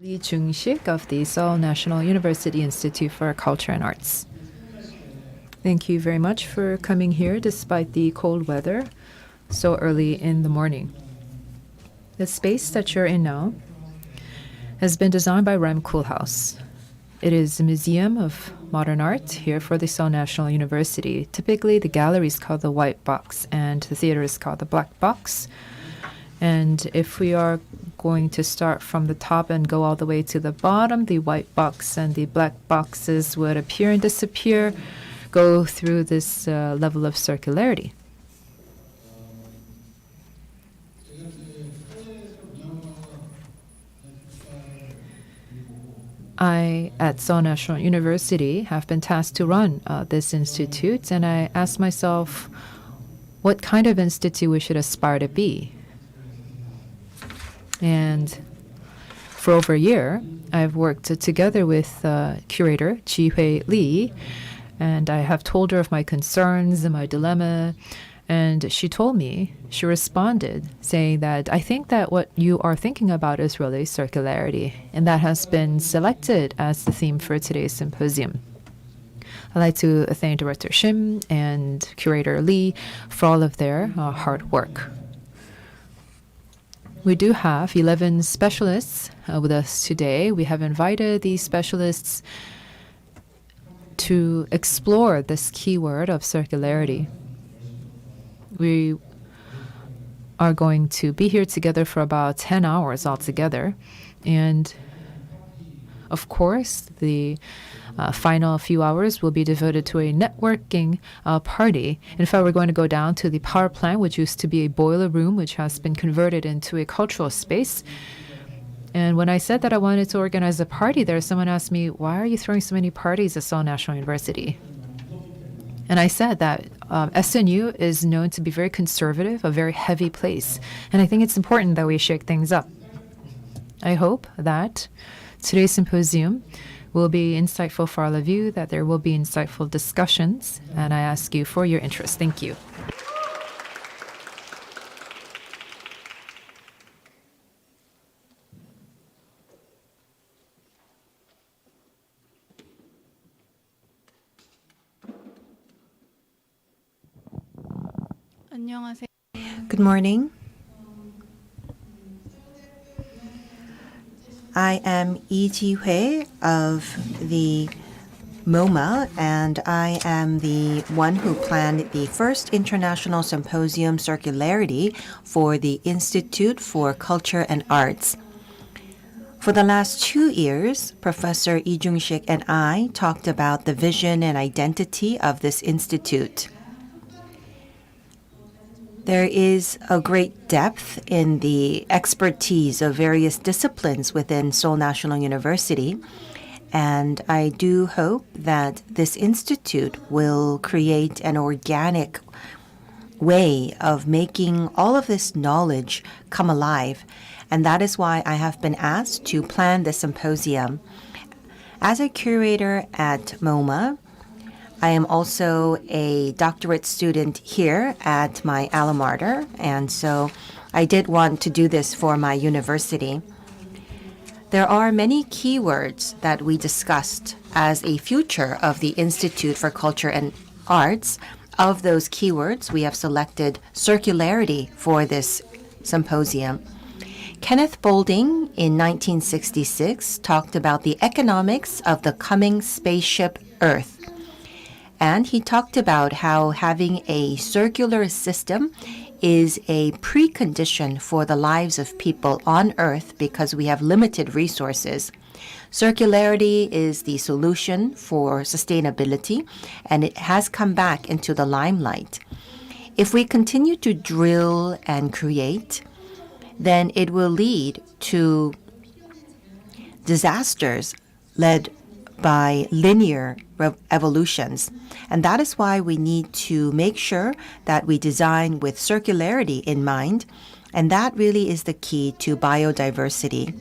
Lee Jung-sik of the Seoul National University Institute for Culture and Arts. Thank you very much for coming here despite the cold weather so early in the morning. The space that you're in now has been designed by Rem Koolhaus. It is a museum of modern art here for the Seoul National University. Typically, the gallery is called the White Box and the theater is called the Black Box. And if we are going to start from the top and go all the way to the bottom, the white box and the black boxes would appear and disappear, go through this level of circularity. I, at Seoul National University, have been tasked to run this institute, and I asked myself what kind of institute we should aspire to be. And for over a year, I've worked together with curator Ji-hui Lee, and I have told her of my concerns and my dilemma. And she told me, she responded, saying that I think that what you are thinking about is really circularity, and that has been selected as the theme for today's symposium. I'd like to thank Director Shim and Curator Lee for all of their hard work. We do have 11 specialists with us today. We have invited these specialists to explore this keyword of circularity. We are going to be here together for about 10 hours altogether. And of course, the final few hours will be devoted to a networking party. In fact, we're going to go down to the power plant, which used to be a boiler room, which has been converted into a cultural space. And when I said that I wanted to organize a party there, someone asked me, why are you throwing so many parties at Seoul National University? And I said that SNU is known to be very conservative, a very heavy place. And I think it's important that we shake things up. I hope that today's symposium will be insightful for all of you, that there will be insightful discussions, and I ask you for your interest. Thank you. Good morning. I am Lee Ji-hui of the MoMA, and I am the one who planned the first international symposium Circularity for the Institute for Culture and Arts. For the last 2 years, Professor Lee Jung-sik and I talked about the vision and identity of this institute. There is a great depth in the expertise of various disciplines within Seoul National University, and I do hope that this institute will create an organic way of making all of this knowledge come alive, and that is why I have been asked to plan the symposium. As a curator at MoMA, I am also a doctorate student here at my alma mater, and so I did want to do this for my university. There are many keywords that we discussed as a future of the Institute for Culture and Arts. Of those keywords, we have selected circularity for this symposium. Kenneth Boulding in 1966 talked about the economics of the coming spaceship Earth. And he talked about how having a circular system is a precondition for the lives of people on Earth because we have limited resources. Circularity is the solution for sustainability, and it has come back into the limelight. If we continue to drill and create, then it will lead to disasters led by linear evolutions. And that is why we need to make sure that we design with circularity in mind. And that really is the key to biodiversity.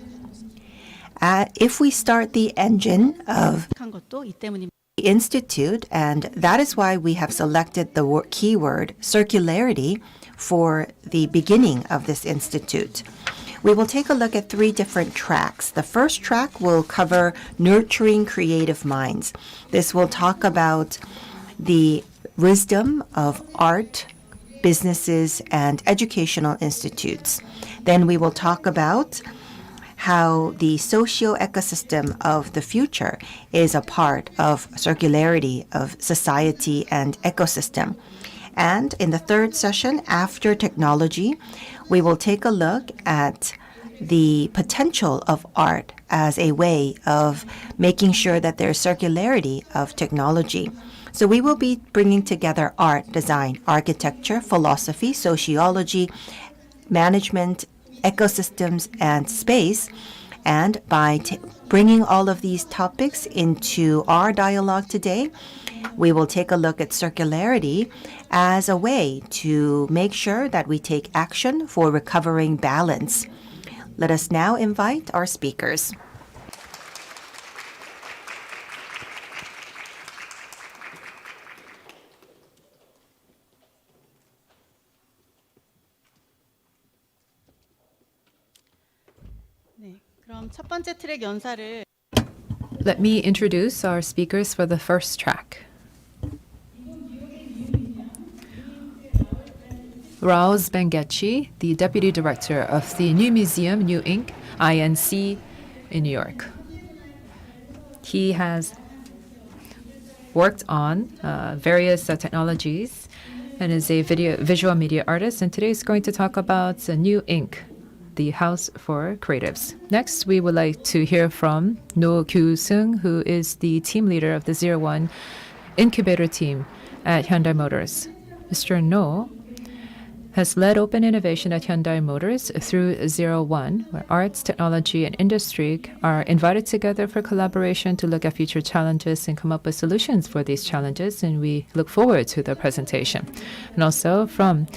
If we start the engine of the Institute, and that is why we have selected the keyword circularity for the beginning of this institute. We will take a look at 3 different tracks. The first track will cover nurturing creative minds. This will talk about the wisdom of art, businesses, and educational institutes. Then we will talk about how the socio-ecosystem of the future is a part of circularity of society and ecosystem. And in the third session, after technology, we will take a look at the potential of art as a way of making sure that there's circularity of technology. So we will be bringing together art, design, architecture, philosophy, sociology, management, ecosystems, and space. And by bringing all of these topics into our dialogue today, we will take a look at circularity as a way to make sure that we take action for recovering balance. Let us now invite our speakers. 네, 그럼 첫 번째 트랙 연사를 Let me introduce our speakers for the first track. Raoul Bengechi, the Deputy Director of the New Museum, New Inc., INC in New York. He has worked on various technologies and is a visual media artist, and today is going to talk about New Inc., the House for Creatives. Next, we would like to hear from No Kyu-seung, who is the team leader of the 01 incubator team at Hyundai Motors. Mr. No has led open innovation at Hyundai Motors through 01, where arts, technology, and industry are invited together for collaboration to look at future challenges and come up with solutions for these challenges, and we look forward to the presentation. And also from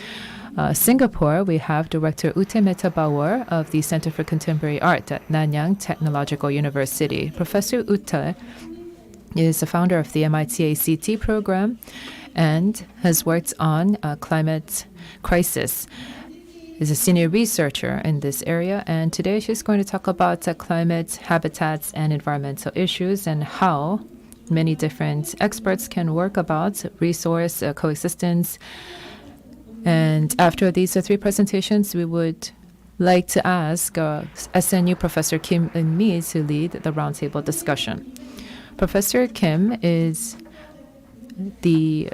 Singapore, we have Director Ute Metabauer of the Center for Contemporary Art at Nanyang Technological University. Professor Ute is the founder of the MIT ACT program and has worked on climate crisis. Is a senior researcher in this area, and today she's going to talk about climate, habitats, and environmental issues and how many different experts can work about resource coexistence. And after these 3 presentations, we would like to ask SNU Professor Kim Eun-mi to lead the roundtable discussion. Professor Kim is the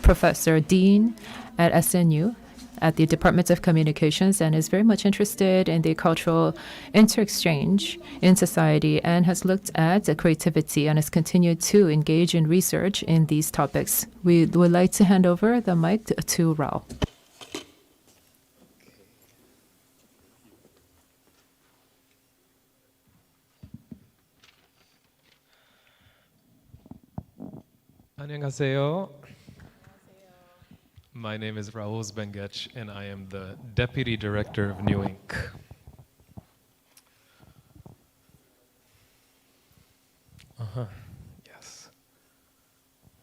Professor Dean at SNU at the Department of Communications and is very much interested in the cultural inter-exchange in society and has looked at creativity and has continued to engage in research in these topics. We would like to hand over the mic to Rao. 안녕하세요. My name is Raoul Bengech, and I am the Deputy Director of New Inc. Yes.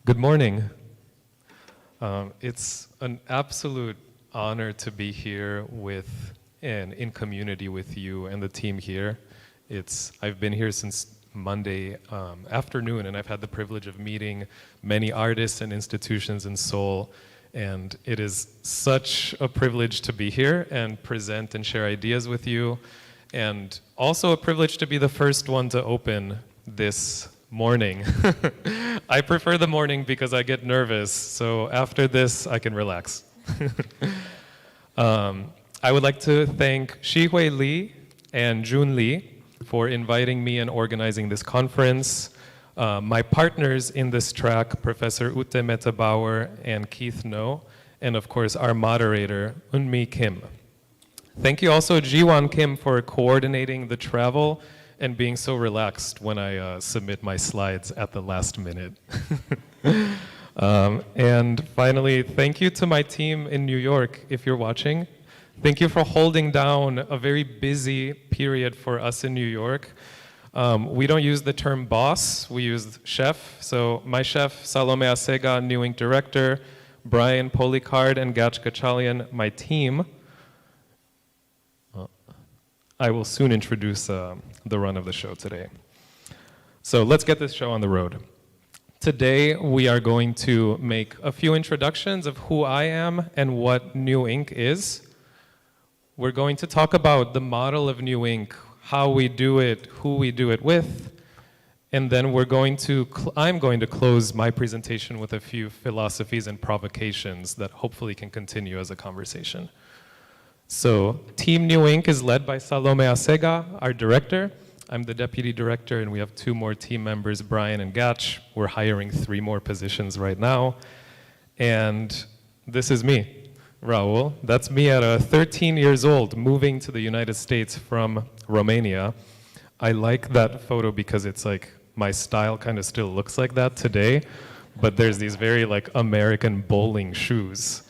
Good morning. It's an absolute honor to be here with and in community with you and the team here. I've been here since Monday afternoon, and I've had the privilege of meeting many artists and institutions in Seoul. And it is such a privilege to be here and present and share ideas with you. And also a privilege to be the first one to open this morning. I prefer the morning because I get nervous. So after this, I can relax. I would like to thank Shihui Lee and Jun Lee for inviting me and organizing this conference. My partners in this track, Professor Ute Metabauer and Keith No, and of course our moderator, Eun-mi Kim. Thank you also Jiwon Kim for coordinating the travel and being so relaxed when I submit my slides at the last minute. And finally, thank you to my team in New York, if you're watching. Thank you for holding down a very busy period for us in New York. We don't use the term boss, we use chef. So my chef, Salome Asega, New Inc. Director, Brian Policard and Gach Gachalian, my team. I will soon introduce the run of the show today. So let's get this show on the road. Today, we are going to make a few introductions of who I am and what New Ink is. We're going to talk about the model of New Ink, how we do it, who we do it with, and then I'm going to close my presentation with a few philosophies and provocations that hopefully can continue as a conversation. So, Team New Ink is led by Salome Asega, our director. I'm the deputy director, and we have 2 more team members, Brian and Gatch. We're hiring 3 more positions right now. And this is me, Raul. That's me at 13 years old, moving to the United States from Romania. I like that photo because it's like my style kind of still looks like that today, but there's these very like American bowling shoes.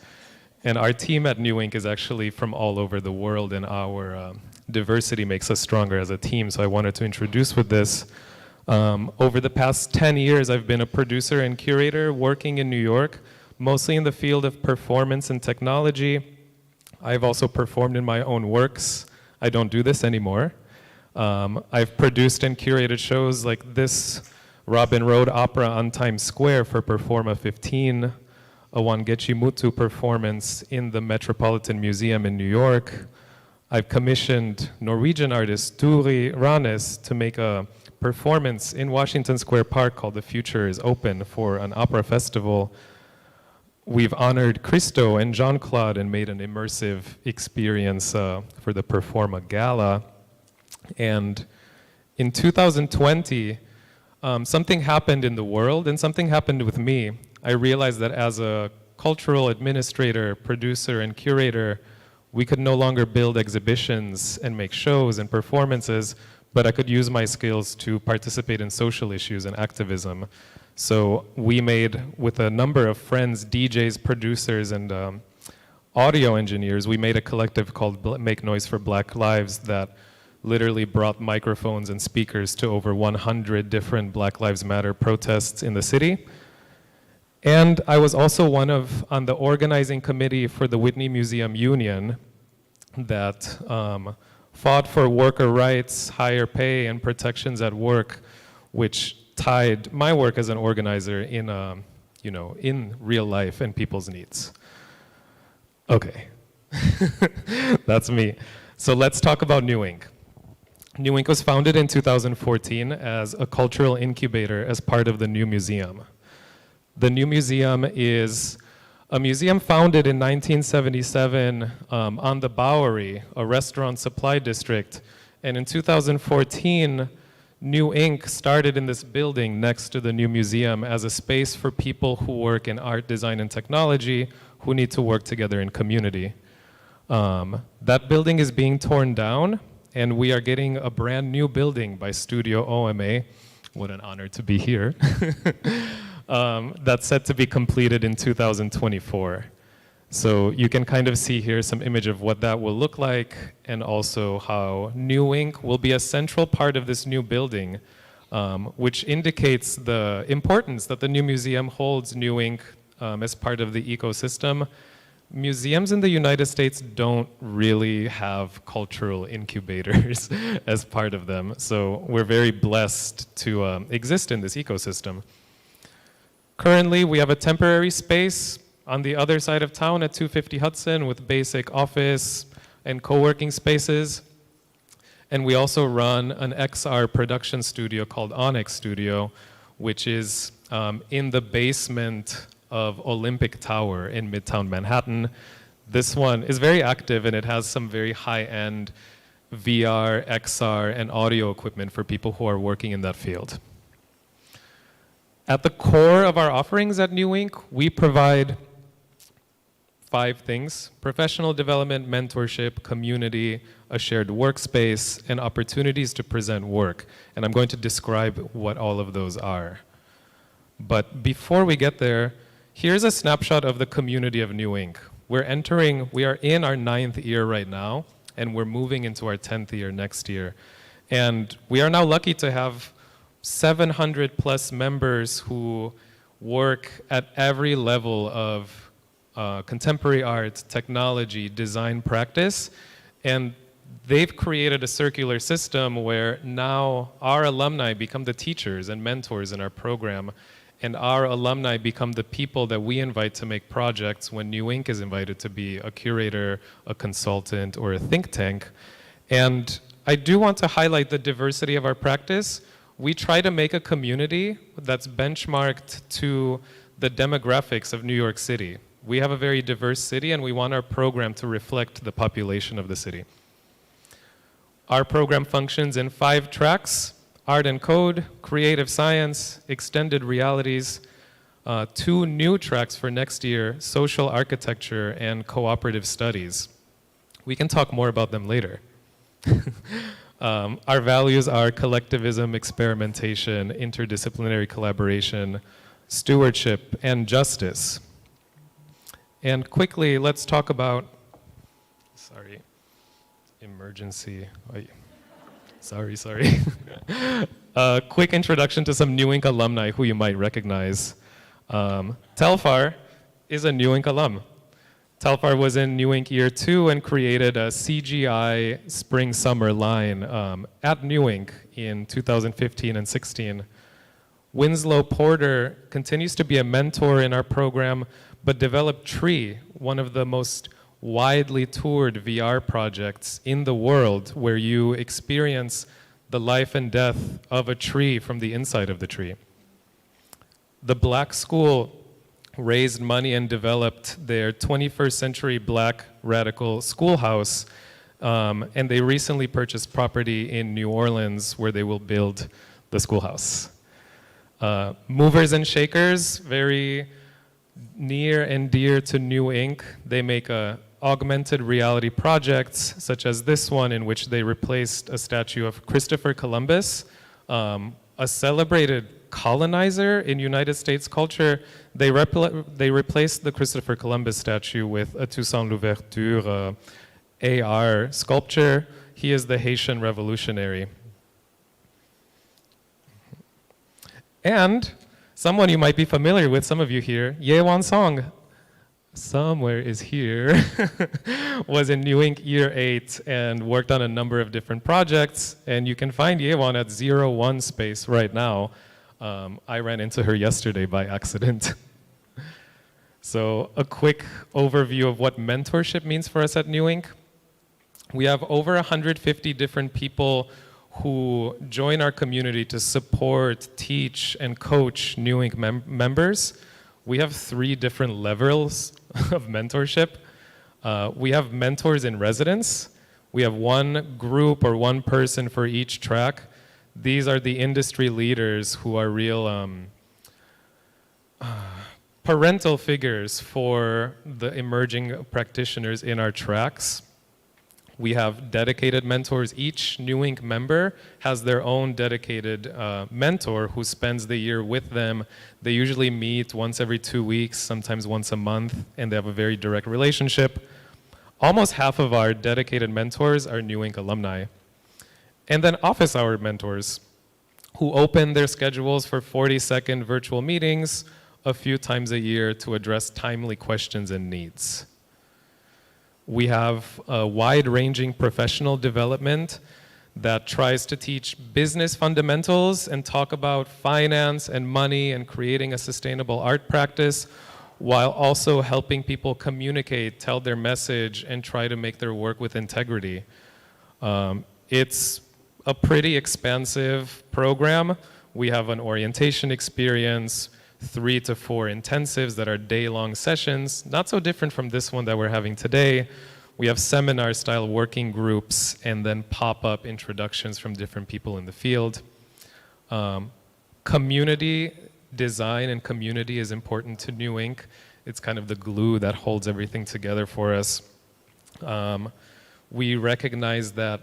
And our team at New Ink is actually from all over the world, and our diversity makes us stronger as a team, so I wanted to introduce with this. Over the past 10 years, I've been a producer and curator working in New York, mostly in the field of performance and technology. I've also performed in my own works. I don't do this anymore. I've produced and curated shows like this Robin Road opera on Times Square for Performa 15, a Wangechi Mutu performance in the Metropolitan Museum in New York. I've commissioned Norwegian artist Turi Ranes to make a performance in Washington Square Park called The Future is Open for an opera festival. We've honored Christo and Jean-Claude and made an immersive experience for the Performa Gala. And in 2020, something happened in the world and something happened with me. I realized that as a cultural administrator, producer, and curator, we could no longer build exhibitions and make shows and performances, but I could use my skills to participate in social issues and activism. So we made, with a number of friends, DJs, producers, and audio engineers, we made a collective called Make Noise for Black Lives that literally brought microphones and speakers to over 100 different Black Lives Matter protests in the city. And I was also on the organizing committee for the Whitney Museum Union that fought for worker rights, higher pay, and protections at work, which tied my work as an organizer in real life and people's needs. Okay, that's me. So let's talk about New Ink. New Ink was founded in 2014 as a cultural incubator as part of the New Museum. The New Museum is a museum founded in 1977 on the Bowery, a restaurant supply district. And in 2014, New Ink started in this building next to the New Museum as a space for people who work in art, design, and technology who need to work together in community. That building is being torn down, and we are getting a brand new building by Studio OMA. What an honor to be here. That's set to be completed in 2024. So you can kind of see here some image of what that will look like, and also how New Ink will be a central part of this new building, which indicates the importance that the new museum holds New Ink as part of the ecosystem. Museums in the United States don't really have cultural incubators as part of them, so we're very blessed to exist in this ecosystem. Currently, we have a temporary space on the other side of town at 250 Hudson with basic office and co-working spaces. And we also run an XR production studio called Onyx Studio, which is in the basement of Olympic Tower in Midtown Manhattan. This one is very active, and it has some very high-end VR, XR, and audio equipment for people who are working in that field. At the core of our offerings at New Ink, we provide 5 things: professional development, mentorship, community, a shared workspace, and opportunities to present work. And I'm going to describe what all of those are. But before we get there, here's a snapshot of the community of New Ink. We are in our 9th year right now, and we're moving into our 10th year next year. And we are now lucky to have 700 plus members who work at every level of contemporary art, technology, design practice. And they've created a circular system where now our alumni become the teachers and mentors in our program, and our alumni become the people that we invite to make projects when New Inc. is invited to be a curator, a consultant, or a think tank. And I do want to highlight the diversity of our practice. We try to make a community that's benchmarked to the demographics of New York City. We have a very diverse city, and we want our program to reflect the population of the city. Our program functions in 5 tracks: art and code, creative science, extended realities, 2 new tracks for next year: social architecture and cooperative studies. We can talk more about them later. Our values are collectivism, experimentation, interdisciplinary collaboration, stewardship, and justice. And quickly, let's talk about, emergency. Sorry. A quick introduction to some New Inc. alumni who you might recognize. Telfar is a New Inc. alum. Telfar was in New Inc. year 2 and created a CGI spring-summer line at New Inc. in 2015 and 16. Winslow Porter continues to be a mentor in our program, but developed Tree, one of the most widely toured VR projects in the world, where you experience the life and death of a tree from the inside of the tree. The Black School raised money and developed their 21st century Black radical schoolhouse, and they recently purchased property in New Orleans where they will build the schoolhouse. Movers and Shakers, very near and dear to New Inc. They make augmented reality projects, such as this one, in which they replaced a statue of Christopher Columbus, a celebrated colonizer in United States culture. They replaced the Christopher Columbus statue with a Toussaint Louverture AR sculpture. He is the Haitian revolutionary. And someone you might be familiar with, some of you here, Ye-Wan Song, somewhere is here, was in New Inc. year 8 and worked on a number of different projects. And you can find Ye-Wan at 01 space right now. I ran into her yesterday by accident. So a quick overview of what mentorship means for us at New Inc. We have over 150 different people who join our community to support, teach, and coach New Inc. members. We have 3 different levels of mentorship. We have mentors in residence. We have one group or one person for each track. These are the industry leaders who are real parental figures for the emerging practitioners in our tracks. We have dedicated mentors. Each New Inc. member has their own dedicated mentor who spends the year with them. They usually meet once every 2 weeks, sometimes once a month, and they have a very direct relationship. Almost half of our dedicated mentors are New Inc. alumni. And then office hour mentors who open their schedules for 40-second virtual meetings a few times a year to address timely questions and needs. We have a wide-ranging professional development that tries to teach business fundamentals and talk about finance and money and creating a sustainable art practice, while also helping people communicate, tell their message, and try to make their work with integrity. It's a pretty expansive program. We have an orientation experience, 3 to 4 intensives that are day-long sessions, not so different from this one that we're having today. We have seminar-style working groups and then pop-up introductions from different people in the field. Community design and community is important to New Inc. It's kind of the glue that holds everything together for us. We recognize that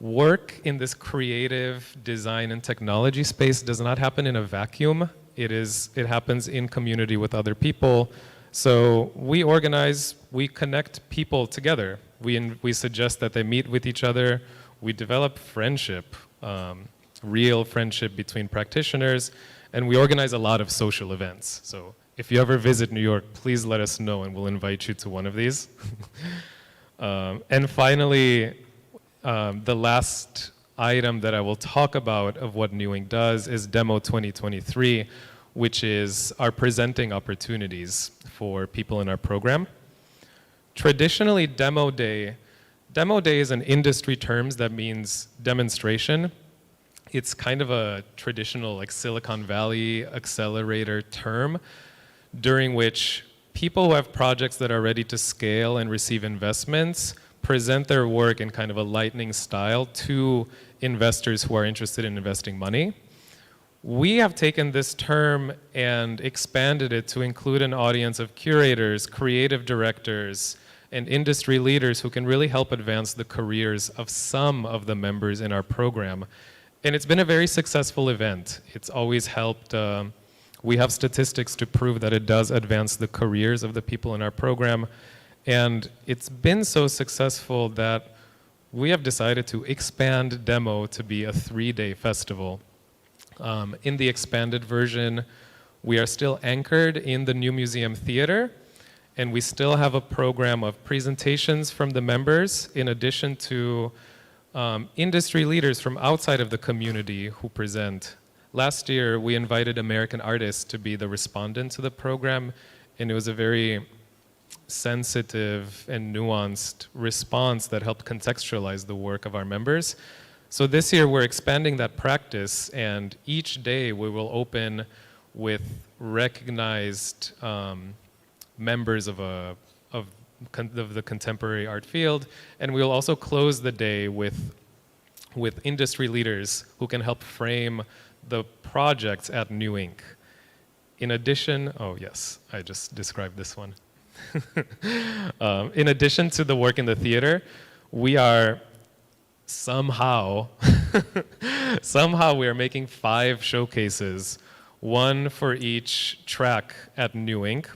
work in this creative design and technology space does not happen in a vacuum. It happens in community with other people. So we organize, we connect people together. We suggest that they meet with each other. We develop friendship, real friendship between practitioners, and we organize a lot of social events. So if you ever visit New York, please let us know and we'll invite you to one of these. And finally, the last item that I will talk about of what New Ink does is Demo 2023, which is our presenting opportunities for people in our program. Traditionally, Demo Day is an industry term that means demonstration. It's kind of a traditional like Silicon Valley accelerator term during which people who have projects that are ready to scale and receive investments present their work in kind of a lightning style to investors who are interested in investing money. We have taken this term and expanded it to include an audience of curators, creative directors, and industry leaders who can really help advance the careers of some of the members in our program. And it's been a very successful event. It's always helped. We have statistics to prove that it does advance the careers of the people in our program. And it's been so successful that we have decided to expand Demo to be a 3-day festival. In the expanded version, we are still anchored in the New Museum Theater, and we still have a program of presentations from the members in addition to industry leaders from outside of the community who present. Last year, we invited American artists to be the respondent to the program, and it was a very sensitive and nuanced response that helped contextualize the work of our members. So this year, we're expanding that practice, and each day we will open with recognized members of the contemporary art field, and we will also close the day with industry leaders who can help frame the projects at New Ink. In addition, oh yes, I just described this one. In addition to the work in the theater, we are somehow we are making 5 showcases, one for each track at New Ink.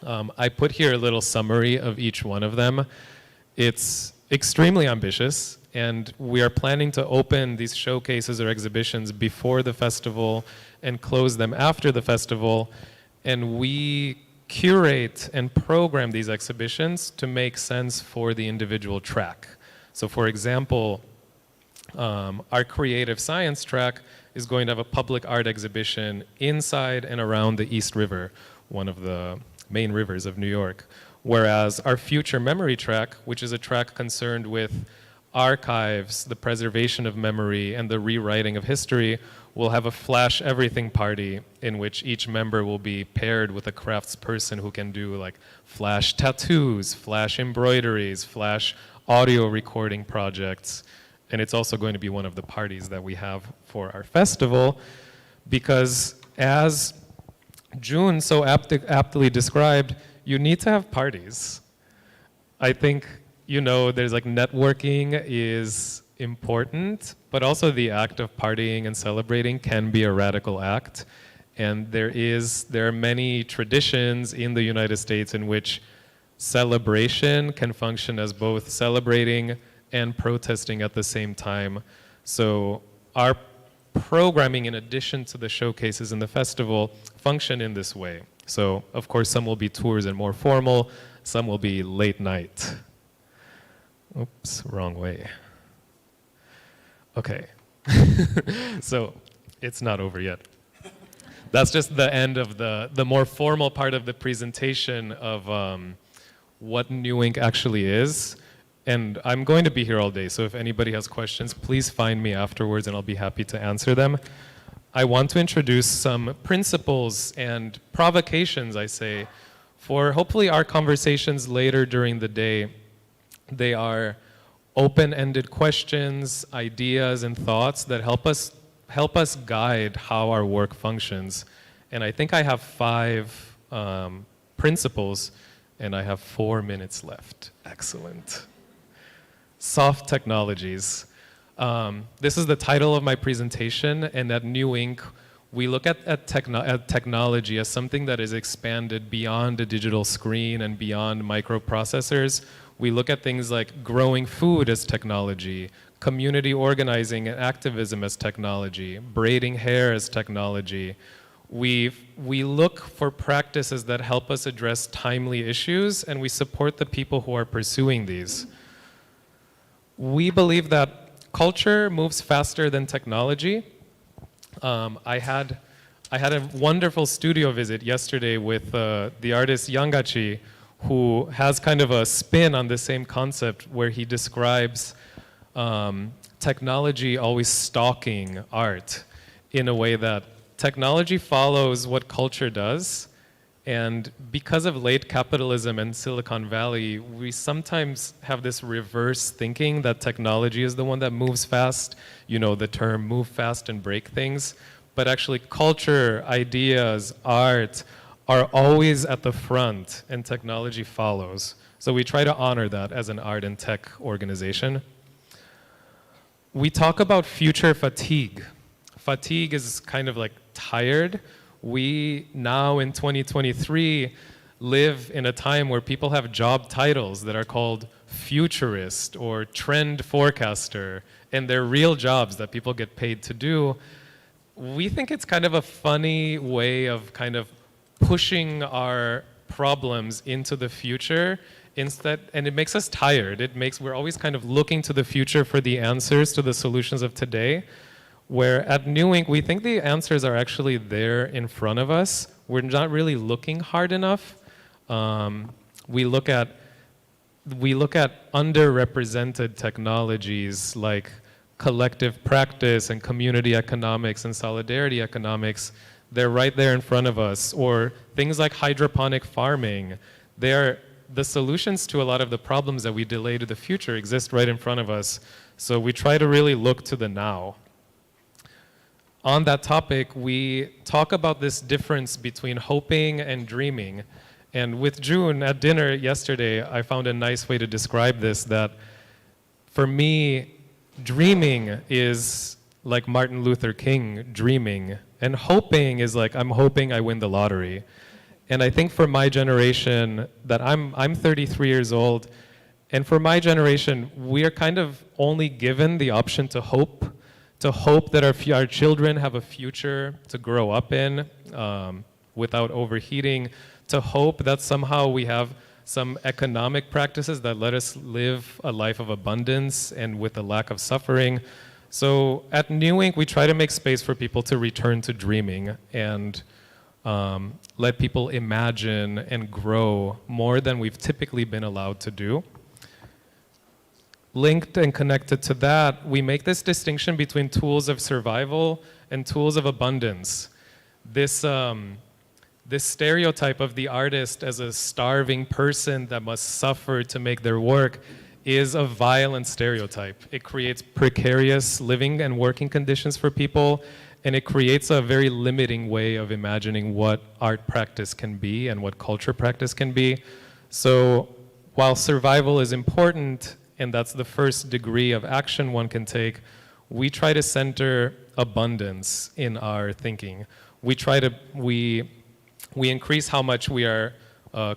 I put here a little summary of each one of them. It's extremely ambitious, and we are planning to open these showcases or exhibitions before the festival and close them after the festival. And we curate and program these exhibitions to make sense for the individual track. So for example, our creative science track is going to have a public art exhibition inside and around the East River, one of the main rivers of New York. Whereas our future memory track, which is a track concerned with archives, the preservation of memory, and the rewriting of history, will have a flash everything party in which each member will be paired with a craftsperson who can do like flash tattoos, flash embroideries, flash audio recording projects. And it's also going to be one of the parties that we have for our festival, because as June so aptly described, you need to have parties. I think, you know, there's like networking is important, but also the act of partying and celebrating can be a radical act. And there are many traditions in the United States in which celebration can function as both celebrating and protesting at the same time. So our programming, in addition to the showcases and the festival, function in this way. So, of course, some will be tours and more formal, some will be late night. Oops, wrong way. Okay, so it's not over yet. That's just the end of the more formal part of the presentation of what New Ink actually is. And I'm going to be here all day, so if anybody has questions, please find me afterwards and I'll be happy to answer them. I want to introduce some principles and provocations, I say, for hopefully our conversations later during the day. They are open-ended questions, ideas, and thoughts that help us guide how our work functions. And I think I have 5 principles, and I have 4 minutes left. Excellent. Soft technologies. This is the title of my presentation, and at New Ink, we look at technology as something that is expanded beyond a digital screen and beyond microprocessors. We look at things like growing food as technology, community organizing and activism as technology, braiding hair as technology. We look for practices that help us address timely issues, and we support the people who are pursuing these. We believe that culture moves faster than technology. I had a wonderful studio visit yesterday with the artist Yangachi, who has kind of a spin on the same concept where he describes technology always stalking art in a way that technology follows what culture does. And because of late capitalism and Silicon Valley, we sometimes have this reverse thinking that technology is the one that moves fast. You know, the term move fast and break things. But actually culture, ideas, art are always at the front and technology follows. So we try to honor that as an art and tech organization. We talk about future fatigue. Fatigue is kind of like tired. We now in 2023 live in a time where people have job titles that are called futurist or trend forecaster, and they're real jobs that people get paid to do. We think it's kind of a funny way of kind of pushing our problems into the future instead, and it makes us tired. We're always kind of looking to the future for the answers to the solutions of today. Where at New Ink, we think the answers are actually there in front of us. We're not really looking hard enough. We look at underrepresented technologies like collective practice and community economics and solidarity economics. They're right there in front of us. Or things like hydroponic farming. The solutions to a lot of the problems that we delay to the future exist right in front of us. So we try to really look to the now. On that topic, we talk about this difference between hoping and dreaming. And with June at dinner yesterday, I found a nice way to describe this, that for me, dreaming is like Martin Luther King dreaming, and hoping is like, I'm hoping I win the lottery. And I think for my generation, that I'm 33 years old, and for my generation, we are kind of only given the option to hope that our children have a future to grow up in without overheating, to hope that somehow we have some economic practices that let us live a life of abundance and with a lack of suffering. So at New Ink, we try to make space for people to return to dreaming and let people imagine and grow more than we've typically been allowed to do. Linked and connected to that, we make this distinction between tools of survival and tools of abundance. This stereotype of the artist as a starving person that must suffer to make their work is a violent stereotype. It creates precarious living and working conditions for people, and it creates a very limiting way of imagining what art practice can be and what culture practice can be. So while survival is important, and that's the first degree of action one can take, we try to center abundance in our thinking. We increase how much we are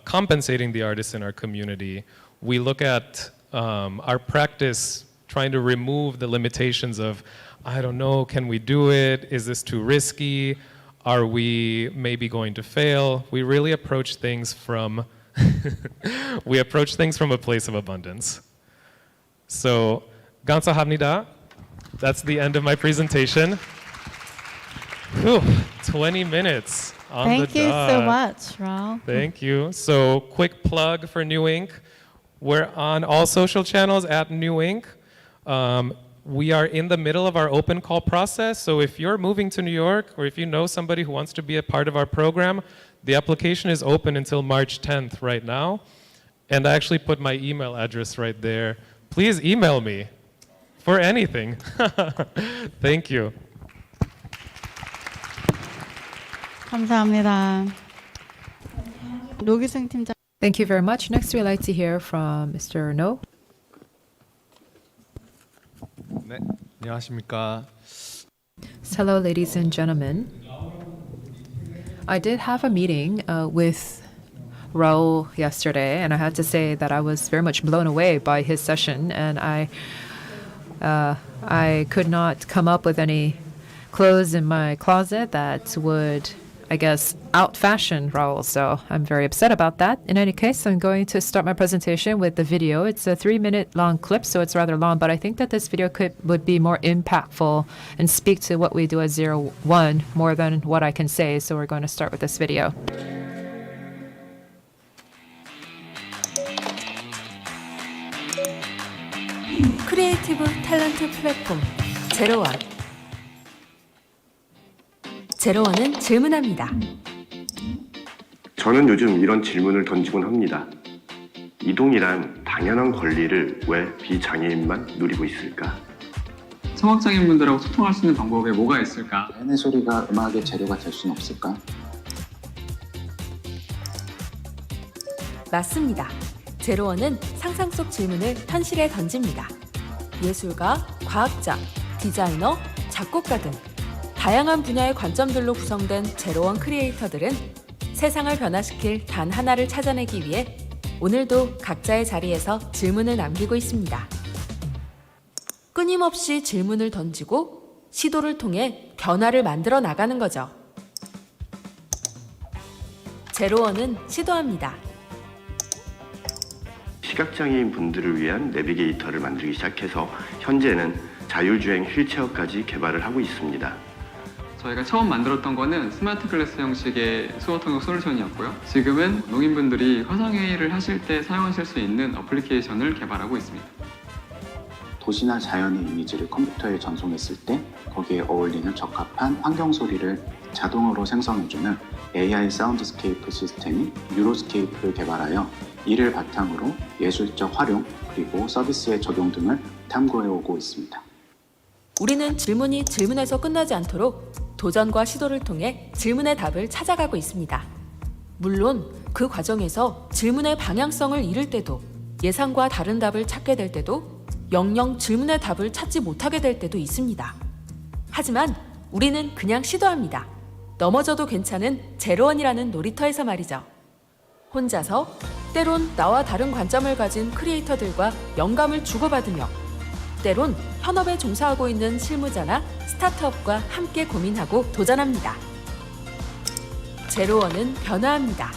compensating the artists in our community. We look at our practice trying to remove the limitations of, I don't know, can we do it? Is this too risky? Are we maybe going to fail? We really approach things from a place of abundance. So, 감사합니다. That's the end of my presentation. Whew, 20 minutes on Thank the you dot. so much, Raul. Thank you. So, quick plug for New Ink. We're on all social channels at New Ink. We are in the middle of our open call process. So if you're moving to New York or if you know somebody who wants to be a part of our program, the application is open until March 10th right now. And I actually put my email address right there. Please email me for anything. Thank you. 감사합니다. 노기승 팀장. Thank you very much. Next, we'd like to hear from Mr. No. 네, 안녕하십니까. Hello, ladies and gentlemen. I did have a meeting with Raul yesterday, and I had to say that I was very much blown away by his session, and I could not come up with any clothes in my closet that would I guess, out-fashion Raul. So I'm very upset about that. In any case, I'm going to start my presentation with the video. It's a 3-minute long clip, so it's rather long, but I think that this video clip would be more impactful and speak to what we do at 01 more than what I can say. So we're going to start with this video. 크리에이티브 탤런트 플랫폼 제로원. 제로원은 질문합니다. 저는 요즘 이런 질문을 던지곤 합니다. 이동이란 당연한 권리를 왜 비장애인만 누리고 있을까? 청각장애인분들하고 소통할 수 있는 방법에 뭐가 있을까? 자연의 소리가 음악의 재료가 될 수는 없을까? 맞습니다. 제로원은 상상 속 질문을 현실에 던집니다. 예술가, 과학자, 디자이너, 작곡가 등 다양한 분야의 관점들로 구성된 제로원 크리에이터들은 세상을 변화시킬 단 하나를 찾아내기 위해 오늘도 각자의 자리에서 질문을 남기고 있습니다. 끊임없이 질문을 던지고 시도를 통해 변화를 만들어 나가는 거죠. 제로원은 시도합니다. 시각장애인 분들을 위한 내비게이터를 만들기 시작해서 현재는 자율주행 휠체어까지 개발을 하고 있습니다. 저희가 처음 만들었던 거는 스마트 클래스 형식의 수어 통역 솔루션이었고요. 지금은 농인분들이 화상회의를 하실 때 사용하실 수 있는 어플리케이션을 개발하고 있습니다. 도시나 자연의 이미지를 컴퓨터에 전송했을 때 거기에 어울리는 적합한 환경 소리를 자동으로 생성해주는 AI 사운드스케이프 시스템인 유로스케이프를 개발하여 이를 바탕으로 예술적 활용 그리고 서비스의 적용 등을 탐구해오고 있습니다. 우리는 질문이 질문에서 끝나지 않도록 도전과 시도를 통해 질문의 답을 찾아가고 있습니다. 물론 그 과정에서 질문의 방향성을 잃을 때도, 예상과 다른 답을 찾게 될 때도, 영영 질문의 답을 찾지 못하게 될 때도 있습니다. 하지만 우리는 그냥 시도합니다. 넘어져도 괜찮은 제로원이라는 놀이터에서 말이죠. 혼자서, 때론 나와 다른 관점을 가진 크리에이터들과 영감을 주고받으며, 때론 현업에 종사하고 있는 실무자나 스타트업과 함께 고민하고 도전합니다. 제로원은 변화합니다.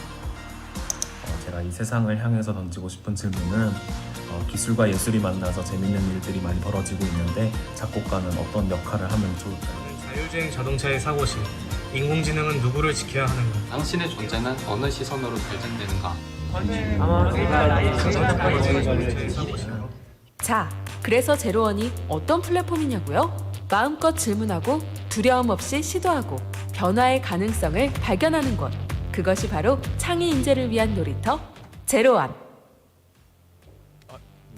제가 이 세상을 향해서 던지고 싶은 질문은 기술과 예술이 만나서 재밌는 일들이 많이 벌어지고 있는데 작곡가는 어떤 역할을 하면 좋을까요? 자율주행 자동차의 사고시, 인공지능은 누구를 지켜야 하는가? 당신의 존재는 어느 시선으로 발전되는가? 자, 그래서 제로원이 어떤 플랫폼이냐고요? 마음껏 질문하고 두려움 없이 시도하고 변화의 가능성을 발견하는 곳. 그것이 바로 창의 인재를 위한 놀이터 제로원.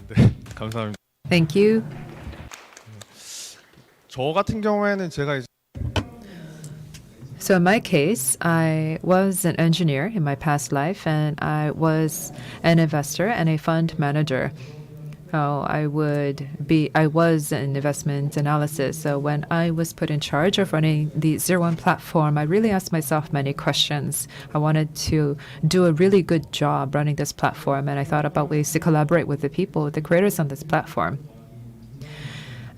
네, 감사합니다. Thank you. 저 같은 경우에는 제가 이제 So in my case, I was an engineer in my past life, and I was an investor and a fund manager. I was in investment analysis. So when I was put in charge of running the 01 platform, I really asked myself many questions. I wanted to do a really good job running this platform, and I thought about ways to collaborate with the people, the creators on this platform.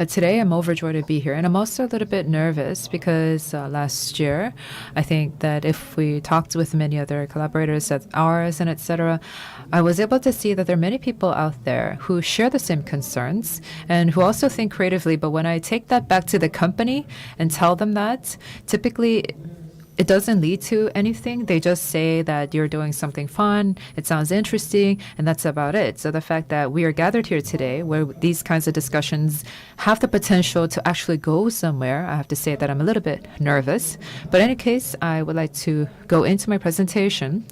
Today, I'm overjoyed to be here, and I'm also a little bit nervous because last year, I think that if we talked with many other collaborators at ours and etc., I was able to see that there are many people out there who share the same concerns and who also think creatively. But when I take that back to the company and tell them that, typically it doesn't lead to anything. They just say that you're doing something fun, it sounds interesting, and that's about it. So the fact that we are gathered here today where these kinds of discussions have the potential to actually go somewhere, I have to say that I'm a little bit nervous. But in any case, I would like to go into my presentation.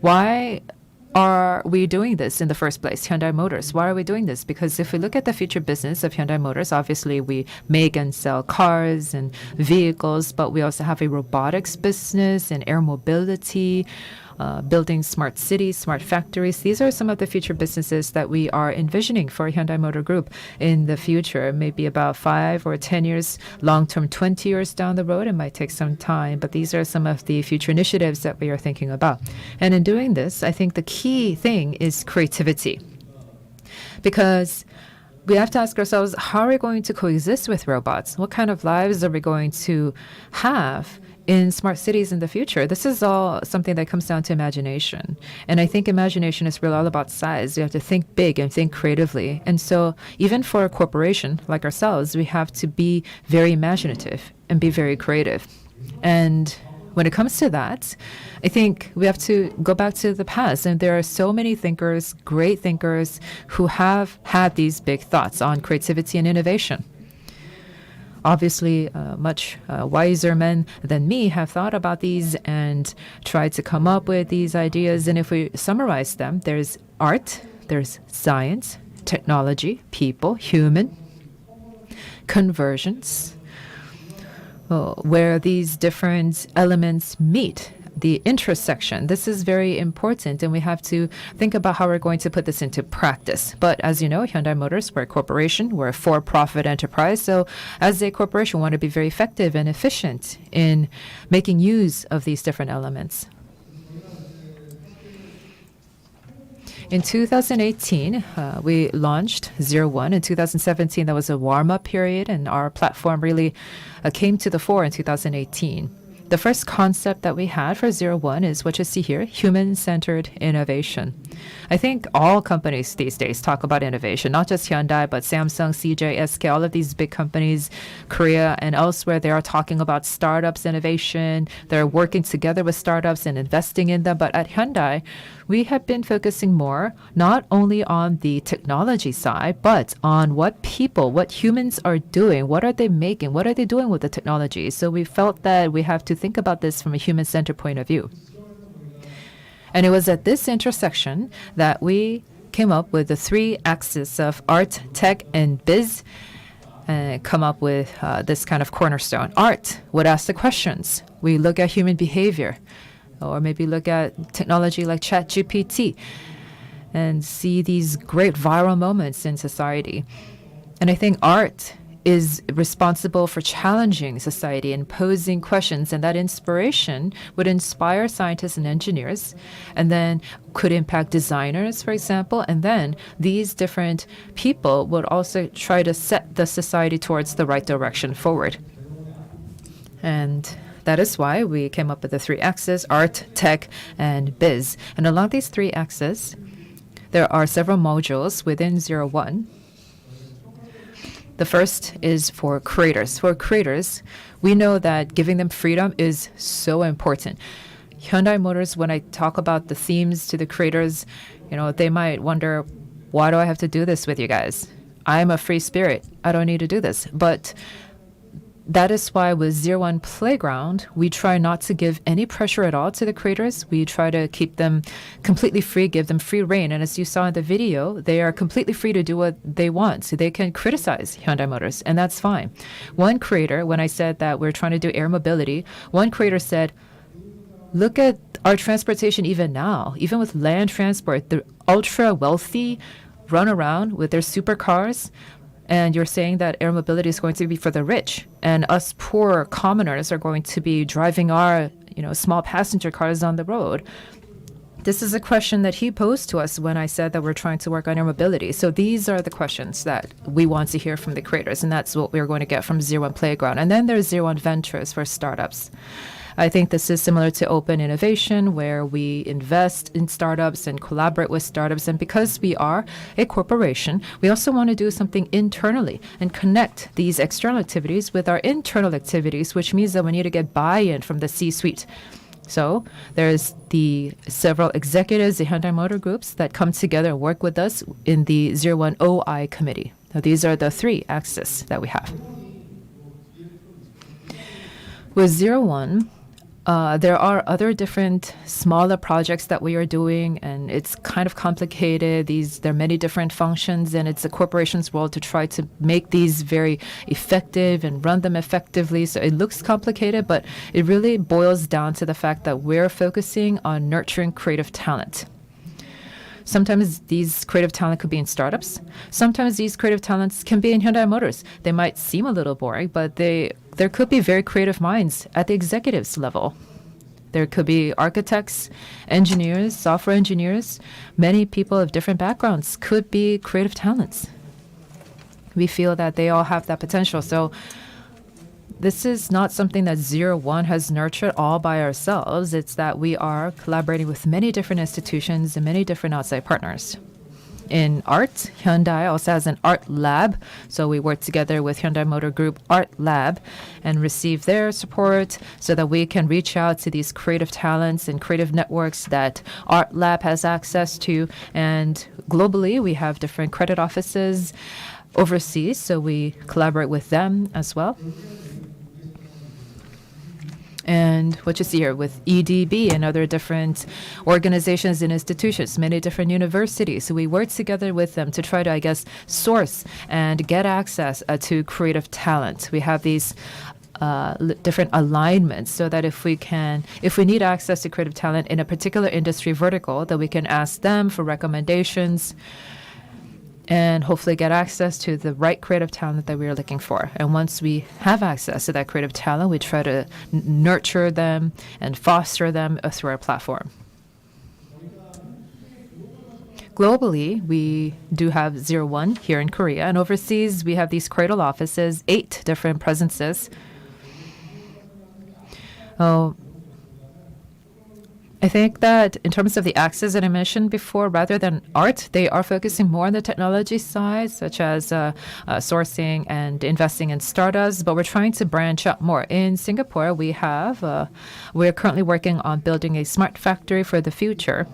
Why are we doing this in the first place, Hyundai Motors? Why are we doing this? Because if we look at the future business of Hyundai Motors, obviously we make and sell cars and vehicles, but we also have a robotics business and air mobility, building smart cities, smart factories. These are some of the future businesses that we are envisioning for Hyundai Motor Group in the future, maybe about 5 or 10 years, long-term 20 years down the road. It might take some time, but these are some of the future initiatives that we are thinking about. And in doing this, I think the key thing is creativity. Because we have to ask ourselves, how are we going to coexist with robots? What kind of lives are we going to have in smart cities in the future, this is all something that comes down to imagination. And I think imagination is really all about size. You have to think big and think creatively. And so even for a corporation like ourselves, we have to be very imaginative and be very creative. And when it comes to that, I think we have to go back to the past. And there are so many thinkers, great thinkers, who have had these big thoughts on creativity and innovation. Obviously, much wiser men than me have thought about these and tried to come up with these ideas. And if we summarize them, there's art, there's science, technology, people, human, convergence, where these different elements meet. The intersection. This is very important, and we have to think about how we're going to put this into practice. But as you know, Hyundai Motors, we're a corporation, we're a for-profit enterprise. So as a corporation, we want to be very effective and efficient in making use of these different elements. In 2018, we launched 01. In 2017, that was a warm-up period, and our platform really came to the fore in 2018. The first concept that we had for 01 is what you see here, human-centered innovation. I think all companies these days talk about innovation, not just Hyundai, but Samsung, CJ, SK, all of these big companies, Korea and elsewhere, they are talking about startups, innovation. They're working together with startups and investing in them. But at Hyundai, we have been focusing more not only on the technology side, but on what people, what humans are doing. What are they making? What are they doing with the technology? So we felt that we have to think about this from a human-centered point of view. And it was at this intersection that we came up with the three axes of art, tech, and biz, and come up with this kind of cornerstone. Art would ask the questions. We look at human behavior, or maybe look at technology like ChatGPT and see these great viral moments in society. And I think art is responsible for challenging society and posing questions, and that inspiration would inspire scientists and engineers, and then could impact designers, for example, and then these different people would also try to set the society towards the right direction forward. And that is why we came up with the three axes, art, tech, and biz. And along these three axes, there are several modules within 01. The first is for creators. For creators, we know that giving them freedom is so important. Hyundai Motors, when I talk about the themes to the creators, they might wonder, why do I have to do this with you guys? I'm a free spirit. I don't need to do this. But that is why with 01 Playground, we try not to give any pressure at all to the creators. We try to keep them completely free, give them free reign. And as you saw in the video, they are completely free to do what they want. So they can criticize Hyundai Motors, and that's fine. One creator, when I said that we're trying to do air mobility, one creator said, look at our transportation even now. Even with land transport, the ultra wealthy run around with their supercars. And you're saying that air mobility is going to be for the rich, and us poor commoners are going to be driving our, small passenger cars on the road. This is a question that he posed to us when I said that we're trying to work on air mobility. So these are the questions that we want to hear from the creators, and that's what we're going to get from 01 Playground. And then there's 01 Ventures for startups. I think this is similar to open innovation, where we invest in startups and collaborate with startups. And because we are a corporation, we also want to do something internally and connect these external activities with our internal activities, which means that we need to get buy-in from the C-suite. So there's the several executives, the Hyundai Motor Groups, that come together and work with us in the 01 OI committee. Now, these are the three axes that we have. With 01, there are other different smaller projects that we are doing, and it's kind of complicated. There are many different functions, and it's a corporation's role to try to make these very effective and run them effectively. So it looks complicated, but it really boils down to the fact that we're focusing on nurturing creative talent. Sometimes these creative talent could be in startups. Sometimes these creative talents can be in Hyundai Motors. They might seem a little boring, but there could be very creative minds at the executives level. There could be architects, engineers, software engineers. Many people of different backgrounds could be creative talents. We feel that they all have that potential. So this is not something that 01 has nurtured all by ourselves. It's that we are collaborating with many different institutions and many different outside partners. In art, Hyundai also has an art lab. So we work together with Hyundai Motor Group Art Lab and receive their support so that we can reach out to these creative talents and creative networks that Art Lab has access to. And globally, we have different credit offices overseas, so we collaborate with them as well. And what you see here with EDB and other different organizations and institutions, many different universities. So we work together with them to try to, I guess, source and get access to creative talent. We have these different alignments so that if we need access to creative talent in a particular industry vertical, that we can ask them for recommendations and hopefully get access to the right creative talent that we are looking for. And once we have access to that creative talent, we try to nurture them and foster them through our platform. Globally, we do have 01 here in Korea, and overseas we have these cradle offices, 8 different presences. I think that in terms of the access that I mentioned before, rather than art, they are focusing more on the technology side, such as sourcing and investing in startups. But we're trying to branch out more. In Singapore, we're currently working on building a smart factory for the future.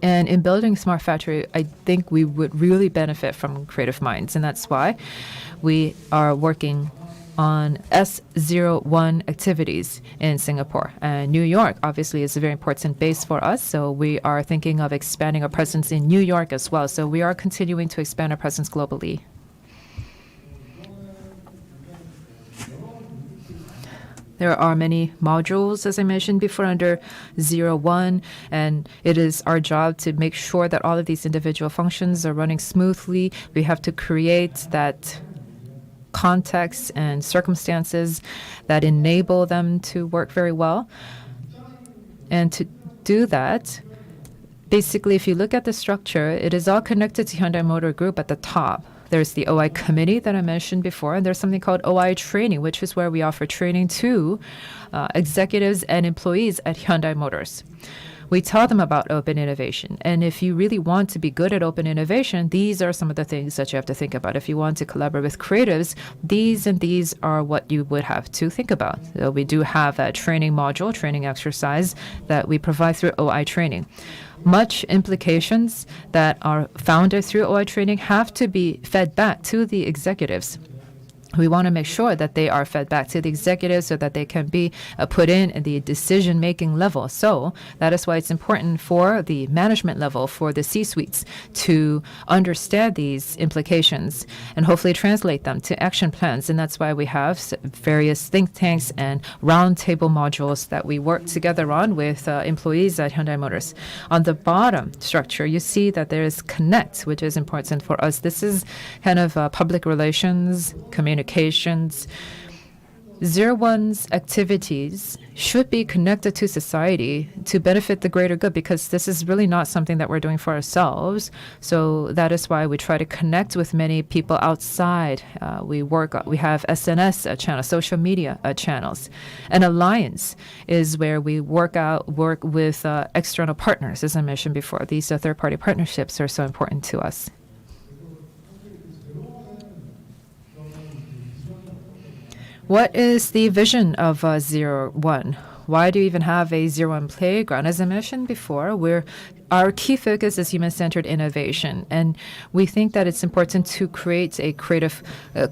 And in building a smart factory, I think we would really benefit from creative minds, and that's why we are working on S01 activities in Singapore. And New York, obviously, is a very important base for us. So we are thinking of expanding our presence in New York as well. So we are continuing to expand our presence globally. There are many modules, as I mentioned before, under 01, and it is our job to make sure that all of these individual functions are running smoothly. We have to create that context and circumstances that enable them to work very well. And to do that, basically, if you look at the structure, it is all connected to Hyundai Motor Group at the top. There's the OI committee that I mentioned before, and there's something called OI training, which is where we offer training to executives and employees at Hyundai Motors. We tell them about open innovation. And if you really want to be good at open innovation, these are some of the things that you have to think about. If you want to collaborate with creatives, these and these are what you would have to think about. So we do have a training module, training exercise that we provide through OI training. Much implications that are founded through OI training have to be fed back to the executives. We want to make sure that they are fed back to the executives so that they can be put in at the decision-making level. So that is why it's important for the management level, for the C-suites, to understand these implications and hopefully translate them to action plans. And that's why we have various think tanks and roundtable modules that we work together on with employees at Hyundai Motors. On the bottom structure, you see that there is Connect, which is important for us. This is kind of public relations, communications. 01's activities should be connected to society to benefit the greater good, because this is really not something that we're doing for ourselves. So that is why we try to connect with many people outside. We have SNS channels, social media channels. An alliance is where we work with external partners, as I mentioned before. These third-party partnerships are so important to us. What is the vision of 01? Why do you even have a 01 playground? As I mentioned before, our key focus is human-centered innovation, and we think that it's important to create a creative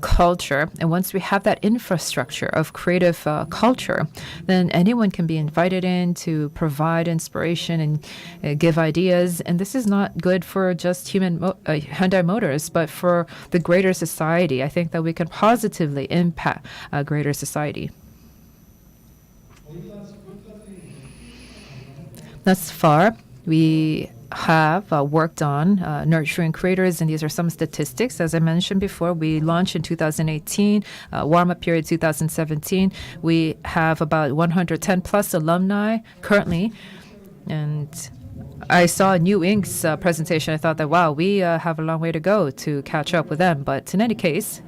culture. And once we have that infrastructure of creative culture, then anyone can be invited in to provide inspiration and give ideas. And this is not good for just Hyundai Motors, but for the greater society. I think that we can positively impact greater society. Thus far, we have worked on nurturing creators, and these are some statistics. As I mentioned before, we launched in 2018, warm-up period 2017. We have about 110 plus alumni currently, and I saw New Ink's presentation. I thought that, wow, we have a long way to go to catch up with them. But in any case,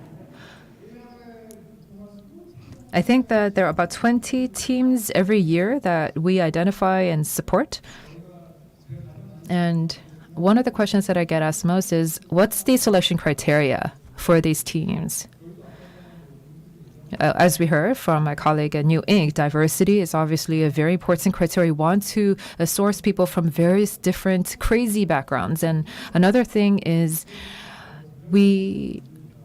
I think that there are about 20 teams every year that we identify and support. And one of the questions that I get asked most is, what's the selection criteria for these teams? As we heard from my colleague at New Inc., diversity is obviously a very important criteria. We want to source people from various different crazy backgrounds. And another thing is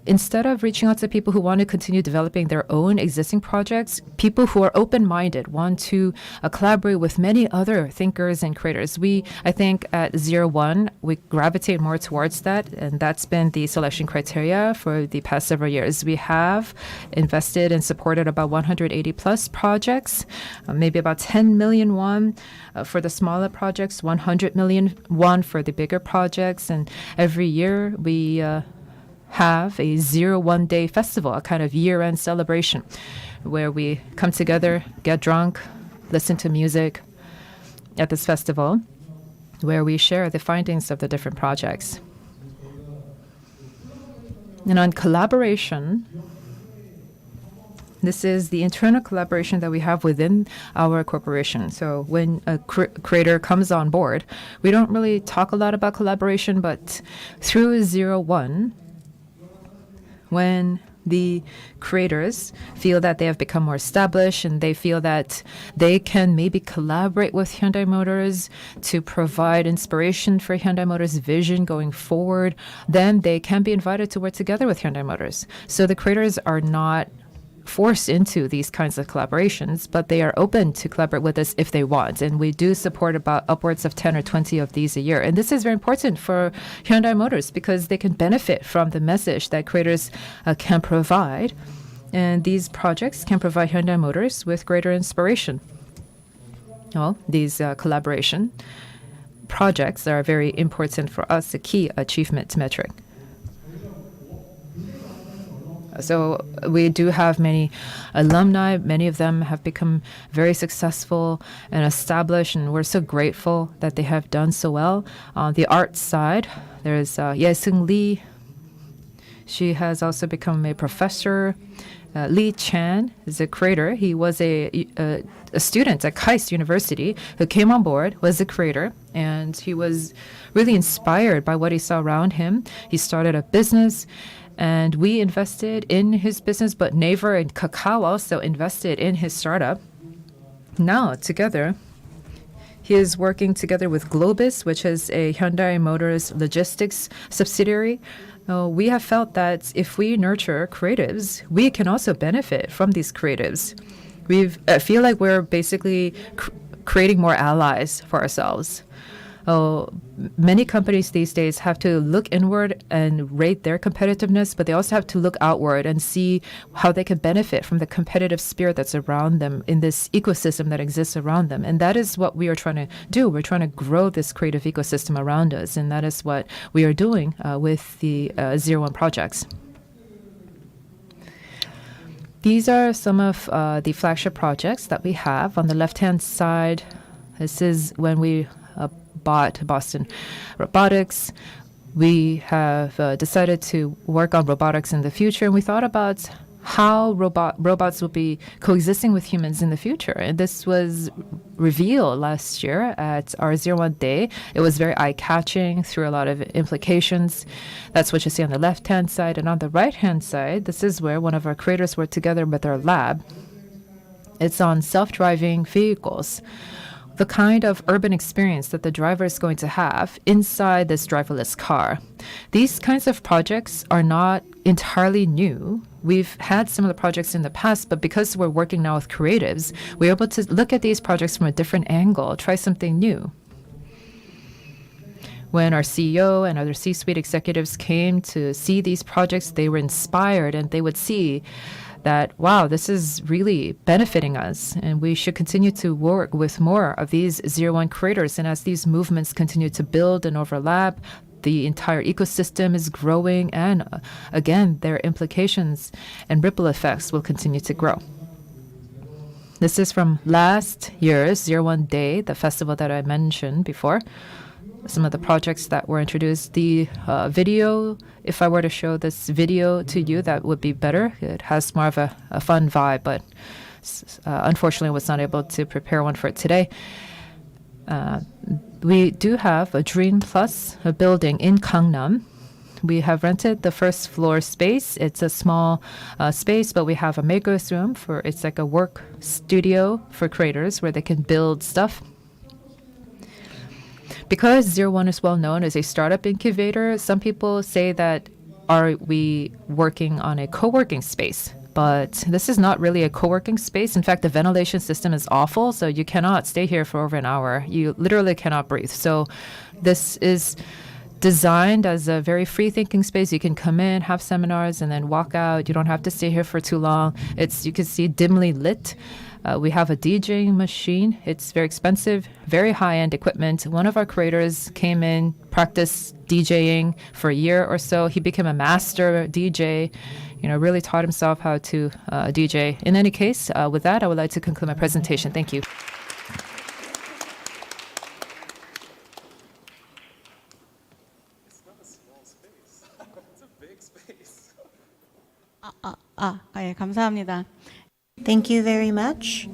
instead of reaching out to people who want to continue developing their own existing projects, people who are open-minded want to collaborate with many other thinkers and creators. I think at 01, we gravitate more towards that, and that's been the selection criteria for the past several years. We have invested and supported about 180 plus projects, maybe about 10 million won for the smaller projects, 100 million won for the bigger projects, and every year we have a 01 day festival, a kind of year-end celebration where we come together, get drunk, listen to music at this festival where we share the findings of the different projects. And on collaboration, this is the internal collaboration that we have within our corporation. So when a creator comes on board, we don't really talk a lot about collaboration, but through 01, when the creators feel that they have become more established and they feel that they can maybe collaborate with Hyundai Motors to provide inspiration for Hyundai Motors' vision going forward, then they can be invited to work together with Hyundai Motors. So the creators are not forced into these kinds of collaborations, but they are open to collaborate with us if they want. And we do support about upwards of 10 or 20 of these a year. And this is very important for Hyundai Motors because they can benefit from the message that creators can provide. And these projects can provide Hyundai Motors with greater inspiration. Well, these collaboration projects are very important for us, a key achievement metric. So we do have many alumni. Many of them have become very successful and established, and we're so grateful that they have done so well. On the art side, there's Ye Seung Lee. She has also become a professor. Lee Chan is a creator. He was a student at KAIST University who came on board, was a creator, and he was really inspired by what he saw around him. He started a business, and we invested in his business, but Naver and Kakao also invested in his startup. Now, together, he is working together with Globus, which is a Hyundai Motors logistics subsidiary. We have felt that if we nurture creatives, we can also benefit from these creatives. I feel like we're basically creating more allies for ourselves. Many companies these days have to look inward and rate their competitiveness, but they also have to look outward and see how they can benefit from the competitive spirit that's around them in this ecosystem that exists around them. And that is what we are trying to do. We're trying to grow this creative ecosystem around us, and that is what we are doing with the 01 projects. These are some of the flagship projects that we have. On the left-hand side, this is when we bought Boston Robotics. We have decided to work on robotics in the future, and we thought about how robots will be coexisting with humans in the future. And this was revealed last year at our 01 Day. It was very eye-catching through a lot of implications. That's what you see on the left-hand side. And on the right-hand side, this is where one of our creators worked together with our lab. It's on self-driving vehicles. The kind of urban experience that the driver is going to have inside this driverless car. These kinds of projects are not entirely new. We've had similar projects in the past, but because we're working now with creatives, we're able to look at these projects from a different angle, try something new. When our CEO and other C-suite executives came to see these projects, they were inspired, and they would see that, wow, this is really benefiting us, and we should continue to work with more of these 01 creators. And as these movements continue to build and overlap, the entire ecosystem is growing, and again, their implications and ripple effects will continue to grow. This is from last year's 01 Day, the festival that I mentioned before. some of the projects that were introduced. The video, if I were to show this video to you, that would be better. It has more of a fun vibe, but unfortunately was not able to prepare one for it today. We do have a Dream Plus, a building in Gangnam. We have rented the first floor space. It's a small space, but we have a maker's room it's like a work studio for creators where they can build stuff. Because 01 is well known as a startup incubator, some people say that are we working on a co-working space? But this is not really a co-working space. In fact, the ventilation system is awful, so you cannot stay here for over an hour. You literally cannot breathe. So this is designed as a very free-thinking space. You can come in, have seminars, and then walk out. You don't have to stay here for too long. You can see dimly lit. We have a DJing machine. It's very expensive, very high-end equipment. One of our creators came in, practiced DJing for a year or so. He became a master DJ, really taught himself how to DJ. In any case, with that, I would like to conclude my presentation. Thank you. 예, 감사합니다. Thank you very much.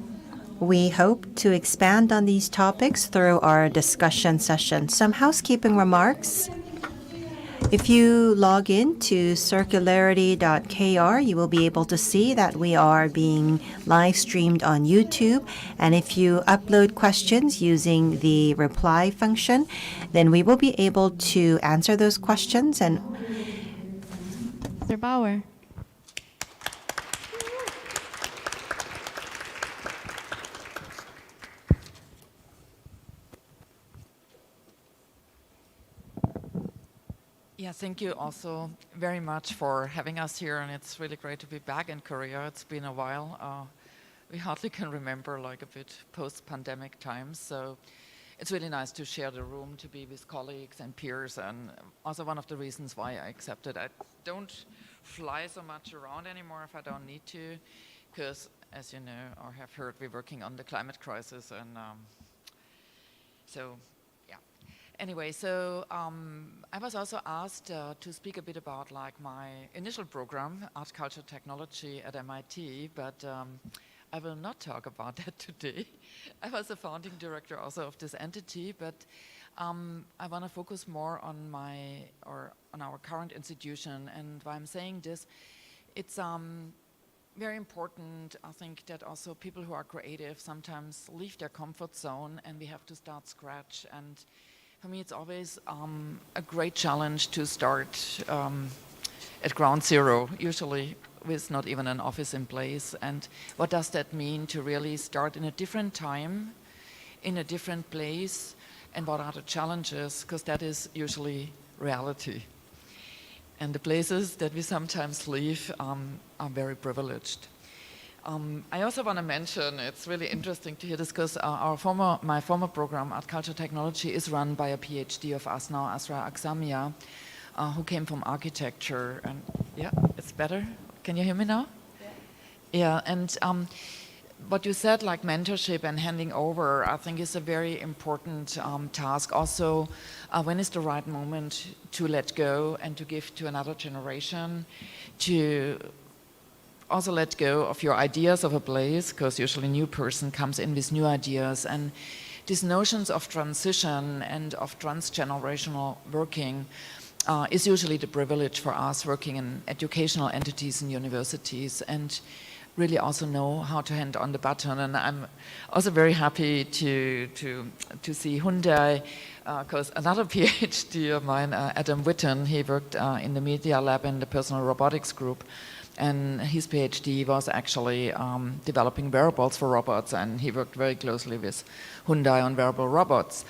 We hope to expand on these topics through our discussion session. Some housekeeping remarks. If you log in to circularity.kr, you will be able to see that we are being live streamed on YouTube. And if you upload questions using the reply function, then we will be able to answer those questions. And Mr. Bauer. Yeah, thank you also very much for having us here, and it's really great to be back in Korea. It's been a while. We hardly can remember like a bit post-pandemic times, so it's really nice to share the room, to be with colleagues and peers, and also one of the reasons why I accepted. I don't fly so much around anymore if I don't need to, because as you know or have heard, we're working on the climate crisis, and so anyway, so I was also asked to speak a bit about like my initial program, Art, Culture, Technology at MIT, but I will not talk about that today. I was the founding director also of this entity, but I want to focus more on on our current institution. And why I'm saying this, it's very important, I think, that also people who are creative sometimes leave their comfort zone and we have to start scratch. And for me, it's always a great challenge to start at ground zero, usually with not even an office in place. And what does that mean to really start in a different time, in a different place, and what are the challenges? Because that is usually reality. And the places that we sometimes leave are very privileged. I also want to mention, it's really interesting to hear this, because my former program, Art, Culture, Technology, is run by a PhD of us now, Asra Aksamia, who came from architecture. And yeah, it's better. Can you hear me now? Yeah, and what you said, like mentorship and handing over, I think is a very important task. Also, when is the right moment to let go and to give to another generation, to also let go of your ideas of a place, because usually a new person comes in with new ideas. And these notions of transition and of transgenerational working is usually the privilege for us working in educational entities and universities, and really also know how to hand on the baton. And I'm also very happy to see Hyundai, because another PhD of mine, Adam Witten, he worked in the media lab in the personal robotics group. And his PhD was actually developing wearables for robots, and he worked very closely with Hyundai on wearable robots.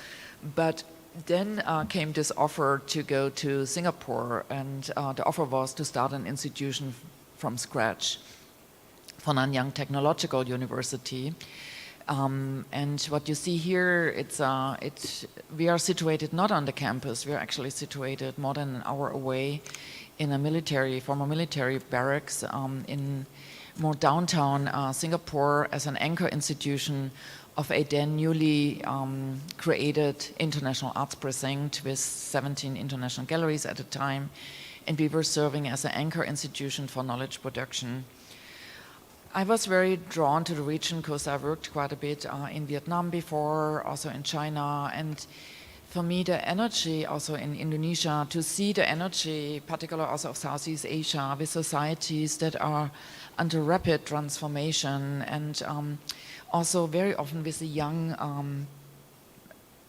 But then came this offer to go to Singapore, and the offer was to start an institution from scratch for Nanyang Technological University. And what you see here, we are situated not on the campus, we are actually situated more than an hour away in a former military barracks in more downtown Singapore as an anchor institution of a then newly created international arts precinct with 17 international galleries at the time. And we were serving as an anchor institution for knowledge production. I was very drawn to the region because I worked quite a bit in Vietnam before, also in China. And for me, the energy also in Indonesia, to see the energy, particularly also of Southeast Asia, with societies that are under rapid transformation and also very often with a young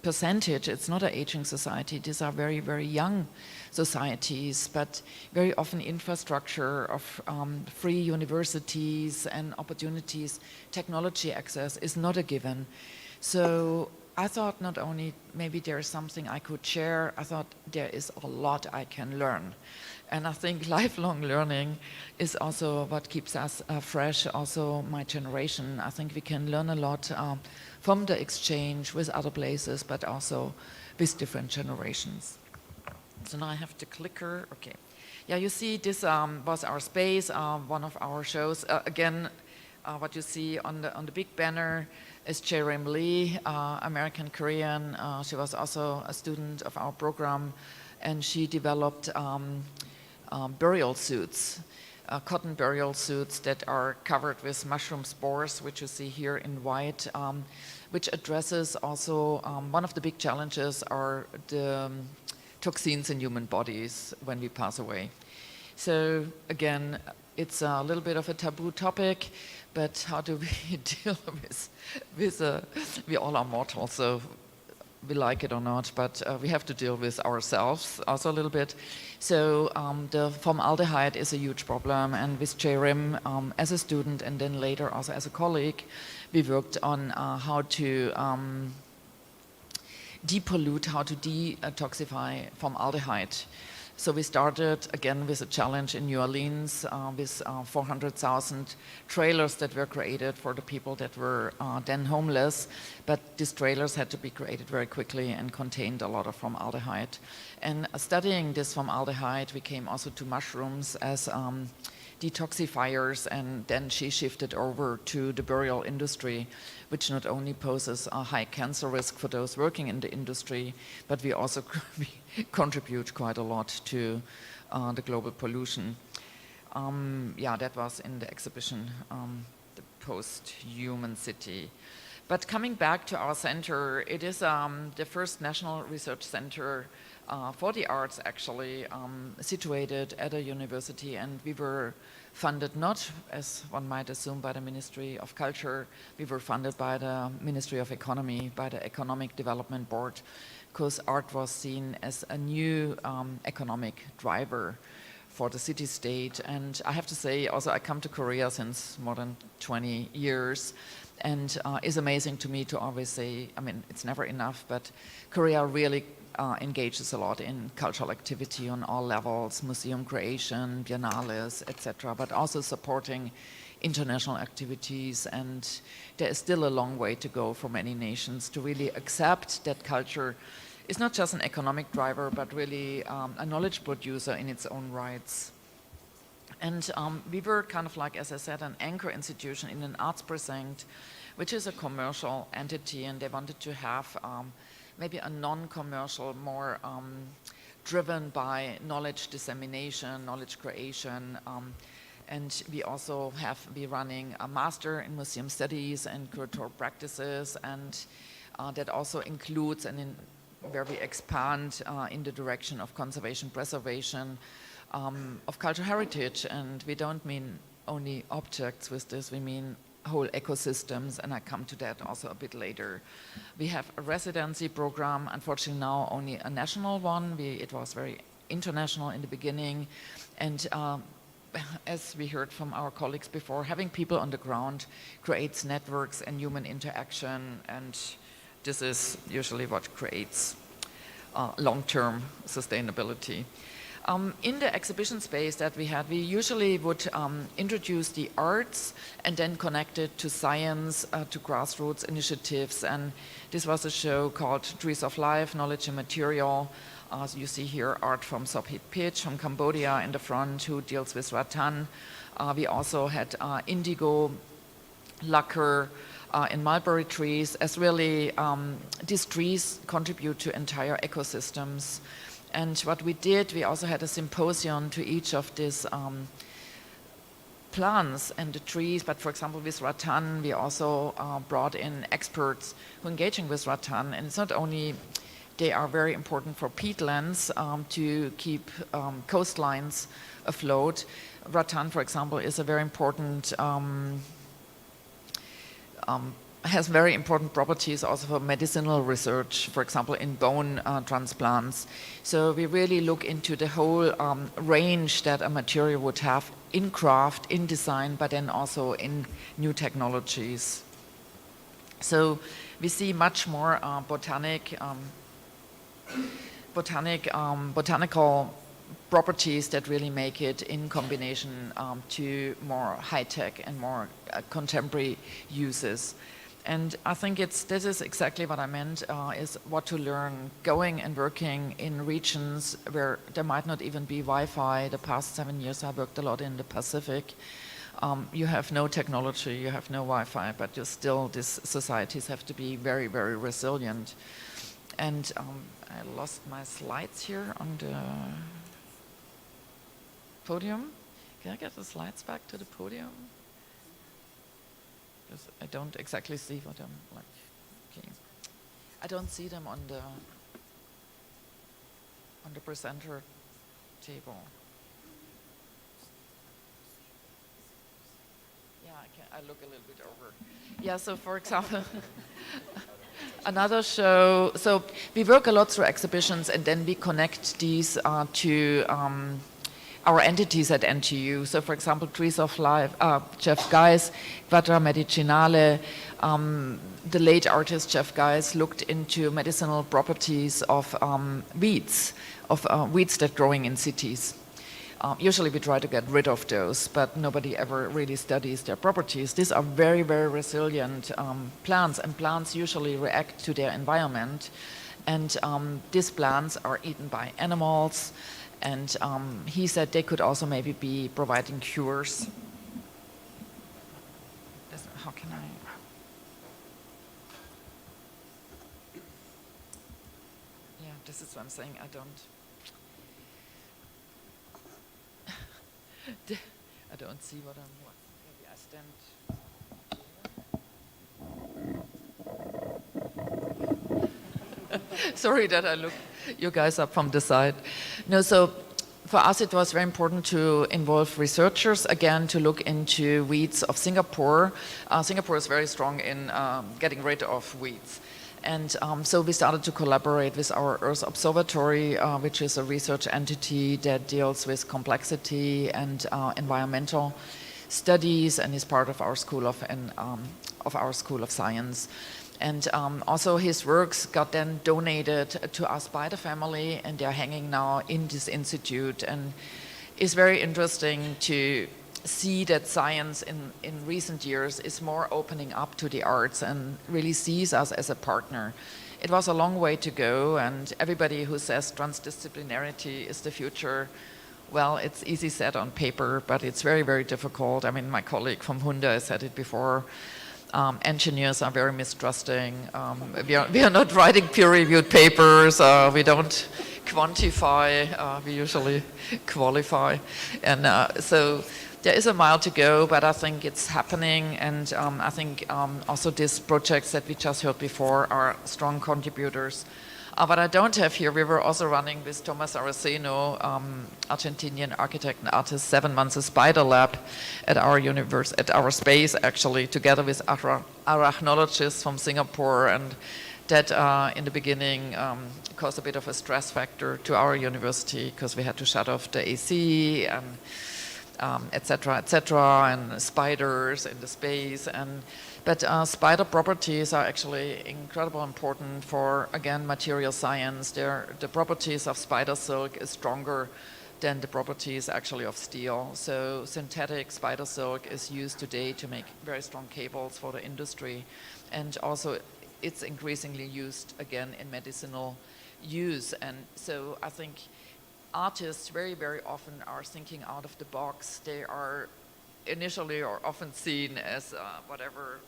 percentage. It's not an aging society. These are very, very young societies, but very often infrastructure of free universities and opportunities, technology access is not a given. So I thought not only maybe there's something I could share, I thought there is a lot I can learn. And I think lifelong learning is also what keeps us fresh, also my generation. I think we can learn a lot from the exchange with other places, but also with different generations. So now I have the clicker, okay. Yeah, you see this was our space, one of our shows. Again, what you see on the big banner is Jae-Rim Lee, American Korean. She was also a student of our program, and she developed burial suits, cotton burial suits that are covered with mushroom spores, which you see here in white, which addresses also one of the big challenges are the toxins in human bodies when we pass away. So again, it's a little bit of a taboo topic, but how do we deal with we all are mortal, so we like it or not, but we have to deal with ourselves also a little bit. So the formaldehyde is a huge problem, and with Jae-Rim as a student and then later also as a colleague, we worked on how to depollute, how to detoxify formaldehyde. So we started again with a challenge in New Orleans with 400,000 trailers that were created for the people that were then homeless. But these trailers had to be created very quickly and contained a lot of formaldehyde. And studying this formaldehyde, we came also to mushrooms as detoxifiers, and then she shifted over to the burial industry, which not only poses a high cancer risk for those working in the industry, but we also contribute quite a lot to the global pollution. Yeah, that was in the exhibition, the Post-Human City. But coming back to our center, it is the first national research center for the arts, actually, situated at a university, and we were funded not, as one might assume, by the Ministry of Culture. We were funded by the Ministry of Economy, by the Economic Development Board, because art was seen as a new economic driver for the city-state. And I have to say, also, I come to Korea since more than 20 years, and it's amazing to me to always say, I mean, it's never enough, but Korea really engages a lot in cultural activity on all levels, museum creation, biennales, etc., but also supporting international activities. And there is still a long way to go for many nations to really accept that culture is not just an economic driver, but really a knowledge producer in its own rights. And we were kind of like, as I said, an anchor institution in an arts precinct, which is a commercial entity, and they wanted to have maybe a non-commercial, more driven by knowledge dissemination, knowledge creation. And we also be running a master in museum studies and curatorial practices, and that also includes where we expand in the direction of conservation, preservation of cultural heritage. And we don't mean only objects with this, we mean whole ecosystems, and I come to that also a bit later. We have a residency program, unfortunately now only a national one. It was very international in the beginning, and as we heard from our colleagues before, having people on the ground creates networks and human interaction, and this is usually what creates long-term sustainability. In the exhibition space that we had, we usually would introduce the arts and then connect it to science, to grassroots initiatives. And this was a show called Trees of Life, Knowledge and Material. So you see here art from Sophit Pitch from Cambodia in the front, who deals with rattan. We also had indigo lacquer in mulberry trees, as really these trees contribute to entire ecosystems. And what we did, we also had a symposium to each of these plants and the trees, but for example with rattan, we also brought in experts who are engaging with rattan, and it's not only they are very important for peatlands to keep coastlines afloat. Rattan, for example, is a very important has very important properties also for medicinal research, for example, in bone transplants. So we really look into the whole range that a material would have in craft, in design, but then also in new technologies. So we see much more botanical properties that really make it in combination to more high-tech and more contemporary uses. And I think this is exactly what I meant, is what to learn going and working in regions where there might not even be Wi-Fi. The past 7 years I worked a lot in the Pacific. You have no technology, you have no Wi-Fi, but these societies have to be very, very resilient. And I lost my slides here on the podium. Can I get the slides back to the podium? Because I don't exactly see what I'm like. Okay. I don't see them on the presenter table. Yeah, I look a little bit over. Yeah, so for example, another show. So we work a lot through exhibitions, and then we connect these to our entities at NTU. So for example, Trees of Life, Jeff Guy's Quadra Medicinale, the late artist Jeff Guy's looked into medicinal properties of weeds that are growing in cities. Usually we try to get rid of those, but nobody ever really studies their properties. These are very, very resilient plants, and plants usually react to their environment. And these plants are eaten by animals, and he said they could also maybe be providing cures. How can I? Yeah, this is what I'm saying. I don't see what I'm. Maybe I stand. Sorry that I look you guys up from the side. No, so for us it was very important to involve researchers, again, to look into weeds of Singapore. Singapore is very strong in getting rid of weeds. And so we started to collaborate with our Earth Observatory, which is a research entity that deals with complexity and environmental studies, and is part of our School of Science. And also his works got then donated to us by the family, and they're hanging now in this institute. And it's very interesting to see that science in recent years is more opening up to the arts and really sees us as a partner. It was a long way to go, and everybody who says transdisciplinarity is the future, well, it's easy said on paper, but it's very, very difficult. I mean, my colleague from Hyundai said it before. Engineers are very mistrusting. We are not writing peer-reviewed papers. We don't quantify. We usually qualify. And so there is a mile to go, but I think it's happening. And I think also these projects that we just heard before are strong contributors. What I don't have here, we were also running with Thomas Araceno, Argentinian architect and artist, 7 months a spider lab at our space, actually, together with arachnologists from Singapore. And that in the beginning caused a bit of a stress factor to our university, because we had to shut off the AC and et cetera, and spiders in the space. But spider properties are actually incredibly important for, again, material science. The properties of spider silk is stronger than the properties actually of steel. So synthetic spider silk is used today to make very strong cables for the industry. And also it's increasingly used, again, in medicinal use. And so I think artists very, very often are thinking out of the box. They are initially or often seen as whatever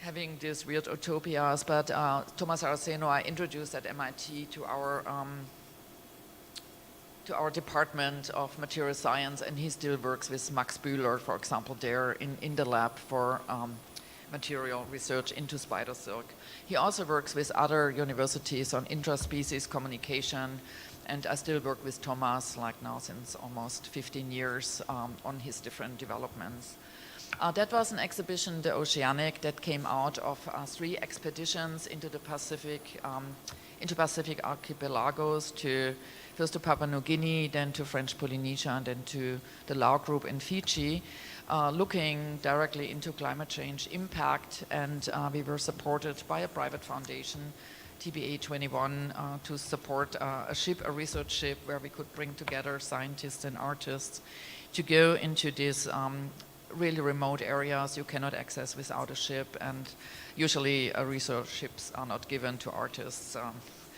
having these weird utopias, but Thomas Araceno I introduced at MIT to our department of material science, and he still works with Max Bühler, for example, there in the lab for material research into spider silk. He also works with other universities on intraspecies communication, and I still work with Thomas, like now since almost 15 years, on his different developments. That was an exhibition, the Oceanic, that came out of 3 expeditions into the Pacific, into Pacific archipelagos, first to Papua New Guinea, then to French Polynesia, and then to the Lau group in Fiji, looking directly into climate change impact. And we were supported by a private foundation, TBA 21, to support a research ship where we could bring together scientists and artists to go into these really remote areas you cannot access without a ship, and usually research ships are not given to artists.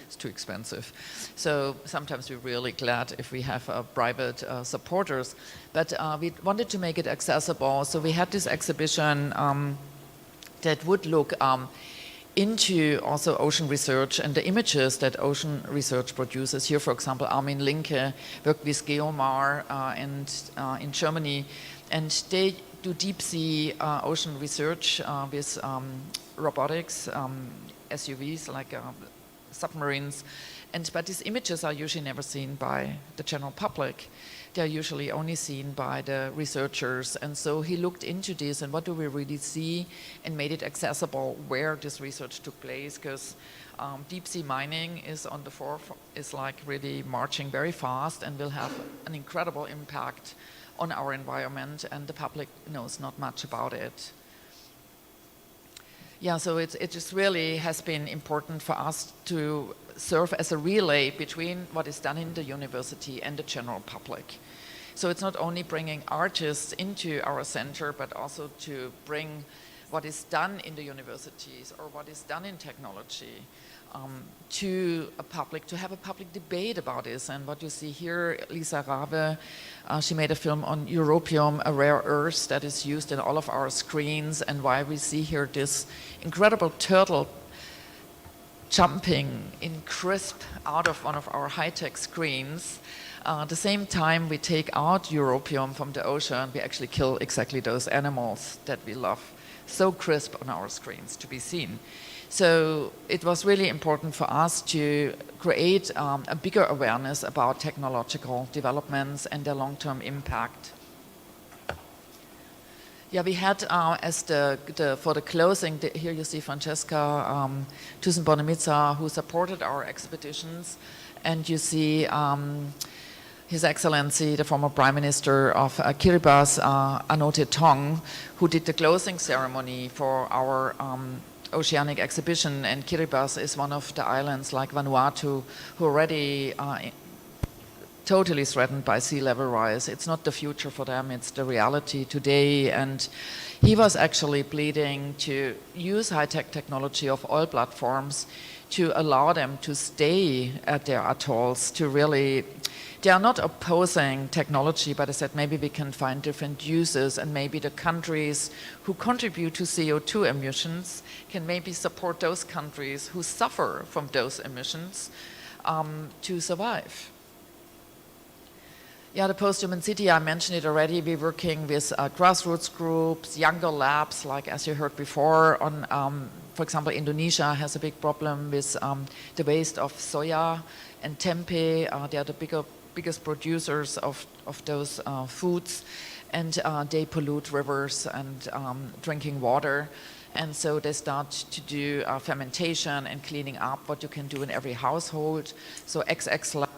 It's too expensive. So sometimes we're really glad if we have private supporters, but we wanted to make it accessible. So we had this exhibition that would look into also ocean research and the images that ocean research produces. Here, for example, Armin Linke worked with Geomar in Germany, and they do deep sea ocean research with robotics, SUVs like submarines. But these images are usually never seen by the general public. They're usually only seen by the researchers. And so he looked into this and what do we really see, and made it accessible where this research took place, because deep sea mining is on the forefront, is like really marching very fast and will have an incredible impact on our environment, and the public knows not much about it. Yeah, so it just really has been important for us to serve as a relay between what is done in the university and the general public. So it's not only bringing artists into our center, but also to bring what is done in the universities or what is done in technology to a public, to have a public debate about this. And what you see here, Lisa Rave, she made a film on europium, a rare earth that is used in all of our screens, and why we see here this incredible turtle jumping in crisp out of one of our high-tech screens. At the same time we take out europium from the ocean, we actually kill exactly those animals that we love so crisp on our screens to be seen. So it was really important for us to create a bigger awareness about technological developments and their long-term impact. Yeah, we had as for the closing, here you see Francesca Thyssen-Bornemisza, who supported our expeditions, and you see His Excellency, the former Prime Minister of Kiribati, Anote Tong, who did the closing ceremony for our oceanic exhibition. And Kiribati is one of the islands like Vanuatu who already totally threatened by sea level rise. It's not the future for them, it's the reality today. And he was actually pleading to use high-tech technology of oil platforms to allow them to stay at their atolls, to really, they are not opposing technology, but I said maybe we can find different uses, and maybe the countries who contribute to CO2 emissions can maybe support those countries who suffer from those emissions to survive. Yeah, the post-human city, I mentioned it already. We're working with grassroots groups, younger labs, like as you heard before, on, for example, Indonesia has a big problem with the waste of soya and tempeh. They are the biggest producers of those foods, and they pollute rivers and drinking water. And so they start to do fermentation and cleaning up, what you can do in every household. So XX Lab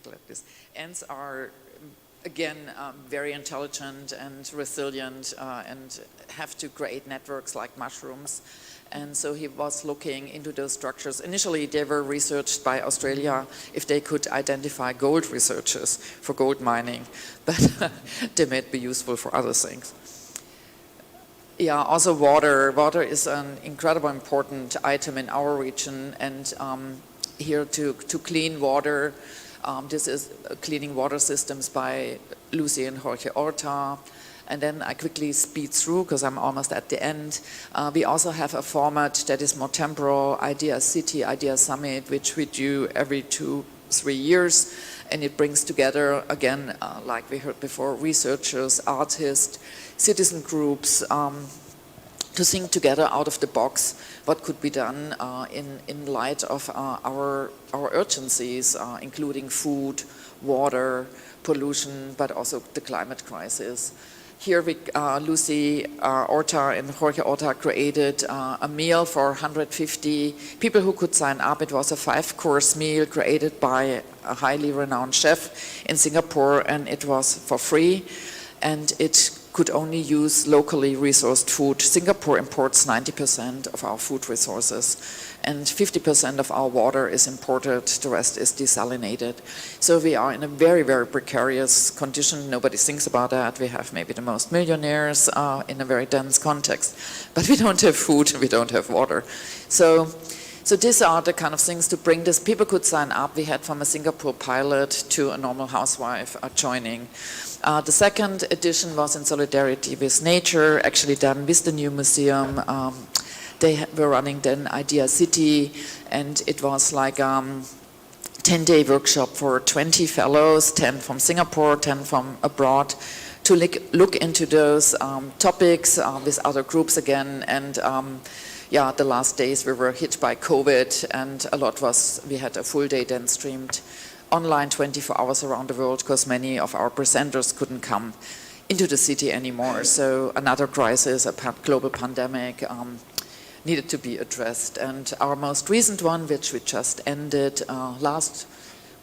like this. Ants are, again, very intelligent and resilient and have to create networks like mushrooms. And so he was looking into those structures. Initially, they were researched by Australia if they could identify gold researchers for gold mining, but they might be useful for other things. Yeah, also water. Water is an incredibly important item in our region, and here to clean water, this is cleaning water systems by Lucy and Jorge Orta. And then I quickly speed through because I'm almost at the end. We also have a format that is more temporal, Idea City, Idea Summit, which we do every 2-3 years. And it brings together, again, like we heard before, researchers, artists, citizen groups, to think together out of the box what could be done in light of our urgencies, including food, water, pollution, but also the climate crisis. Here, Lucy Orta and Jorge Orta created a meal for 150 people who could sign up. It was a 5-course meal created by a highly renowned chef in Singapore, and it was for free, and it could only use locally resourced food. Singapore imports 90% of our food resources, and 50% of our water is imported, the rest is desalinated. So we are in a very, very precarious condition. Nobody thinks about that. We have maybe the most millionaires in a very dense context, but we don't have food and we don't have water. So these are the kind of things to bring this. People could sign up. We had from a Singapore pilot to a normal housewife joining. The second edition was in solidarity with nature, actually done with the new museum. They were running then Idea City, and it was like 10-day workshop for 20 fellows, 10 from Singapore, 10 from abroad, to look into those topics with other groups again. And yeah, the last days we were hit by COVID, and we had a full day then streamed online 24 hours around the world because many of our presenters couldn't come into the city anymore. So another crisis, a global pandemic, needed to be addressed. And our most recent one, which we just ended last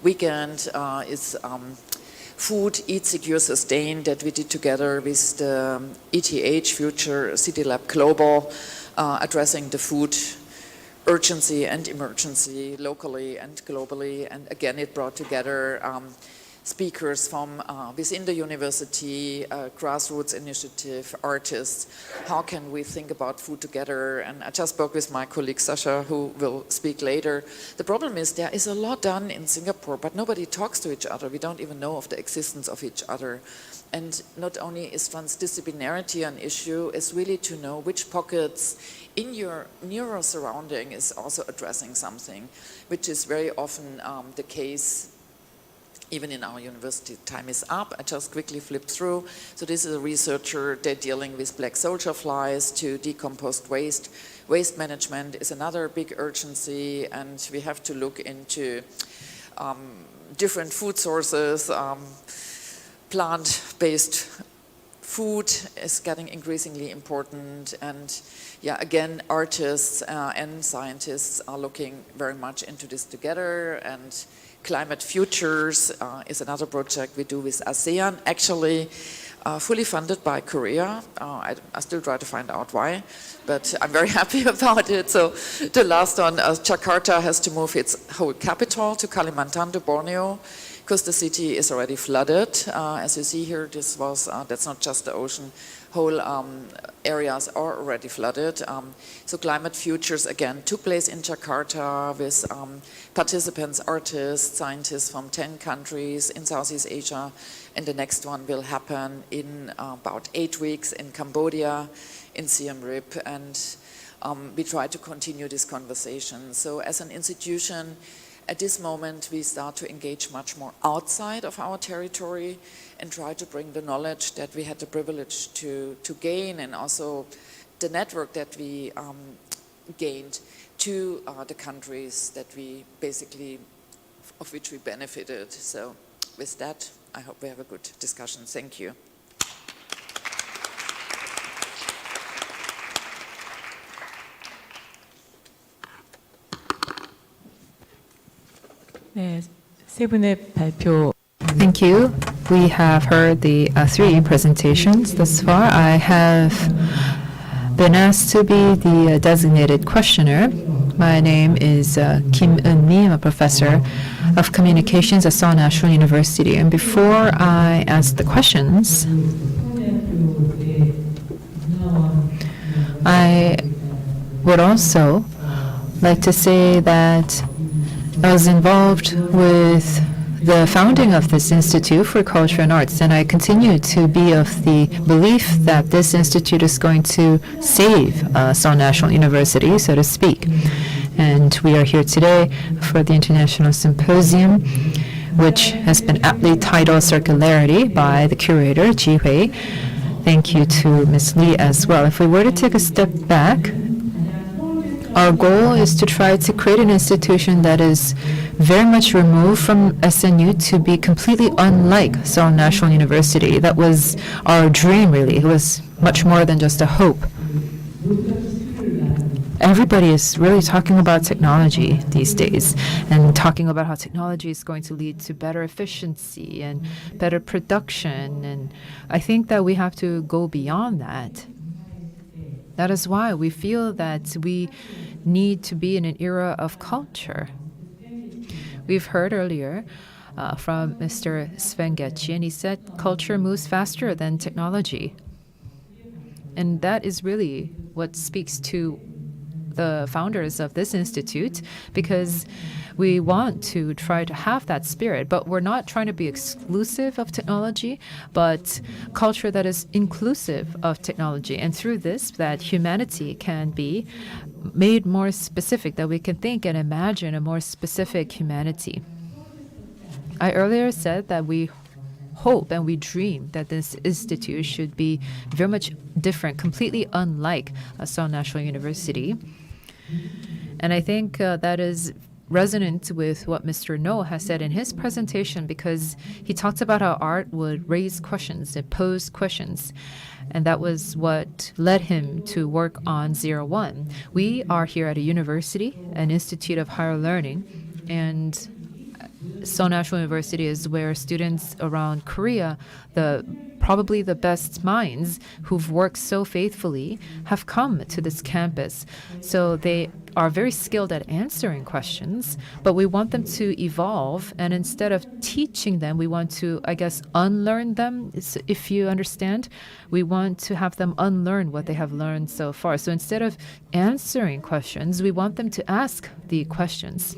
weekend, is Food, Eat, Secure, Sustain, that we did together with the ETH, Future City Lab Global, addressing the food urgency and emergency locally and globally. And again, it brought together speakers from within the university, grassroots initiative, artists. How can we think about food together? And I just spoke with my colleague Sasha, who will speak later. The problem is there is a lot done in Singapore, but nobody talks to each other. We don't even know of the existence of each other. And not only is transdisciplinarity an issue, it's really to know which pockets in your nearer surrounding is also addressing something, which is very often the case even in our university. Time is up. I just quickly flipped through. So this is a researcher, they're dealing with black soldier flies to decomposed waste. Waste management is another big urgency, and we have to look into different food sources. Plant-based food is getting increasingly important, and yeah, again, artists and scientists are looking very much into this together. And Climate Futures is another project we do with ASEAN, actually fully funded by Korea. I still try to find out why, but I'm very happy about it. So the last one, Jakarta has to move its whole capital to Kalimantan, to Borneo, because the city is already flooded. As you see here, that's not just the ocean. Whole areas are already flooded. So Climate Futures, again, took place in Jakarta with participants, artists, scientists from 10 countries in Southeast Asia. And the next one will happen in about 8 weeks in Cambodia, in Siem Reap. And we try to continue this conversation. So as an institution, at this moment, we start to engage much more outside of our territory and try to bring the knowledge that we had the privilege to gain, and also the network that we gained, to the countries that we basically, of which we benefited. So with that, I hope we have a good discussion. Thank you. 네, 세 분의 발표 Thank you. We have heard the three presentations thus far. I have been asked to be the designated questioner. My name is Kim Eun-mi. I'm a professor of communications at Seoul National University. And before I ask the questions, I would also like to say that I was involved with the founding of this Institute for Culture and Arts, and I continue to be of the belief that this institute is going to save Seoul National University, so to speak. And we are here today for the International Symposium, which has been aptly titled Circularity by the curator, Ji Hui. Thank you to Ms. Lee as well. If we were to take a step back, our goal is to try to create an institution that is very much removed from SNU to be completely unlike Seoul National University. That was our dream, really. It was much more than just a hope. Everybody is really talking about technology these days and talking about how technology is going to lead to better efficiency and better production. And I think that we have to go beyond that. That is why we feel that we need to be in an era of culture. We've heard earlier from Mr. Sven Getchi, and he said culture moves faster than technology. And that is really what speaks to the founders of this institute, because we want to try to have that spirit, but we're not trying to be exclusive of technology, but culture that is inclusive of technology. And through this, that humanity can be made more specific, that we can think and imagine a more specific humanity. I earlier said that we hope and we dream that this institute should be very much different, completely unlike Seoul National University. And I think that is resonant with what Mr. No has said in his presentation, because he talked about how art would raise questions, it posed questions. And that was what led him to work on 01. We are here at a university, an institute of higher learning, and Seoul National University is where students around Korea, probably the best minds who've worked so faithfully, have come to this campus. So they are very skilled at answering questions, but we want them to evolve. And instead of teaching them, we want to, I guess, unlearn them, if you understand. We want to have them unlearn what they have learned so far. So instead of answering questions, we want them to ask the questions.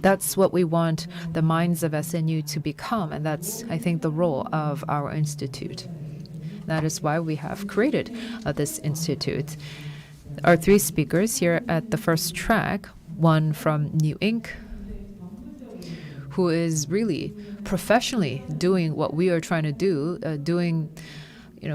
That's what we want the minds of SNU to become, and that's, I think, the role of our institute. That is why we have created this institute. Our three speakers here at the first track, one from New Ink, who is really professionally doing what we are trying to do,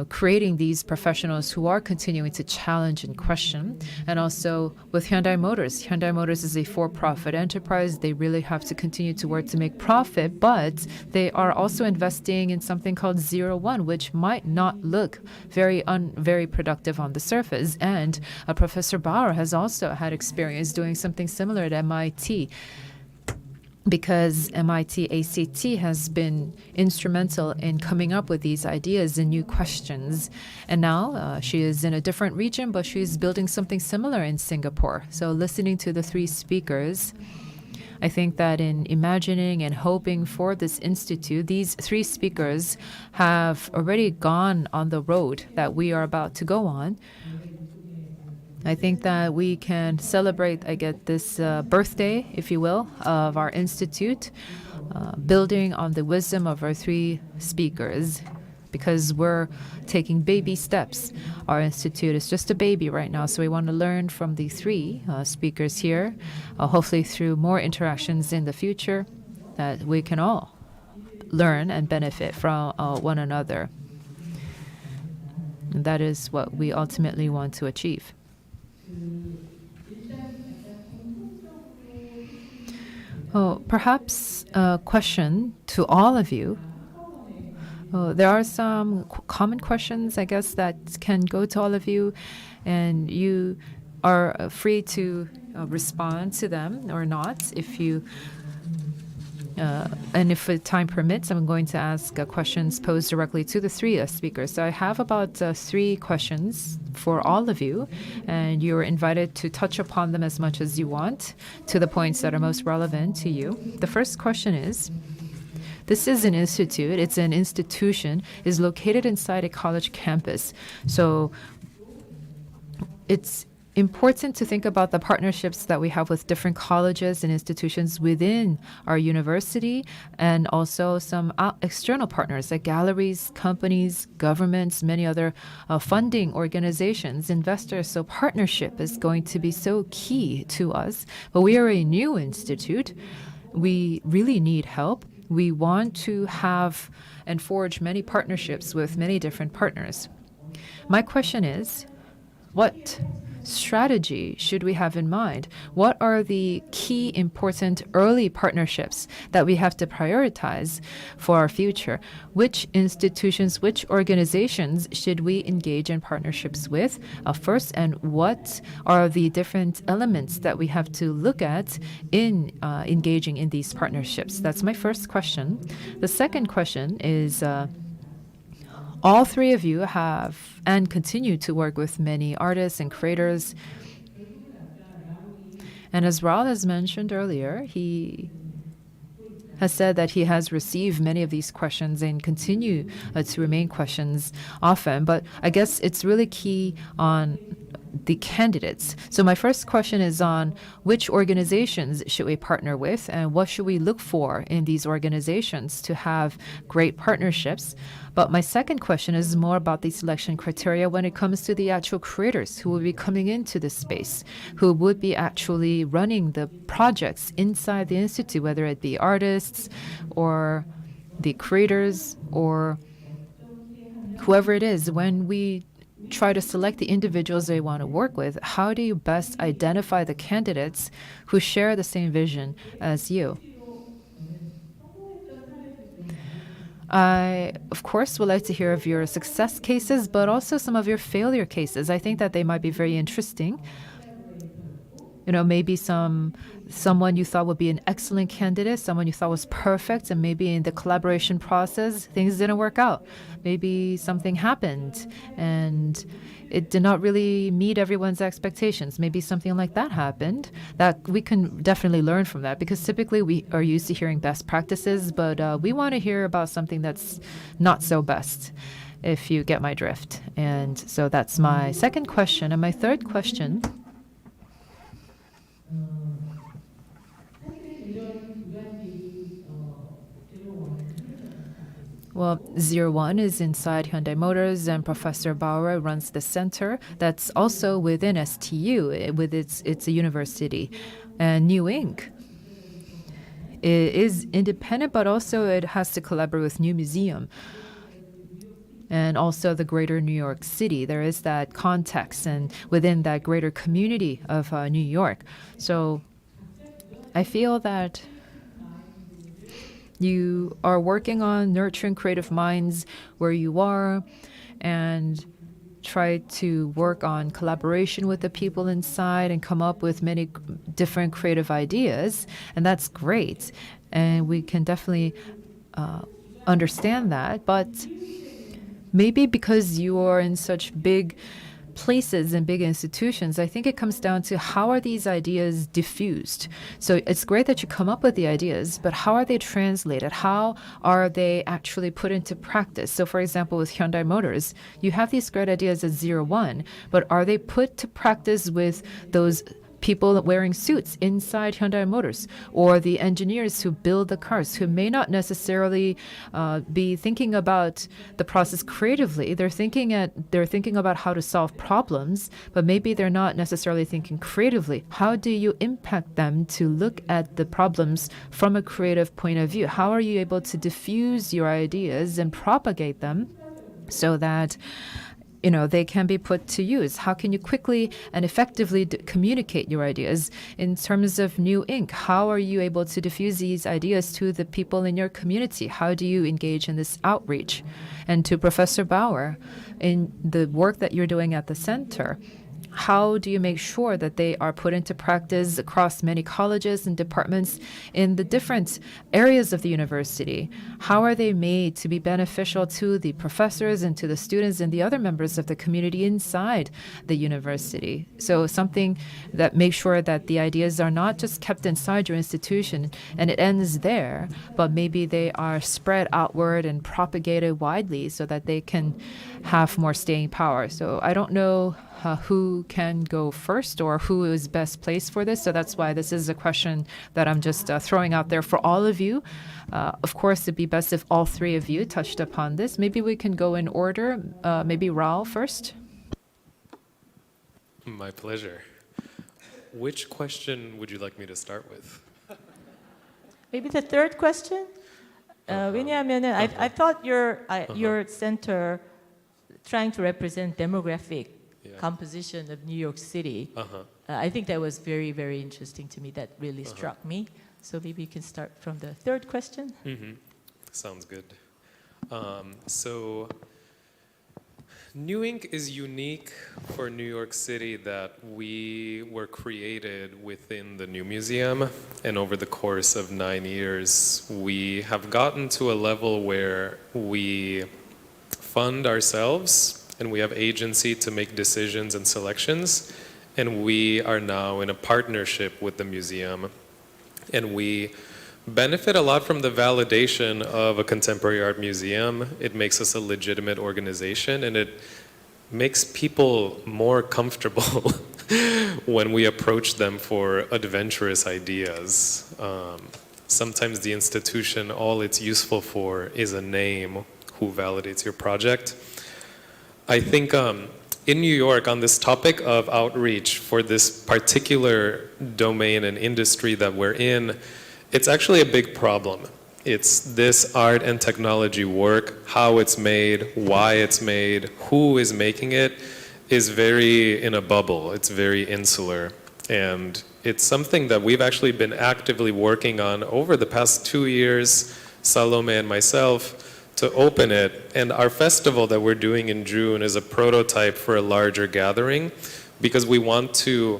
creating these professionals who are continuing to challenge and question. And also with Hyundai Motors. Hyundai Motors is a for-profit enterprise. They really have to continue to work to make profit, but they are also investing in something called 01, which might not look very productive on the surface. And Professor Bauer has also had experience doing something similar at MIT, because MIT ACT has been instrumental in coming up with these ideas and new questions. And now she is in a different region, but she's building something similar in Singapore. So listening to the three speakers, I think that in imagining and hoping for this institute, these three speakers have already gone on the road that we are about to go on. I think that we can celebrate, this birthday, if you will, of our institute, building on the wisdom of our three speakers, because we're taking baby steps. Our institute is just a baby right now, so we want to learn from the three speakers here, hopefully through more interactions in the future, that we can all learn and benefit from one another. And that is what we ultimately want to achieve. Perhaps a question to all of you. There are some common questions, I guess, that can go to all of you, and you are free to respond to them or not if you And if time permits, I'm going to ask questions posed directly to the three speakers. So I have about 3 questions for all of you, and you're invited to touch upon them as much as you want to the points that are most relevant to you. The first question is, this is an institute, it's an institution, is located inside a college campus. So it's important to think about the partnerships that we have with different colleges and institutions within our university, and also some external partners like galleries, companies, governments, many other funding organizations, investors. So partnership is going to be so key to us. But we are a new institute. We really need help. We want to have and forge many partnerships with many different partners. My question is, what strategy should we have in mind? What are the key important early partnerships that we have to prioritize for our future? Which institutions, which organizations should we engage in partnerships with first, and what are the different elements that we have to look at in engaging in these partnerships? That's my first question. The second question is, all 3 of you have and continue to work with many artists and creators. And as Raul has mentioned earlier, he has said that he has received many of these questions and continue to remain questions often. But I guess it's really key on the candidates. So my first question is on which organizations should we partner with, and what should we look for in these organizations to have great partnerships. But my second question is more about the selection criteria when it comes to the actual creators who will be coming into this space, who would be actually running the projects inside the institute, whether it be artists or the creators or whoever it is. When we try to select the individuals they want to work with, how do you best identify the candidates who share the same vision as you? I, of course, would like to hear of your success cases, but also some of your failure cases. I think that they might be very interesting. You know, maybe someone you thought would be an excellent candidate, someone you thought was perfect, and maybe in the collaboration process, things didn't work out. Maybe something happened and it did not really meet everyone's expectations. Maybe something like that happened. That we can definitely learn from that, because typically we are used to hearing best practices, but we want to hear about something that's not so best, if you get my drift. And so that's my second question. And my third question, well, 01 is inside Hyundai Motors, and Professor Bauer runs the center that's also within STU, with it's a university. And New Inc. is independent, but also it has to collaborate with New Museum and also the greater New York City. There is that context and within that greater community of New York. So I feel that you are working on nurturing creative minds where you are, and try to work on collaboration with the people inside and come up with many different creative ideas. And that's great. And we can definitely understand that. But maybe because you are in such big places and big institutions, I think it comes down to how are these ideas diffused. So it's great that you come up with the ideas, but how are they translated? How are they actually put into practice? So for example, with Hyundai Motors, you have these great ideas at 01, but are they put to practice with those people wearing suits inside Hyundai Motors, or the engineers who build the cars, who may not necessarily be thinking about the process creatively? They're thinking about how to solve problems, but maybe they're not necessarily thinking creatively. How do you impact them to look at the problems from a creative point of view? How are you able to diffuse your ideas and propagate them so that they can be put to use? How can you quickly and effectively communicate your ideas? In terms of New Inc., how are you able to diffuse these ideas to the people in your community? How do you engage in this outreach? And to Professor Bauer, in the work that you're doing at the center, how do you make sure that they are put into practice across many colleges and departments in the different areas of the university? How are they made to be beneficial to the professors and to the students and the other members of the community inside the university? So something that makes sure that the ideas are not just kept inside your institution and it ends there, but maybe they are spread outward and propagated widely so that they can have more staying power. So I don't know who can go first or who is best placed for this. So that's why this is a question that I'm just throwing out there for all of you. Of course, it'd be best if all three of you touched upon this. Maybe we can go in order. Maybe Raul first. My pleasure. Which question would you like me to start with? Maybe the third question? 왜냐하면은 I thought your center trying to represent demographic composition of New York City. I think that was very, very interesting to me. That really struck me. So maybe you can start from the third question. Sounds good. So New Ink is unique for New York City that we were created within the New Museum, and over the course of 9 years, we have gotten to a level where we fund ourselves and we have agency to make decisions and selections, and we are now in a partnership with the museum, and we benefit a lot from the validation of a contemporary art museum. It makes us a legitimate organization, and it makes people more comfortable when we approach them for adventurous ideas. Sometimes the institution, all it's useful for is a name who validates your project. I think in New York, on this topic of outreach for this particular domain and industry that we're in, it's actually a big problem. It's this art and technology work, how it's made, why it's made, who is making it, is very in a bubble. It's very insular. And it's something that we've actually been actively working on over the past 2 years, Salome and myself, to open it. And our festival that we're doing in June is a prototype for a larger gathering, because we want to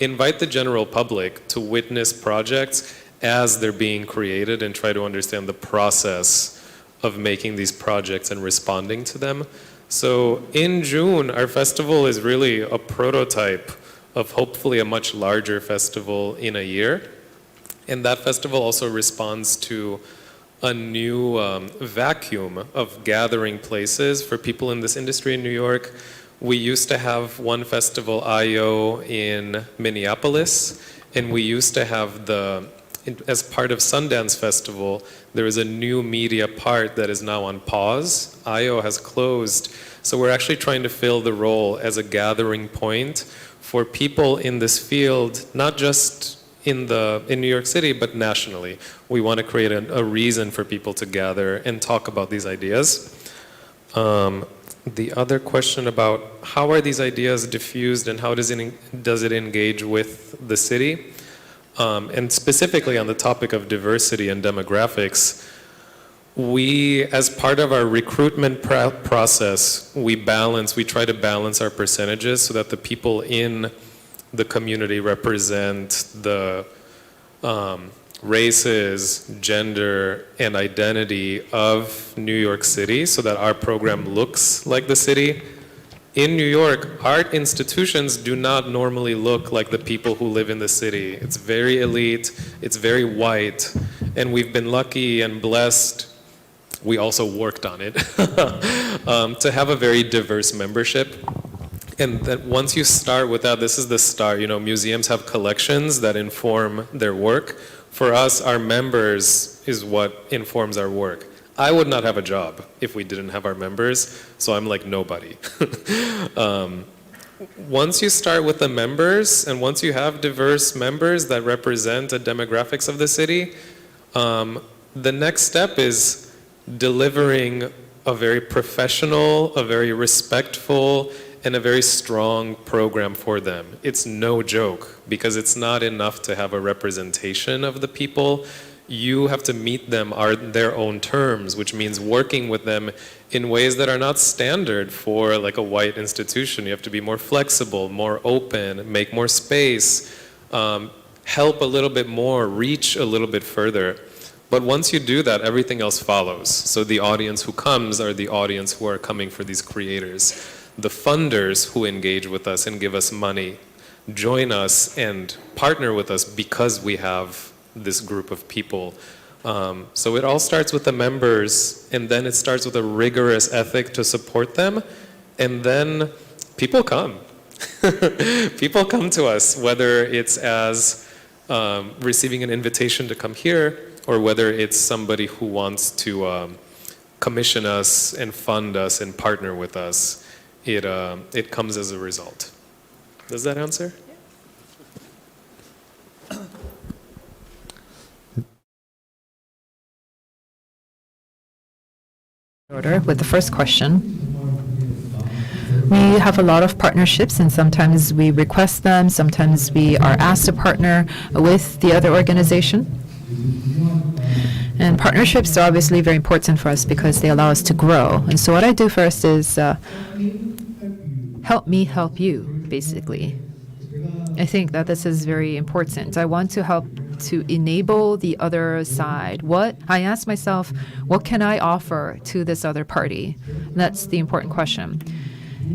invite the general public to witness projects as they're being created and try to understand the process of making these projects and responding to them. So in June, our festival is really a prototype of hopefully a much larger festival in a year. And that festival also responds to a new vacuum of gathering places for people in this industry in New York. We used to have one festival, I.O., in Minneapolis, and we used to have as part of Sundance Festival, there is a new media part that is now on pause. I.O. has closed, so we're actually trying to fill the role as a gathering point for people in this field, not just in New York City, but nationally. We want to create a reason for people to gather and talk about these ideas. The other question about how are these ideas diffused and how does it engage with the city? And specifically on the topic of diversity and demographics, we, as part of our recruitment process, we try to balance our percentages so that the people in the community represent the races, gender, and identity of New York City so that our program looks like the city. In New York, art institutions do not normally look like the people who live in the city. It's very elite, it's very white, and we've been lucky and blessed, we also worked on it, to have a very diverse membership. And that once you start with that, this is the start. You know, museums have collections that inform their work. For us, our members is what informs our work. I would not have a job if we didn't have our members, so I'm like nobody. Once you start with the members, and once you have diverse members that represent the demographics of the city, the next step is delivering a very professional, a very respectful, and a very strong program for them. It's no joke, because it's not enough to have a representation of the people. you have to meet them on their own terms, which means working with them in ways that are not standard for like a white institution. You have to be more flexible, more open, make more space, help a little bit more, reach a little bit further. But once you do that, everything else follows. So the audience who comes are the audience who are coming for these creators. The funders who engage with us and give us money join us and partner with us because we have this group of people. So it all starts with the members, and then it starts with a rigorous ethic to support them, and then people come. People come to us, whether it's as receiving an invitation to come here, or whether it's somebody who wants to commission us and fund us and partner with us. It comes as a result. Does that answer? Order with the first question. We have a lot of partnerships, and sometimes we request them, sometimes we are asked to partner with the other organization. And partnerships are obviously very important for us because they allow us to grow. And so what I do first is help me help you, basically. I think that this is very important. I want to help to enable the other side. I ask myself, what can I offer to this other party? That's the important question.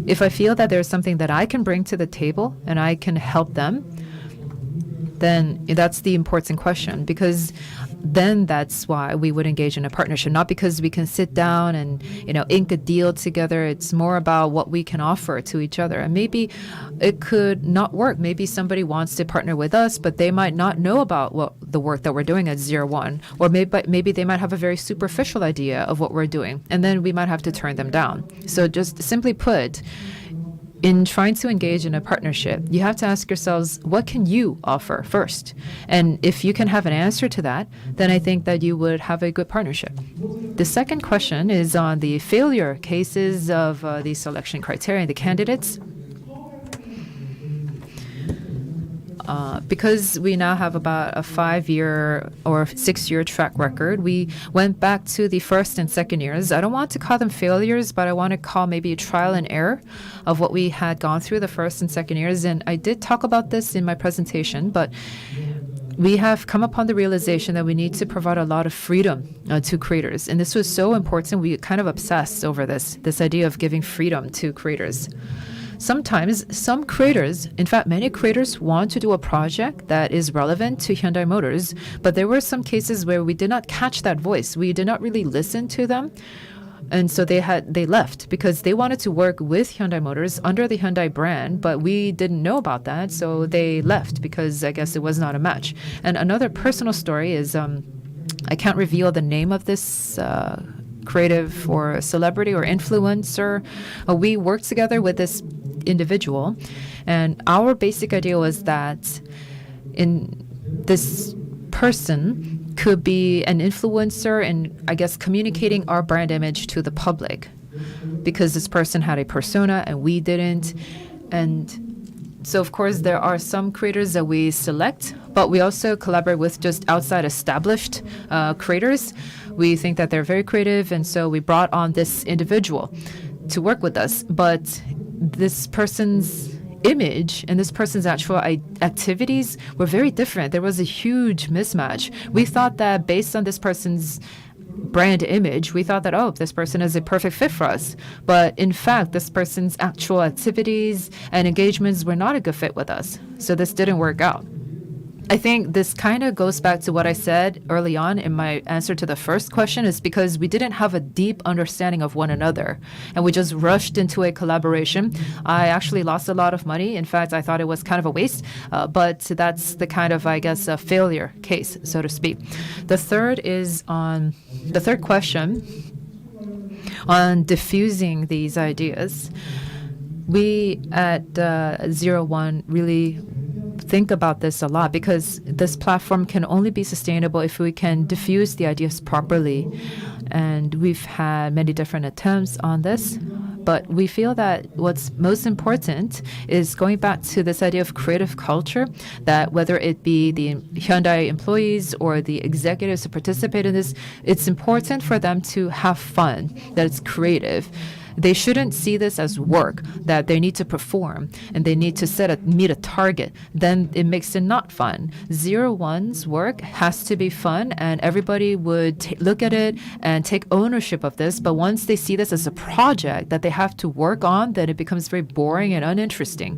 If I feel that there's something that I can bring to the table and I can help them, then that's the important question, because then that's why we would engage in a partnership, not because we can sit down and ink a deal together. It's more about what we can offer to each other. And maybe it could not work. Maybe somebody wants to partner with us, but they might not know about the work that we're doing at 01, or maybe they might have a very superficial idea of what we're doing, and then we might have to turn them down. So just simply put, in trying to engage in a partnership, you have to ask yourselves, what can you offer first? And if you can have an answer to that, then I think that you would have a good partnership. The second question is on the failure cases of the selection criteria, the candidates. Because we now have about a 5-year or 6-year track record, we went back to the first and second years. I don't want to call them failures, but I want to call maybe a trial and error of what we had gone through the first and second years. And I did talk about this in my presentation, but we have come upon the realization that we need to provide a lot of freedom to creators. And this was so important. We kind of obsessed over this idea of giving freedom to creators. Sometimes some creators, in fact, many creators want to do a project that is relevant to Hyundai Motors, but there were some cases where we did not catch that voice. We did not really listen to them. And so they left because they wanted to work with Hyundai Motors under the Hyundai brand, but we didn't know about that. So they left because I guess it was not a match. And another personal story is, I can't reveal the name of this creative or celebrity or influencer. We worked together with this individual, and our basic idea was that this person could be an influencer and I guess communicating our brand image to the public, because this person had a persona and we didn't. And so of course there are some creators that we select, but we also collaborate with just outside established creators. We think that they're very creative, and so we brought on this individual to work with us. But this person's image and this person's actual activities were very different. There was a huge mismatch. We thought that based on this person's brand image, we thought that, oh, this person is a perfect fit for us. But in fact, this person's actual activities and engagements were not a good fit with us. So this didn't work out. I think this kind of goes back to what I said early on in my answer to the first question, is because we didn't have a deep understanding of one another and we just rushed into a collaboration. I actually lost a lot of money. In fact, I thought it was kind of a waste, but that's the kind of, I guess, a failure case, so to speak. The third question on diffusing these ideas. We at 01 really think about this a lot, because this platform can only be sustainable if we can diffuse the ideas properly. And we've had many different attempts on this. But we feel that what's most important is going back to this idea of creative culture, that whether it be the Hyundai employees or the executives who participate in this, it's important for them to have fun, that it's creative. They shouldn't see this as work, that they need to perform and they need to meet a target. Then it makes it not fun. 01's work has to be fun, and everybody would look at it and take ownership of this. But once they see this as a project that they have to work on, then it becomes very boring and uninteresting.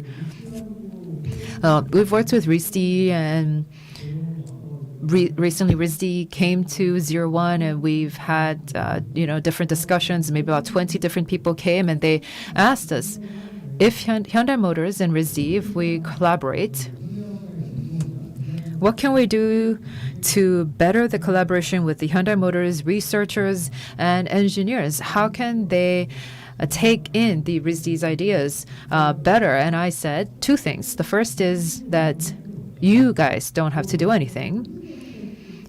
We've worked with RISD, and recently RISD came to 01, and we've had different discussions. Maybe about 20 different people came, and they asked us if Hyundai Motors and RISD, if we collaborate, what can we do to better the collaboration with the Hyundai Motors researchers and engineers? How can they take in the RISD's ideas better? And I said two things. The first is that you guys don't have to do anything.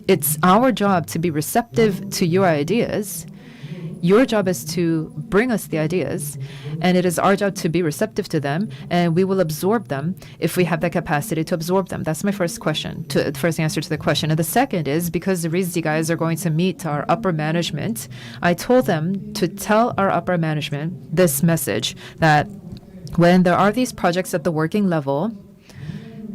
It's our job to be receptive to your ideas. Your job is to bring us the ideas, and it is our job to be receptive to them, and we will absorb them if we have the capacity to absorb them. That's my first answer to the question. And the second is, because the RISD guys are going to meet our upper management, I told them to tell our upper management this message, that when there are these projects at the working level,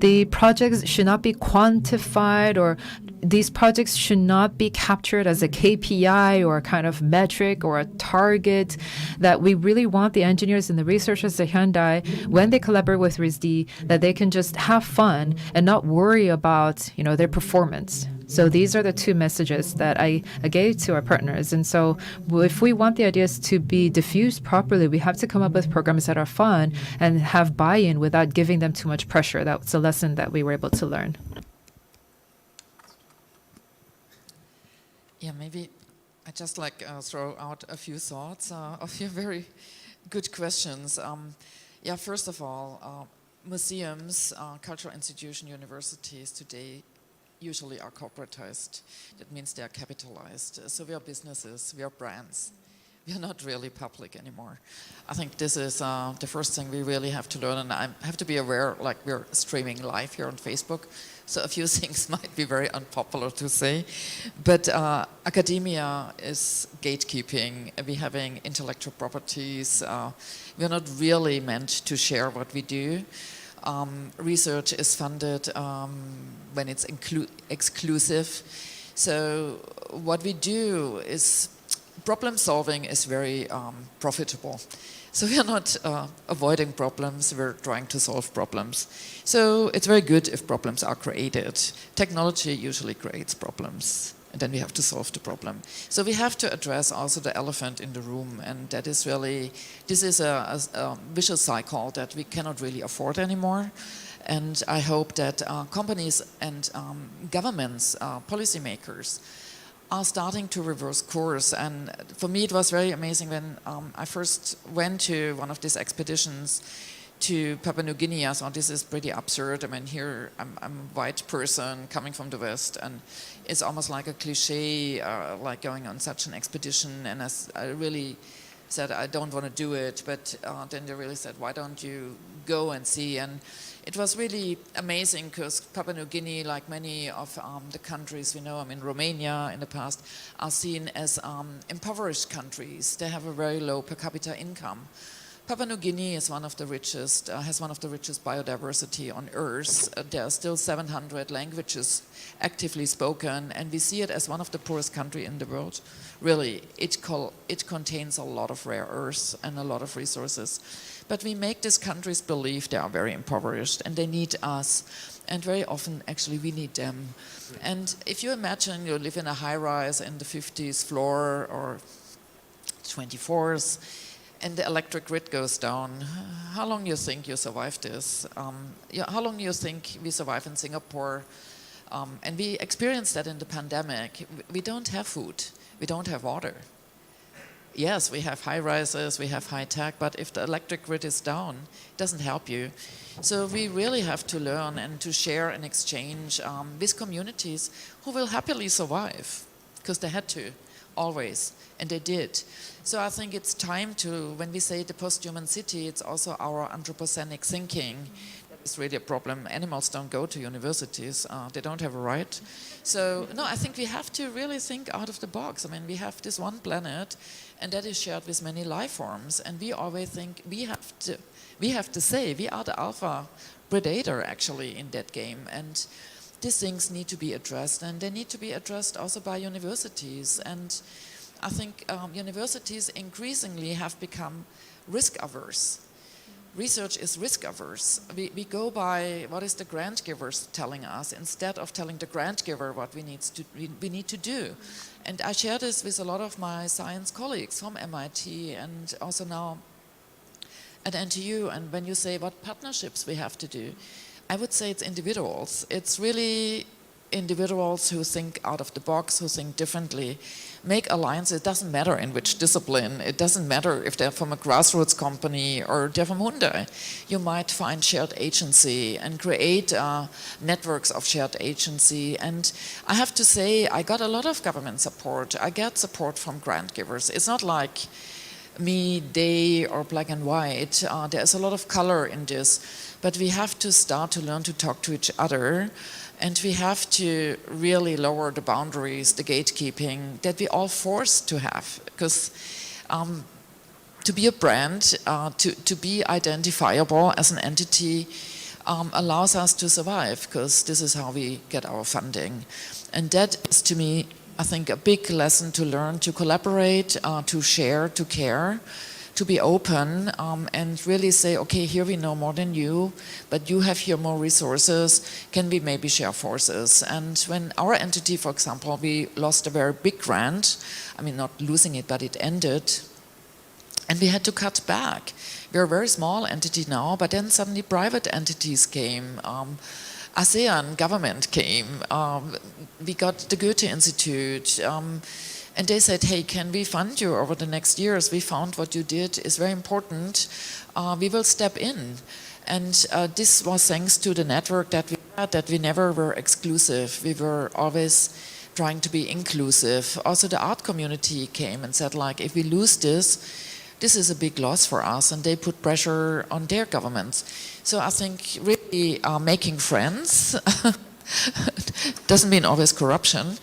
the projects should not be quantified, or these projects should not be captured as a KPI or a kind of metric or a target. That we really want the engineers and the researchers at Hyundai, when they collaborate with RISD, that they can just have fun and not worry about their performance. So these are the two messages that I gave to our partners. And so if we want the ideas to be diffused properly, we have to come up with programs that are fun and have buy-in without giving them too much pressure. That's a lesson that we were able to learn. Yeah, maybe I just throw out a few thoughts of your very good questions. First of all, museums, cultural institutions, universities today usually are corporatized. That means they are capitalized. So we are businesses, we are brands. We are not really public anymore. I think this is the first thing we really have to learn, and I have to be aware, we're streaming live here on Facebook, so a few things might be very unpopular to say, but academia is gatekeeping. We're having intellectual properties. We're not really meant to share what we do. Research is funded when it's exclusive. So what we do is problem solving is very profitable. So we are not avoiding problems, we're trying to solve problems. So it's very good if problems are created. Technology usually creates problems, and then we have to solve the problem. So we have to address also the elephant in the room, and that is really, this is a vicious cycle that we cannot really afford anymore. And I hope that companies and governments, policymakers, are starting to reverse course. And for me it was very amazing when I first went to one of these expeditions to Papua New Guinea. I thought this is pretty absurd. I mean, here I'm a white person coming from the West, and it's almost like a cliche, like going on such an expedition. And I really said I don't want to do it, but then they really said, why don't you go and see? And it was really amazing because Papua New Guinea, like many of the countries we know, I mean Romania in the past, are seen as impoverished countries. They have a very low per capita income. Papua New Guinea is one of the richest, has one of the richest biodiversity on Earth. There are still 700 languages actively spoken, and we see it as one of the poorest countries in the world. Really, it contains a lot of rare earths and a lot of resources. But we make these countries believe they are very impoverished and they need us. And very often, actually, we need them. And if you imagine you live in a high-rise in the 50th floor or 24th, and the electric grid goes down, how long do you think you survive this? How long do you think we survive in Singapore? And we experienced that in the pandemic. We don't have food. We don't have water. Yes, we have high rises, we have high tech, but if the electric grid is down, it doesn't help you. So we really have to learn and to share and exchange with communities who will happily survive, because they had to. always, and they did. So I think it's time to, when we say the post-human city, it's also our anthropocenic thinking. It's really a problem. Animals don't go to universities. They don't have a right. So, no, I think we have to really think out of the box. I mean, we have this one planet, and that is shared with many life forms. And we always think we have to say, we are the alpha predator, actually, in that game. And these things need to be addressed, and they need to be addressed also by universities. And I think universities increasingly have become risk averse. Research is risk averse. We go by what is the grant givers telling us instead of telling the grant giver what we need to do. And I share this with a lot of my science colleagues from MIT and also now at NTU. And when you say what partnerships we have to do, I would say it's individuals. It's really individuals who think out of the box, who think differently, make alliances. It doesn't matter in which discipline. It doesn't matter if they're from a grassroots company or they're from Hyundai. You might find shared agency and create networks of shared agency. And I have to say, I got a lot of government support. I get support from grant givers. It's not like me, they, or black and white. There's a lot of color in this. But we have to start to learn to talk to each other. And we have to really lower the boundaries, the gatekeeping that we all forced to have. Because to be a brand, to be identifiable as an entity allows us to survive, because this is how we get our funding. And that is, to me, I think, a big lesson to learn, to collaborate, to share, to care, to be open and really say, okay, here we know more than you, but you have here more resources. Can we maybe share forces? And when our entity, for example, we lost a very big grant, I mean, not losing it, but it ended, and we had to cut back. We're a very small entity now, but then suddenly private entities came. ASEAN government came. We got the Goethe Institute. And they said, hey, can we fund you over the next years? We found what you did is very important. We will step in. And this was thanks to the network that we had, that we never were exclusive. We were always trying to be inclusive. Also, the art community came and said, like, if we lose this, this is a big loss for us. And they put pressure on their governments. So I think really making friends doesn't mean always corruption.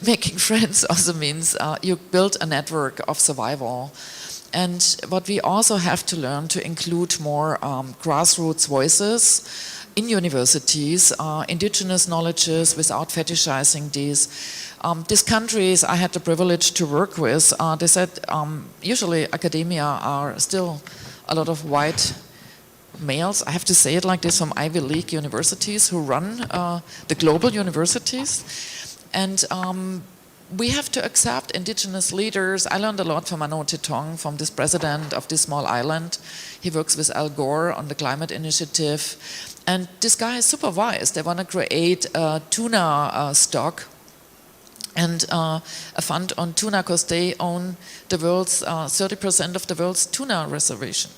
Making friends also means you build a network of survival. And what we also have to learn to include more grassroots voices in universities, indigenous knowledges without fetishizing these. These countries I had the privilege to work with, they said usually academia are still a lot of white males, I have to say it like this, from Ivy League universities who run the global universities. And we have to accept indigenous leaders. I learned a lot from Mano Titong, from this president of this small island. He works with Al Gore on the climate initiative. And this guy is super wise. They want to create a tuna stock and a fund on tuna, because they own the world's 30% of the world's tuna reservation.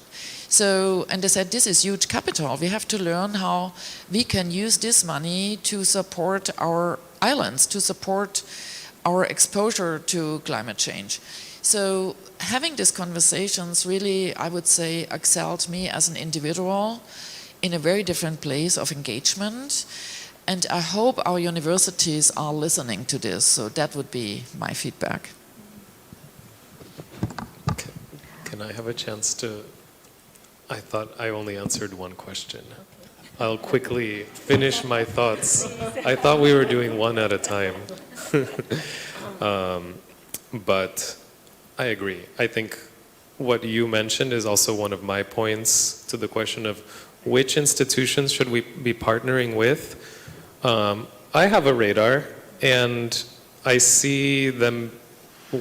So, and they said, this is huge capital. We have to learn how we can use this money to support our islands, to support our exposure to climate change. So having these conversations really, I would say, excelled me as an individual in a very different place of engagement. And I hope our universities are listening to this. So that would be my feedback. Can I have a chance to... I thought I only answered one question. I'll quickly finish my thoughts. I thought we were doing one at a time. But I agree. I think what you mentioned is also one of my points to the question of which institutions should we be partnering with. I have a radar, and I see them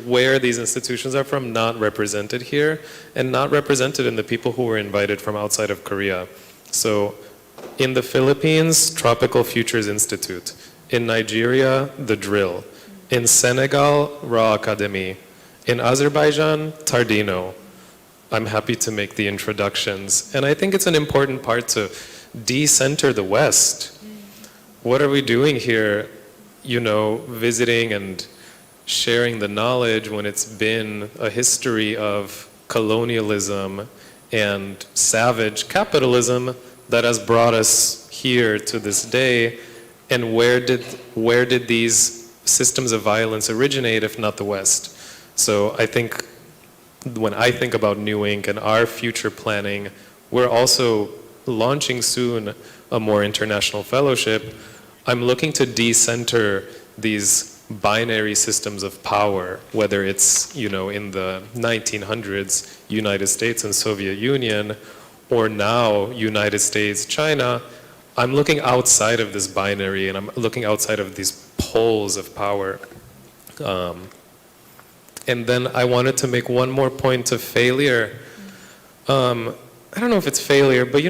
where these institutions are from not represented here, and not represented in the people who were invited from outside of Korea. So in the Philippines, Tropical Futures Institute. In Nigeria, The Drill. In Senegal, Raw Academy. In Azerbaijan, Tardino. I'm happy to make the introductions. And I think it's an important part to decenter the West. What are we doing here, you know, visiting and sharing the knowledge when it's been a history of colonialism and savage capitalism that has brought us here to this day? And where did these systems of violence originate if not the West? So I think when I think about New Inc. and our future planning, we're also launching soon a more international fellowship. I'm looking to decenter these binary systems of power, whether it's, in the 1900s, United States and Soviet Union, or now United States, China. I'm looking outside of this binary, and I'm looking outside of these poles of power. And then I wanted to make one more point of failure. I don't know if it's failure, but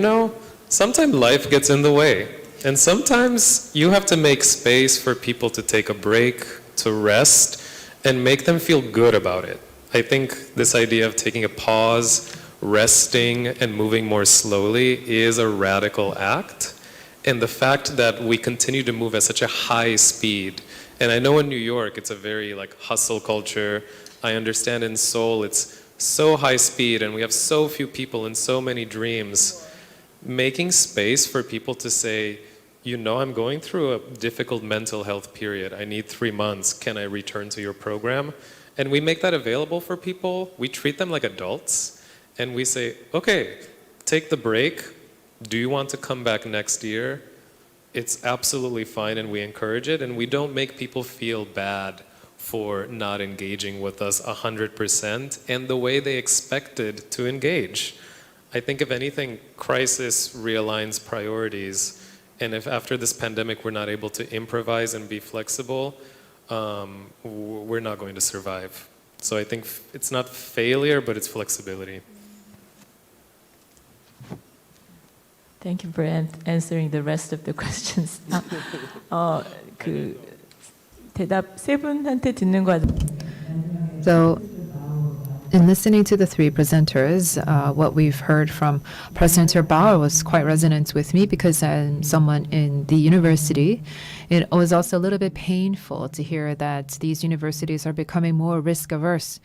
sometimes life gets in the way. And sometimes you have to make space for people to take a break, to rest, and make them feel good about it. I think this idea of taking a pause, resting, and moving more slowly is a radical act. And the fact that we continue to move at such a high speed, and I know in New York it's a very hustle culture. I understand in Seoul it's so high speed and we have so few people and so many dreams. Making space for people to say, I'm going through a difficult mental health period. I need 3 months. Can I return to your program? And we make that available for people. We treat them like adults. And we say, okay, take the break. Do you want to come back next year? It's absolutely fine, and we encourage it. And we don't make people feel bad for not engaging with us 100% and the way they expected to engage. I think if anything, crisis realigns priorities. And if after this pandemic we're not able to improvise and be flexible, we're not going to survive. So I think it's not failure, but it's flexibility. Thank you for answering the rest of the questions. 대답 세 분한테 듣는 거. So, in listening to the three presenters, what we've heard from Presenter Bauer was quite resonant with me because I'm someone in the university. It was also a little bit painful to hear that these universities are becoming more risk averse.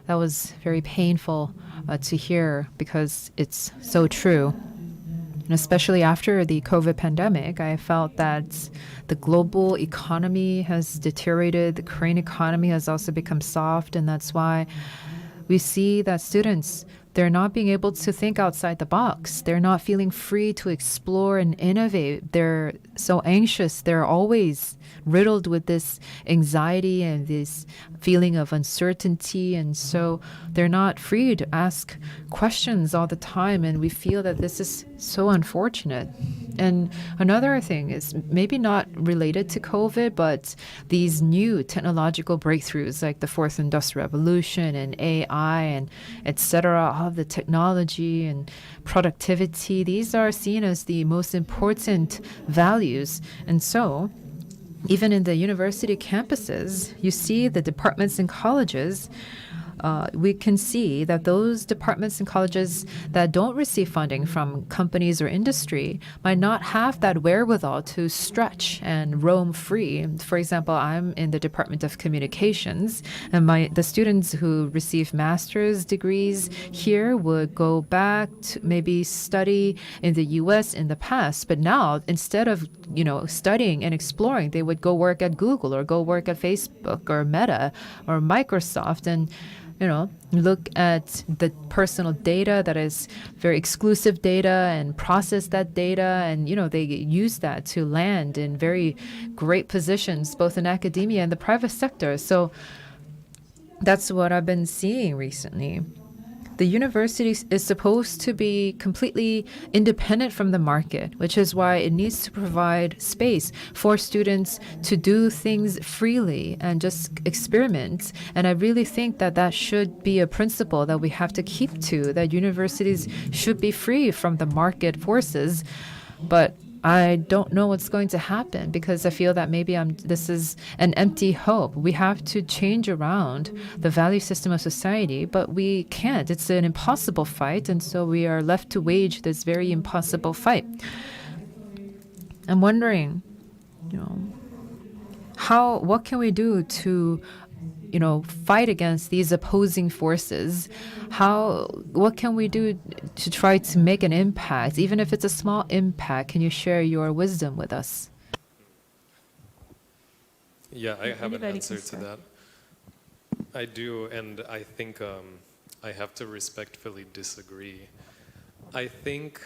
That was very painful to hear because it's so true. And especially after the COVID pandemic, I felt that the global economy has deteriorated. The Korean economy has also become soft, and that's why we see that students, they're not being able to think outside the box. They're not feeling free to explore and innovate. They're so anxious. They're always riddled with this anxiety and this feeling of uncertainty. And so they're not free to ask questions all the time. And we feel that this is so unfortunate. And another thing is maybe not related to COVID, but these new technological breakthroughs like the fourth industrial revolution and AI and etc., all of the technology and productivity, these are seen as the most important values. And so even in the university campuses, you see the departments and colleges, we can see that those departments and colleges that don't receive funding from companies or industry might not have that wherewithal to stretch and roam free. For example, I'm in the Department of Communications, and the students who receive master's degrees here would go back to maybe study in the US in the past. But now, instead of studying and exploring, they would go work at Google or go work at Facebook or Meta or Microsoft and look at the personal data that is very exclusive data and process that data. And, they use that to land in very great positions, both in academia and the private sector. So that's what I've been seeing recently. The university is supposed to be completely independent from the market, which is why it needs to provide space for students to do things freely and just experiment. And I really think that that should be a principle that we have to keep to, that universities should be free from the market forces. But I don't know what's going to happen because I feel that maybe this is an empty hope. We have to change around the value system of society, but we can't. It's an impossible fight, and so we are left to wage this very impossible fight. I'm wondering, what can we do to fight against these opposing forces, what can we do to try to make an impact, even if it's a small impact? Can you share your wisdom with us? Yeah, I have an Anybody answer can to that. I do, and I think I have to respectfully disagree. I think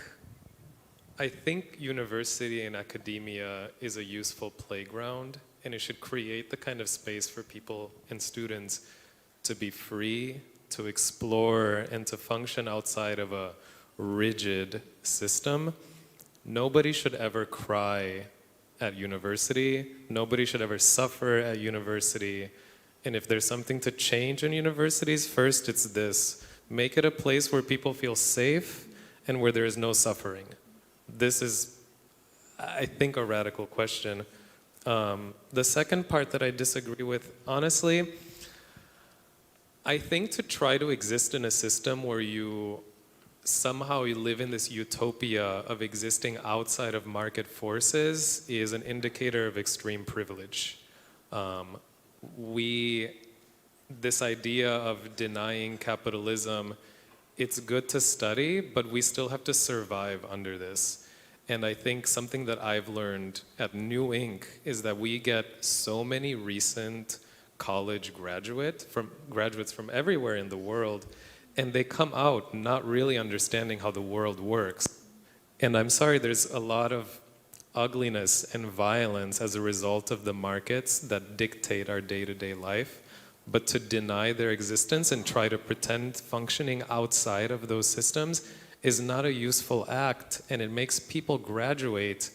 university and academia is a useful playground, and it should create the kind of space for people and students to be free, to explore, and to function outside of a rigid system. Nobody should ever cry at university. Nobody should ever suffer at university. And if there's something to change in universities, first it's this: make it a place where people feel safe and where there is no suffering. This is, I think, a radical question. The second part that I disagree with, honestly, I think to try to exist in a system where you live in this utopia of existing outside of market forces is an indicator of extreme privilege. This idea of denying capitalism, it's good to study, but we still have to survive under this. And I think something that I've learned at New Inc. is that we get so many recent college graduates from everywhere in the world, and they come out not really understanding how the world works. And I'm sorry, there's a lot of ugliness and violence as a result of the markets that dictate our day-to-day life. But to deny their existence and try to pretend functioning outside of those systems is not a useful act, and it makes people graduate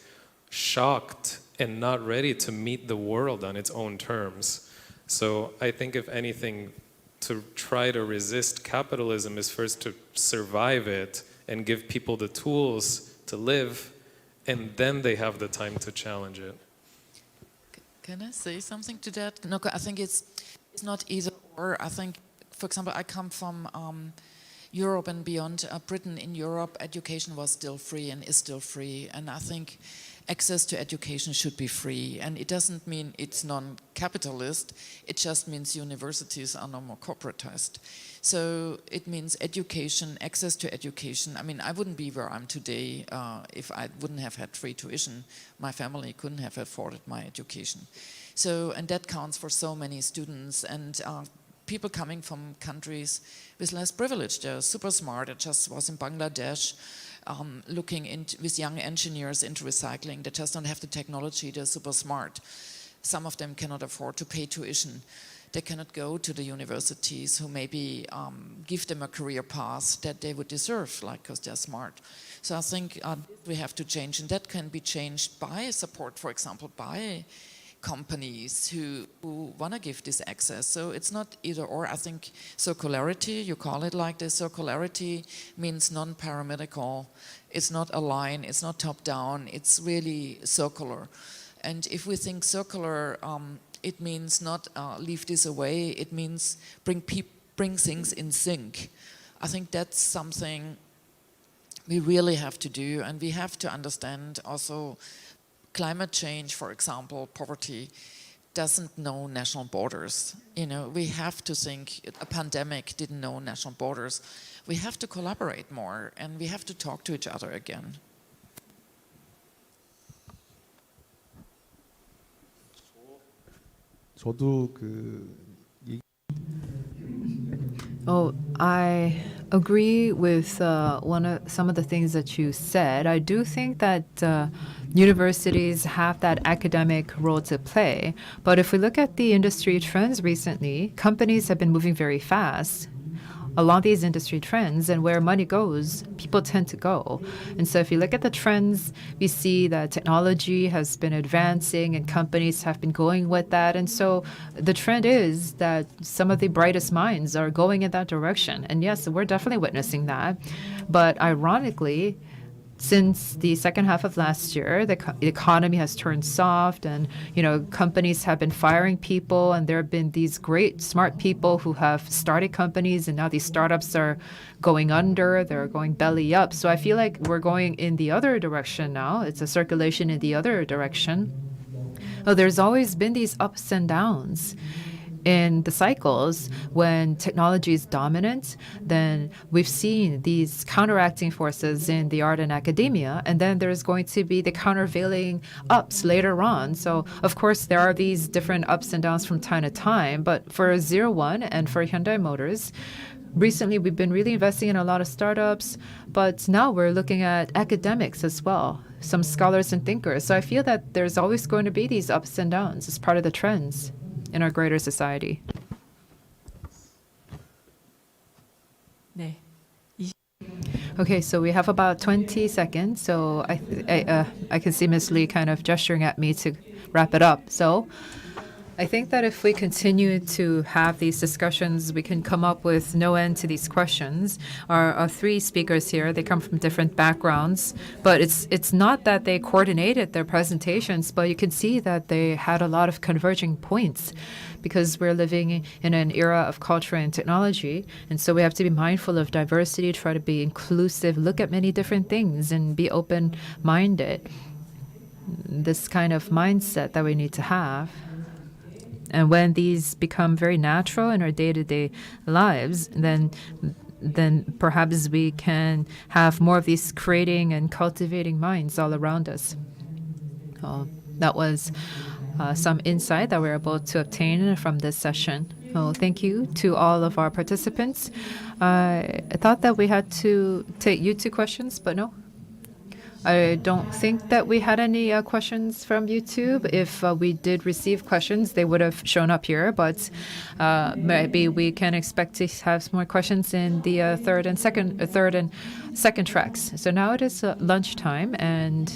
shocked and not ready to meet the world on its own terms. So I think, if anything, to try to resist capitalism is first to survive it and give people the tools to live, and then they have the time to challenge it. Can I say something to that? No, I think it's not either or. I think, for example, I come from Europe and beyond. Britain. In Europe, education was still free and is still free, and I think access to education should be free. And it doesn't mean it's non-capitalist, it just means universities are no more corporatized. So it means education, access to education. I mean, I wouldn't be where I'm today if I wouldn't have had free tuition. My family couldn't have afforded my education. So, and that counts for so many students and people coming from countries with less privilege. They're super smart. I just was in Bangladesh looking with young engineers into recycling. They just don't have the technology. They're super smart. Some of them cannot afford to pay tuition. They cannot go to the universities who maybe give them a career path that they would deserve, like, because they're smart. So I think we have to change, and that can be changed by support, for example, by companies who want to give this access. So it's not either or. I think circularity, you call it like this, circularity means non-paramedical. It's not a line, it's not top-down, it's really circular. And if we think circular, it means not leave this away, it means bring things in sync. I think that's something we really have to do, and we have to understand also climate change, for example, poverty, doesn't know national borders. You know, we have to think a pandemic didn't know national borders. We have to collaborate more, and we have to talk to each other again. Oh, I agree with some of the things that you said. I do think that universities have that academic role to play. But if we look at the industry trends recently, companies have been moving very fast along these industry trends, and where money goes, people tend to go. And so if you look at the trends, we see that technology has been advancing and companies have been going with that. And so the trend is that some of the brightest minds are going in that direction. And yes, we're definitely witnessing that. But ironically, since the second half of last year, the economy has turned soft, and companies have been firing people, and there have been these great smart people who have started companies, and now these startups are going under, they're going belly up. So I feel like we're going in the other direction now. It's a circulation in the other direction. Oh, there's always been these ups and downs. in the cycles, when technology is dominant, then we've seen these counteracting forces in the art and academia, and then there's going to be the countervailing ups later on. So, of course, there are these different ups and downs from time to time, but for 01 and for Hyundai Motors, recently we've been really investing in a lot of startups, but now we're looking at academics as well, some scholars and thinkers. So I feel that there's always going to be these ups and downs as part of the trends in our greater society. 네. Okay, so we have about 20 seconds. So I can see Ms. Lee kind of gesturing at me to wrap it up. So I think that if we continue to have these discussions, we can come up with no end to these questions. Our three speakers here, they come from different backgrounds, but it's not that they coordinated their presentations, but you can see that they had a lot of converging points, because we're living in an era of culture and technology, and so we have to be mindful of diversity, try to be inclusive, look at many different things, and be open-minded. This kind of mindset that we need to have. And when these become very natural in our day-to-day lives, then perhaps we can have more of these creating and cultivating minds all around us. That was some insight that we were able to obtain from this session. Thank you to all of our participants. I thought that we had to take YouTube questions, but no. I don't think that we had any questions from YouTube. If we did receive questions, they would have shown up here, but maybe we can expect to have some more questions in the third and second tracks. So now it is lunchtime, and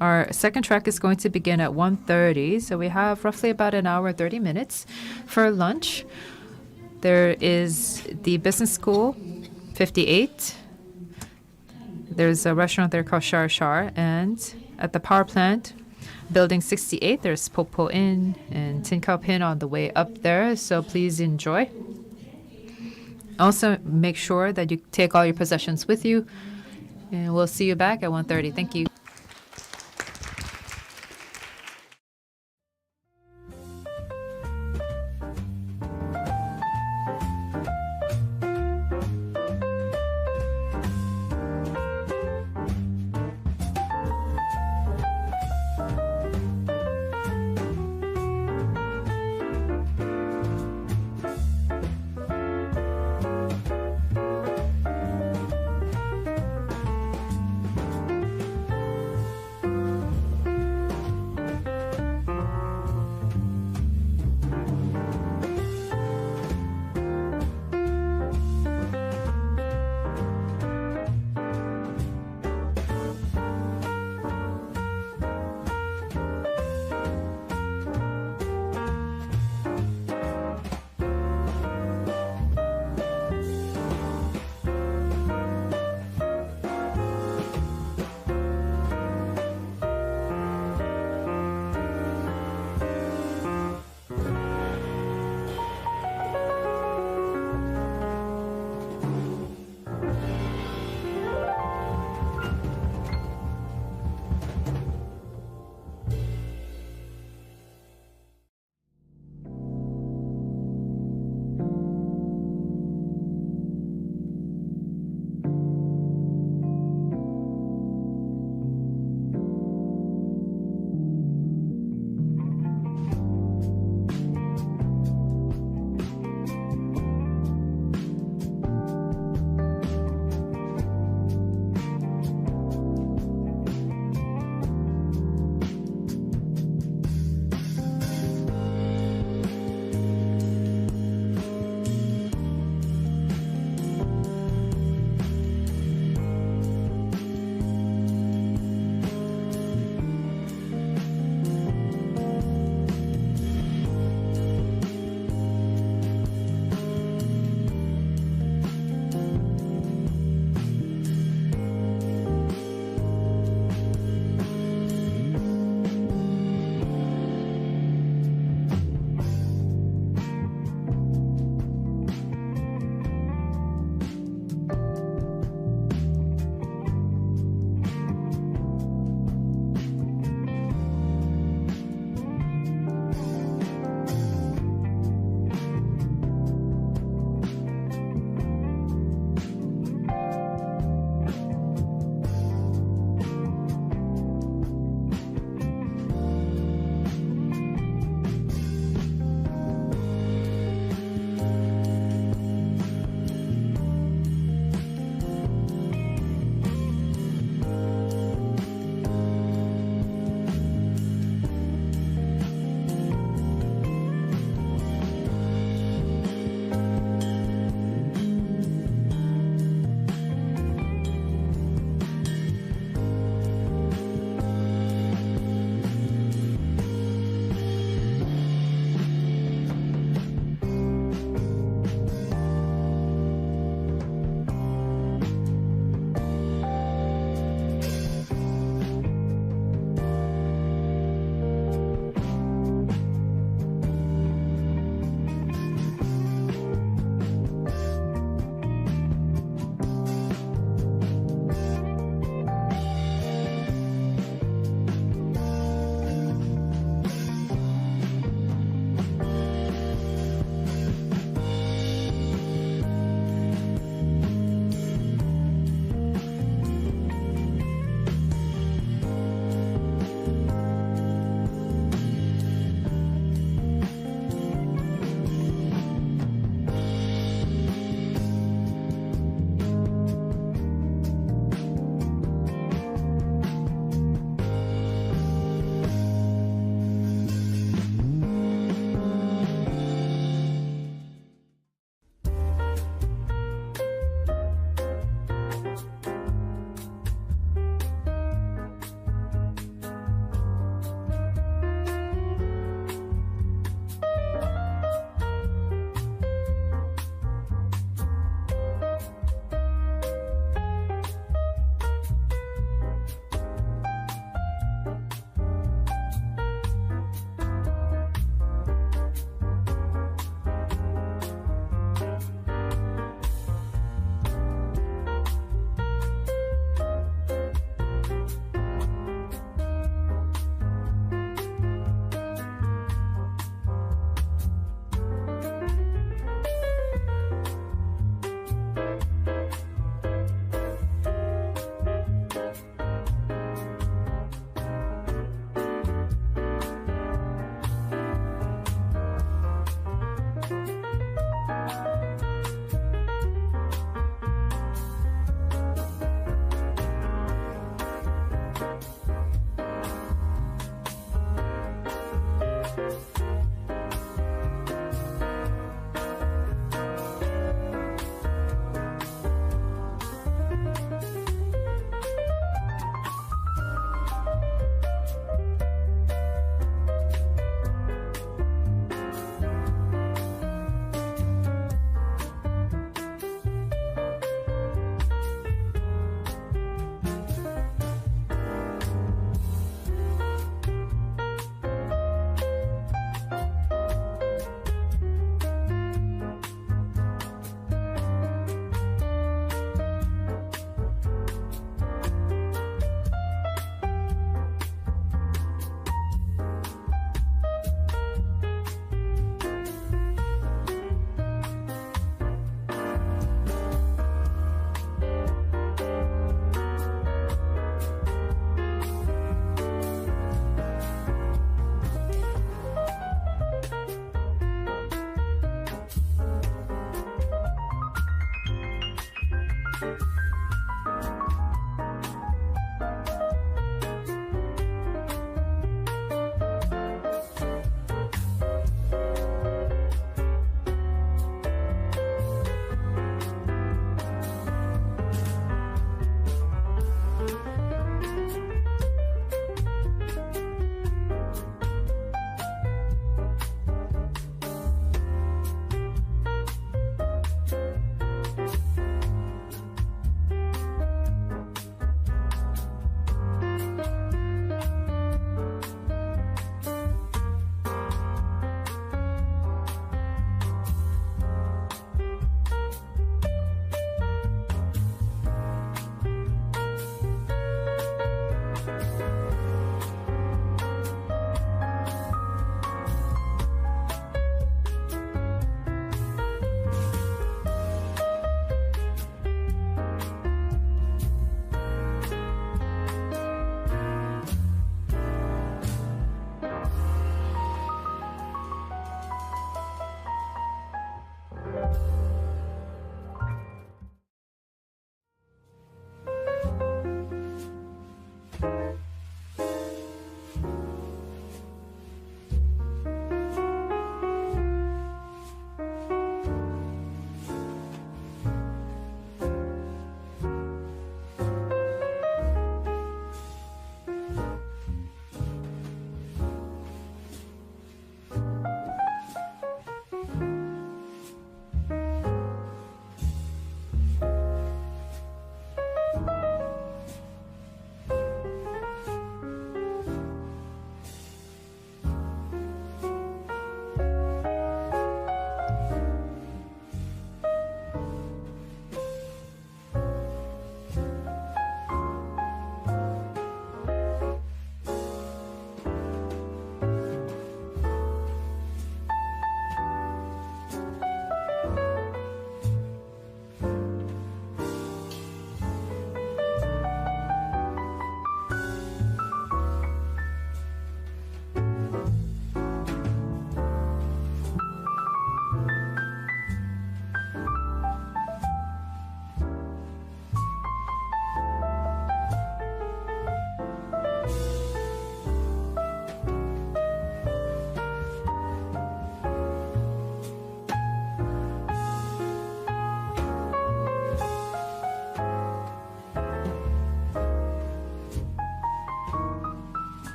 our second track is going to begin at 1:30. So we have roughly about an hour, 30 minutes for lunch. There is the Business School 58. There's a restaurant there called Shar Shar, and at the power plant, building 68, there's Popo Inn and Tin Cup Inn on the way up there, so please enjoy. Also, make sure that you take all your possessions with you, and we'll see you back at 1:30. Thank you.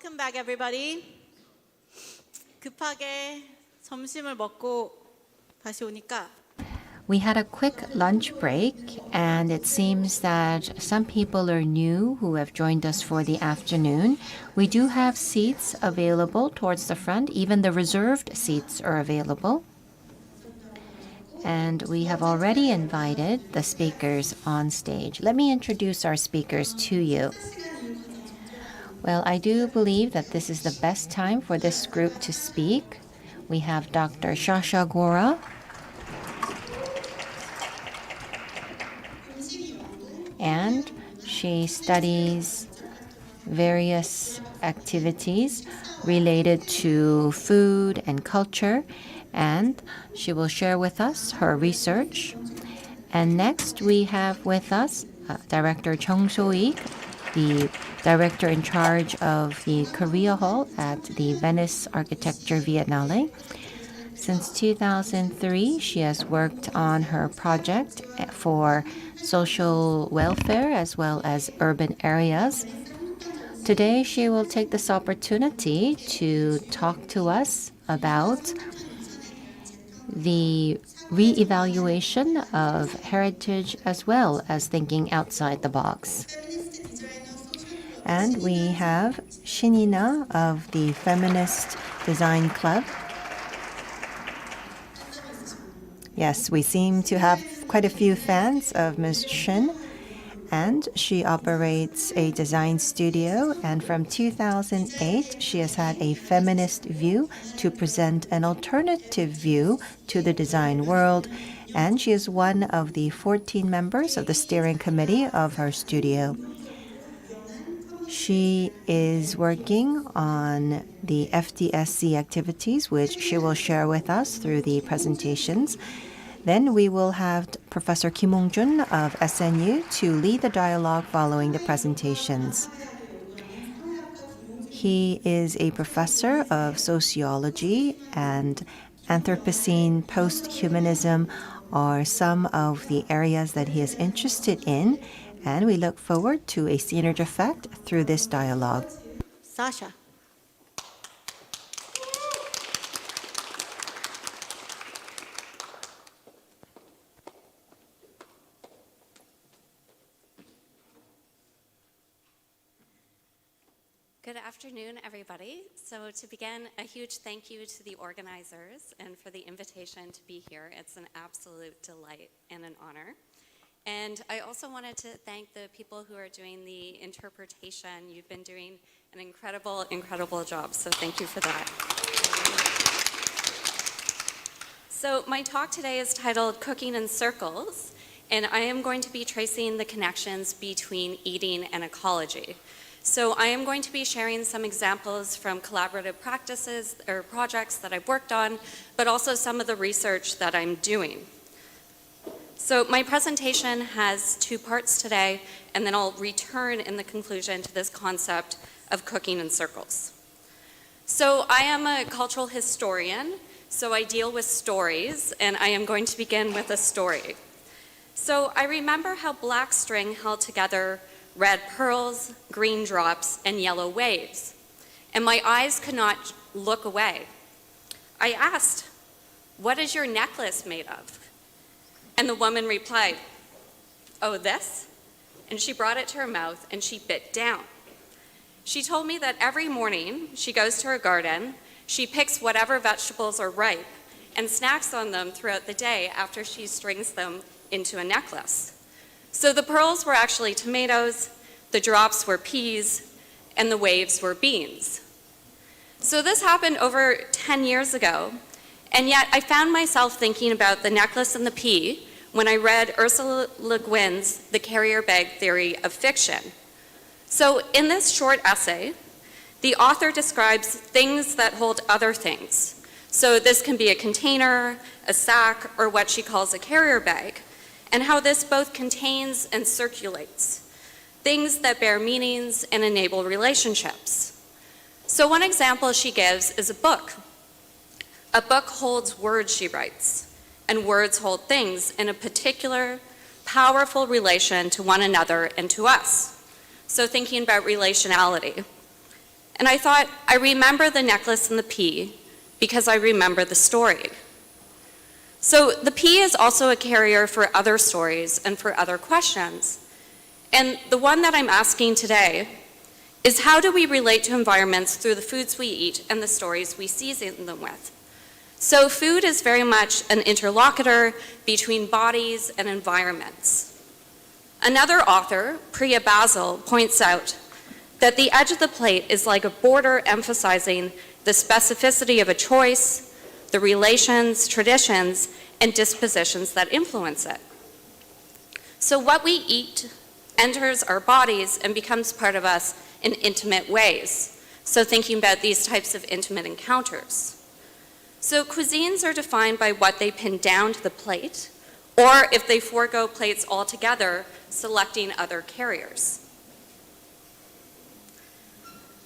Welcome back, everybody. 급하게 점심을 먹고 다시 오니까 We had a quick lunch break, and it seems that some people are new who have joined us for the afternoon. We do have seats available towards the front. Even the reserved seats are available. And we have already invited the speakers on stage. Let me introduce our speakers to you. Well, I do believe that this is the best time for this group to speak. We have Dr. Shasha Gora, and she studies various activities related to food and culture, and she will share with us her research. And next we have with us Director Chung So-ik, the director in charge of the Korea Hall at the Venice Architecture Biennale. Since 2003, she has worked on her project for social welfare as well as urban areas. Today, she will take this opportunity to talk to us about the re-evaluation of heritage as well as thinking outside the box. And we have Shinina of the Feminist Design Club. Yes, we seem to have quite a few fans of Ms. Shin, and she operates a design studio, and from 2008 she has had a feminist view to present an alternative view to the design world, and she is one of the 14 members of the steering committee of her studio. She is working on the FDSC activities, which she will share with us through the presentations. Then we will have Professor Kim Hong-jun of SNU to lead the dialogue following the presentations. He is a professor of sociology, and Anthropocene post-humanism are some of the areas that he is interested in, and we look forward to a synergy effect through this dialogue. Sasha. Good afternoon, everybody. So to begin, a huge thank you to the organizers and for the invitation to be here. It's an absolute delight and an honor. And I also wanted to thank the people who are doing the interpretation. You've been doing an incredible, incredible job, so thank you for that. So my talk today is titled Cooking in Circles, and I am going to be tracing the connections between eating and ecology. So I am going to be sharing some examples from collaborative practices or projects that I've worked on, but also some of the research that I'm doing. So my presentation has two parts today, and then I'll return in the conclusion to this concept of cooking in circles. So I am a cultural historian, so I deal with stories, and I am going to begin with a story. So I remember how black string held together red pearls, green drops, and yellow waves, and my eyes could not look away. I asked, "What is your necklace made of?" And the woman replied, "Oh, this?" And she brought it to her mouth and she bit down. She told me that every morning she goes to her garden, she picks whatever vegetables are ripe and snacks on them throughout the day after she strings them into a necklace. So the pearls were actually tomatoes, the drops were peas, and the waves were beans. So this happened over 10 years ago, and yet I found myself thinking about the necklace and the pea when I read Ursula Le Guin's The Carrier Bag Theory of Fiction. So in this short essay, the author describes things that hold other things. So this can be a container, a sack, or what she calls a carrier bag, and how this both contains and circulates, things that bear meanings and enable relationships. So one example she gives is a book. A book holds words, she writes, and words hold things in a particular, powerful relation to one another and to us. So thinking about relationality. And I thought, I remember the necklace and the pea because I remember the story. So the pea is also a carrier for other stories and for other questions. And the one that I'm asking today is, how do we relate to environments through the foods we eat and the stories we season them with? So food is very much an interlocutor between bodies and environments. Another author, Priya Basil, points out that the edge of the plate is like a border emphasizing the specificity of a choice, the relations, traditions, and dispositions that influence it. So what we eat enters our bodies and becomes part of us in intimate ways. So thinking about these types of intimate encounters. So cuisines are defined by what they pin down to the plate, or if they forego plates altogether, selecting other carriers.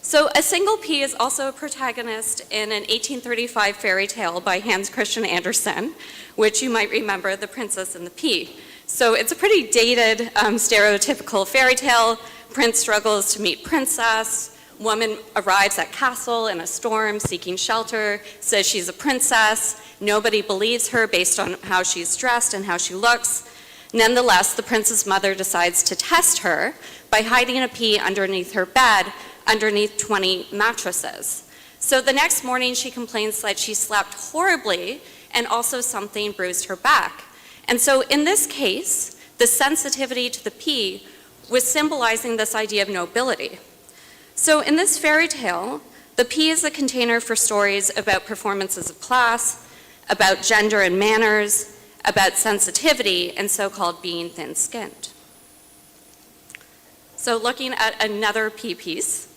So a single pea is also a protagonist in an 1835 fairy tale by Hans Christian Andersen, which you might remember, The Princess and the Pea. So it's a pretty dated, stereotypical fairy tale. Prince struggles to meet princess. Woman arrives at castle in a storm seeking shelter, says she's a princess. Nobody believes her based on how she's dressed and how she looks. Nonetheless, the prince's mother decides to test her by hiding a pea underneath her bed, underneath 20 mattresses. So the next morning she complains that she slept horribly and also something bruised her back. And so in this case, the sensitivity to the pea was symbolizing this idea of nobility. So in this fairy tale, the pea is a container for stories about performances of class, about gender and manners, about sensitivity, and so-called being thin-skinned. So looking at another pea piece,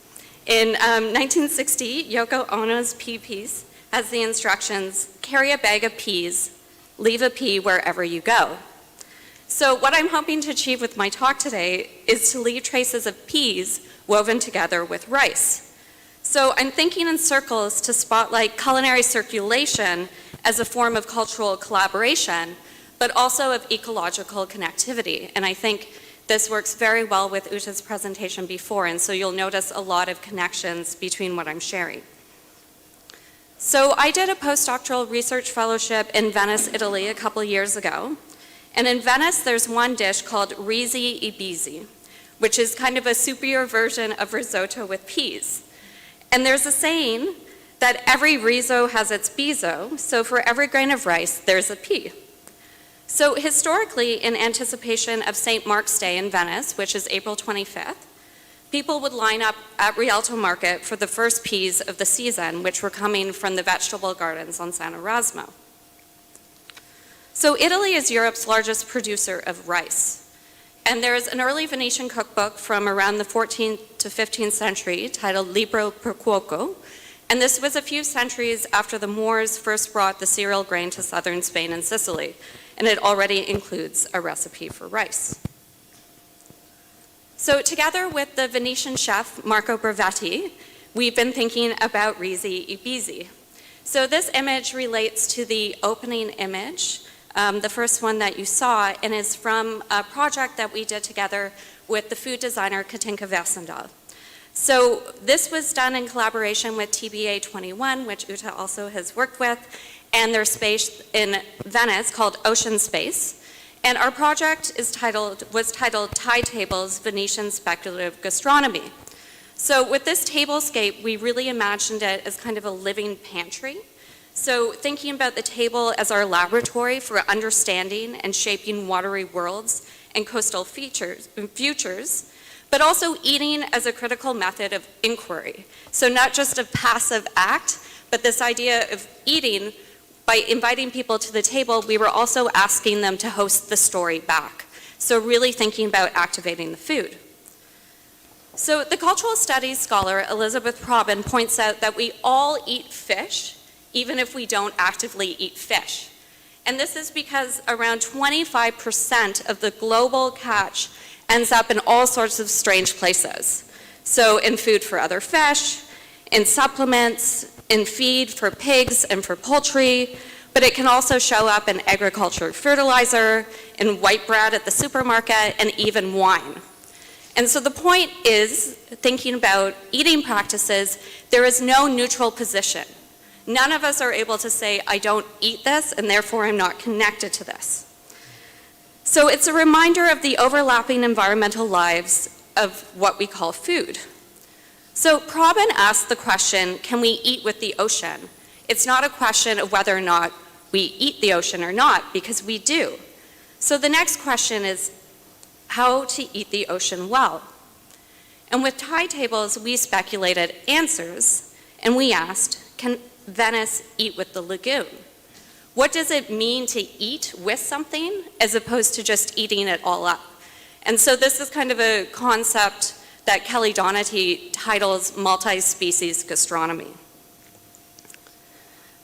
in 1960, Yoko Ono's pea piece has the instructions, carry a bag of peas, leave a pea wherever you go. So what I'm hoping to achieve with my talk today is to leave traces of peas woven together with rice. So I'm thinking in circles to spotlight culinary circulation as a form of cultural collaboration, but also of ecological connectivity. And I think this works very well with Uta's presentation before, and so you'll notice a lot of connections between what I'm sharing. So I did a postdoctoral research fellowship in Venice, Italy a couple years ago. And in Venice, there's one dish called risi e bisi, which is kind of a superior version of risotto with peas. And there's a saying that every riso has its biso, so for every grain of rice, there's a pea. So historically, in anticipation of St. Mark's Day in Venice, which is April 25th, people would line up at Rialto Market for the first peas of the season, which were coming from the vegetable gardens on San Erasmo. So Italy is Europe's largest producer of rice. And there is an early Venetian cookbook from around the 14th to 15th century titled Libro per Cuoco. And this was a few centuries after the Moors first brought the cereal grain to southern Spain and Sicily. And it already includes a recipe for rice. So together with the Venetian chef Marco Bravetti, we've been thinking about risi e bisi. So this image relates to the opening image, the first one that you saw, and is from a project that we did together with the food designer Katinka Versendal. So this was done in collaboration with TBA 21, which Uta also has worked with, and their space in Venice called Ocean Space. And our project was titled Tide Tables, Venetian Speculative Gastronomy. So with this tablescape, we really imagined it as kind of a living pantry. So thinking about the table as our laboratory for understanding and shaping watery worlds and coastal futures, but also eating as a critical method of inquiry. So not just a passive act, but this idea of eating, by inviting people to the table, we were also asking them to host the story back. So really thinking about activating the food. So the cultural studies scholar Elizabeth Probin points out that we all eat fish, even if we don't actively eat fish. And this is because around 25% of the global catch ends up in all sorts of strange places. So in food for other fish, in supplements, in feed for pigs and for poultry, but it can also show up in agriculture fertilizer, in white bread at the supermarket, and even wine. And so the point is, thinking about eating practices, there is no neutral position. None of us are able to say, I don't eat this, and therefore I'm not connected to this. So it's a reminder of the overlapping environmental lives of what we call food. So Prabin asked the question, can we eat with the ocean? It's not a question of whether or not we eat the ocean or not, because we do. So the next question is how to eat the ocean well. And with tide tables, we speculated answers, and we asked, can Venice eat with the lagoon? What does it mean to eat with something as opposed to just eating it all up? And so this is kind of a concept that Kelly Donati titles multi-species gastronomy.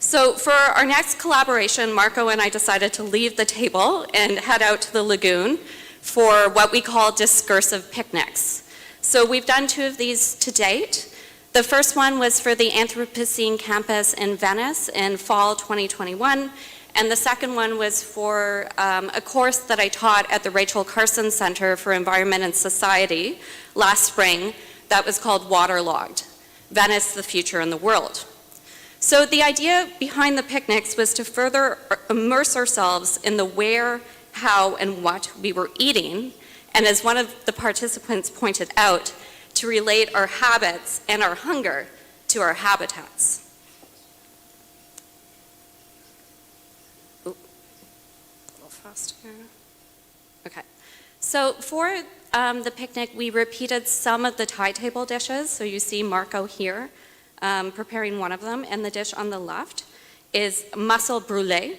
So for our next collaboration, Marco and I decided to leave the table and head out to the lagoon for what we call discursive picnics. So we've done 2 of these to date. The first one was for the Anthropocene campus in Venice in fall 2021, and the second one was for a course that I taught at the Rachel Carson Center for Environment and Society last spring that was called Waterlogged, Venice, the Future and the World. So the idea behind the picnics was to further immerse ourselves in the where, how, and what we were eating, and as one of the participants pointed out, to relate our habits and our hunger to our habitats. Ooh, a little faster. Okay, so for the picnic, we repeated some of the tide table dishes. So you see Marco here preparing one of them, and the dish on the left is mussel brulee.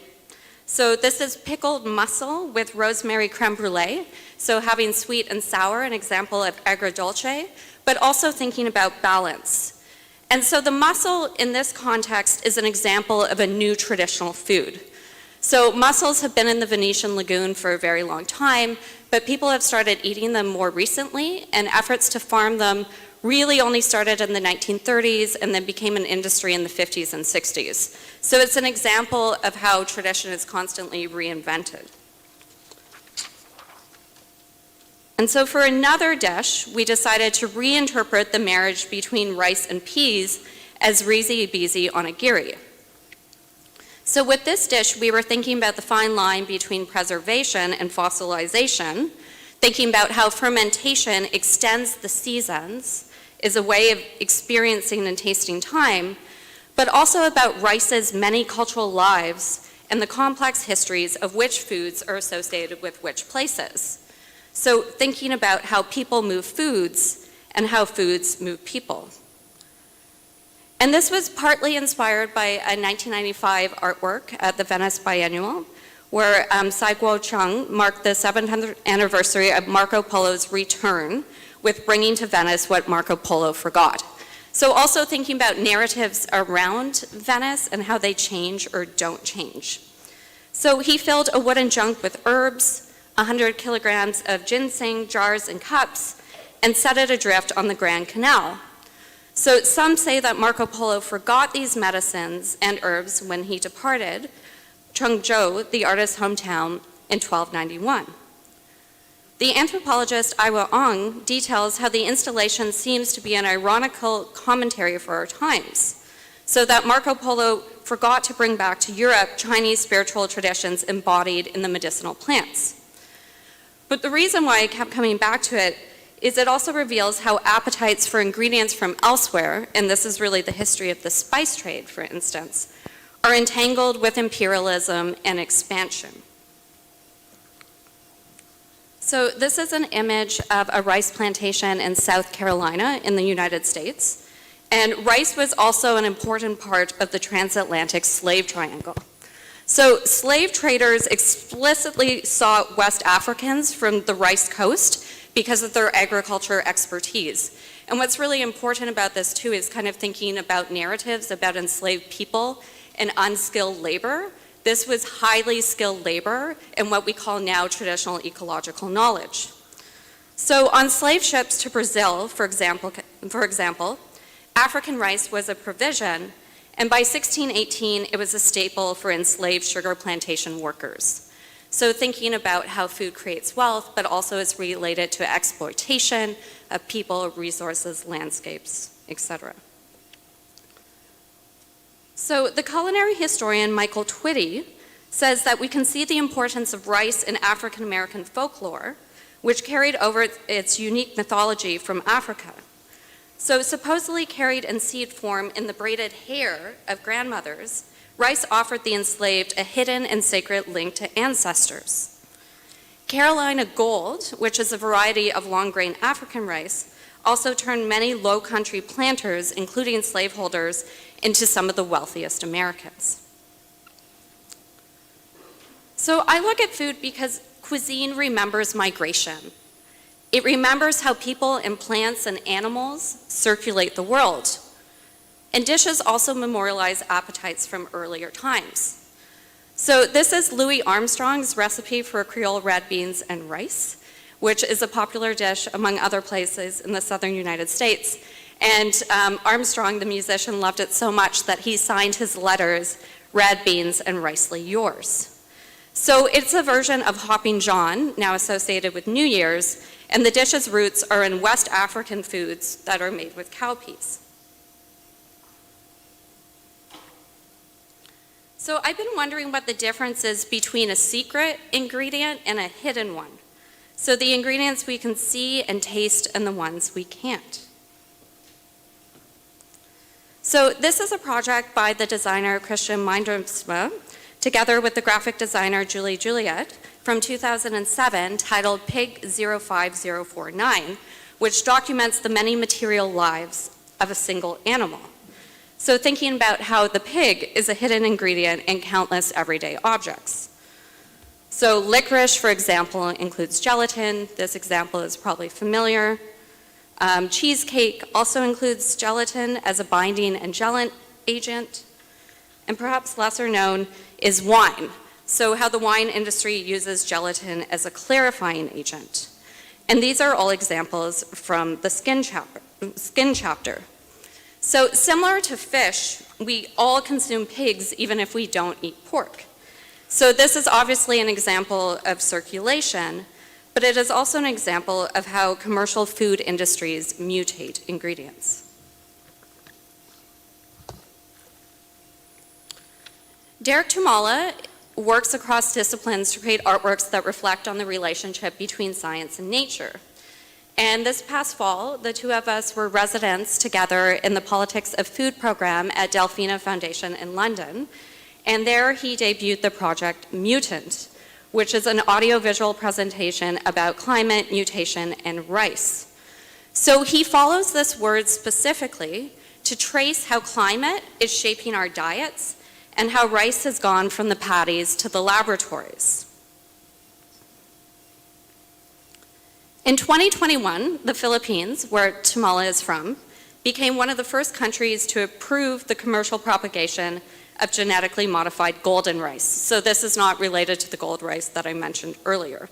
So this is pickled mussel with rosemary creme brulee. So having sweet and sour, an example of agrodolce, but also thinking about balance. And so the mussel in this context is an example of a new traditional food. So mussels have been in the Venetian lagoon for a very long time, but people have started eating them more recently, and efforts to farm them really only started in the 1930s and then became an industry in the 50s and 60s. So it's an example of how tradition is constantly reinvented. And so for another dish, we decided to reinterpret the marriage between rice and peas as rizi bizi onigiri. So with this dish, we were thinking about the fine line between preservation and fossilization, thinking about how fermentation extends the seasons, is a way of experiencing and tasting time, but also about rice's many cultural lives and the complex histories of which foods are associated with which places. So thinking about how people move foods and how foods move people. And this was partly inspired by a 1995 artwork at the Venice Biennial, where Saiguo Chung marked the 700th anniversary of Marco Polo's return with bringing to Venice what Marco Polo forgot. So also thinking about narratives around Venice and how they change or don't change. So he filled a wooden junk with herbs, 100 kilograms of ginseng, jars, and cups, and set it adrift on the Grand Canal. So some say that Marco Polo forgot these medicines and herbs when he departed Chengzhou, the artist's hometown, in 1291. The anthropologist Aiwa Ong details how the installation seems to be an ironical commentary for our times, so that Marco Polo forgot to bring back to Europe Chinese spiritual traditions embodied in the medicinal plants. But the reason why I kept coming back to it is it also reveals how appetites for ingredients from elsewhere, and this is really the history of the spice trade, for instance, are entangled with imperialism and expansion. So this is an image of a rice plantation in South Carolina in the United States. And rice was also an important part of the transatlantic slave triangle. So slave traders explicitly sought West Africans from the rice coast because of their agriculture expertise. And what's really important about this too is kind of thinking about narratives about enslaved people and unskilled labor. This was highly skilled labor and what we call now traditional ecological knowledge. So on slave ships to Brazil, for example, African rice was a provision, and by 1618 it was a staple for enslaved sugar plantation workers. So thinking about how food creates wealth, but also is related to exploitation of people, resources, landscapes, etc. So the culinary historian Michael Twitty says that we can see the importance of rice in African American folklore, which carried over its unique mythology from Africa. So supposedly carried in seed form in the braided hair of grandmothers, rice offered the enslaved a hidden and sacred link to ancestors. Carolina Gold, which is a variety of long-grain African rice, also turned many low-country planters, including slaveholders, into some of the wealthiest Americans. So I look at food because cuisine remembers migration. It remembers how people and plants and animals circulate the world. And dishes also memorialize appetites from earlier times. So this is Louis Armstrong's recipe for Creole red beans and rice, which is a popular dish among other places in the southern United States. And Armstrong, the musician, loved it so much that he signed his letters, "Red beans and ricely yours." So it's a version of Hopping John, now associated with New Year's, and the dish's roots are in West African foods that are made with cowpeas. So I've been wondering what the difference is between a secret ingredient and a hidden one. So the ingredients we can see and taste and the ones we can't. So this is a project by the designer Christian Mindersma, together with the graphic designer Julie Juliet, from 2007, titled Pig 05049, which documents the many material lives of a single animal. So thinking about how the pig is a hidden ingredient in countless everyday objects. So licorice, for example, includes gelatin. This example is probably familiar. Cheesecake also includes gelatin as a binding and gellant agent. And perhaps lesser known is wine. So how the wine industry uses gelatin as a clarifying agent. And these are all examples from the skin chapter. So similar to fish, we all consume pigs even if we don't eat pork. So this is obviously an example of circulation, but it is also an example of how commercial food industries mutate ingredients. Derek Tumala works across disciplines to create artworks that reflect on the relationship between science and nature. And this past fall, the two of us were residents together in the Politics of Food program at Delphina Foundation in London. And there he debuted the project Mutant, which is an audiovisual presentation about climate, mutation, and rice. So he follows this word specifically to trace how climate is shaping our diets and how rice has gone from the paddies to the laboratories. In 2021, the Philippines, where Tumala is from, became one of the first countries to approve the commercial propagation of genetically modified golden rice. So this is not related to the gold rice that I mentioned earlier.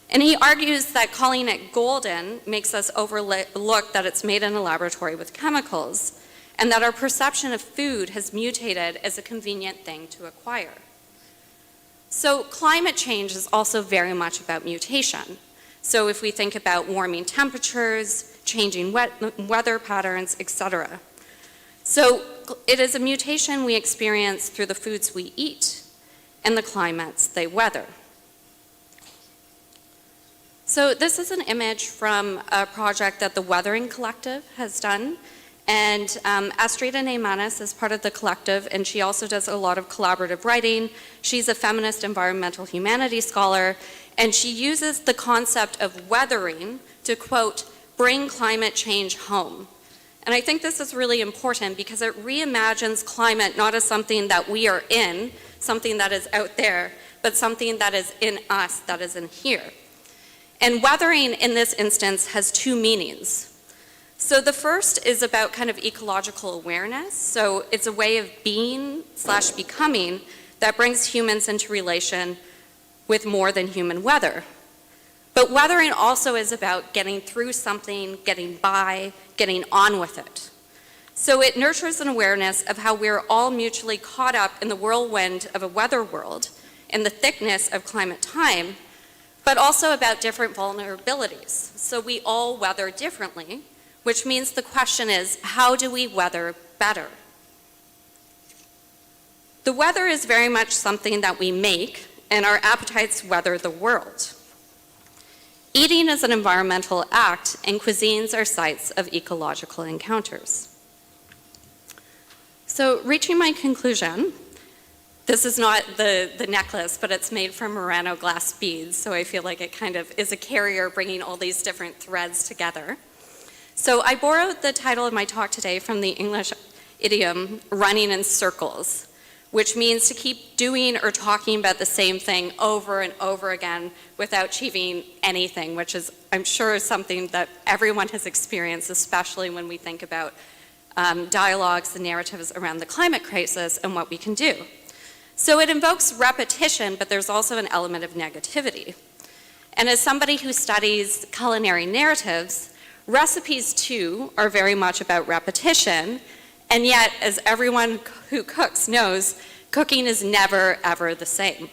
And he argues that calling it golden makes us overlook that it's made in a laboratory with chemicals, and that our perception of food has mutated as a convenient thing to acquire. So climate change is also very much about mutation. So if we think about warming temperatures, changing weather patterns, etc. So it is a mutation we experience through the foods we eat and the climates they weather. So this is an image from a project that the Weathering Collective has done. And Astrida Neymanis is part of the collective, and she also does a lot of collaborative writing. She's a feminist environmental humanities scholar, and she uses the concept of weathering to, quote, bring climate change home. And I think this is really important because it reimagines climate not as something that we are in, something that is out there, but something that is in us, that is in here. And weathering in this instance has two meanings. So the first is about kind of ecological awareness. So it's a way of being/becoming that brings humans into relation with more than human weather. But weathering also is about getting through something, getting by, getting on with it. So it nurtures an awareness of how we're all mutually caught up in the whirlwind of a weather world and the thickness of climate time, but also about different vulnerabilities. So we all weather differently, which means the question is, how do we weather better? The weather is very much something that we make, and our appetites weather the world. Eating is an environmental act, and cuisines are sites of ecological encounters. So, reaching my conclusion, this is not the necklace, but it's made from Murano glass beads, so I feel like it kind of is a carrier bringing all these different threads together. So I borrowed the title of my talk today from the English idiom, running in circles, which means to keep doing or talking about the same thing over and over again without achieving anything, which is, I'm sure, something that everyone has experienced, especially when we think about dialogues and narratives around the climate crisis and what we can do. So it invokes repetition, but there's also an element of negativity. And as somebody who studies culinary narratives, recipes too are very much about repetition, and yet, as everyone who cooks knows, cooking is never, ever the same.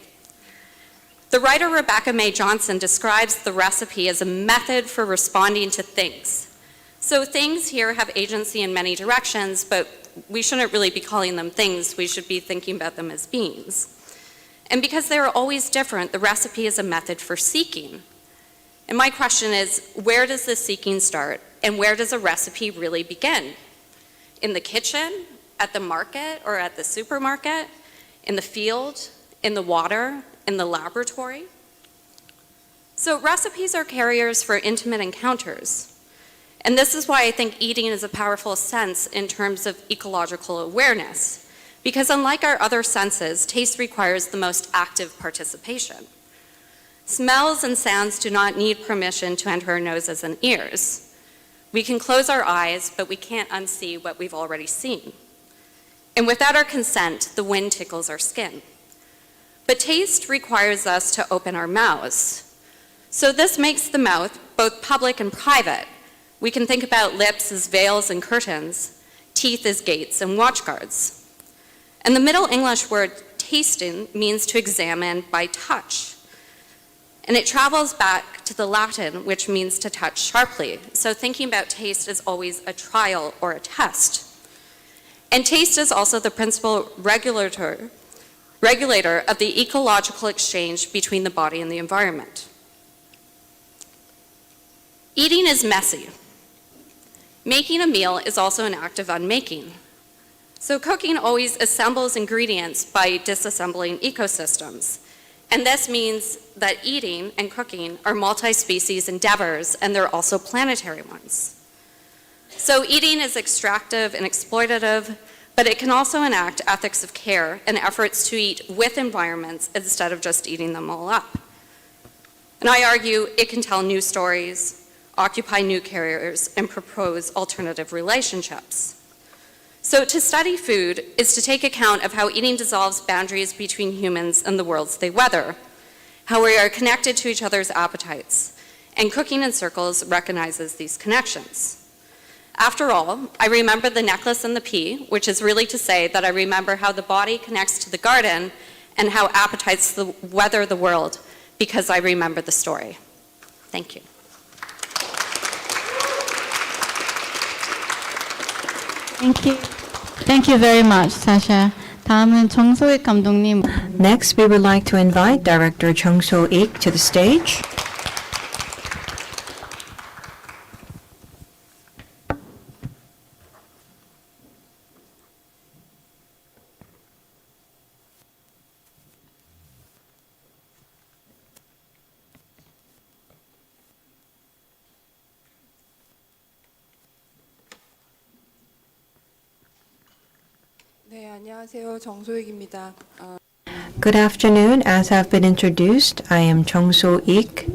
The writer Rebecca May Johnson describes the recipe as a method for responding to things. So things here have agency in many directions, but we shouldn't really be calling them things. We should be thinking about them as beings. And because they are always different, the recipe is a method for seeking. And my question is, where does this seeking start, and where does a recipe really begin? In the kitchen, at the market, or at the supermarket, in the field, in the water, in the laboratory? So recipes are carriers for intimate encounters. And this is why I think eating is a powerful sense in terms of ecological awareness, because unlike our other senses, taste requires the most active participation. Smells and sounds do not need permission to enter our noses and ears. We can close our eyes, but we can't unsee what we've already seen. And without our consent, the wind tickles our skin. But taste requires us to open our mouths. So this makes the mouth both public and private. We can think about lips as veils and curtains, teeth as gates and watchguards. And the Middle English word tasting means to examine by touch. And it travels back to the Latin, which means to touch sharply. So thinking about taste is always a trial or a test. And taste is also the principal regulator of the ecological exchange between the body and the environment. Eating is messy. Making a meal is also an act of unmaking. So cooking always assembles ingredients by disassembling ecosystems. And this means that eating and cooking are multi-species endeavors, and they're also planetary ones. So eating is extractive and exploitative, but it can also enact ethics of care and efforts to eat with environments instead of just eating them all up. And I argue it can tell new stories, occupy new carriers, and propose alternative relationships. So to study food is to take account of how eating dissolves boundaries between humans and the worlds they weather, how we are connected to each other's appetites, and cooking in circles recognizes these connections. After all, I remember the necklace and the pea, which is really to say that I remember how the body connects to the garden and how appetites weather the world, because I remember the story. Thank you. Thank you. Thank you very much, Sasha. 다음은 정소익 감독님. Next, we would like to invite Director Chung So-ik to the stage. 네, 안녕하세요. 정소익입니다. Good afternoon. As have been introduced, I am Chung So-ik.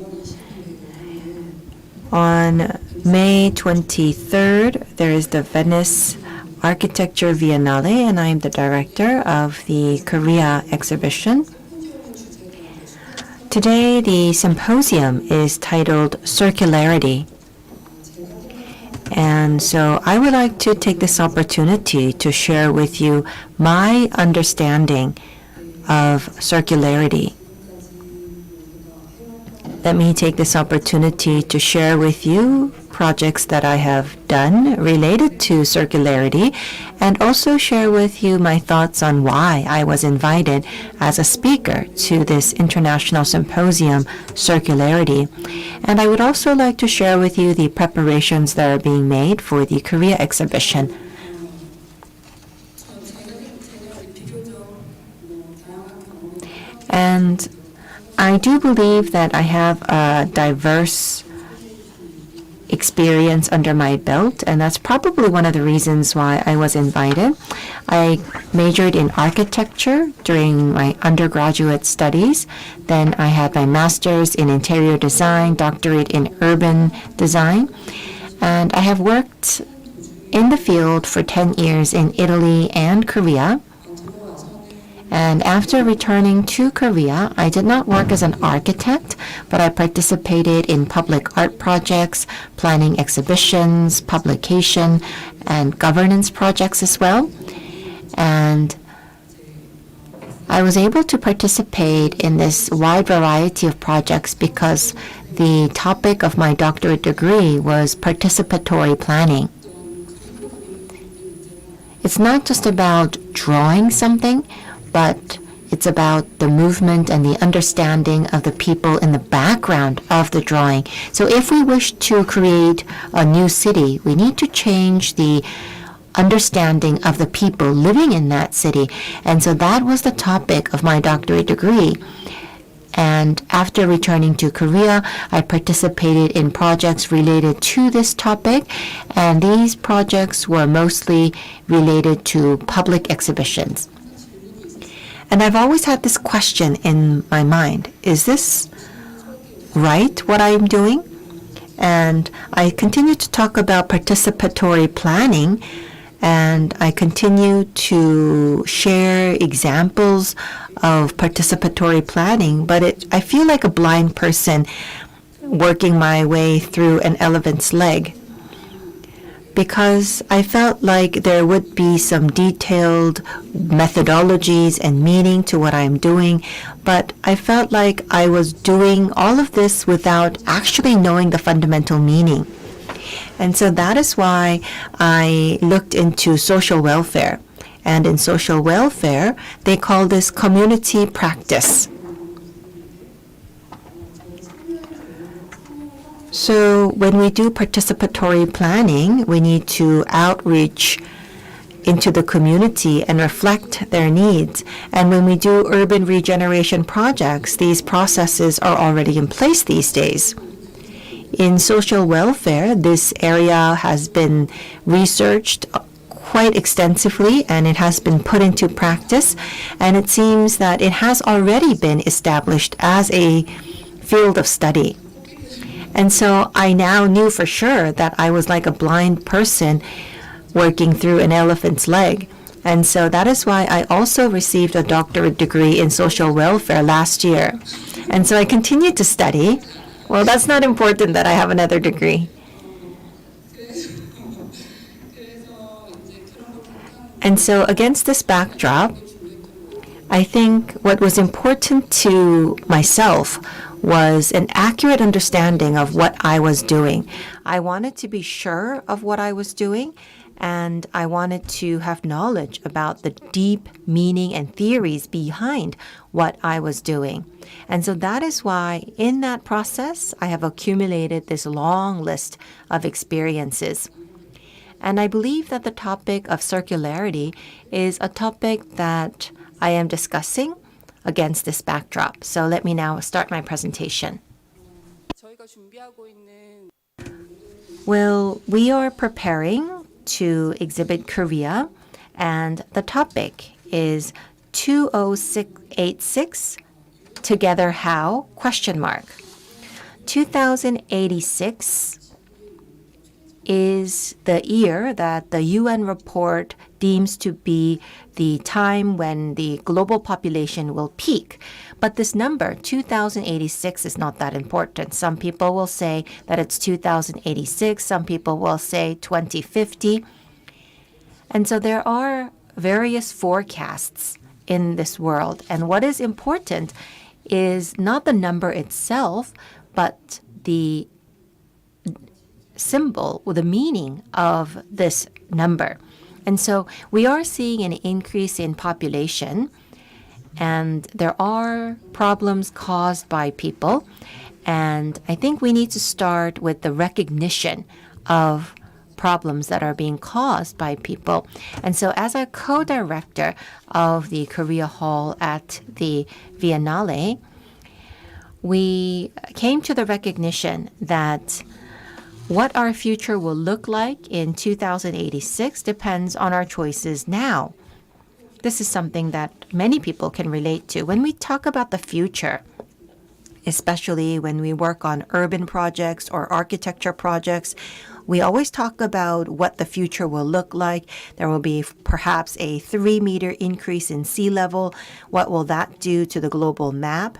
On May 23rd, there is the Venice Architecture Biennale, and I am the director of the Korea exhibition. Today, the symposium is titled Circularity. And so I would like to take this opportunity to share with you my understanding of circularity. Let me take this opportunity to share with you projects that I have done related to circularity, and also share with you my thoughts on why I was invited as a speaker to this international symposium, Circularity. And I would also like to share with you the preparations that are being made for the Korea exhibition. And I do believe that I have a diverse experience under my belt, and that's probably one of the reasons why I was invited. I majored in architecture during my undergraduate studies. Then I had my master's in interior design, doctorate in urban design, and I have worked in the field for 10 years in Italy and Korea. And after returning to Korea, I did not work as an architect, but I participated in public art projects, planning exhibitions, publication, and governance projects as well. And I was able to participate in this wide variety of projects because the topic of my doctorate degree was participatory planning. It's not just about drawing something, but it's about the movement and the understanding of the people in the background of the drawing. So if we wish to create a new city, we need to change the understanding of the people living in that city. And so that was the topic of my doctorate degree. And after returning to Korea, I participated in projects related to this topic, and these projects were mostly related to public exhibitions. And I've always had this question in my mind, is this right, what I'm doing? And I continue to talk about participatory planning, and I continue to share examples of participatory planning, but I feel like a blind person working my way through an elephant's leg, because I felt like there would be some detailed methodologies and meaning to what I'm doing, but I felt like I was doing all of this without actually knowing the fundamental meaning. And so that is why I looked into social welfare. And in social welfare, they call this community practice. So when we do participatory planning, we need to outreach into the community and reflect their needs. And when we do urban regeneration projects, these processes are already in place these days. In social welfare, this area has been researched quite extensively, and it has been put into practice, and it seems that it has already been established as a field of study. And so I now knew for sure that I was like a blind person working through an elephant's leg. And so that is why I also received a doctorate degree in social welfare last year. And so I continued to study. Well, that's not important that I have another degree. And so against this backdrop, I think what was important to myself was an accurate understanding of what I was doing. I wanted to be sure of what I was doing, and I wanted to have knowledge about the deep meaning and theories behind what I was doing. And so that is why in that process, I have accumulated this long list of experiences. And I believe that the topic of circularity is a topic that I am discussing against this backdrop. So let me now start my presentation. Well, we are preparing to exhibit Korea, and the topic is 2086 Together How? 2086 is the year that the UN report deems to be the time when the global population will peak. But this number, 2086, is not that important. Some people will say that it's 2086. Some people will say 2050. And so there are various forecasts in this world. And what is important is not the number itself, but the symbol or the meaning of this number. And so we are seeing an increase in population, and there are problems caused by people. And I think we need to start with the recognition of problems that are being caused by people. And so as a co-director of the Korea Hall at the Biennale, we came to the recognition that what our future will look like in 2086 depends on our choices now. This is something that many people can relate to. When we talk about the future, especially when we work on urban projects or architecture projects, we always talk about what the future will look like. There will be perhaps a 3-meter increase in sea level. What will that do to the global map?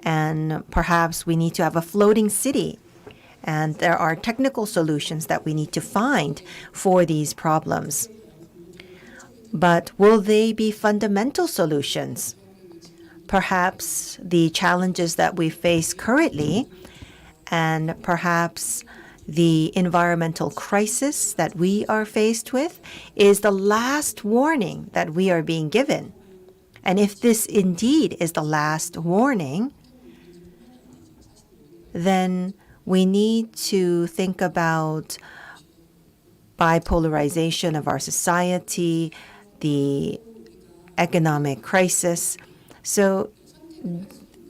And perhaps we need to have a floating city. And there are technical solutions that we need to find for these problems. But will they be fundamental solutions? Perhaps the challenges that we face currently, and perhaps the environmental crisis that we are faced with, is the last warning that we are being given. And if this indeed is the last warning, then we need to think about bipolarization of our society, the economic crisis. So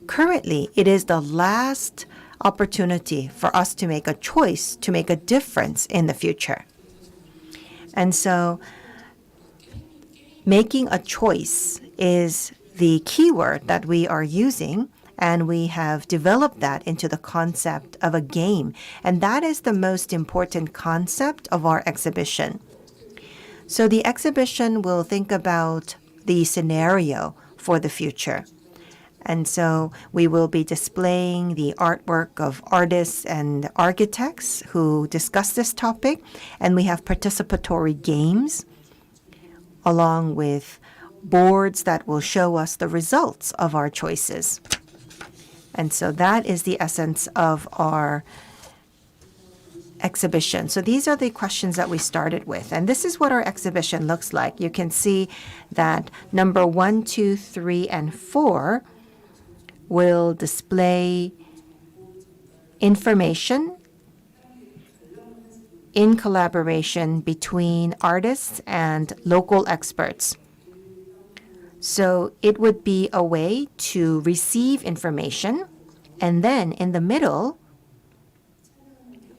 currently, it is the last opportunity for us to make a choice, to make a difference in the future. And so making a choice is the keyword that we are using, and we have developed that into the concept of a game. And that is the most important concept of our exhibition. So the exhibition will think about the scenario for the future. And so we will be displaying the artwork of artists and architects who discuss this topic. And we have participatory games along with boards that will show us the results of our choices. And so that is the essence of our exhibition. So these are the questions that we started with. And this is what our exhibition looks like. You can see that number 1, 2, 3, and 4 will display information in collaboration between artists and local experts. So it would be a way to receive information. And then in the middle,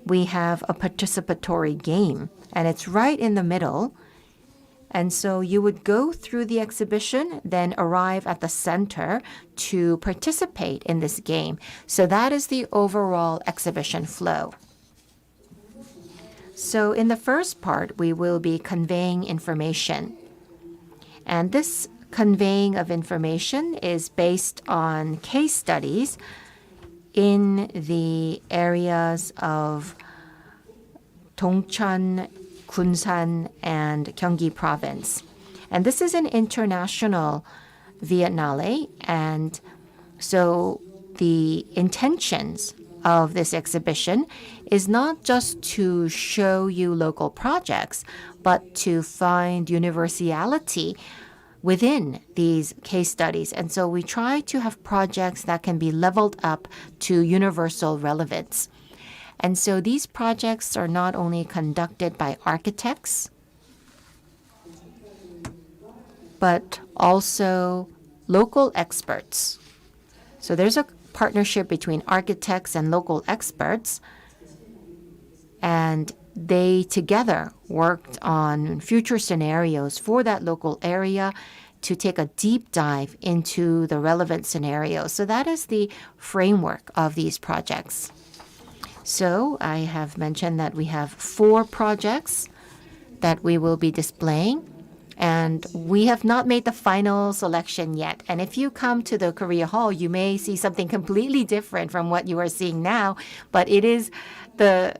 we have a participatory game. And it's right in the middle. And so you would go through the exhibition, then arrive at the center to participate in this game. So that is the overall exhibition flow. So in the first part, we will be conveying information. And this conveying of information is based on case studies in the areas of Dongcheon, Kunsan, and Gyeonggi province. And this is an international Biennale, and so the intentions of this exhibition is not just to show you local projects, but to find universality within these case studies. And so we try to have projects that can be leveled up to universal relevance. And so these projects are not only conducted by architects, but also local experts. So there's a partnership between architects and local experts, and they together worked on future scenarios for that local area to take a deep dive into the relevant scenarios. So that is the framework of these projects. So I have mentioned that we have 4 projects that we will be displaying, and we have not made the final selection yet. And if you come to the Korea Hall, you may see something completely different from what you are seeing now, but it is the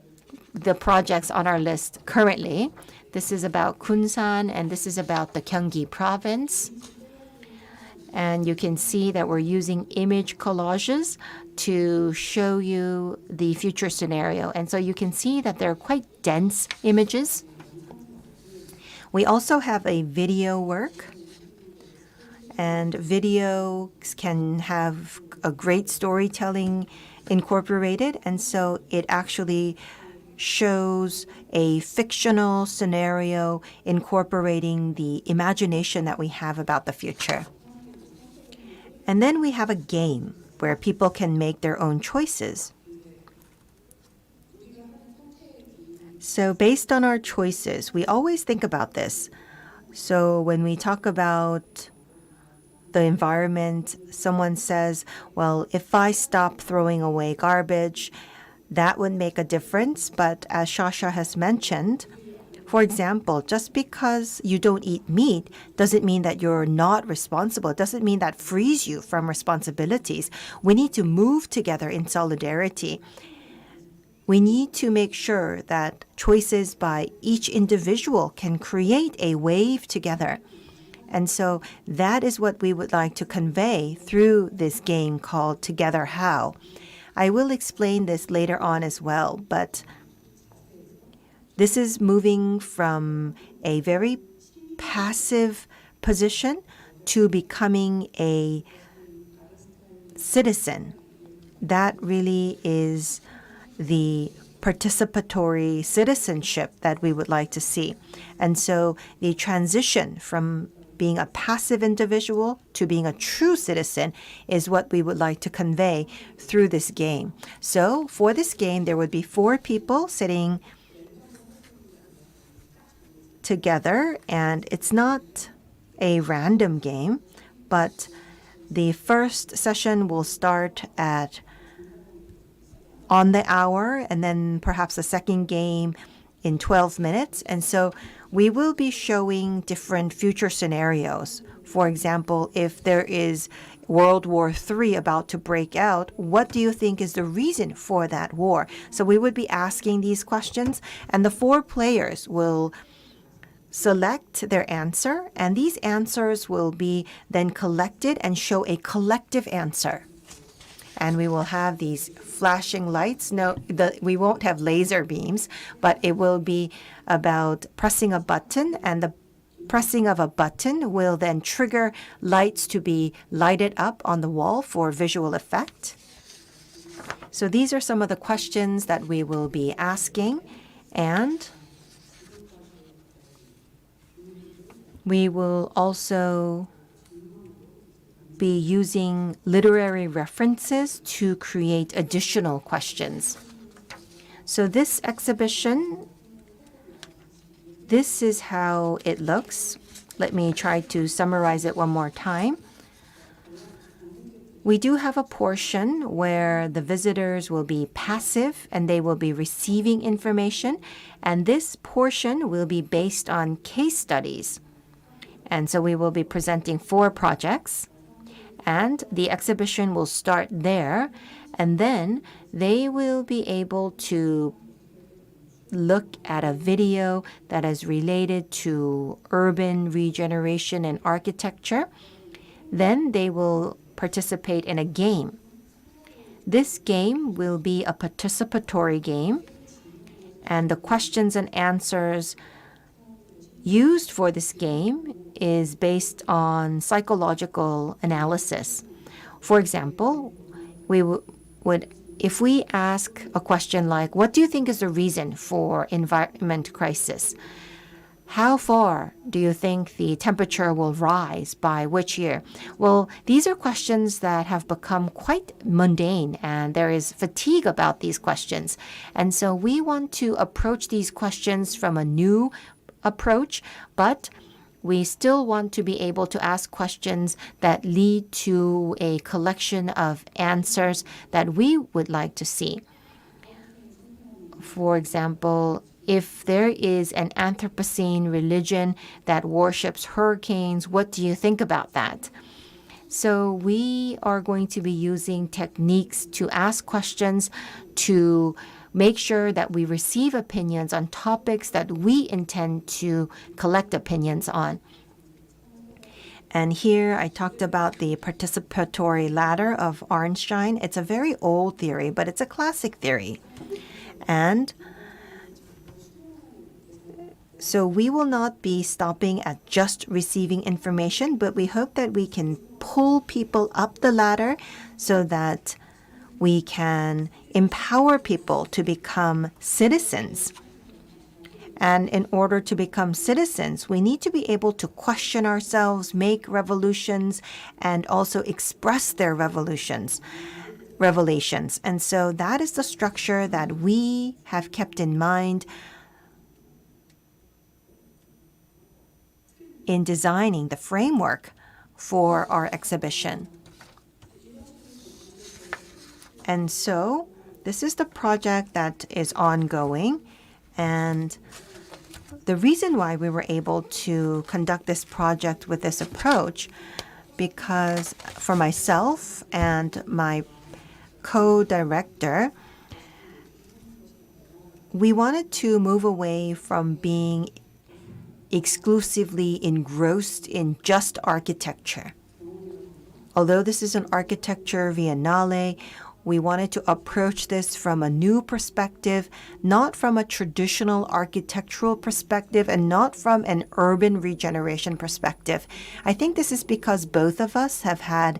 projects on our list currently. This is about Kunsan, and this is about the Gyeonggi province. And you can see that we're using image collages to show you the future scenario. And so you can see that they're quite dense images. We also have a video work. And videos can have a great storytelling incorporated. And so it actually shows a fictional scenario incorporating the imagination that we have about the future. And then we have a game where people can make their own choices. So based on our choices, we always think about this. So when we talk about the environment, someone says, well, if I stop throwing away garbage, that would make a difference. But as Shasha has mentioned, for example, just because you don't eat meat doesn't mean that you're not responsible. It doesn't mean that frees you from responsibilities. We need to move together in solidarity. We need to make sure that choices by each individual can create a wave together. And so that is what we would like to convey through this game called Together How. I will explain this later on as well, but this is moving from a very passive position to becoming a citizen. That really is the participatory citizenship that we would like to see. And so the transition from being a passive individual to being a true citizen is what we would like to convey through this game. So for this game, there would be 4 people sitting together, and it's not a random game, but the first session will start at on the hour, and then perhaps a second game in 12 minutes. And so we will be showing different future scenarios. For example, if there is World War III about to break out, what do you think is the reason for that war? So we would be asking these questions, and the 4 players will select their answer, and these answers will be then collected and show a collective answer. And we will have these flashing lights. No, we won't have laser beams, but it will be about pressing a button, and the pressing of a button will then trigger lights to be lighted up on the wall for visual effect. So these are some of the questions that we will be asking, and we will also be using literary references to create additional questions. So this exhibition, this is how it looks. Let me try to summarize it one more time. We do have a portion where the visitors will be passive and they will be receiving information, and this portion will be based on case studies. And so we will be presenting 4 projects. And the exhibition will start there, and then they will be able to look at a video that is related to urban regeneration and architecture. Then they will participate in a game. This game will be a participatory game, and the questions and answers used for this game is based on psychological analysis. For example, we would, if we ask a question like, what do you think is the reason for environment crisis? How far do you think the temperature will rise by which year? Well, these are questions that have become quite mundane, and there is fatigue about these questions. And so we want to approach these questions from a new approach, but we still want to be able to ask questions that lead to a collection of answers that we would like to see. For example, if there is an Anthropocene religion that worships hurricanes, what do you think about that? So we are going to be using techniques to ask questions to make sure that we receive opinions on topics that we intend to collect opinions on. And here I talked about the participatory ladder of Ornstein. It's a very old theory, but it's a classic theory. And so we will not be stopping at just receiving information, but we hope that we can pull people up the ladder so that we can empower people to become citizens. And in order to become citizens, we need to be able to question ourselves, make revolutions, and also express their revelations. And so that is the structure that we have kept in mind in designing the framework for our exhibition. And so this is the project that is ongoing. And the reason why we were able to conduct this project with this approach, because for myself and my co-director, we wanted to move away from being exclusively engrossed in just architecture. Although this is an architecture biennale, we wanted to approach this from a new perspective, not from a traditional architectural perspective and not from an urban regeneration perspective. I think this is because both of us have had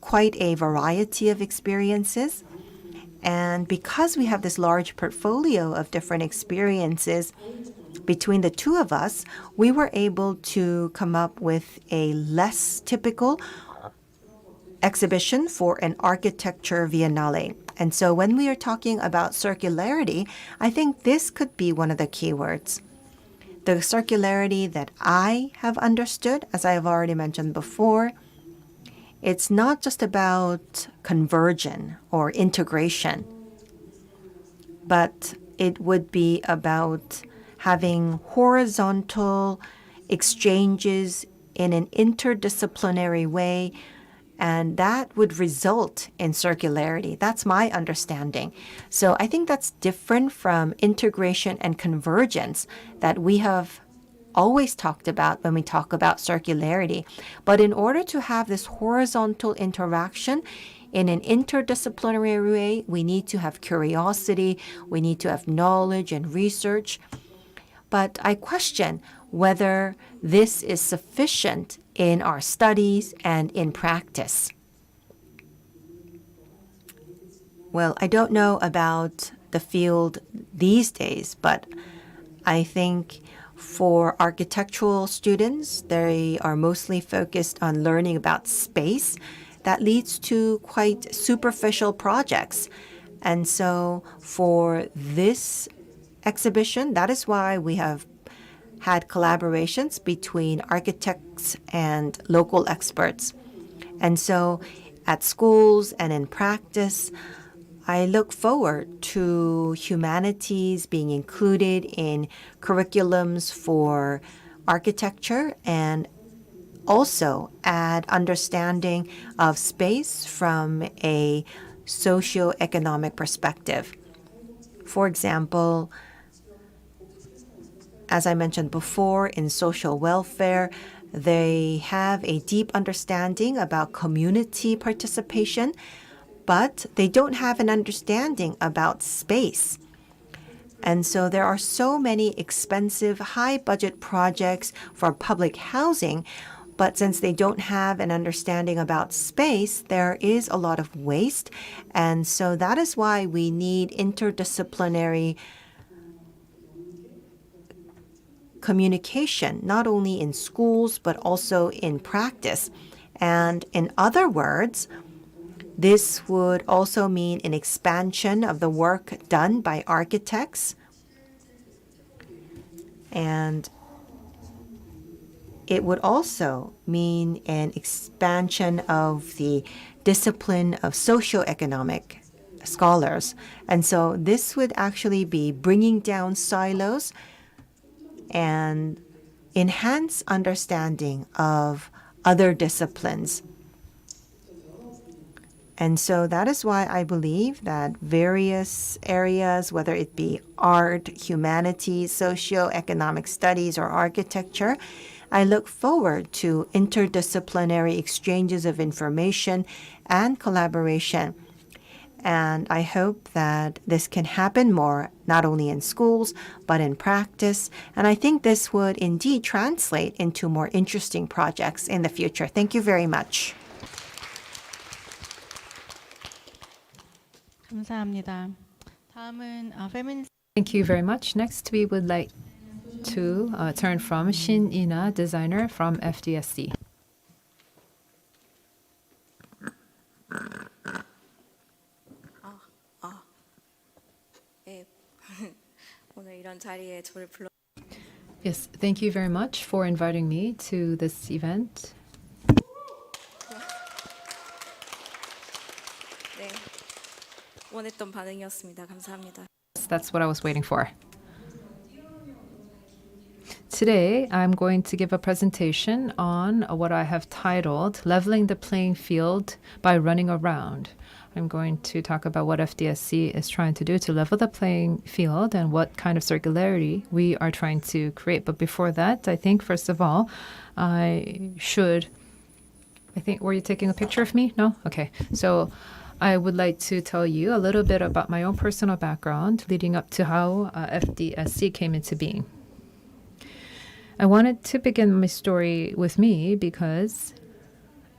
quite a variety of experiences. And because we have this large portfolio of different experiences, between the two of us, we were able to come up with a less typical exhibition for an architecture biennale. And so when we are talking about circularity, I think this could be one of the keywords. The circularity that I have understood, as I have already mentioned before, it's not just about conversion or integration, but it would be about having horizontal exchanges in an interdisciplinary way, and that would result in circularity. That's my understanding. So I think that's different from integration and convergence that we have always talked about when we talk about circularity. But in order to have this horizontal interaction in an interdisciplinary way, we need to have curiosity, we need to have knowledge and research. But I question whether this is sufficient in our studies and in practice. Well, I don't know about the field these days, but I think for architectural students, they are mostly focused on learning about space. That leads to quite superficial projects. And so for this exhibition, that is why we have had collaborations between architects and local experts. And so at schools and in practice, I look forward to humanities being included in curriculums for architecture and also add understanding of space from a socioeconomic perspective. For example, as I mentioned before, in social welfare, they have a deep understanding about community participation, but they don't have an understanding about space. And so there are so many expensive, high-budget projects for public housing, but since they don't have an understanding about space, there is a lot of waste. And so that is why we need interdisciplinary communication, not only in schools, but also in practice. And in other words, this would also mean an expansion of the work done by architects. And it would also mean an expansion of the discipline of socioeconomic scholars. And so this would actually be bringing down silos and enhance understanding of other disciplines. And so that is why I believe that various areas, whether it be art, humanities, socioeconomic studies, or architecture, I look forward to interdisciplinary exchanges of information and collaboration. And I hope that this can happen more, not only in schools, but in practice. And I think this would indeed translate into more interesting projects in the future. Thank you very much. 감사합니다. 다음은 페미니스트 Thank you very much. Next, we would like to turn from Shin Ina, designer from FDSC. 오늘 이런 자리에 저를 불러 Yes, thank you very much for inviting me to this event. 네. 원했던 반응이었습니다. 감사합니다. That's what I was waiting for. Today, I'm going to give a presentation on what I have titled Leveling the Playing Field by Running Around. I'm going to talk about what FDSC is trying to do to level the playing field and what kind of circularity we are trying to create. But before that, I think, first of all, were you taking a picture of me? No? Okay. So I would like to tell you a little bit about my own personal background leading up to how FDSC came into being. I wanted to begin my story with me because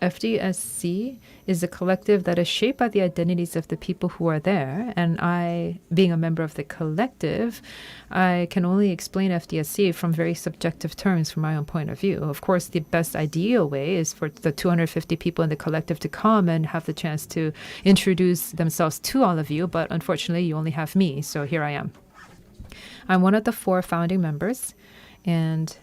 FDSC is a collective that is shaped by the identities of the people who are there. And I, being a member of the collective, I can only explain FDSC from very subjective terms from my own point of view. Of course, the best ideal way is for the 250 people in the collective to come and have the chance to introduce themselves to all of you. But unfortunately, you only have me. So here I am. I'm one of the 4 founding members. And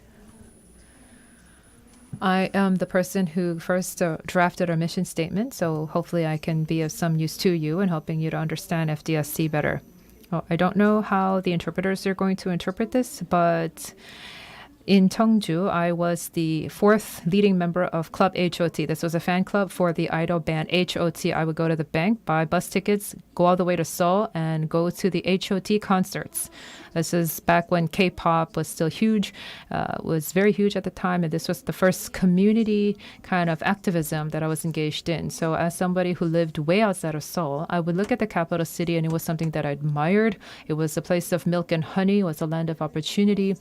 I am the person who first drafted our mission statement, so hopefully I can be of some use to you in helping you to understand FDSC better. I don't know how the interpreters are going to interpret this, but in Cheongju, I was the 4th leading member of Club HOT. This was a fan club for the idol band HOT. I would go to the bank, buy bus tickets, go all the way to Seoul, and go to the HOT concerts. This is back when K-pop was still huge, was very huge at the time, and this was the first community kind of activism that I was engaged in. So as somebody who lived way outside of Seoul, I would look at the capital city, and it was something that I admired. It was a place of milk and honey, it was a land of opportunity,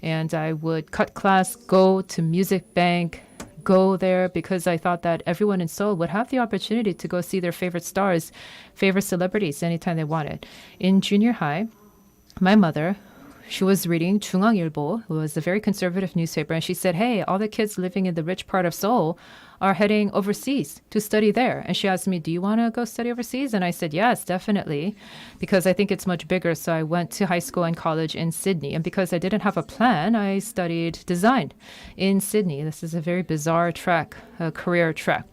and I would cut class, go to music bank, go there because I thought that everyone in Seoul would have the opportunity to go see their favorite stars, favorite celebrities anytime they wanted. In junior high, my mother, she was reading 중앙일보, it was a very conservative newspaper, and she said, hey, all the kids living in the rich part of Seoul are heading overseas to study there. And she asked me, do you want to go study overseas? And I said, yes, definitely, because I think it's much bigger. So I went to high school and college in Sydney. And because I didn't have a plan, I studied design in Sydney. This is a very bizarre track, a career track.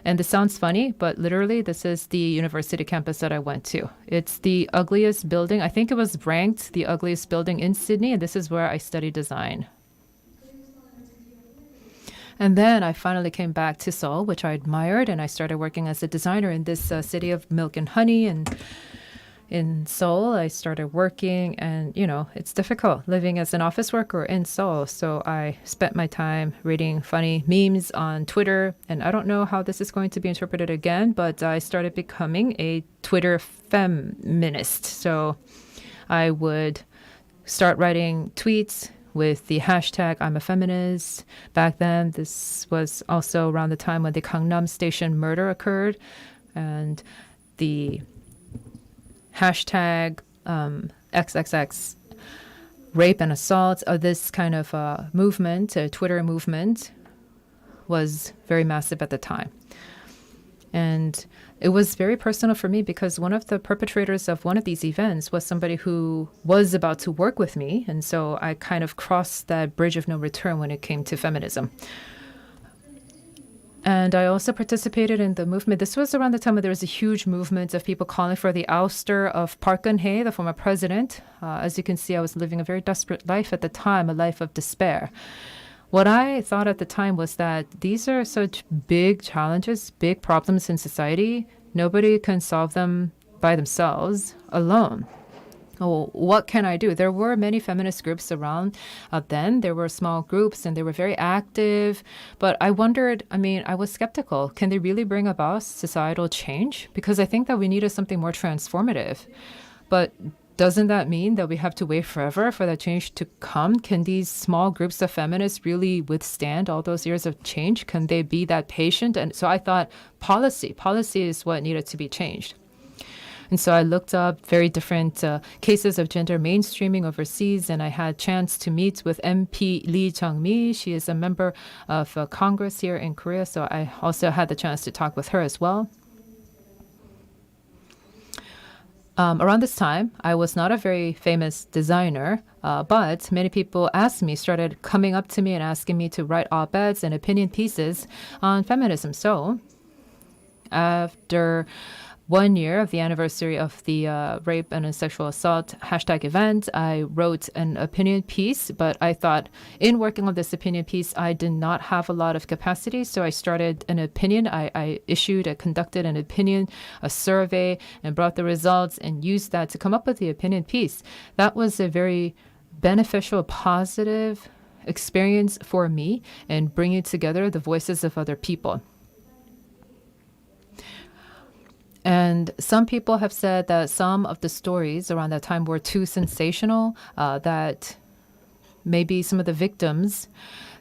And this sounds funny, but literally this is the university campus that I went to. It's the ugliest building. I think it was ranked the ugliest building in Sydney, and this is where I studied design. And then I finally came back to Seoul, which I admired, and I started working as a designer in this city of milk and honey. And in Seoul, I started working, and it's difficult living as an office worker in Seoul. So I spent my time reading funny memes on Twitter, and I don't know how this is going to be interpreted again, but I started becoming a Twitter feminist. So I would start writing tweets with the hashtag I'm a feminist. Back then, this was also around the time when the Gangnam Station murder occurred, and the hashtag XXX rape and assault of this kind of movement, Twitter movement, was very massive at the time. And it was very personal for me because one of the perpetrators of one of these events was somebody who was about to work with me. And so I kind of crossed that bridge of no return when it came to feminism. And I also participated in the movement. This was around the time when there was a huge movement of people calling for the ouster of Park Geun-hye, the former president. As you can see, I was living a very desperate life at the time, a life of despair. What I thought at the time was that these are such big challenges, big problems in society. Nobody can solve them by themselves, alone. oh, what can I do? There were many feminist groups around then. There were small groups and they were very active. But I wondered, I was skeptical. Can they really bring about societal change? Because I think that we needed something more transformative. But doesn't that mean that we have to wait forever for that change to come? Can these small groups of feminists really withstand all those years of change? Can they be that patient? And so I thought policy is what needed to be changed. And so I looked up very different cases of gender mainstreaming overseas, and I had a chance to meet with MP Lee Jung-mi. She is a member of Congress here in Korea, so I also had the chance to talk with her as well. Around this time, I was not a very famous designer, but many people started coming up to me and asking me to write op-eds and opinion pieces on feminism. So after 1 year of the anniversary of the rape and sexual assault #event, I wrote an opinion piece, but I thought in working on this opinion piece, I did not have a lot of capacity. So I started an opinion. I conducted an opinion, a survey, and brought the results and used that to come up with the opinion piece. That was a very beneficial, positive experience for me in bringing together the voices of other people. And some people have said that some of the stories around that time were too sensational, that maybe some of the victims,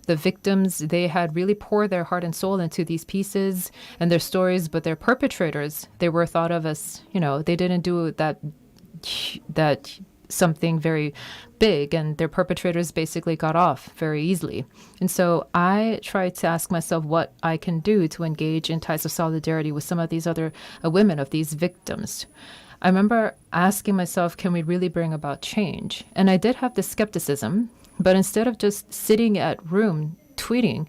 they had really poured their heart and soul into these pieces and their stories, but their perpetrators, they were thought of as, they didn't do that something very big, and their perpetrators basically got off very easily. And so I tried to ask myself what I can do to engage in ties of solidarity with some of these other women of these victims. I remember asking myself, can we really bring about change? And I did have this skepticism, but instead of just sitting at room tweeting,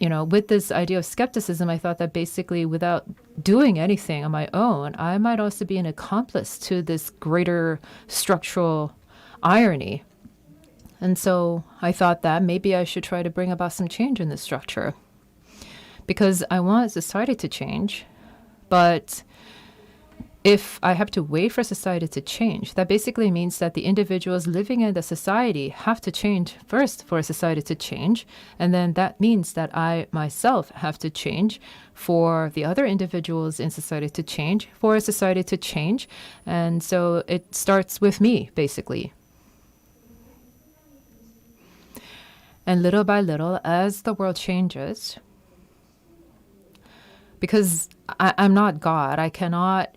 with this idea of skepticism, I thought that basically without doing anything on my own, I might also be an accomplice to this greater structural irony. And so I thought that maybe I should try to bring about some change in this structure, because I want society to change. But if I have to wait for society to change, that basically means that the individuals living in the society have to change first for society to change. And then that means that I myself have to change for the other individuals in society to change, for society to change. And so it starts with me, basically. And little by little, as the world changes, because I'm not God, I cannot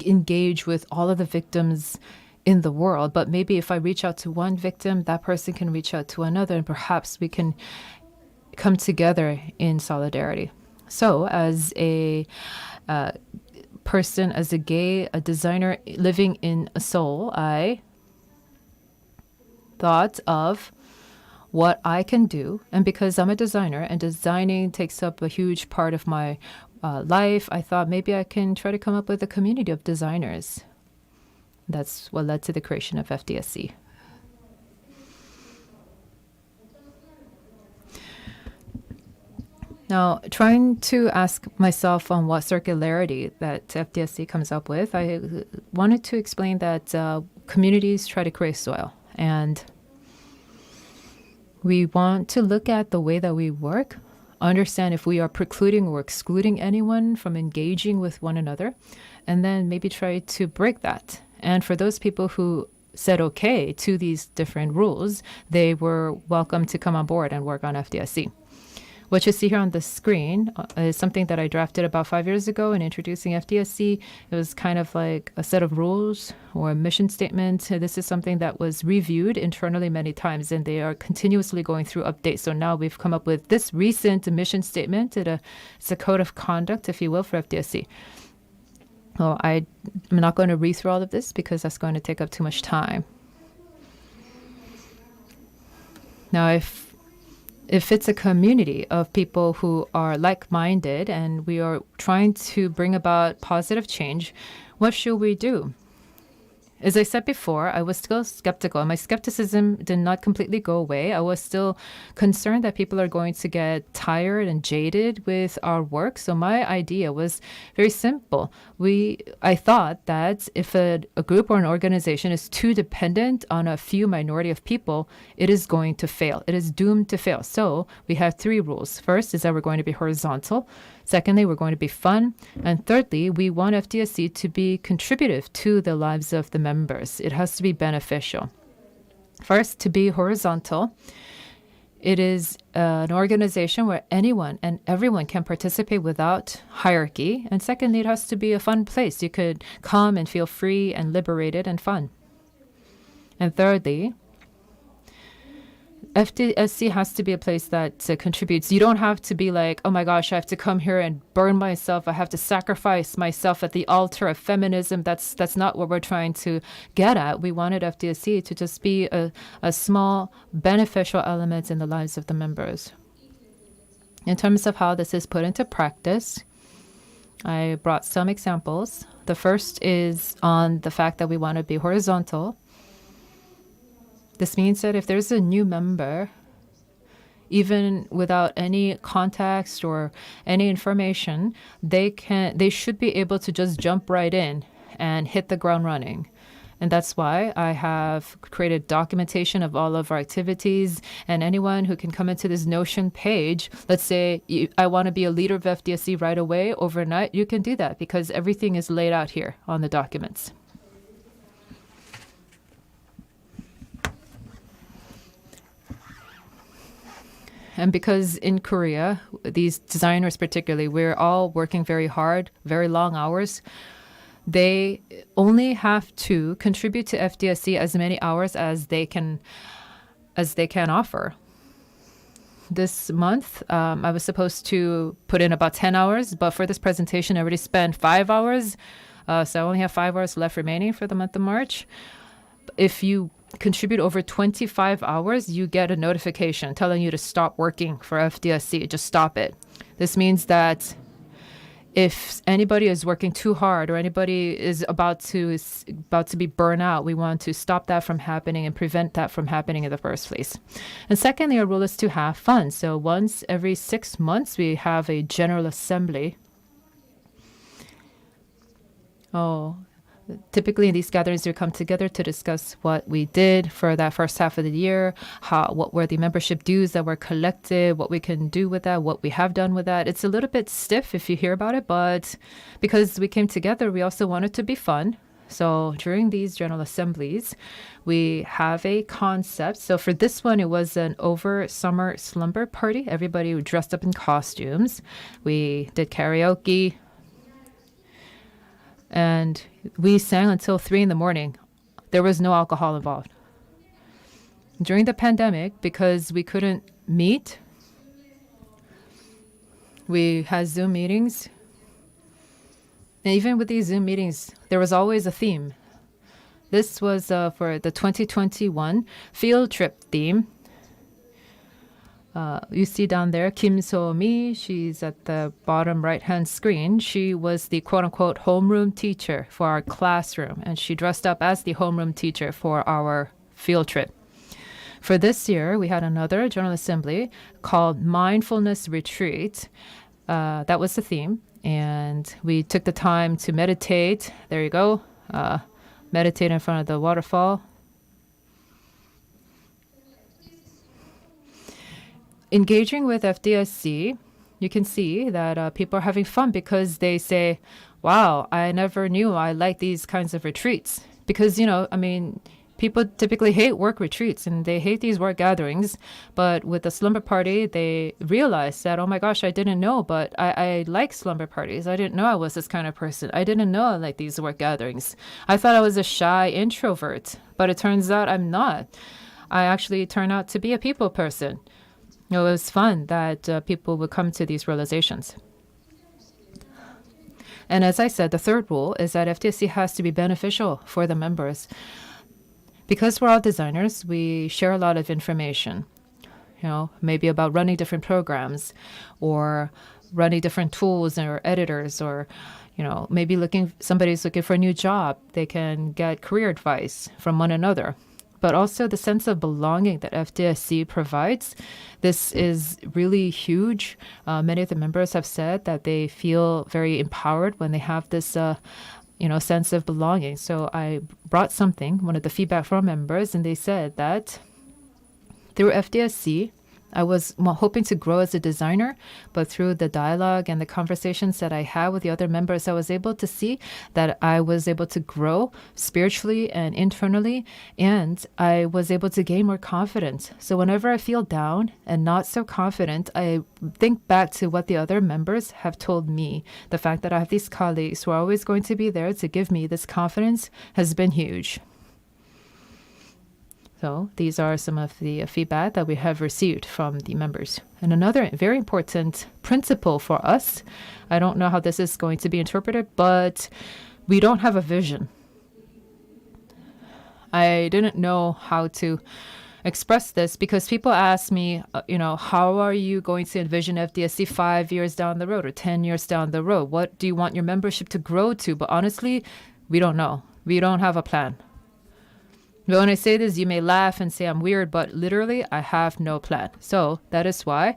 engage with all of the victims in the world, but maybe if I reach out to one victim, that person can reach out to another, and perhaps we can come together in solidarity. So as a person, as a designer living in Seoul, I thought of what I can do. And because I'm a designer and designing takes up a huge part of my life, I thought maybe I can try to come up with a community of designers. That's what led to the creation of FDSC. Now, trying to ask myself on what circularity that FDSC comes up with, I wanted to explain that communities try to create soil, and we want to look at the way that we work, understand if we are precluding or excluding anyone from engaging with one another, and then maybe try to break that. And for those people who said okay to these different rules, they were welcome to come on board and work on FDSC. What you see here on the screen is something that I drafted about 5 years ago in introducing FDSC. It was kind of like a set of rules or a mission statement. This is something that was reviewed internally many times, and they are continuously going through updates. So now we've come up with this recent mission statement. It's a code of conduct, if you will, for FDSC. Well, I'm not going to read through all of this because that's going to take up too much time. Now, if it's a community of people who are like-minded and we are trying to bring about positive change, what should we do? As I said before, I was still skeptical. My skepticism did not completely go away. I was still concerned that people are going to get tired and jaded with our work. So my idea was very simple. I thought that if a group or an organization is too dependent on a few minority of people, it is going to fail. It is doomed to fail. So we have 3 rules. First is that we're going to be horizontal. Secondly, we're going to be fun. And thirdly, we want FDSC to be contributive to the lives of the members. It has to be beneficial. First, to be horizontal, it is an organization where anyone and everyone can participate without hierarchy. And secondly, it has to be a fun place. You could come and feel free and liberated and fun. And thirdly, FDSC has to be a place that contributes. You don't have to be like, oh my gosh, I have to come here and burn myself. I have to sacrifice myself at the altar of feminism. That's not what we're trying to get at. We wanted FDSC to just be a small beneficial element in the lives of the members. In terms of how this is put into practice, I brought some examples. The first is on the fact that we want to be horizontal. This means that if there's a new member, even without any context or any information, they should be able to just jump right in and hit the ground running. And that's why I have created documentation of all of our activities, and anyone who can come into this Notion page, let's say I want to be a leader of FDSC right away, overnight, you can do that because everything is laid out here on the documents. And because in Korea, these designers particularly, we're all working very hard, very long hours. They only have to contribute to FDSC as many hours as they can offer. This month, I was supposed to put in about 10 hours, but for this presentation, I already spent 5 hours. So I only have 5 hours left remaining for the month of March. If you contribute over 25 hours, you get a notification telling you to stop working for FDSC. Just stop it. This means that if anybody is working too hard or anybody is about to be burned out, we want to stop that from happening and prevent that from happening in the first place. And secondly, our rule is to have fun. So once every 6 months, we have a general assembly. Typically in these gatherings, we come together to discuss what we did for that first half of the year, what were the membership dues that were collected, what we can do with that, what we have done with that. It's a little bit stiff if you hear about it, but because we came together, we also wanted to be fun. So during these general assemblies, we have a concept. So for this one, it was an over summer slumber party. Everybody dressed up in costumes. We did karaoke. And we sang until 3 in the morning. There was no alcohol involved. During the pandemic, because we couldn't meet, we had Zoom meetings. And even with these Zoom meetings, there was always a theme. This was for the 2021 field trip theme. You see down there, Kim So-mi, she's at the bottom right-hand screen. She was the quote-unquote homeroom teacher for our classroom, and she dressed up as the homeroom teacher for our field trip. For this year, we had another General Assembly called Mindfulness Retreat. That was the theme, and we took the time to meditate. There you go. Meditate in front of the waterfall. Engaging with FDSC, you can see that people are having fun because they say, wow, I never knew I liked these kinds of retreats. Because, people typically hate work retreats and they hate these work gatherings. But with the slumber party, they realize that, oh my gosh, I didn't know, but I like slumber parties. I didn't know I was this kind of person. I didn't know I liked these work gatherings. I thought I was a shy introvert, but it turns out I'm not. I actually turn out to be a people person. It was fun that people would come to these realizations. And as I said, the third rule is that FDSC has to be beneficial for the members. Because we're all designers, we share a lot of information, maybe about running different programs or running different tools or editors, or maybe somebody's looking for a new job. They can get career advice from one another. But also the sense of belonging that FDSC provides. This is really huge. Many of the members have said that they feel very empowered when they have this sense of belonging. So I brought one of the feedback from members, and they said that through FDSC, I was hoping to grow as a designer, but through the dialogue and the conversations that I had with the other members, I was able to see that I was able to grow spiritually and internally, and I was able to gain more confidence. So whenever I feel down and not so confident, I think back to what the other members have told me. The fact that I have these colleagues who are always going to be there to give me this confidence has been huge. So these are some of the feedback that we have received from the members. And another very important principle for us, I don't know how this is going to be interpreted, but we don't have a vision. I didn't know how to express this because people ask me, how are you going to envision FDSC 5 years down the road or 10 years down the road? What do you want your membership to grow to? But honestly, we don't know. We don't have a plan. But when I say this, you may laugh and say I'm weird, but literally, I have no plan. So that is why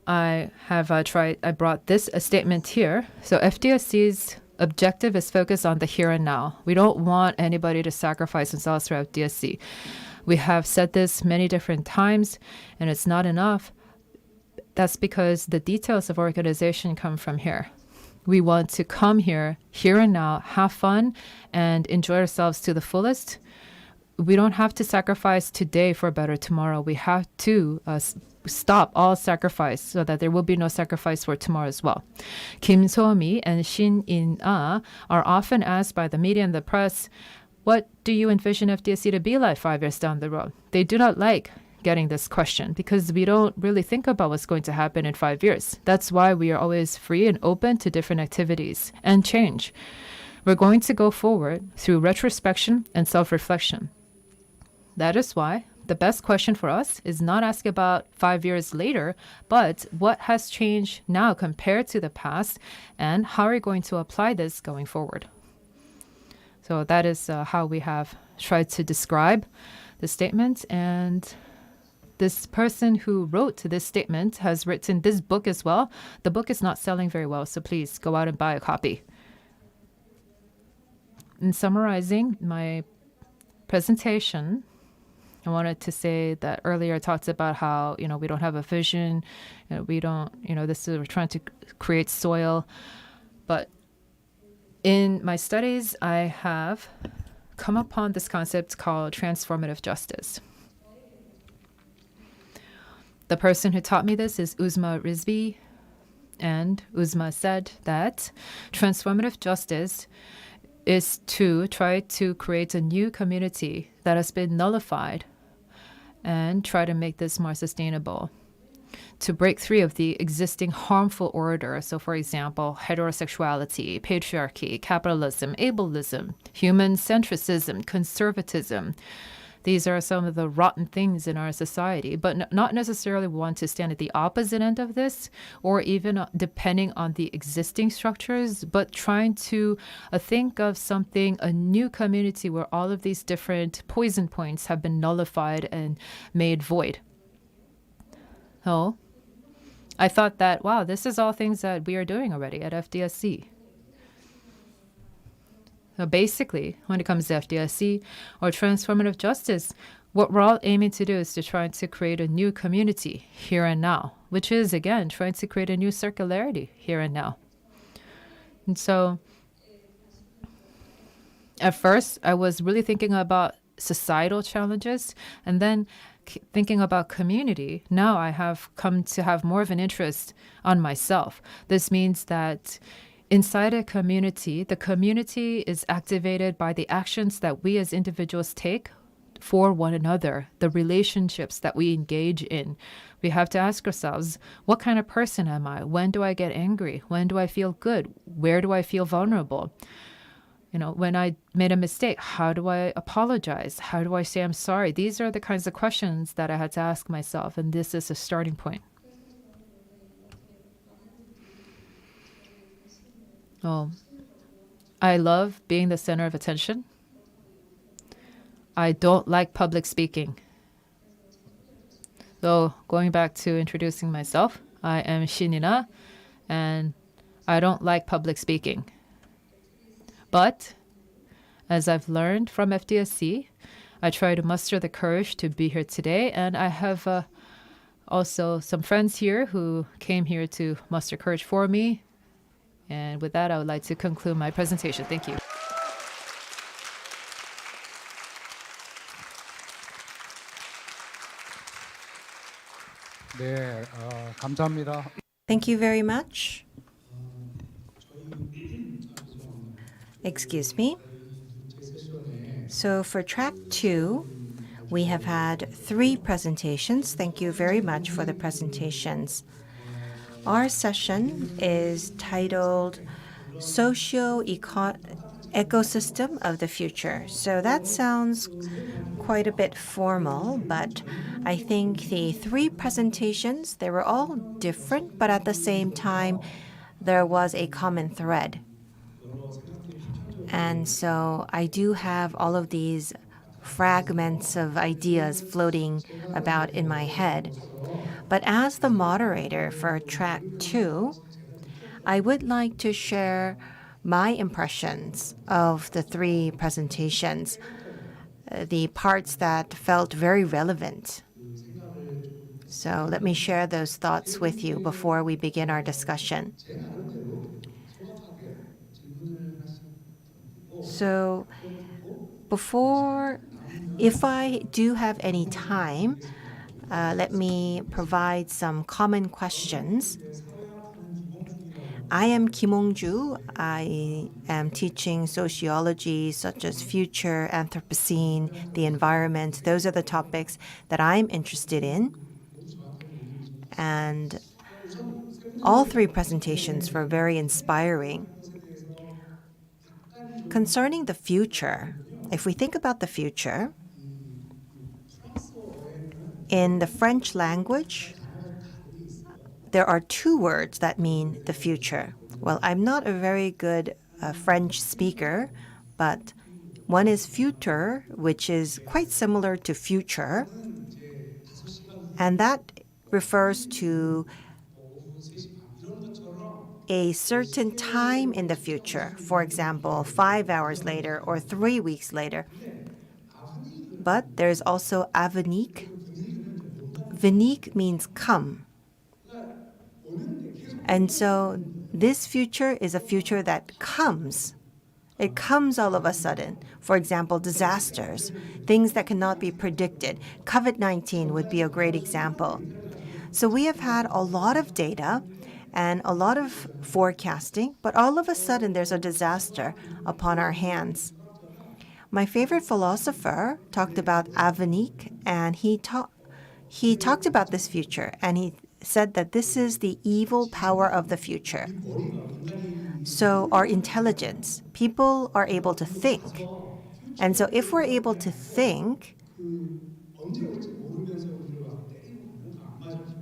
I have I brought this statement here. So FDSC's objective is focused on the here and now. We don't want anybody to sacrifice themselves for FDSC. We have said this many different times, and it's not enough. That's because the details of organization come from here. We want to come here and now, have fun, and enjoy ourselves to the fullest. We don't have to sacrifice today for a better tomorrow. We have to stop all sacrifice so that there will be no sacrifice for tomorrow as well. Kim So-mi and Shin In-ah are often asked by the media and the press, what do you envision FDSC to be like 5 years down the road? They do not like getting this question because we don't really think about what's going to happen in 5 years. That's why we are always free and open to different activities and change. We're going to go forward through retrospection and self-reflection. That is why the best question for us is not ask about 5 years later, but what has changed now compared to the past, and how are we going to apply this going forward? So that is how we have tried to describe the statement. And this person who wrote this statement has written this book as well. The book is not selling very well, so please go out and buy a copy. In summarizing my presentation, I wanted to say that earlier I talked about how, we don't have a vision. We're trying to create soil. But in my studies, I have come upon this concept called transformative justice. The person who taught me this is Uzma Rizvi, and Uzma said that transformative justice is to try to create a new community that has been nullified and try to make this more sustainable, to break free of the existing harmful order. So, for example, heterosexuality, patriarchy, capitalism, ableism, human centricism, conservatism. These are some of the rotten things in our society, but not necessarily want to stand at the opposite end of this, or even depending on the existing structures, but trying to think of something, a new community where all of these different poison points have been nullified and made void. So I thought that, wow, this is all things that we are doing already at FDSC. So basically, when it comes to FDSC or transformative justice, what we're all aiming to do is to try to create a new community here and now, which is, again, trying to create a new circularity here and now. And so at first, I was really thinking about societal challenges, and then thinking about community. Now I have come to have more of an interest on myself. This means that inside a community, the community is activated by the actions that we as individuals take for one another, the relationships that we engage in. We have to ask ourselves, what kind of person am I? When do I get angry? When do I feel good? Where do I feel vulnerable? When I made a mistake, how do I apologize? How do I say I'm sorry? These are the kinds of questions that I had to ask myself, and this is a starting point. Oh, I love being the center of attention. I don't like public speaking. So, going back to introducing myself, I am Shinina, and I don't like public speaking. But as I've learned from FDSC, I try to muster the courage to be here today, and I have also some friends here who came here to muster courage for me. And with that, I would like to conclude my presentation. Thank you. 네, 감사합니다. Thank you very much. Excuse me. So for track 2, we have had 3 presentations. Thank you very much for the presentations. Our session is titled Socio-Ecosystem of the Future. So that sounds quite a bit formal, but I think the 3 presentations, they were all different, but at the same time, there was a common thread. And so I do have all of these fragments of ideas floating about in my head. But as the moderator for track 2, I would like to share my impressions of the 3 presentations, the parts that felt very relevant. So let me share those thoughts with you before we begin our discussion. So if I do have any time, let me provide some common questions. I am Kim Hong-ju. I am teaching sociology such as future, Anthropocene, the environment. Those are the topics that I'm interested in. And all 3 presentations were very inspiring. Concerning the future, if we think about the future, in the French language, there are 2 words that mean the future. Well, I'm not a very good French speaker, but one is futur, which is quite similar to future, and that refers to a certain time in the future, for example, 5 hours later or 3 weeks later. But there's also avenir. Venir means come. And so this future is a future that comes. It comes all of a sudden. For example, disasters, things that cannot be predicted. COVID-19 would be a great example. So we have had a lot of data and a lot of forecasting, but all of a sudden there's a disaster upon our hands. My favorite philosopher talked about avenir, and he talked about this future, and he said that this is the evil power of the future. So our intelligence, people are able to think. And so if we're able to think,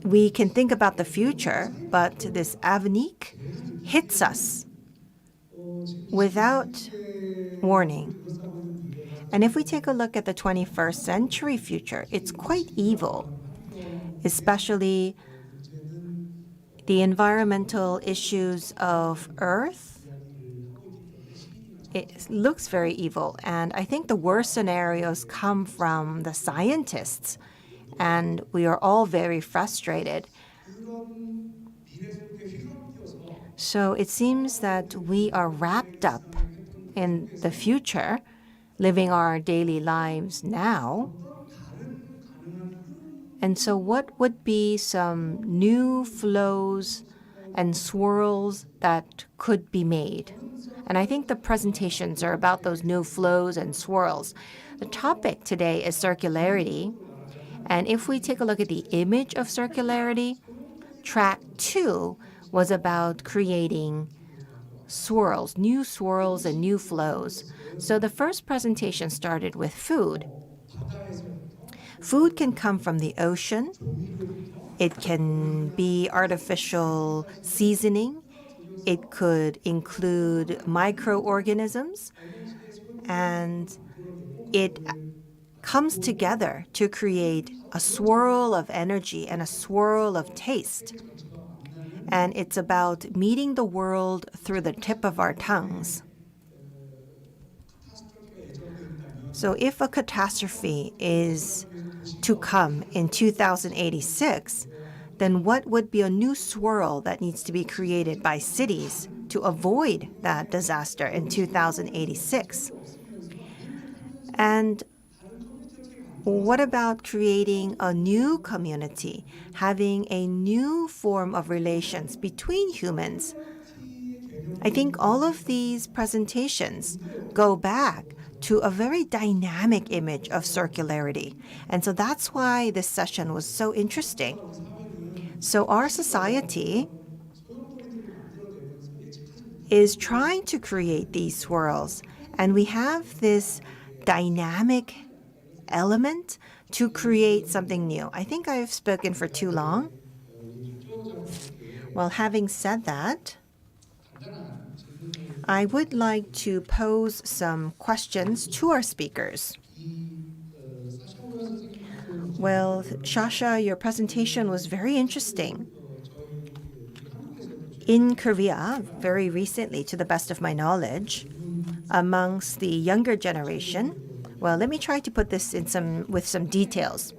we can think about the future, but this avenir hits us without warning. And if we take a look at the 21st century future, it's quite evil, especially the environmental issues of Earth. It looks very evil, and I think the worst scenarios come from the scientists, and we are all very frustrated. So it seems that we are wrapped up in the future, living our daily lives now. And so what would be some new flows and swirls that could be made? And I think the presentations are about those new flows and swirls. The topic today is circularity. And if we take a look at the image of circularity, track 2 was about creating swirls and new flows. So the first presentation started with food. Food can come from the ocean. It can be artificial seasoning. It could include microorganisms, and it comes together to create a swirl of energy and a swirl of taste. And it's about meeting the world through the tip of our tongues. So if a catastrophe is to come in 2086, then what would be a new swirl that needs to be created by cities to avoid that disaster in 2086? And what about creating a new community, having a new form of relations between humans? I think all of these presentations go back to a very dynamic image of circularity. And so that's why this session was so interesting. So our society is trying to create these swirls, and we have this dynamic element to create something new. I think I've spoken for too long. Well, having said that, I would like to pose some questions to our speakers. Well, Shasha, your presentation was very interesting. In Korea, very recently, to the best of my knowledge, amongst the younger generation, well, let me try to put this with some details.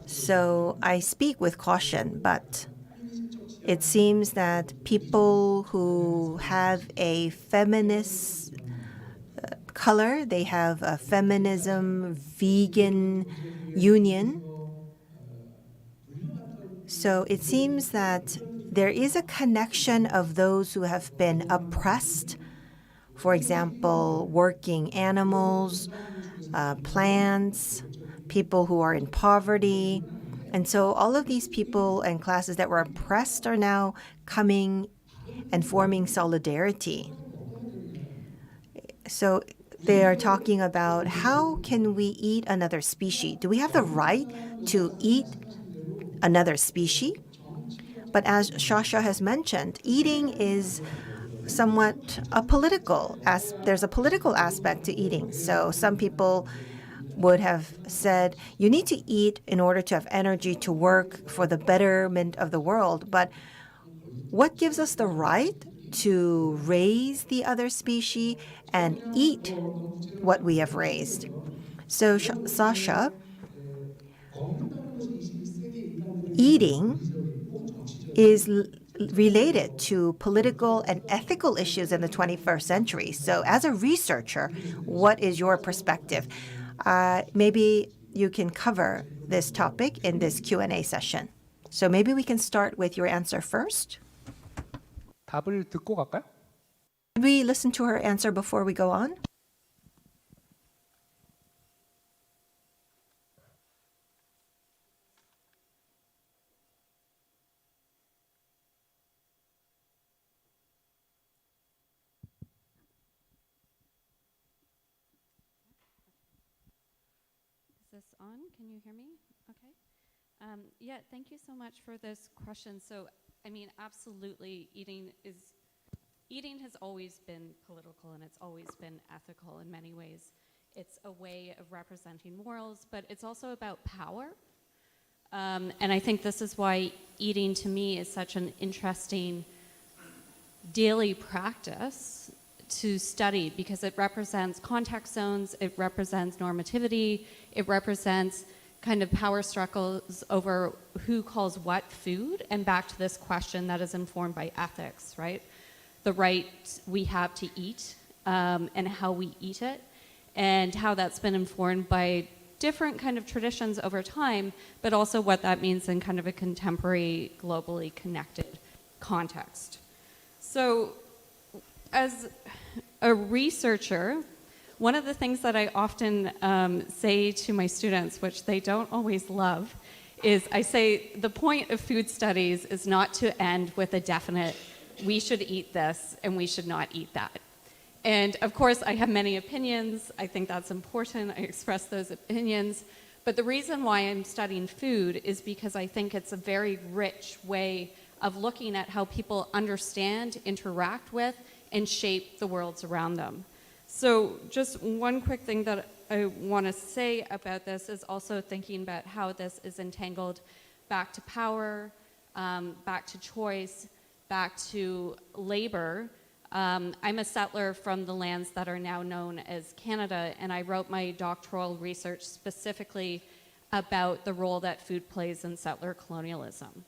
So I speak with caution, but it seems that people who have a feminist color, they have a feminism, vegan union. So it seems that there is a connection of those who have been oppressed. For example, working animals, plants, people who are in poverty. And so all of these people and classes that were oppressed are now coming and forming solidarity. So they are talking about how can we eat another species? Do we have the right to eat another species? But as Shasha has mentioned, eating is somewhat there's a political aspect to eating. So some people would have said, you need to eat in order to have energy to work for the betterment of the world. But what gives us the right to raise the other species and eat what we have raised? So, Sasha, eating is related to political and ethical issues in the 21st century. So as a researcher, what is your perspective? Maybe you can cover this topic in this Q&A session. So maybe we can start with your answer first. 답을 듣고 갈까요? Could we listen to her answer before we go on? Is this on? Can you hear me? Okay. Yeah, thank you so much for this question. So, I mean, absolutely, eating has always been political and it's always been ethical in many ways. It's a way of representing morals, but it's also about power. And I think this is why eating to me is such an interesting daily practice to study, because it represents context zones, it represents normativity, it represents kind of power struggles over who calls what food, and back to this question that is informed by ethics, right? The right we have to eat and how we eat it, and how that's been informed by different kind of traditions over time, but also what that means in kind of a contemporary, globally connected context. So as a researcher, one of the things that I often say to my students, which they don't always love, is I say the point of food studies is not to end with a definite, we should eat this and we should not eat that. And of course, I have many opinions. I think that's important. I express those opinions. But the reason why I'm studying food is because I think it's a very rich way of looking at how people understand, interact with, and shape the worlds around them. So just one quick thing that I want to say about this is also thinking about how this is entangled back to power, back to choice, back to labor. I'm a settler from the lands that are now known as Canada, and I wrote my doctoral research specifically about the role that food plays in settler colonialism.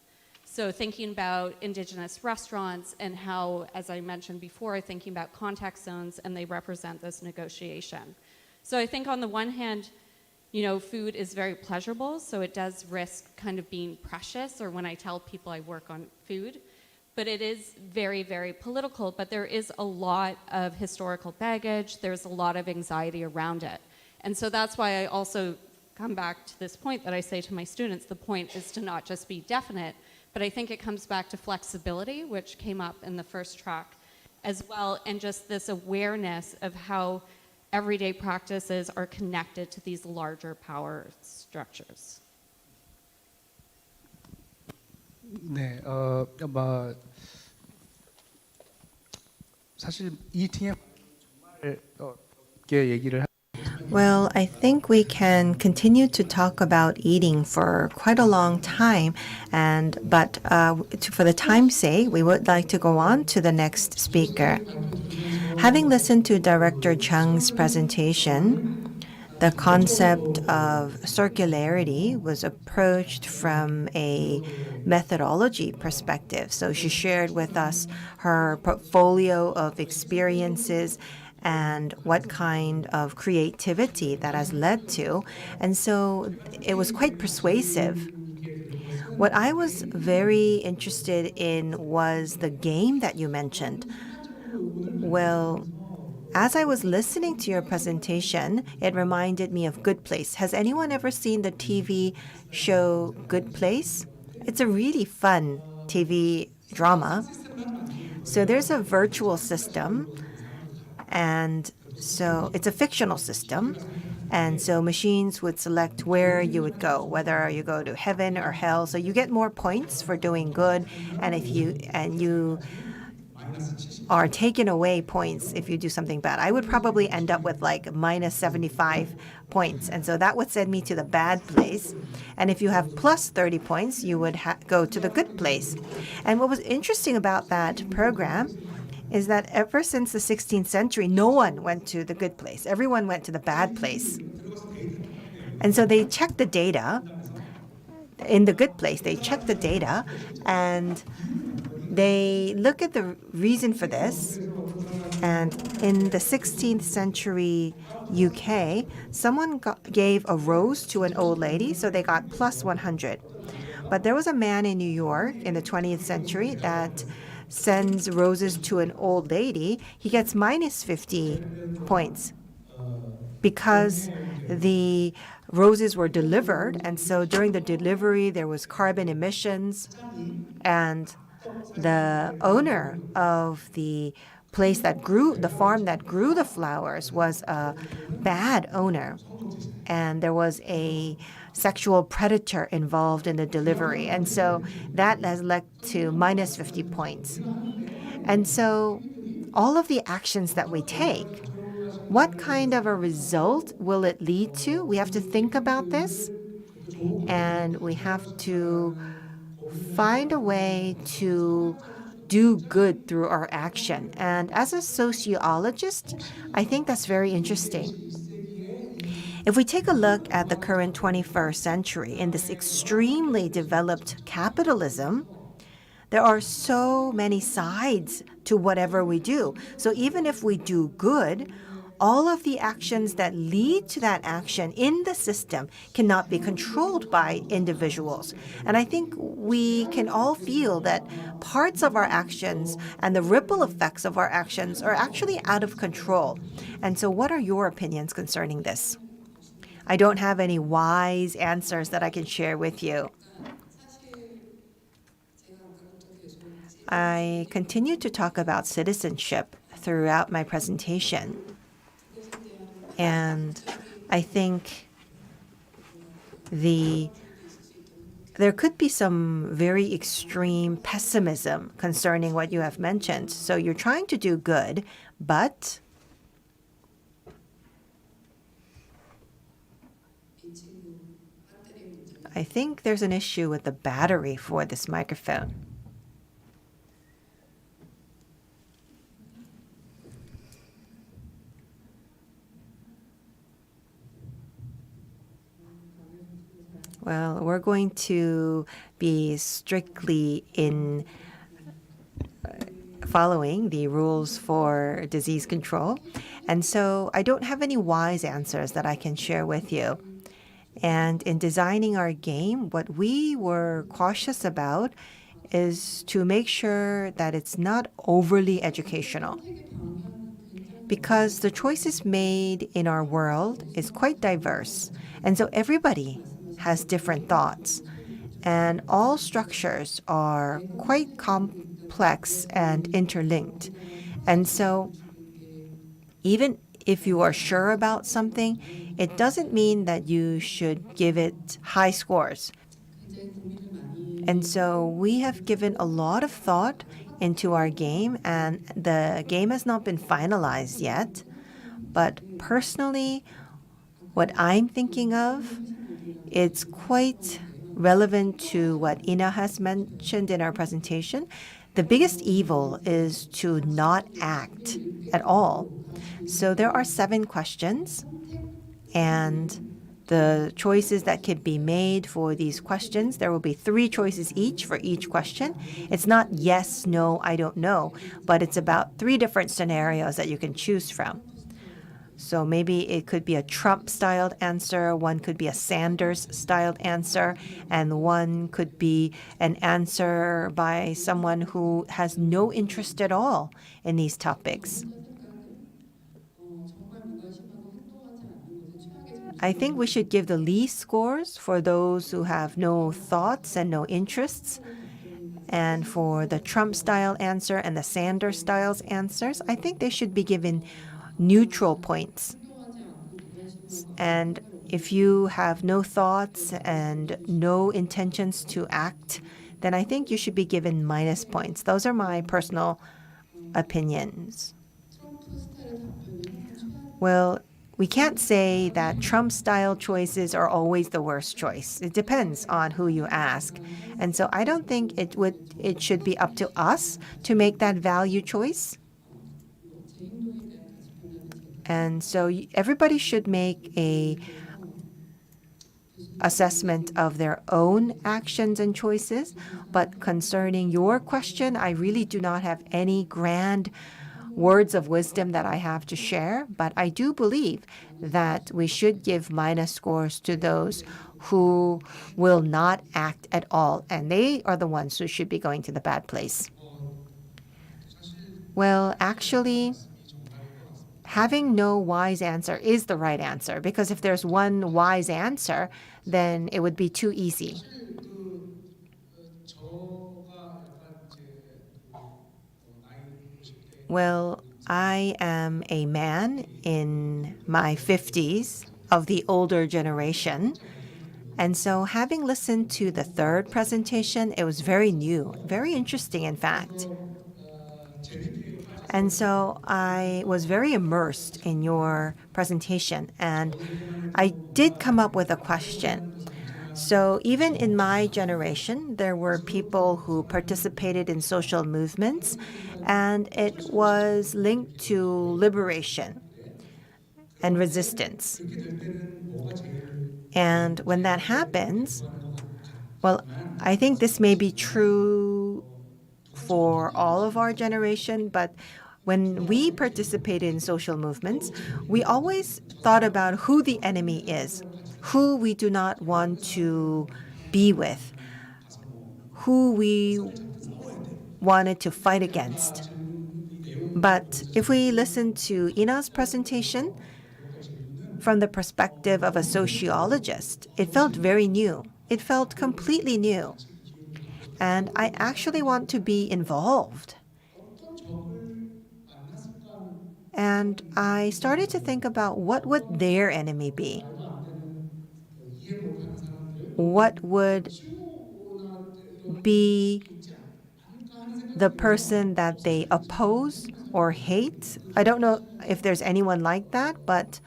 So thinking about Indigenous restaurants and how, as I mentioned before, thinking about contact zones, and they represent this negotiation. So I think on the one hand, food is very pleasurable, so it does risk kind of being precious, or when I tell people I work on food, but it is very, very political, but there is a lot of historical baggage, there's a lot of anxiety around it. And so that's why I also come back to this point that I say to my students, the point is to not just be definite, but I think it comes back to flexibility, which came up in the first track as well, and just this awareness of how everyday practices are connected to these larger power structures. 네, 사실 이 TM 정말 게 얘기를 Well, I think we can continue to talk about eating for quite a long time, but for the time's sake, we would like to go on to the next speaker. Having listened to Director Chung's presentation, the concept of circularity was approached from a methodology perspective. So she shared with us her portfolio of experiences and what kind of creativity that has led to. And so it was quite persuasive. What I was very interested in was the game that you mentioned. Well, as I was listening to your presentation, it reminded me of Good Place. Has anyone ever seen the TV show Good Place? It's a really fun TV drama. So there's a virtual system, and so it's a fictional system. And so machines would select where you would go, whether you go to heaven or hell. So you get more points for doing good, and if you are taken away points if you do something bad. I would probably end up with like minus 75 points. And so that would send me to the bad place. And if you have plus 30 points, you would go to the good place. And what was interesting about that program is that ever since the 16th century, no one went to the good place. Everyone went to the bad place. And so they checked the data. In the good place, they check the data and they look at the reason for this. And in the 16th century UK, someone gave a rose to an old lady, so they got plus 100. But there was a man in New York in the 20th century that sends roses to an old lady. He gets minus 50 points because the roses were delivered, and so during the delivery there was carbon emissions, and the owner of the place that grew the farm that grew the flowers was a bad owner, and there was a sexual predator involved in the delivery, and so that has led to minus 50 points. And so all of the actions that we take, what kind of a result will it lead to? We have to think about this, and we have to find a way to do good through our action. And as a sociologist, I think that's very interesting. If we take a look at the current 21st century in this extremely developed capitalism, there are so many sides to whatever we do. So even if we do good, all of the actions that lead to that action in the system cannot be controlled by individuals. And I think we can all feel that parts of our actions and the ripple effects of our actions are actually out of control. And so what are your opinions concerning this? I don't have any wise answers that I can share with you. I continue to talk about citizenship throughout my presentation. And I think the there could be some very extreme pessimism concerning what you have mentioned. So you're trying to do good, but I think there's an issue with the battery for this microphone. Well, we're going to be strictly in following the rules for disease control. And so I don't have any wise answers that I can share with you. And in designing our game, what we were cautious about is to make sure that it's not overly educational. Because the choices made in our world is quite diverse. And so everybody has different thoughts. And all structures are quite complex and interlinked. And so even if you are sure about something, it doesn't mean that you should give it high scores. And so we have given a lot of thought into our game, and the game has not been finalized yet. But personally, what I'm thinking of, it's quite relevant to what Ina has mentioned in our presentation. The biggest evil is to not act at all. So there are 7 questions, and the choices that can be made for these questions, there will be 3 choices each for each question. It's not yes, no, I don't know, but it's about 3 different scenarios that you can choose from. So maybe it could be a Trump-styled answer, one could be a Sanders-styled answer, and one could be an answer by someone who has no interest at all in these topics. I think we should give the least scores for those who have no thoughts and no interests. And for the Trump-style answer and the Sanders-style answers, I think they should be given neutral points. And if you have no thoughts and no intentions to act, then I think you should be given minus points. Those are my personal opinions. Well, we can't say that Trump-style choices are always the worst choice. It depends on who you ask. And so I don't think it should be up to us to make that value choice. And so everybody should make a assessment of their own actions and choices. But concerning your question, I really do not have any grand words of wisdom that I have to share. But I do believe that we should give minus scores to those who will not act at all. And they are the ones who should be going to the bad place. Well, actually, having no wise answer is the right answer, because if there's one wise answer, then it would be too easy. Well, I am a man in my 50s of the older generation. And so having listened to the third presentation, it was very new, very interesting, in fact. And so I was very immersed in your presentation, and I did come up with a question. So even in my generation, there were people who participated in social movements, and it was linked to liberation and resistance. And when that happens, well, I think this may be true for all of our generation, but when we participated in social movements, we always thought about who the enemy is, who we do not want to be with, who we wanted to fight against. But if we listen to Ina's presentation from the perspective of a sociologist, it felt very new. It felt completely new. And I actually want to be involved. And I started to think about what would their enemy be? What would be the person that they oppose or hate? I don't know if there's anyone like that, but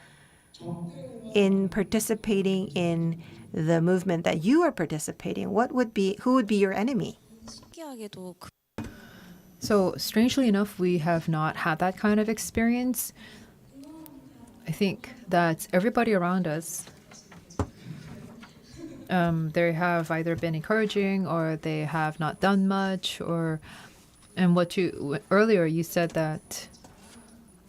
in participating in the movement that you are participating, who would be your enemy? So, strangely enough, we have not had that kind of experience. I think that everybody around us, they have either been encouraging or they have not done much. And earlier you said that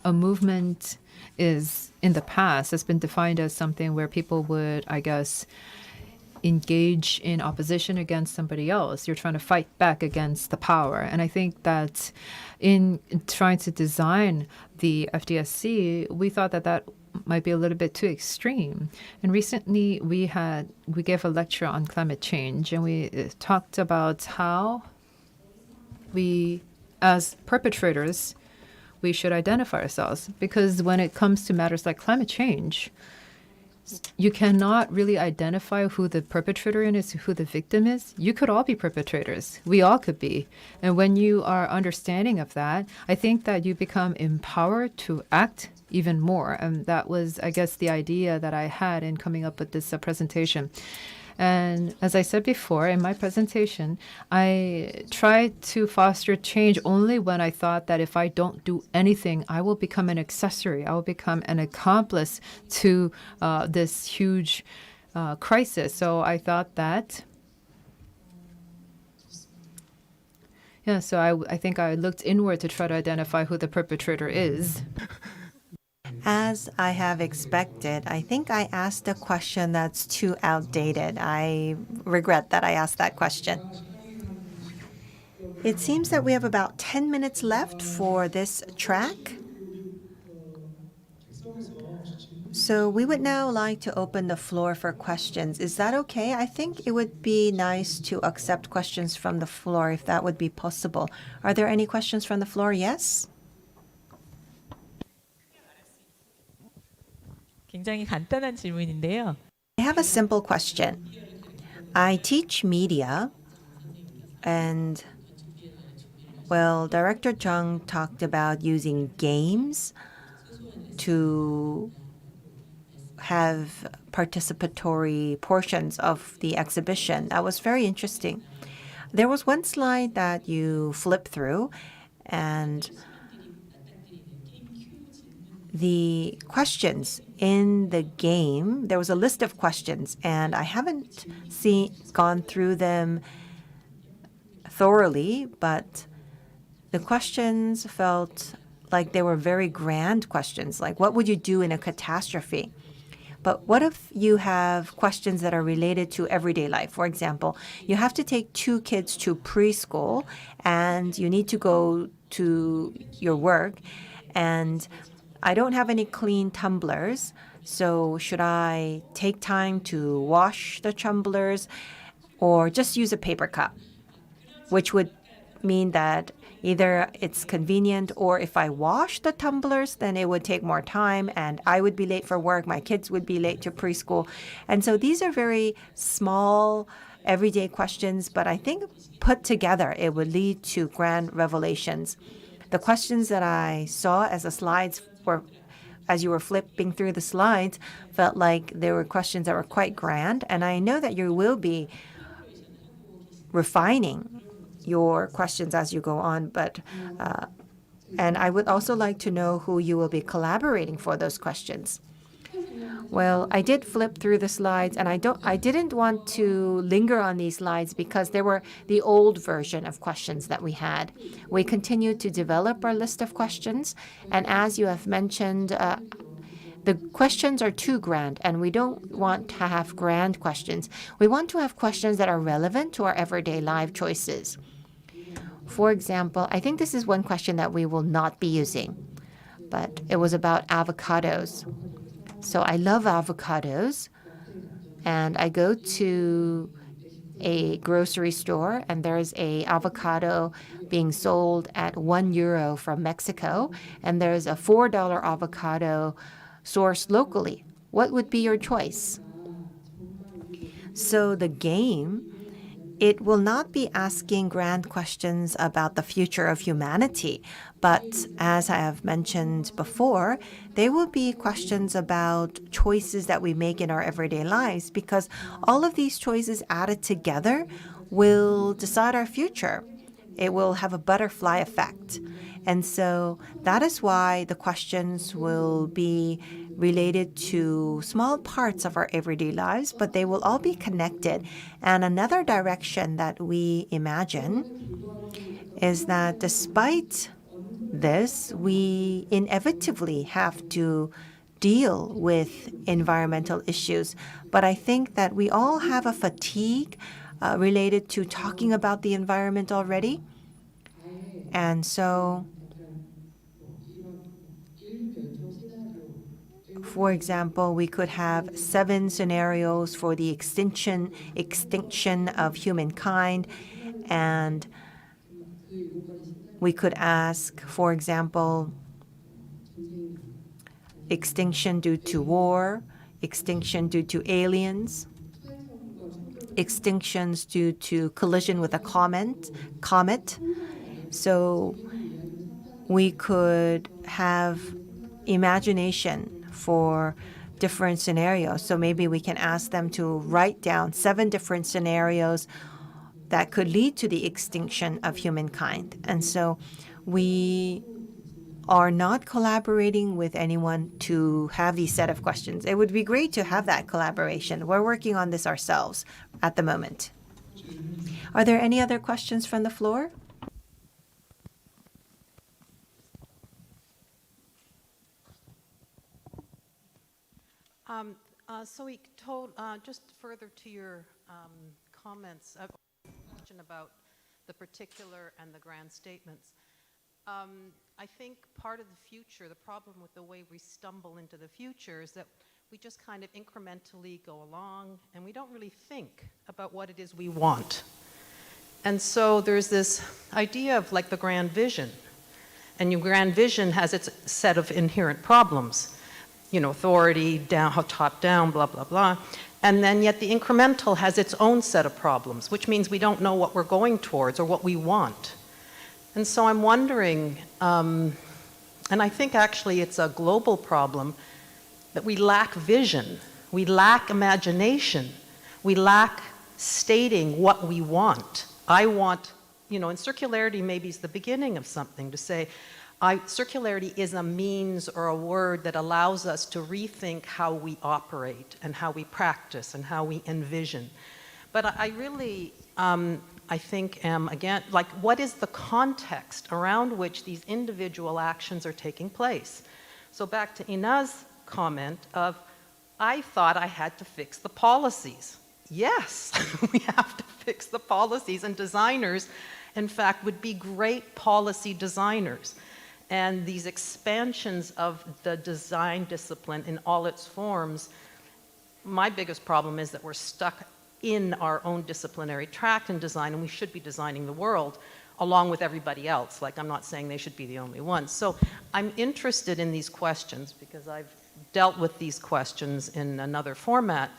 a movement is in the past has been defined as something where people would, I guess, engage in opposition against somebody else. You're trying to fight back against the power. And I think that in trying to design the FDSC, we thought that that might be a little bit too extreme. And recently we gave a lecture on climate change, and we talked about how we, as perpetrators, we should identify ourselves. Because when it comes to matters like climate change, you cannot really identify who the perpetrator is, who the victim is. You could all be perpetrators. We all could be. And when you are understanding of that, I think that you become empowered to act even more. And that was, I guess, the idea that I had in coming up with this presentation. And as I said before in my presentation, I tried to foster change only when I thought that if I don't do anything, I will become an accessory. I will become an accomplice to this huge crisis. So I thought that, so I think I looked inward to try to identify who the perpetrator is. As I have expected, I think I asked a question that's too outdated. I regret that I asked that question. It seems that we have about 10 minutes left for this track. So we would now like to open the floor for questions. Is that okay? I think it would be nice to accept questions from the floor if that would be possible. Are there any questions from the floor? Yes? 굉장히 간단한 질문인데요. I have a simple question. I teach media, and well, Director Chung talked about using games to have participatory portions of the exhibition. That was very interesting. There was one slide that you flip through, and the questions in the game, there was a list of questions, and I haven't gone through them thoroughly, but the questions felt like they were very grand questions, like what would you do in a catastrophe? But what if you have questions that are related to everyday life? For example, you have to take 2 kids to preschool, and you need to go to your work, and I don't have any clean tumblers, so should I take time to wash the tumblers or just use a paper cup? Which would mean that either it's convenient, or if I wash the tumblers, then it would take more time and I would be late for work, my kids would be late to preschool. And so these are very small, everyday questions, but I think put together, it would lead to grand revelations. The questions that I saw as the slides were, as you were flipping through the slides, felt like there were questions that were quite grand. And I know that you will be refining your questions as you go on, but and I would also like to know who you will be collaborating for those questions. Well, I did flip through the slides, and I didn't want to linger on these slides because they were the old version of questions that we had. We continued to develop our list of questions, and as you have mentioned, the questions are too grand, and we don't want to have grand questions. We want to have questions that are relevant to our everyday life choices. For example, I think this is one question that we will not be using, but it was about avocados. So I love avocados, and I go to a grocery store, and there's a avocado being sold at €1 from Mexico, and there's a $4 avocado sourced locally. What would be your choice? So the game it will not be asking grand questions about the future of humanity, but as I have mentioned before, they will be questions about choices that we make in our everyday lives, because all of these choices added together will decide our future. It will have a butterfly effect. And so that is why the questions will be related to small parts of our everyday lives, but they will all be connected. And another direction that we imagine is that despite this, we inevitably have to deal with environmental issues. But I think that we all have a fatigue related to talking about the environment already. And so, for example, we could have 7 scenarios for the extinction of humankind, and we could ask, for example, extinction due to war, extinction due to aliens, extinctions due to collision with a comet. So we could have imagination for different scenarios. So maybe we can ask them to write down 7 different scenarios that could lead to the extinction of humankind. And so we are not collaborating with anyone to have these set of questions. It would be great to have that collaboration. We're working on this ourselves at the moment. Are there any other questions from the floor? Just further to your comments, a question about the particular and the grand statements. I think part of the future, the problem with the way we stumble into the future is that we just kind of incrementally go along and we don't really think about what it is we want. And so there's this idea of like the grand vision. And your grand vision has its set of inherent problems. You know, authority, down, top down, blah, blah, blah. And then yet the incremental has its own set of problems, which means we don't know what we're going towards or what we want. And so I'm wondering, and I think actually it's a global problem, that we lack vision, we lack imagination, we lack stating what we want. I want, you know, and circularity maybe is the beginning of something to say, circularity is a means or a word that allows us to rethink how we operate and how we practice and how we envision. But I really, I think, again, like, what is the context around which these individual actions are taking place? So back to Ina's comment of, I thought I had to fix the policies. Yes, we have to fix the policies, and designers, in fact, would be great policy designers. And these expansions of the design discipline in all its forms, my biggest problem is that we're stuck in our own disciplinary track in design, and we should be designing the world along with everybody else. Like, I'm not saying they should be the only ones. So I'm interested in these questions because I've dealt with these questions in another format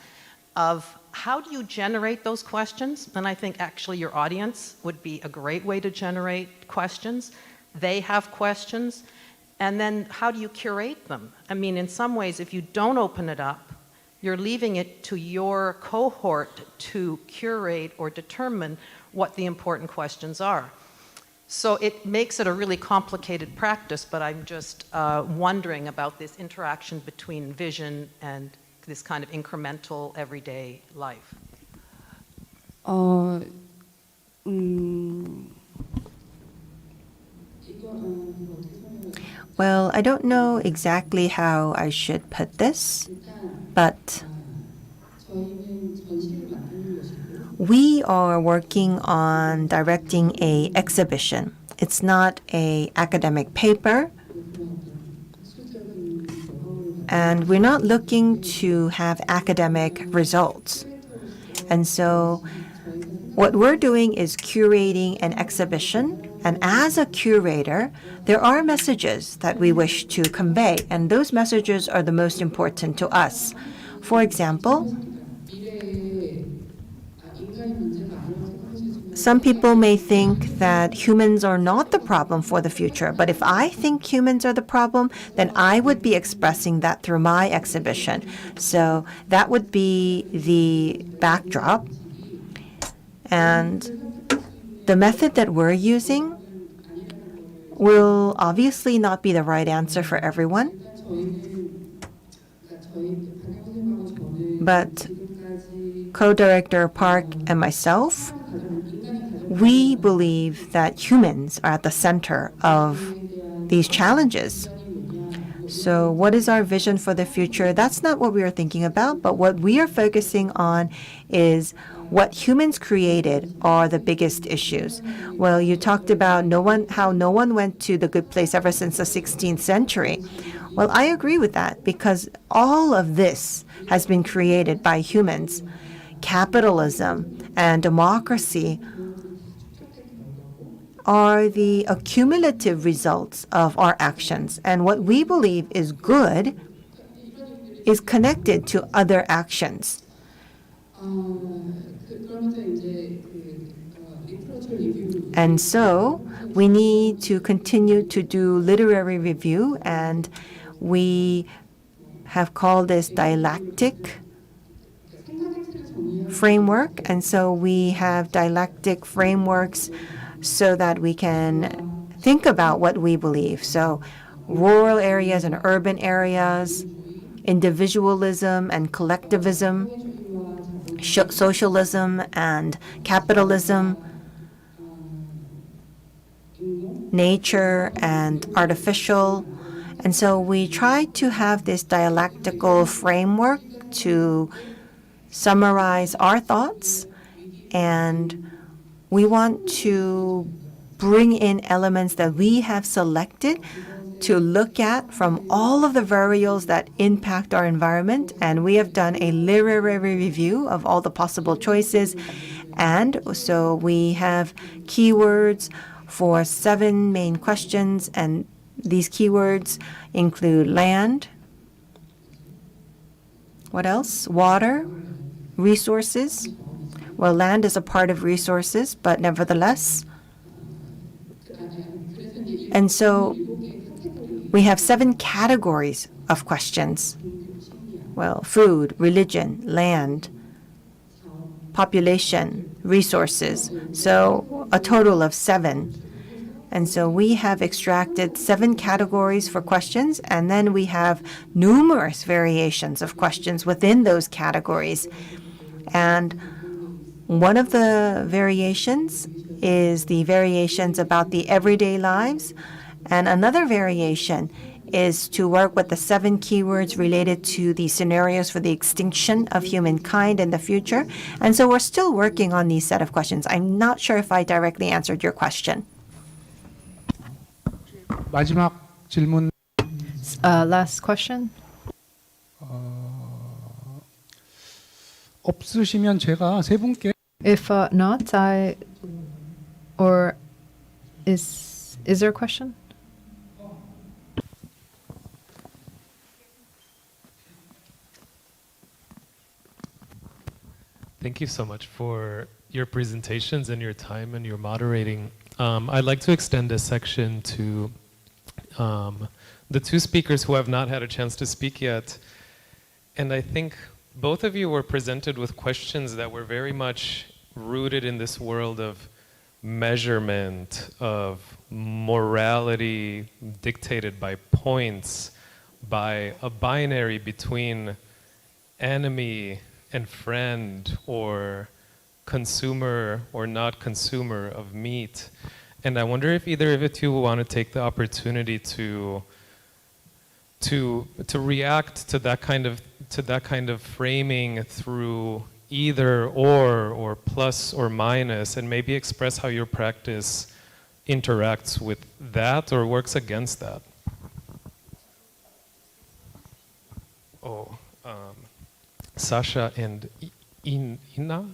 of how do you generate those questions? And I think actually your audience would be a great way to generate questions. They have questions. And then how do you curate them? I mean, in some ways, if you don't open it up, you're leaving it to your cohort to curate or determine what the important questions are. So it makes it a really complicated practice, but I'm just wondering about this interaction between vision and this kind of incremental everyday life. Well, I don't know exactly how I should put this, but we are working on directing an exhibition. It's not an academic paper, and we're not looking to have academic results. And so what we're doing is curating an exhibition, and as a curator, there are messages that we wish to convey, and those messages are the most important to us. For example, some people may think that humans are not the problem for the future, but if I think humans are the problem, then I would be expressing that through my exhibition. So that would be the backdrop. And the method that we're using will obviously not be the right answer for everyone. But co-director Park and myself, we believe that humans are at the center of these challenges. So what is our vision for the future? That's not what we are thinking about, but what we are focusing on is what humans created are the biggest issues. Well, you talked about how no one went to the good place ever since the 16th century. Well, I agree with that because all of this has been created by humans. Capitalism and democracy are the accumulative results of our actions. And what we believe is good is connected to other actions. And so we need to continue to do literary review, and we have called this dialectic framework. And so we have dialectic frameworks so that we can think about what we believe. So rural areas and urban areas, individualism and collectivism, socialism and capitalism, nature and artificial. And so we try to have this dialectical framework to summarize our thoughts, and we want to bring in elements that we have selected to look at from all of the variables that impact our environment. And we have done a literary review of all the possible choices. And so we have keywords for 7 main questions, and these keywords include land, what else? Water, resources. Well, land is a part of resources, but nevertheless. And so we have 7 categories of questions. Well, food, religion, land, population, resources. So a total of 7. And so we have extracted 7 categories for questions, and then we have numerous variations of questions within those categories. And one of the variations is the variations about the everyday lives, and another variation is to work with the 7 keywords related to the scenarios for the extinction of humankind in the future. And so we're still working on these set of questions. I'm not sure if I directly answered your question. 마지막 질문. Last question. 없으시면 제가 세 분께. If not, or is there a question? Thank you so much for your presentations and your time and your moderating. I'd like to extend a section to the 2 speakers who have not had a chance to speak yet. And I think both of you were presented with questions that were very much rooted in this world of measurement, of morality dictated by points, by a binary between enemy and friend, or consumer or not consumer of meat. And I wonder if either of you two want to take the opportunity to react to that kind of framing through either or plus or minus, and maybe express how your practice interacts with that or works against that. Sasha and Ina?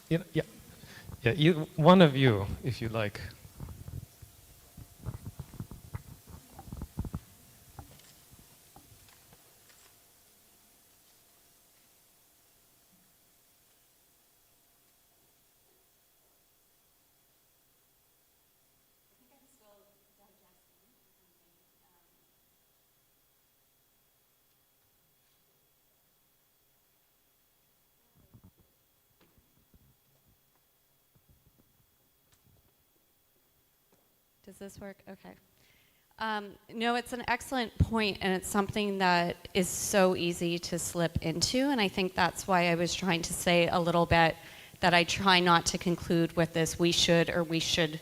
Yeah, one of you, if you like. Does this work? Okay. No, it's an excellent point, and it's something that is so easy to slip into, and I think that's why I was trying to say a little bit that I try not to conclude with this we should or we should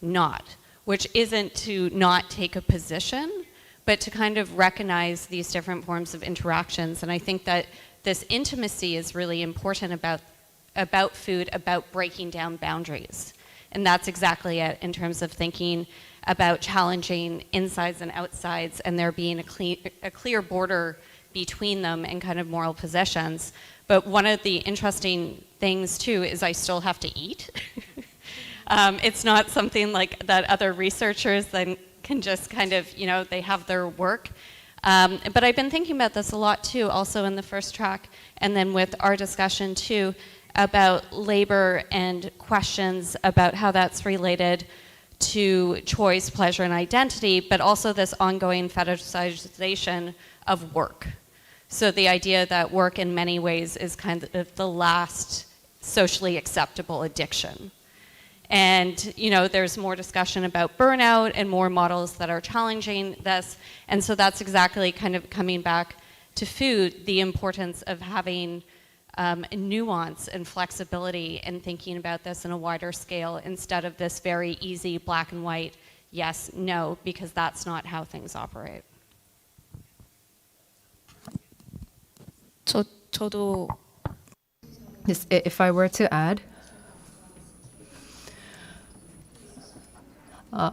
not, which isn't to not take a position, but to kind of recognize these different forms of interactions. And I think that this intimacy is really important about food, about breaking down boundaries. And that's exactly it in terms of thinking about challenging insides and outsides and there being a clear border between them and kind of moral positions. But one of the interesting things too is I still have to eat. It's not something like that other researchers then can just kind of, you know, they have their work. But I've been thinking about this a lot too, also in the first track, and then with our discussion too, about labor and questions about how that's related to choice, pleasure, and identity, but also this ongoing fetishization of work. So the idea that work in many ways is kind of the last socially acceptable addiction. And you know, there's more discussion about burnout and more models that are challenging this. And so that's exactly kind of coming back to food, the importance of having nuance and flexibility and thinking about this in a wider scale instead of this very easy black and white, yes, no, because that's not how things operate. 저도 Yes, if I were to add,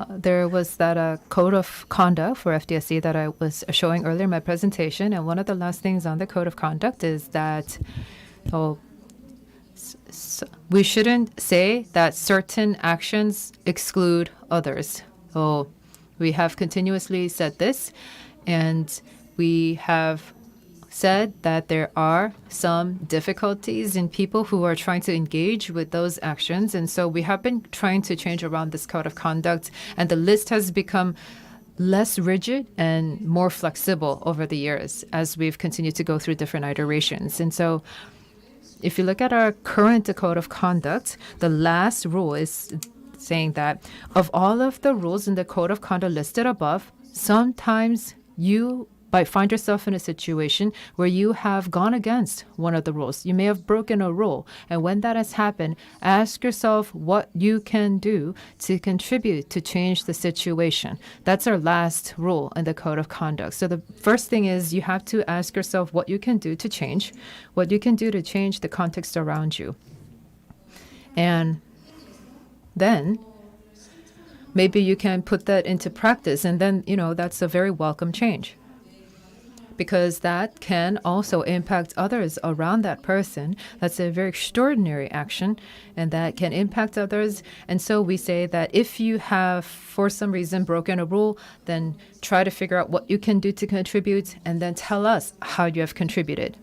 there was that code of conduct for FDSC that I was showing earlier in my presentation, and one of the last things on the code of conduct is that we shouldn't say that certain actions exclude others. So we have continuously said this, and we have said that there are some difficulties in people who are trying to engage with those actions. And so we have been trying to change around this code of conduct, and the list has become less rigid and more flexible over the years as we've continued to go through different iterations. And so if you look at our current code of conduct, the last rule is saying that of all of the rules in the code of conduct listed above, sometimes you might find yourself in a situation where you have gone against one of the rules. You may have broken a rule. And when that has happened, ask yourself what you can do to contribute to change the situation. That's our last rule in the code of conduct. So the first thing is you have to ask yourself what you can do to change, what you can do to change the context around you. And then maybe you can put that into practice, and then, you know, that's a very welcome change, because that can also impact others around that person. That's a very extraordinary action, and that can impact others. And so we say that if you have, for some reason, broken a rule, then try to figure out what you can do to contribute, and then tell us how you have contributed.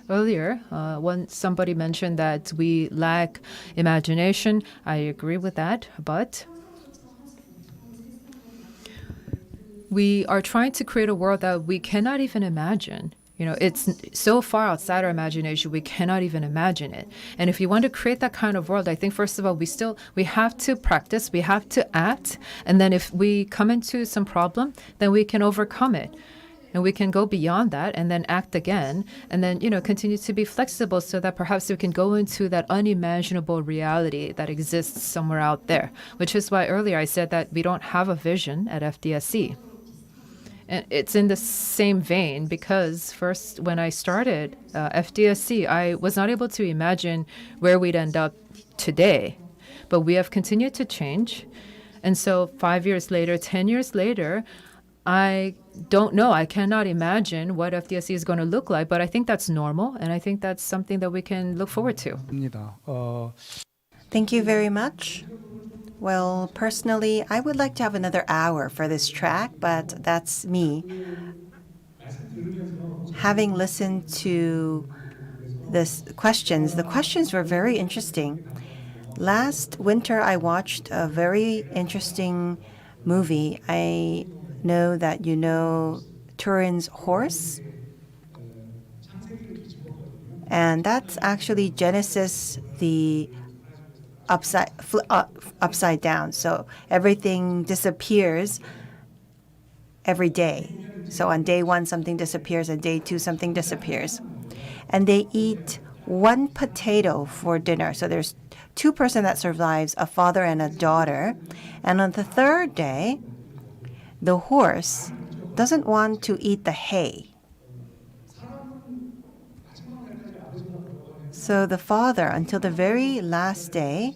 Earlier, when somebody mentioned that we lack imagination, I agree with that, but we are trying to create a world that we cannot even imagine. You know, it's so far outside our imagination, we cannot even imagine it. And if you want to create that kind of world, I think, first of all, we have to practice, we have to act. And then if we come into some problem, then we can overcome it. And we can go beyond that and then act again. And then, you know, continue to be flexible so that perhaps we can go into that unimaginable reality that exists somewhere out there, which is why earlier I said that we don't have a vision at FDSC. And it's in the same vein because first, when I started FDSC, I was not able to imagine where we'd end up today. But we have continued to change. And so 5 years later, 10 years later, I don't know. I cannot imagine what FDSC is going to look like. But I think that's normal. And I think that's something that we can look forward to. Thank you very much. Well, personally, I would like to have another hour for this track, but that's me. Having listened to the questions were very interesting. Last winter, I watched a very interesting movie. I know that you know Turin's Horse. And that's actually Genesis, the upside down. So everything disappears every day. So on day 1, something disappears, and day 2, something disappears. And they eat 1 potato for dinner. So there's 2 person that survives, a father and a daughter. And on the 3rd day, the horse doesn't want to eat the hay. So the father, until the very last day,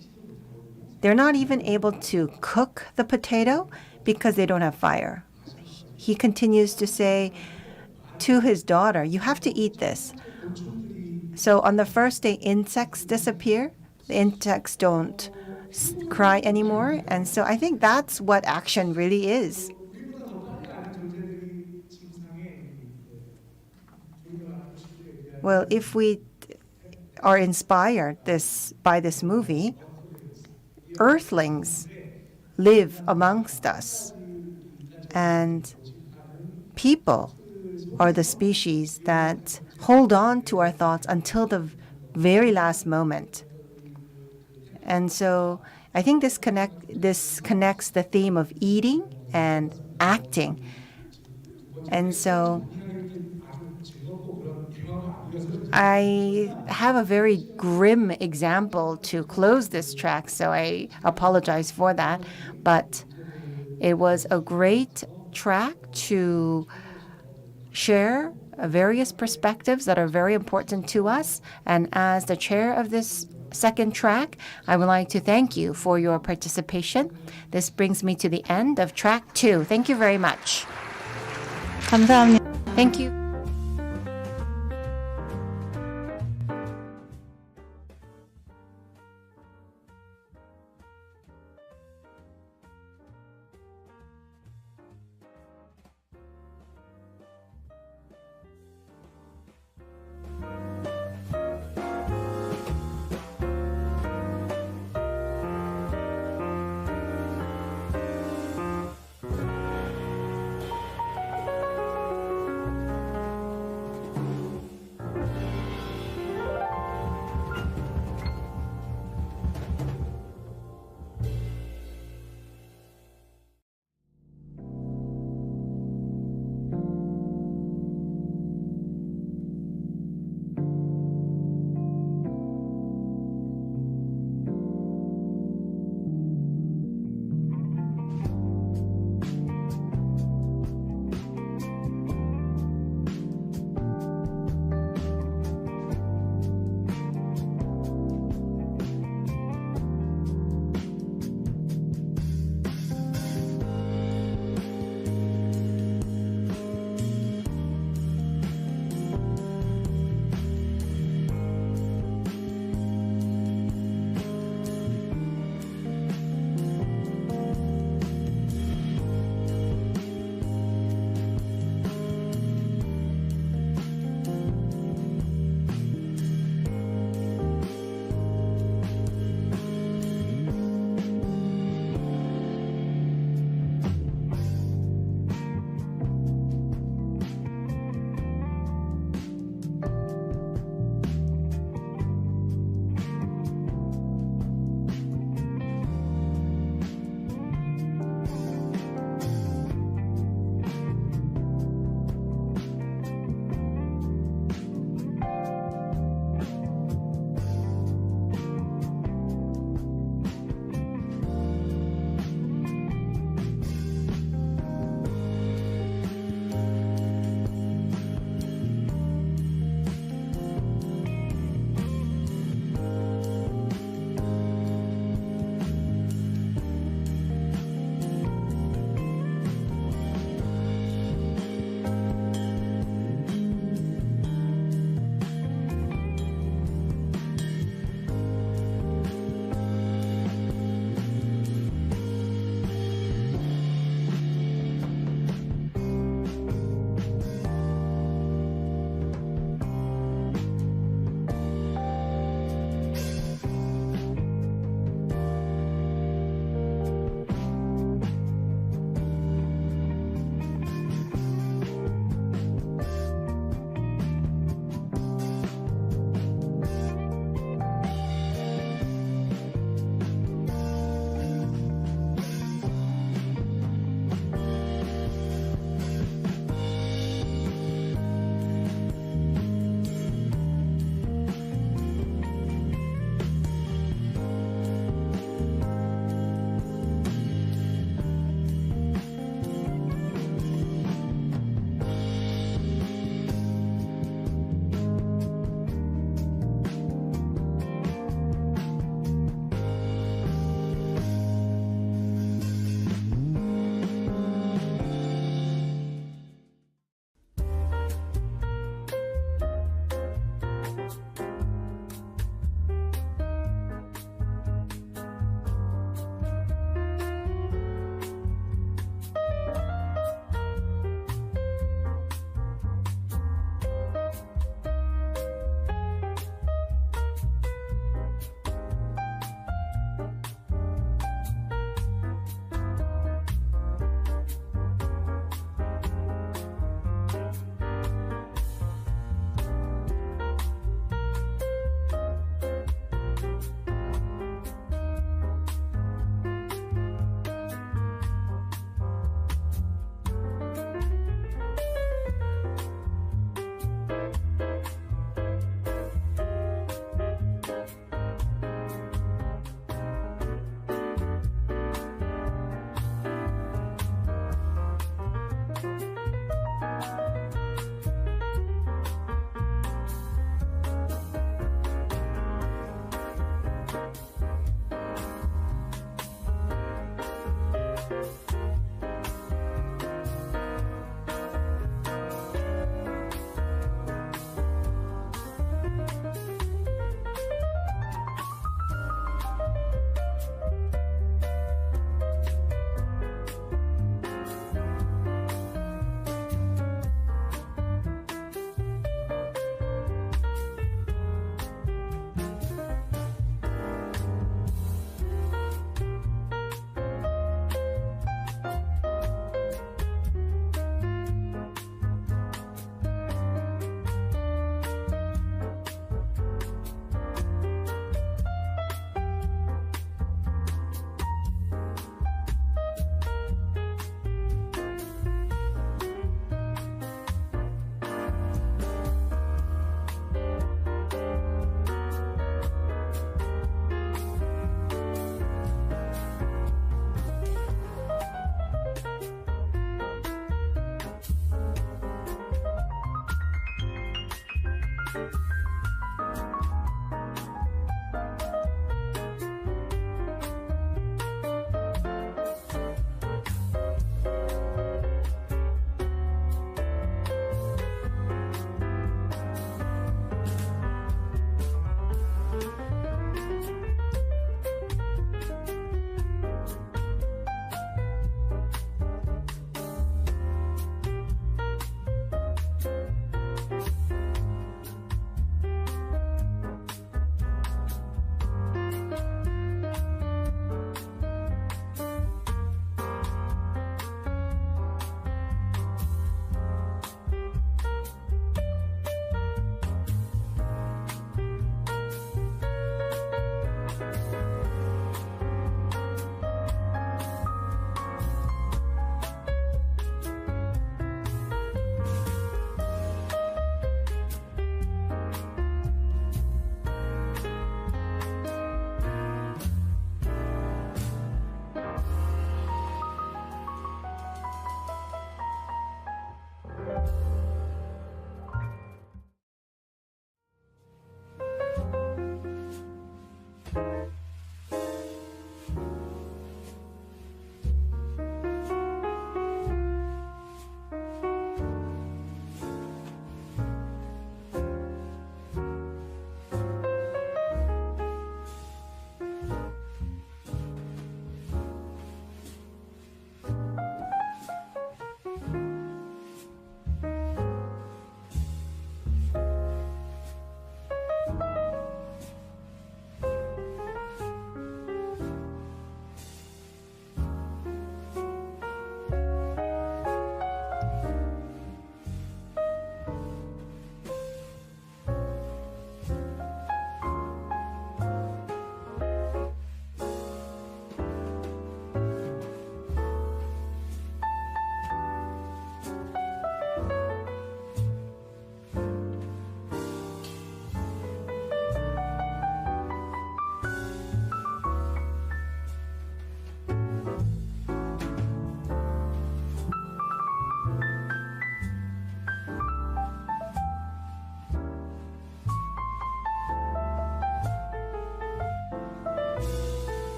they're not even able to cook the potato because they don't have fire. He continues to say to his daughter, "You have to eat this." So on the first day, insects disappear. The insects don't cry anymore. And so I think that's what action really is. Well, if we are inspired by this movie, Earthlings live amongst us, and people are the species that hold on to our thoughts until the very last moment. And so I think this connects the theme of eating and acting. And so I have a very grim example to close this track, so I apologize for that. But it was a great track to share various perspectives that are very important to us. And as the chair of this second track, I would like to thank you for your participation. This brings me to the end of track 2. Thank you very much. 감사합니다. Thank you.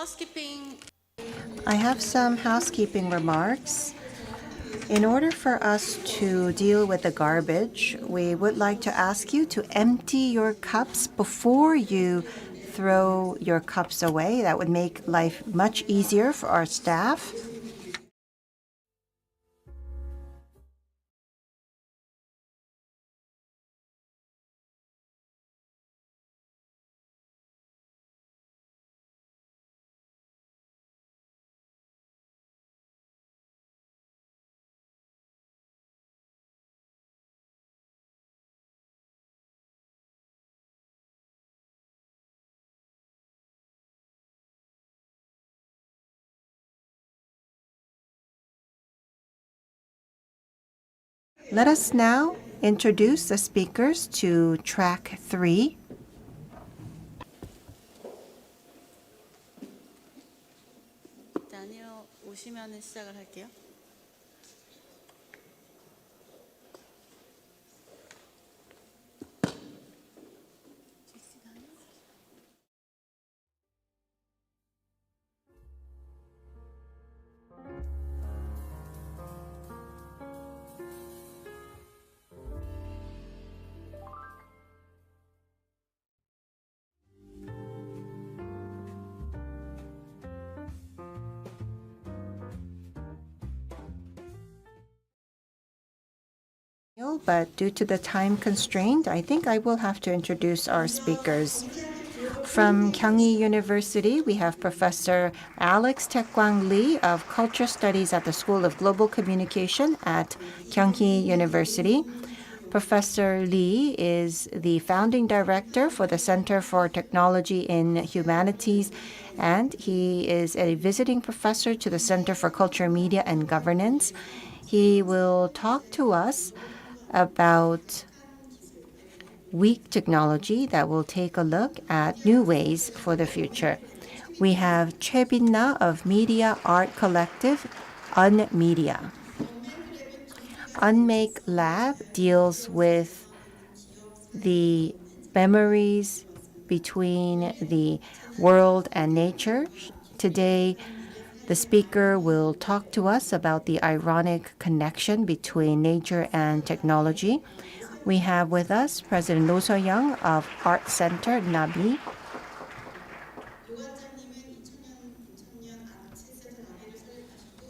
housekeeping. I have some housekeeping remarks. In order for us to deal with the garbage, we would like to ask you to empty your cups before you throw your cups away. That would make life much easier for our staff. Let us now introduce the speakers to track 3. 다니엘 오시면 시작을 할게요. But due to the time constraint, I think I will have to introduce our speakers. From Kyunghee University, we have Professor Alex Taekwang Lee of Culture Studies at the School of Global Communication at Kyunghee University. Professor Lee is the founding director for the Center for Technology in Humanities, and he is a visiting professor to the Center for Culture, Media, and Governance. He will talk to us about weak technology that will take a look at new ways for the future. We have Choi Bin-na of Media Art Collective, Unmedia. Unmake Lab deals with the memories between the world and nature. Today, the speaker will talk to us about the ironic connection between nature and technology. We have with us President Roh So-young of Art Center Nabi.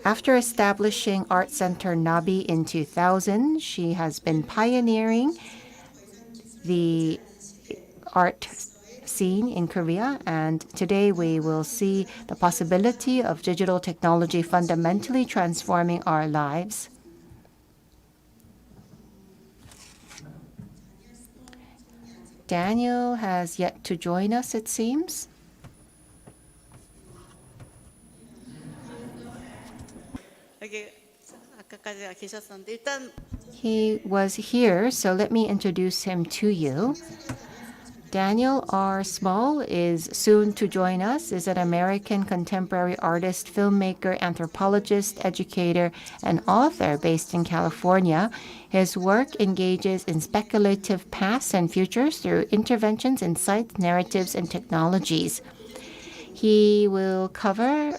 After establishing Art Center Nabi in 2000, she has been pioneering the art scene in Korea, and today we will see the possibility of digital technology fundamentally transforming our lives. Daniel has yet to join us, it seems. 여기 아까까지 계셨었는데 일단 He was here, so let me introduce him to you. Daniel R. Small is soon to join us, is an American contemporary artist, filmmaker, anthropologist, educator, and author based in California. His work engages in speculative pasts and futures through interventions, insights, narratives, and technologies. He will cover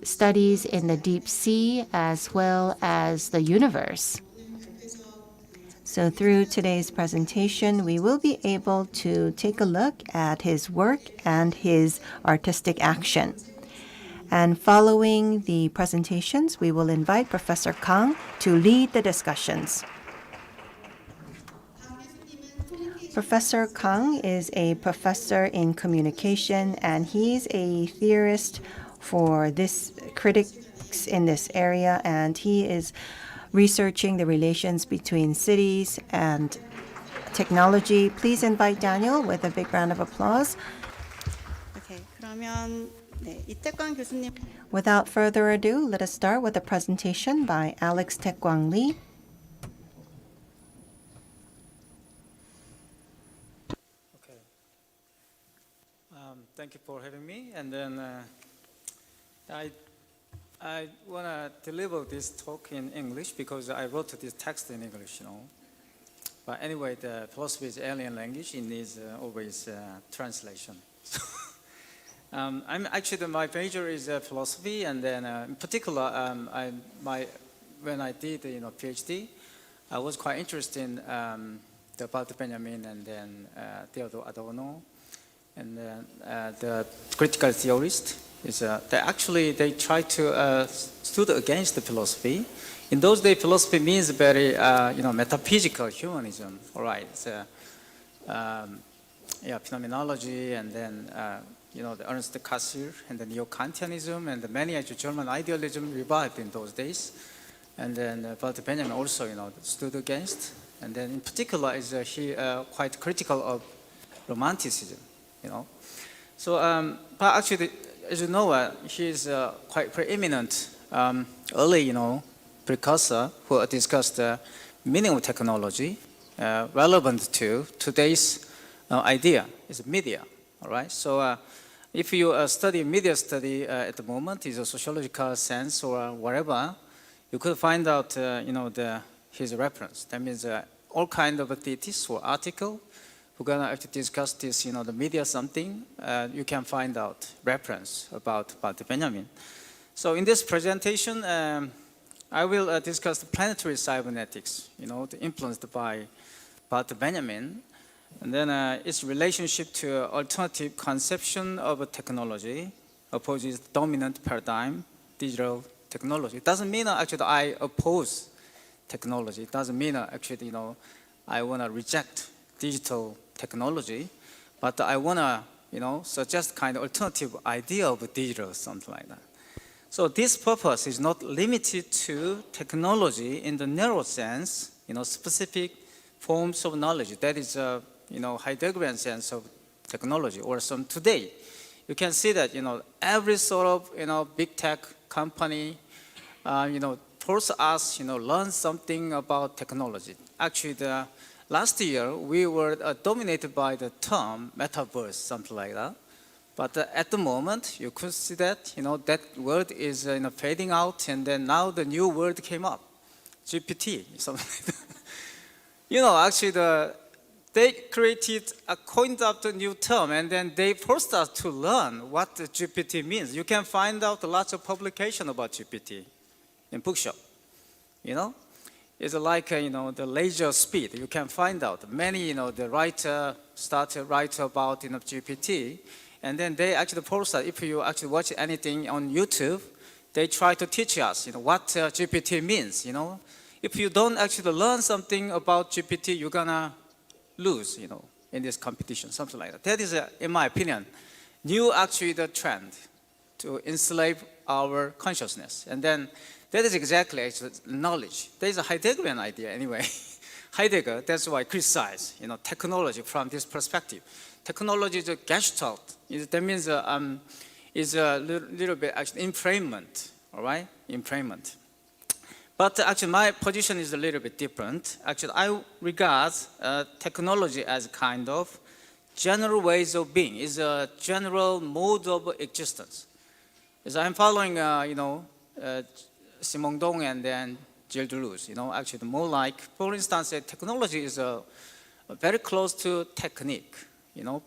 studies in the deep sea as well as the universe. So through today's presentation, we will be able to take a look at his work and his artistic action. And following the presentations, we will invite Professor Kang to lead the discussions. Professor Kang is a professor in communication, and he's a theorist for this critics in this area, and he is researching the relations between cities and technology. Please invite Daniel with a big round of applause. Okay, 그러면 이태광 교수님. Without further ado, let us start with a presentation by Alex Taekwang Lee. Okay. Thank you for having me. And then I want to deliver this talk in English because I wrote this text in English, But anyway, the philosophy is alien language. It needs always translation. I'm actually, my major is philosophy, and then in particular, when I did PhD, I was quite interested in Walter Benjamin and then Theodore Adorno, and then the critical theorist. They try to stood against the philosophy. In those days, philosophy means very metaphysical humanism. All right, phenomenology, and then the Ernst Cassirer and the Neo-Kantianism and the many German idealism revived in those days. And then Walter Benjamin also stood against. And then in particular is he quite critical of romanticism. So, but actually, as you know, he is quite preeminent early precursor who discussed the meaning of technology relevant to today's idea is media. All right. So if you study media study at the moment, is a sociological sense or whatever, you could find out his reference. That means all kind of a thesis or article. We're gonna have to discuss this, the media something. You can find out reference about Walter Benjamin. So in this presentation, I will discuss the planetary cybernetics, influenced by Walter Benjamin, and then its relationship to alternative conception of technology, opposes dominant paradigm, digital technology. It doesn't mean actually I oppose technology. It doesn't mean actually, I want to reject digital technology, but I want to, suggest kind of alternative idea of digital, something like that. So this purpose is not limited to technology in the narrow sense, specific forms of knowledge. That is Heideggerian sense of technology. Or some today, you can see that every sort of big tech company, force us learn something about technology. Actually, last year we were dominated by the term metaverse, something like that. But at the moment, you could see that that word is fading out, and then now the new word came up, GPT, something like that. Actually, they coined up the new term, and then they forced us to learn what the GPT means. You can find out lots of publication about GPT in bookshop. It's like the laser speed. You can find out many. The writer started write about GPT, and then they actually force us. If you actually watch anything on YouTube, they try to teach us what GPT means. If you don't actually learn something about GPT, you're gonna lose, in this competition, something like that. That is, in my opinion, new actually the trend to enslave our consciousness. And then that is exactly actually knowledge. There is a Heideggerian idea anyway. Heidegger, that's why I criticize, technology from this perspective. Technology is a gestalt. That means is a little bit actually enframement, all right? Enframement. But actually, my position is a little bit different. Actually, I regard technology as kind of general ways of being. Is a general mode of existence. As I'm following, Simon Dong and then Gilles Deleuze. Actually, more like, for instance, technology is very close to technique.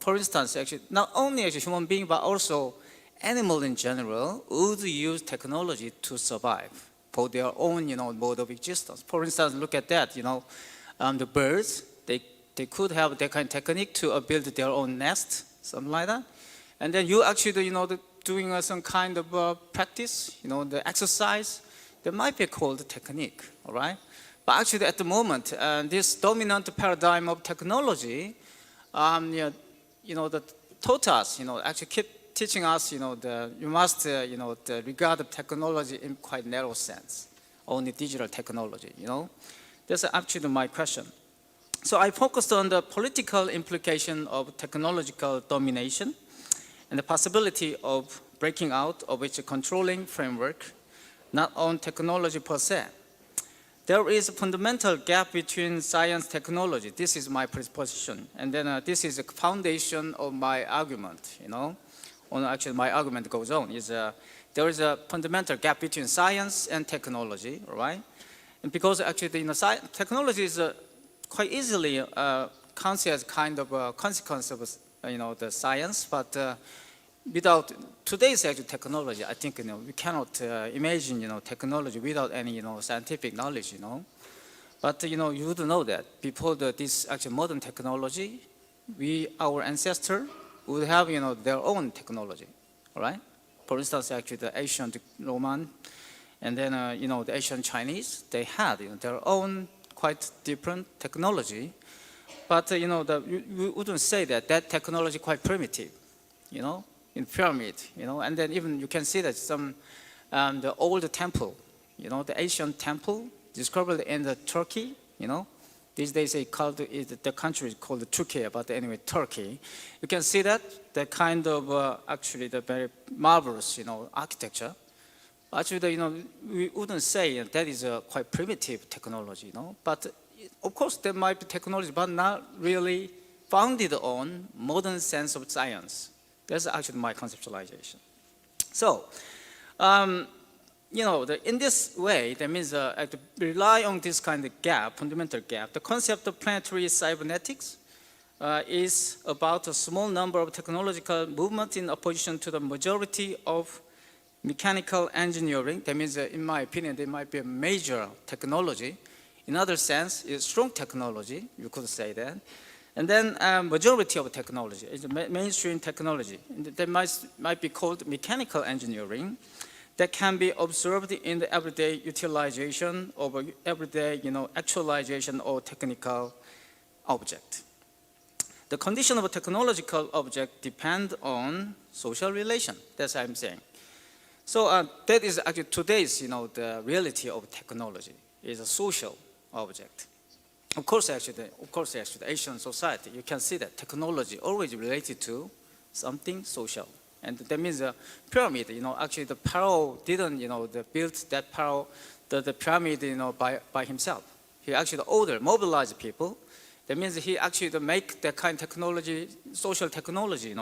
For instance, actually, not only as a human being, but also animals in general would use technology to survive for their own, mode of existence. For instance, look at that, the birds, they could have that kind of technique to build their own nest, something like that. And then you actually, doing some kind of practice, the exercise, that might be called technique, all right? But actually at the moment, this dominant paradigm of technology, that taught us, actually keep teaching us, you must, regard the technology in quite narrow sense, only digital technology, That's actually my question. So I focused on the political implication of technological domination and the possibility of breaking out of its controlling framework, not on technology per se. There is a fundamental gap between science and technology. This is my position. And then this is the foundation of my argument, Actually, my argument goes on. There is a fundamental gap between science and technology, right? And because actually, technology is quite easily counts as kind of a consequence of, the science, but without today's actual technology, I think we cannot imagine technology without any scientific knowledge. But you would know that before this actual modern technology, our ancestors would have their own technology, all right? For instance, actually the ancient Roman, and then the ancient Chinese, they had their own quite different technology. But we wouldn't say that technology quite primitive, in pyramid, and then even you can see that some the old temple, the ancient temple discovered in the Turkey, these days the country is called Turkey, but anyway, Turkey. You can see that the kind of actually the very marvelous, architecture. Actually, we wouldn't say that is a quite primitive technology, but of course there might be technology, but not really founded on modern sense of science. That's actually my conceptualization. So, in this way, that means to rely on this kind of gap, fundamental gap. The concept of planetary cybernetics is about a small number of technological movements in opposition to the majority of mechanical engineering. That means, in my opinion, there might be a major technology. In other sense, it's strong technology, you could say that. And then majority of technology is mainstream technology. That might be called mechanical engineering that can be observed in the everyday utilization of everyday actualization of technical object. The condition of a technological object depend on social relation. That's what I'm saying. So that is actually today's the reality of technology is a social object. Of course, actually, the Asian society, you can see that technology always related to something social. And that means the pyramid, actually the Pharaoh didn't, build that Pharaoh, the pyramid, by himself. He actually ordered, mobilized people. That means he actually make that kind of technology, social technology,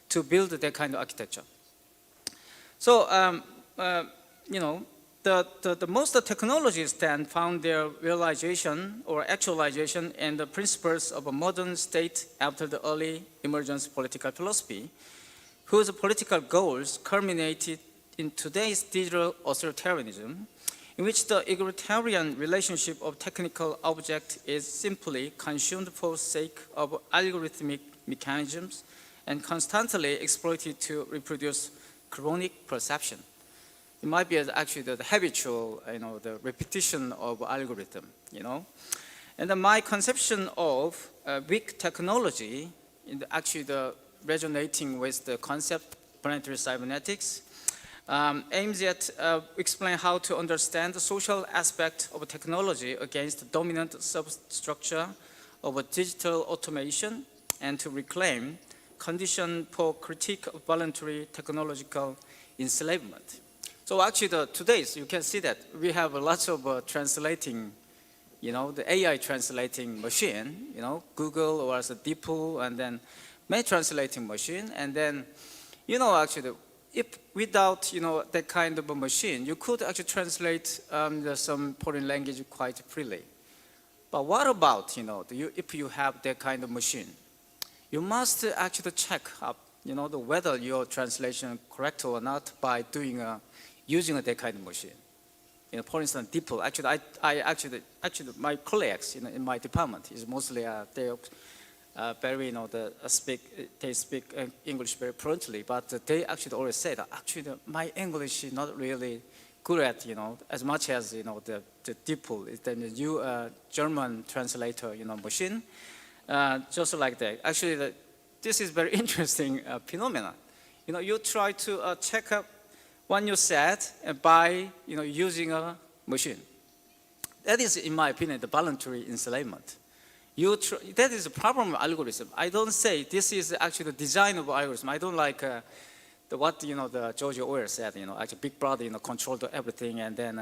to build that kind of architecture. So, the most technologies then found their realization or actualization in the principles of a modern state after the early emergence of political philosophy, whose political goals culminated in today's digital authoritarianism, in which the egalitarian relationship of technical object is simply consumed for sake of algorithmic mechanisms and constantly exploited to reproduce chronic perception. It might be actually the habitual, the repetition of algorithm, And then my conception of weak technology, actually the resonating with the concept planetary cybernetics, aims at explain how to understand the social aspect of technology against the dominant substructure of a digital automation and to reclaim condition for critique of voluntary technological enslavement. So actually today's, you can see that we have lots of translating, the AI translating machine, Google or as a DeepL, and then many translating machine, and then, actually, if without, that kind of a machine, you could actually translate some foreign language quite freely. But what about, if you have that kind of machine? You must actually check up, whether your translation correct or not by doing using that kind of machine. For instance, DeepL. Actually, I actually my colleagues in my department is mostly they very they speak English very fluently, but they actually always say that actually my English is not really good at as much as the DeepL is the new German translator machine, just like that. Actually, this is very interesting phenomenon. You try to check up what you said by using a machine. That is, in my opinion, the voluntary enslavement. That is a problem of algorithm. I don't say this is actually the design of algorithm. I don't like what the George Orwell said. Actually, Big Brother controlled everything, and then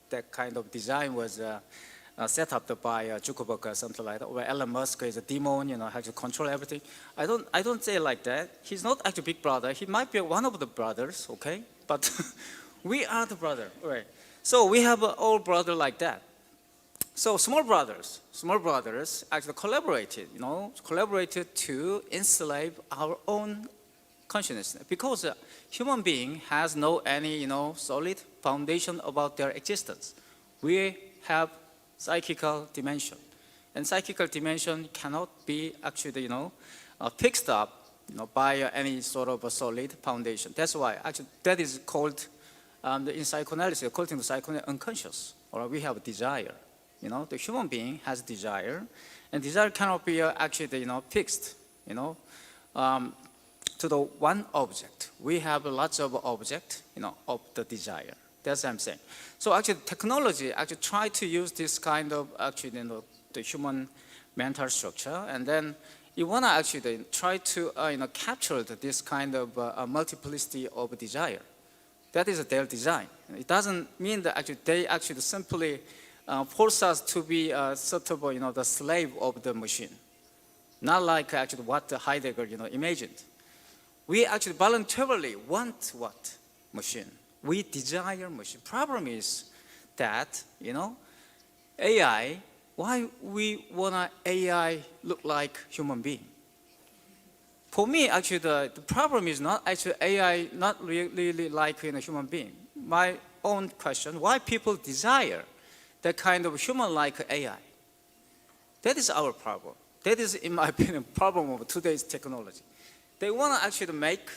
that kind of design was set up by Zuckerberg or something like that. Or Elon Musk is a demon, has to control everything. I don't say it like that. He's not actually Big Brother. He might be one of the brothers, okay? But we are the brother, right? So we have an old brother like that. So small brothers actually collaborated to enslave our own consciousness, because human being has no any solid foundation about their existence. We have psychical dimension, and psychical dimension cannot be actually fixed up by any sort of a solid foundation. That's why actually that is called in psychoanalysis, according to psychoanalysis, unconscious. Or we have desire. The human being has desire, and desire cannot be actually fixed. To the one object. We have lots of objects, of the desire. That's what I'm saying. So actually, technology actually try to use this kind of actually the human mental structure, and then you want to actually try to capture this kind of multiplicity of desire. That is their design. It doesn't mean that actually they actually simply force us to be sort of the slave of the machine. Not like actually what Heidegger imagined. We actually voluntarily want what? Machine. We desire machine. Problem is that, AI, why we want AI look like human being? For me, actually, the problem is not actually AI not really like a human being. My own question, why people desire that kind of human-like AI? That is our problem. That is, in my opinion, problem of today's technology. They want to actually make,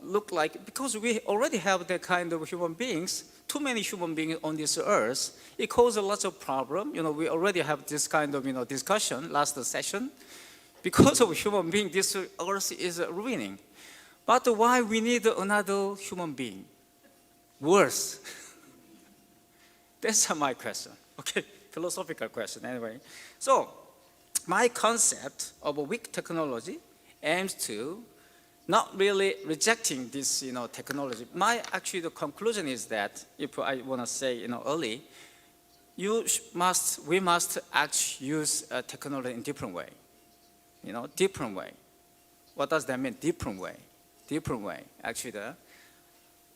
look like, because we already have that kind of human beings, too many human beings on this earth, it causes lots of problem. We already have this kind of, discussion last session. Because of human being, this earth is ruining. But why we need another human being? Worse. That's my question. Okay, philosophical question anyway. So, my concept of a weak technology aims to not really rejecting this, technology. My actually the conclusion is that if I want to say, early, we must actually use technology in different way. Different way. What does that mean? Different way. Different way. Actually,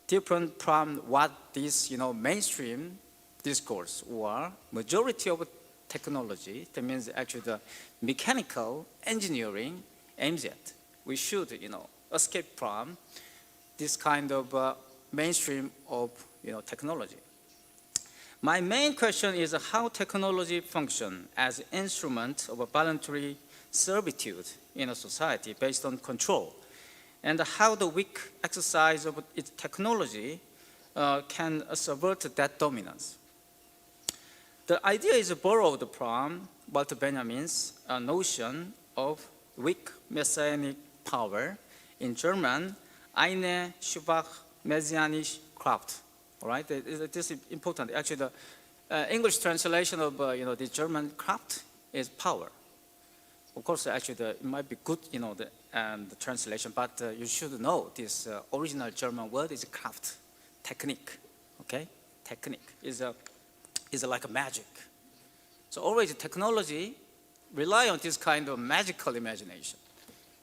different from what this, mainstream discourse or majority of technology, that means actually the mechanical engineering aims at. We should, escape from this kind of mainstream of, technology. My main question is how technology functions as an instrument of a voluntary servitude in a society based on control, and how the weak exercise of its technology can subvert that dominance. The idea is borrowed from Walter Benjamin's notion of weak messianic power, in German, eine schwach messianische Kraft. All right, this is important. Actually, the English translation of the German Kraft is power. Of course, actually, it might be good, the translation, but you should know this original German word is Kraft, technique. Okay, technique is like a magic. So always technology rely on this kind of magical imagination.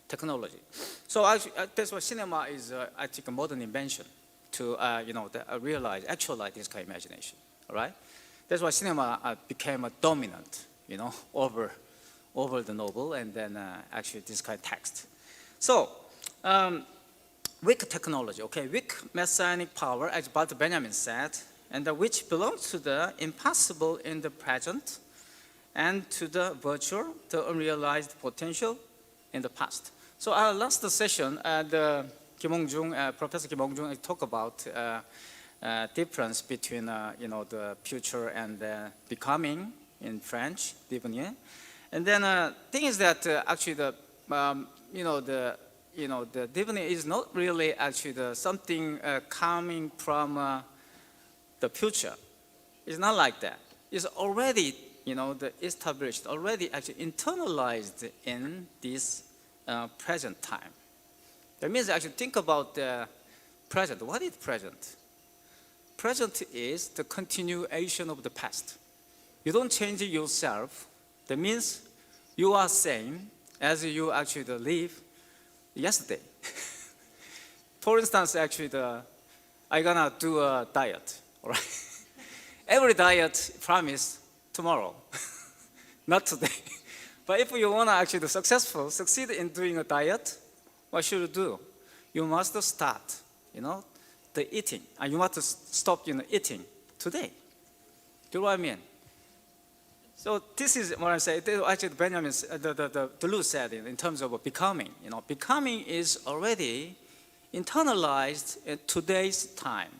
Technology. So actually, that's why cinema is, I think, a modern invention to, actualize this kind of imagination. All right. That's why cinema became a dominant, over the novel, and then actually this kind of text. So, weak technology, okay, weak messianic power, as Walter Benjamin said, and which belongs to the impossible in the present, and to the virtual, the unrealized potential in the past. So our last session, Professor Kim Hong-jung talked about difference between the future and becoming in French, devenir. And then thing is that actually the devenir is not really actually something coming from the future. It's not like that. It's already established, already actually internalized in this present time. That means actually think about the present. What is present? Present is the continuation of the past. You don't change yourself. That means you are same as you actually live yesterday. For instance, actually, I'm gonna do a diet. All right. Every diet promise tomorrow, not today. But if you want to actually succeed in doing a diet, what should you do? you must start, the eating. And you must stop, eating today. Do you know what I mean? So this is what I'm saying. Actually, Benjamin, Deleuze said in terms of becoming. Becoming is already internalized in today's time.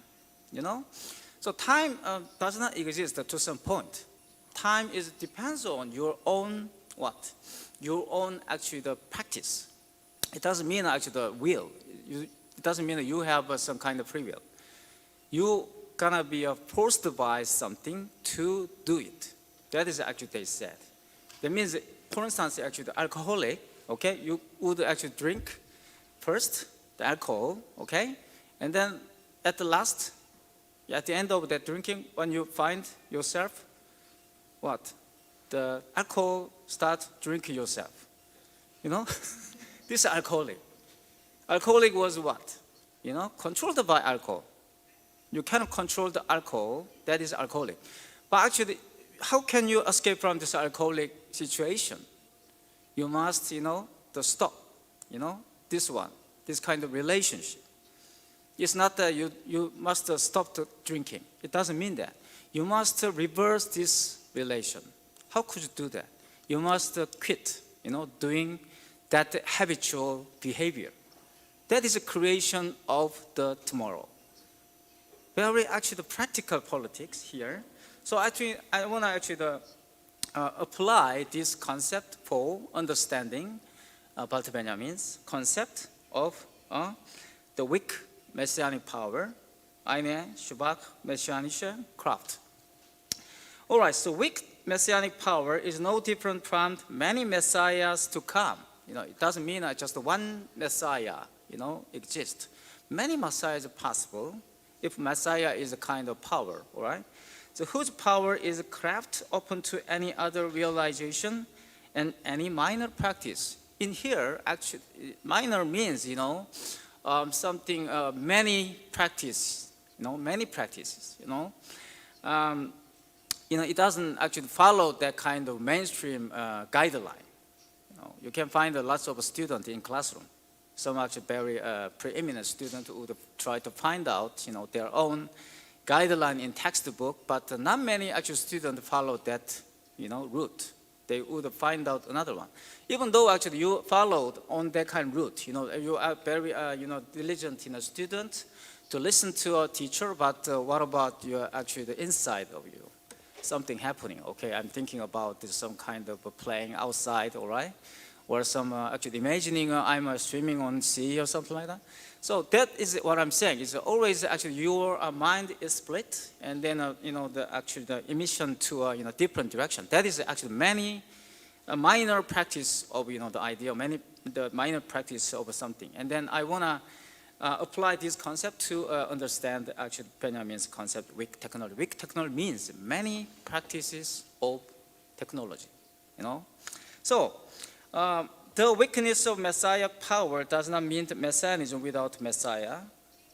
So time does not exist to some point. Time depends on your own what? Your own actually the practice. It doesn't mean actually the will. It doesn't mean that you have some kind of free will. You gonna be forced by something to do it. That is actually they said. That means, for instance, actually the alcoholic, okay, you would actually drink first the alcohol, okay, and then at the end of that drinking, when you find yourself, what? The alcohol start drinking yourself. This is alcoholic. Alcoholic was what? Controlled by alcohol. You cannot control the alcohol, that is alcoholic. But actually, how can you escape from this alcoholic situation? You must, stop, this kind of relationship. It's not that you must stop drinking. It doesn't mean that. You must reverse this relation. How could you do that? You must quit, doing that habitual behavior. That is a creation of the tomorrow. Very actually the practical politics here. So actually, I want to actually apply this concept for understanding Walter Benjamin's concept of the weak messianic power, eine schwache messianische Kraft. All right, so weak messianic power is no different from many messiahs to come. It doesn't mean that just one messiah, exists. Many messiahs are possible if messiah is a kind of power, all right? So whose power is craft open to any other realization and any minor practice. In here, actually, minor means, something, many practice, many practices, it doesn't actually follow that kind of mainstream guideline. You can find lots of students in classroom. Some actually very preeminent students would try to find out, their own guideline in textbook, but not many actual students follow that, route. They would find out another one. Even though actually you followed on that kind of route, you are very, diligent student to listen to a teacher, but what about your actually the inside of you? Something happening, okay, I'm thinking about this, some kind of playing outside, all right? Or some actually imagining I'm swimming on sea or something like that. So that is what I'm saying. It's always actually your mind is split, and then the emission to a different direction. That is actually many minor practice of the idea, the minor practice of something. And then I wanna apply this concept to understand actually Benjamin's concept, weak technology. Weak technology means many practices of technology. So. The weakness of Messiah power does not mean Messianism without Messiah,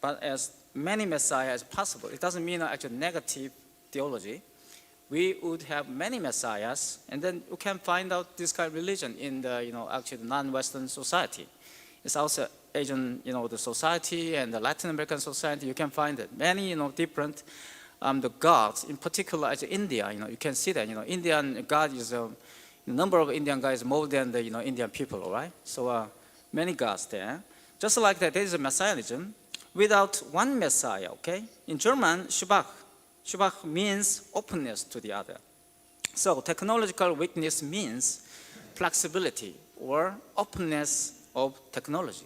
but as many Messiah as possible. It doesn't mean actually negative theology. We would have many Messiahs, and then you can find out this kind of religion in the actually non-Western society. It's also Asian the society and the Latin American society. You can find it many different the gods. In particular, as India, you can see that Indian God is the number of Indian guys more than the Indian people, all right? So many gods there. Just like that, there is a messianism without one Messiah, okay? In German, Schwach. Schwach means openness to the other. So technological weakness means flexibility or openness of technology.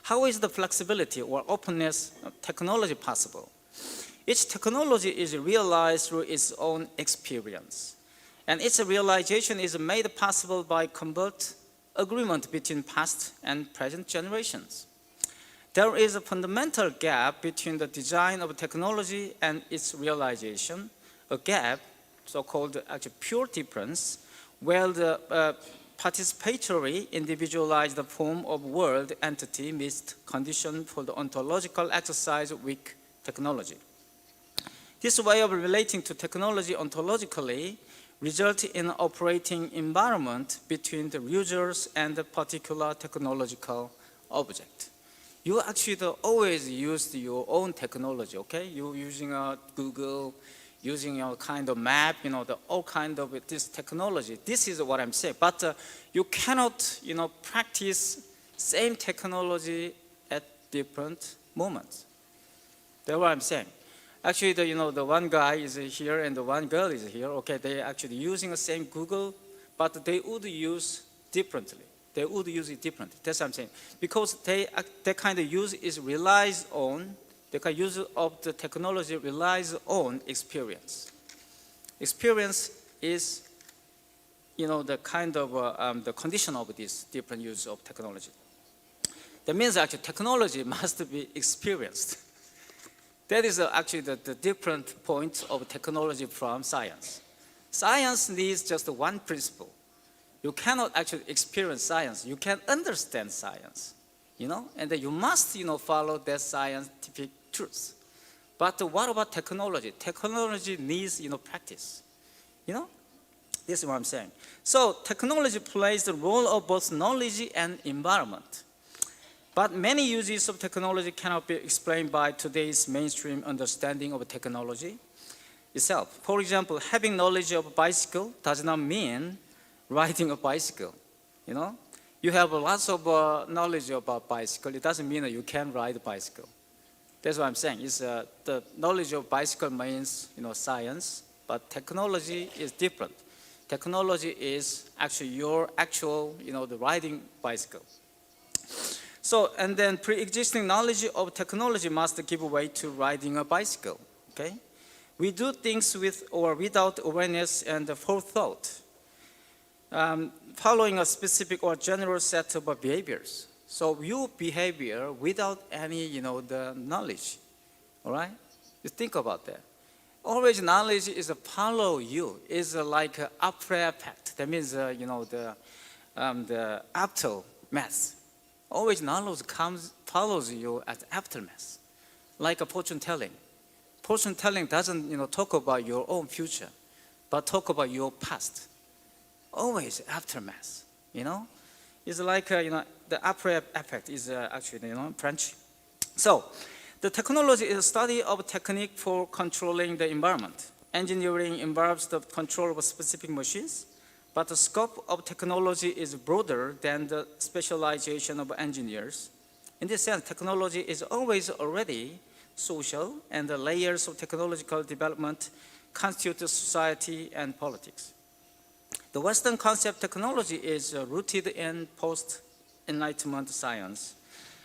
How is the flexibility or openness of technology possible? Each technology is realized through its own experience. And its realization is made possible by convert agreement between past and present generations. There is a fundamental gap between the design of technology and its realization, a gap, so-called actually pure difference, where the participatory individualized form of world entity meets condition for the ontological exercise of weak technology. This way of relating to technology ontologically result in operating environment between the users and the particular technological object. you actually always use your own technology, okay? You're using Google, using your kind of map, all kind of this technology. This is what I'm saying. But you cannot, practice same technology at different moments. That's what I'm saying. Actually, the one guy is here and the one girl is here. Okay, they actually using the same Google, but they would use differently. They would use it differently. That's what I'm saying. Because that kind of use is relies on, the kind of use of the technology relies on experience. Experience is, the kind of the condition of this different use of technology. That means actually technology must be experienced. That is actually the different point of technology from science. Science needs just one principle. You cannot actually experience science. You can understand science, and then you must, follow that scientific truth. But what about technology? Technology needs, practice. This is what I'm saying. So technology plays the role of both knowledge and environment. But many uses of technology cannot be explained by today's mainstream understanding of technology itself. For example, having knowledge of a bicycle does not mean riding a bicycle. You have lots of knowledge about bicycle. It doesn't mean that you can ride a bicycle. That's what I'm saying. Is the knowledge of bicycle means science, but technology is different. Technology is actually your actual the riding bicycle. So, and then pre-existing knowledge of technology must give way to riding a bicycle, okay? We do things with or without awareness and forethought, following a specific or general set of behaviors. So your behavior without any, the knowledge, all right? You think about that. Always knowledge is a follow you, is like an after effect. That means, the aftermath. Always knowledge follows you as aftermath, like a fortune telling. Fortune telling doesn't talk about your own future, but talk about your past. Always aftermath, It's like the after effect is actually French. So, the technology is a study of technique for controlling the environment. Engineering involves the control of specific machines. But the scope of technology is broader than the specialization of engineers. In this sense, technology is always already social, and the layers of technological development constitute society and politics. The Western concept technology is rooted in post-Enlightenment science.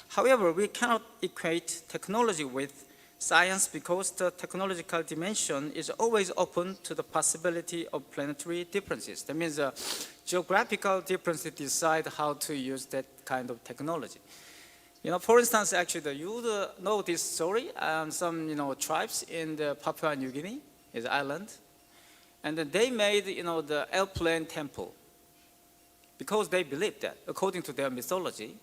However, we cannot equate technology with science because the technological dimension is always open to the possibility of planetary differences. That means geographical differences decide how to use that kind of technology. For instance, actually, you know this story. Some tribes in the Papua New Guinea, is island, and then they made the airplane temple because they believed that, according to their mythology,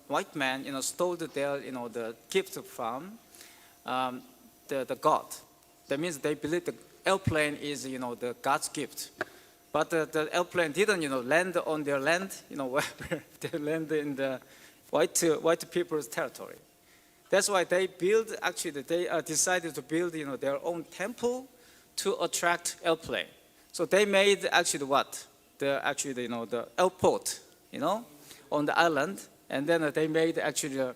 white man stole their the gift from the God. That means they believe the airplane is, the God's gift. But the airplane didn't, land on their land, where they land in the white people's territory. That's why they decided to build, their own temple to attract airplane. So they made actually what? The airport, on the island, and then they made actually the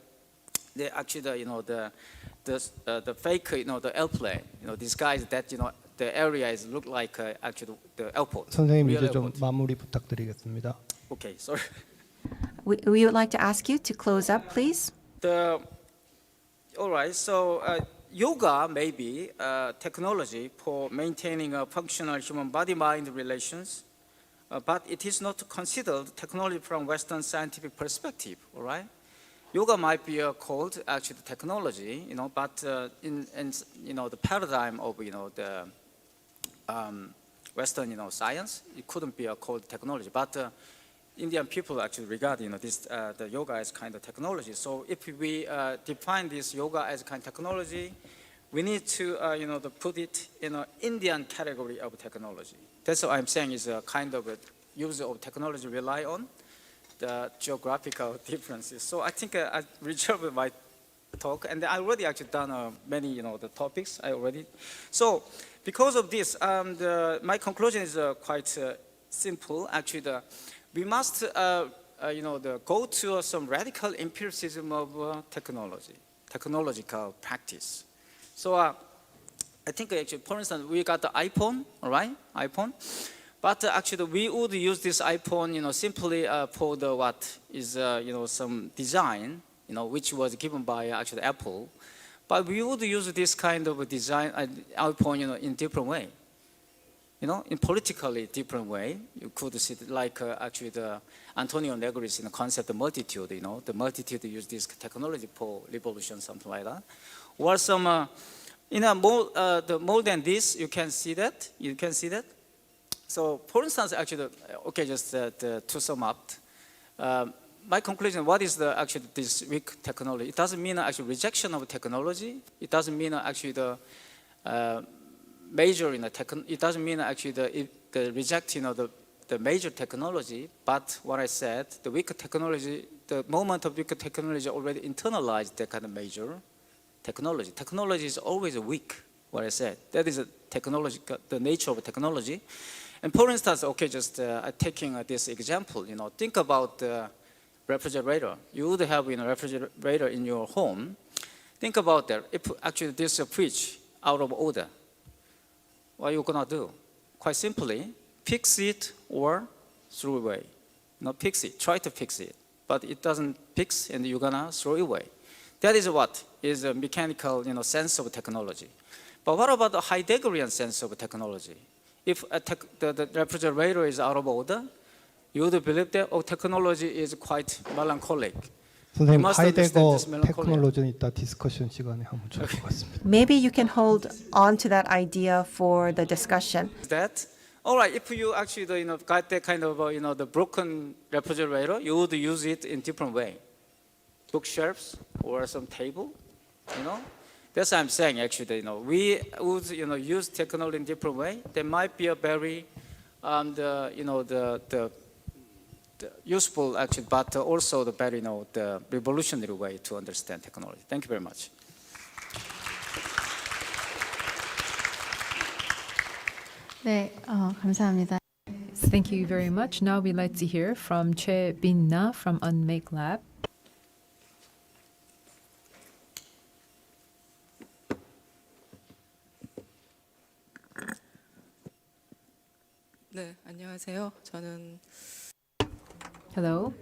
fake, the airplane, disguise that, the area is look like actually the airport. 선생님 real 이제 좀 airport. 마무리 부탁드리겠습니다. Okay, sorry. We would like to ask you to close up, please. All right, so yoga may be technology for maintaining a functional human body-mind relations, but it is not considered technology from Western scientific perspective, all right? Yoga might be called actually technology, but in the paradigm of the Western science, it couldn't be called technology. But Indian people actually regard this the yoga as kind of technology. So if we define this yoga as kind of technology, we need to put it in an Indian category of technology. That's what I'm saying is a kind of a use of technology rely on the geographical differences. So I think I reserved my talk, and I already actually done many the topics I already. So because of this, my conclusion is quite simple. Actually, we must go to some radical empiricism of technological practice. So I think actually, for instance, we got the iPhone, all right, iPhone. But actually, we would use this iPhone, simply for the what is, some design, which was given by actually Apple. But we would use this kind of design iPhone, in different way. In politically different way. You could see it like actually the Antonio Negri's concept of multitude. The multitude use this technology for revolution, something like that. Or some, more than this, you can see that. You can see that. So, for instance, actually, okay, just to sum up, my conclusion: what is actually this weak technology? It doesn't mean actually rejection of technology. It doesn't mean actually the major it doesn't mean actually the rejecting of the major technology. But what I said, the weak technology, the moment of weak technology already internalized that kind of major technology. Technology is always weak. What I said, that is the nature of technology. And for instance, okay, just taking this example, think about the refrigerator. You would have a refrigerator in your home. Think about that. If actually this fridge out of order, what are you gonna do? Quite simply, fix it or throw away. Fix it. Try to fix it, but it doesn't fix, and you're gonna throw it away. That is what is a mechanical, sense of technology. But what about the Heideggerian sense of technology? If the refrigerator is out of order, you would believe that technology is quite melancholic. 선생님, 하이데거 테크놀로지는 이따 디스커션 시간에 한번 좋을 것 같습니다. Maybe you can hold on to that idea for the discussion. That, all right, if you actually got that kind of the broken refrigerator, you would use it in different way, bookshelves or some table, That's what I'm saying. Actually, we would use technology in different way. There might be a very the useful actually, but also the very the revolutionary way to understand technology. Thank you very much. 네, 감사합니다. Thank you very much. Now we'd like to hear from Choi Bin-na from Unmake Lab. 네, 안녕하세요. 저는 Hello.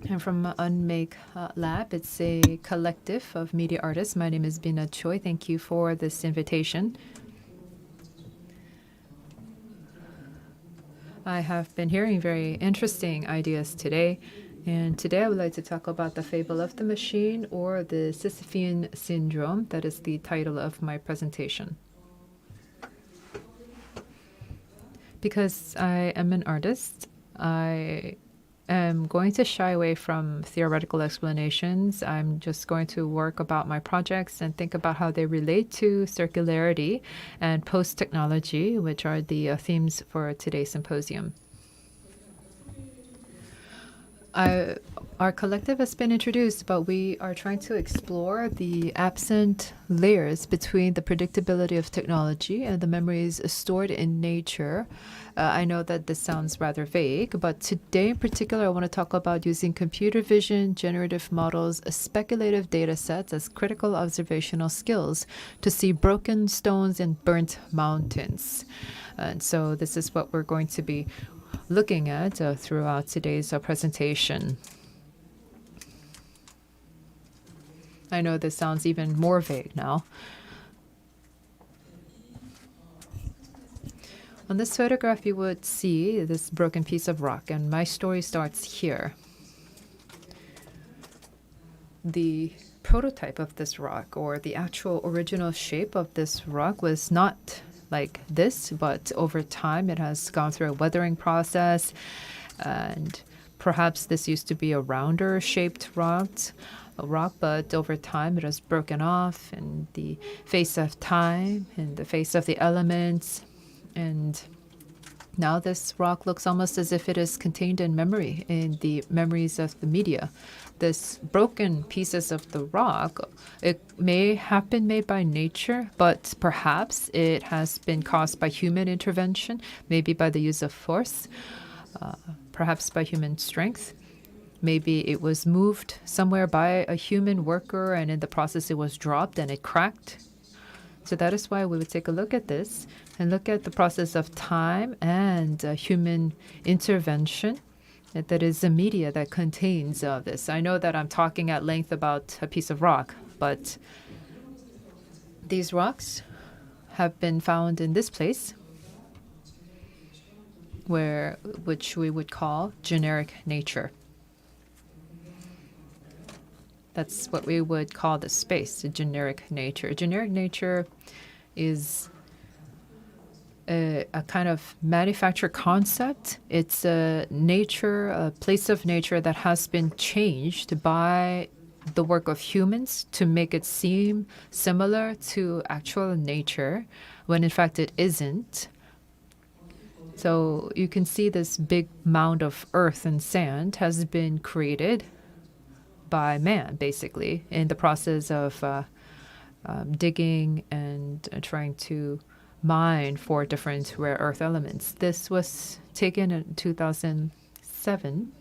I'm from Unmake Lab. It's a collective of media artists. My name is Bin-na Choi. Thank you for this invitation. I have been hearing very interesting ideas today. And today I would like to talk about the fable of the machine, or the Sisyphean syndrome. That is the title of my presentation. Because I am an artist, I am going to shy away from theoretical explanations. I'm just going to work about my projects and think about how they relate to circularity and post-technology, which are the themes for today's symposium. Our collective has been introduced, but we are trying to explore the absent layers between the predictability of technology and the memories stored in nature. I know that this sounds rather vague, but today in particular, I want to talk about using computer vision, generative models, speculative data sets as critical observational skills to see broken stones and burnt mountains. And so this is what we're going to be looking at throughout today's presentation. I know this sounds even more vague now. On this photograph, you would see this broken piece of rock, and my story starts here. The prototype of this rock, or the actual original shape of this rock, was not like this, but over time it has gone through a weathering process, and perhaps this used to be a rounder shaped rock, but over time it has broken off in the face of time, in the face of the elements, and Now this rock looks almost as if it is contained in memory, in the memories of the media. This broken pieces of the rock, it may have been made by nature, but perhaps it has been caused by human intervention, maybe by the use of force, perhaps by human strength. Maybe it was moved somewhere by a human worker, and in the process it was dropped and it cracked. So that is why we would take a look at this and look at the process of time and human intervention. That is the media that contains this. I know that I'm talking at length about a piece of rock, but these rocks have been found in this place, which we would call generic nature. That's what we would call the space, a generic nature. Generic nature is a kind of manufactured concept. It's a nature, a place of nature that has been changed by the work of humans to make it seem similar to actual nature, when in fact it isn't. So you can see this big mound of earth and sand has been created by man, basically, in the process of digging and trying to mine for different rare earth elements. This was taken in 2007.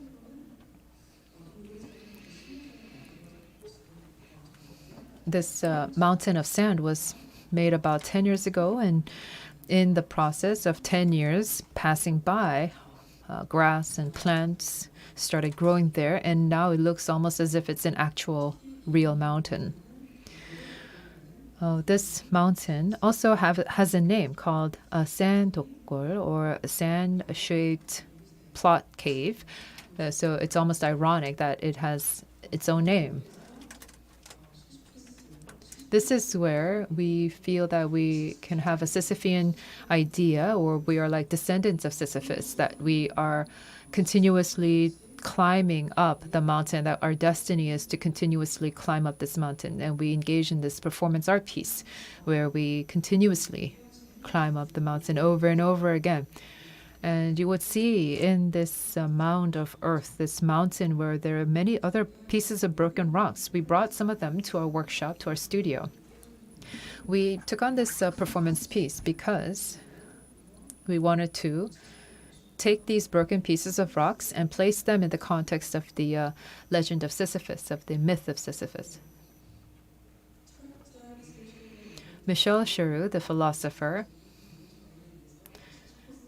This mountain of sand was made about 10 years ago, and in the process of 10 years passing by, grass and plants started growing there, and now it looks almost as if it's an actual real mountain. This mountain also has a name called a sandokgol, or a sand-shaped plot cave. So it's almost ironic that it has its own name. This is where we feel that we can have a Sisyphean idea, or we are like descendants of Sisyphus, that we are continuously climbing up the mountain, that our destiny is to continuously climb up this mountain. And we engage in this performance art piece where we continuously climb up the mountain over and over again. And you would see in this mound of earth, this mountain, where there are many other pieces of broken rocks. We brought some of them to our workshop, to our studio. We took on this performance piece because we wanted to take these broken pieces of rocks and place them in the context of the legend of Sisyphus, of the myth of Sisyphus. Michel Cherou, the philosopher,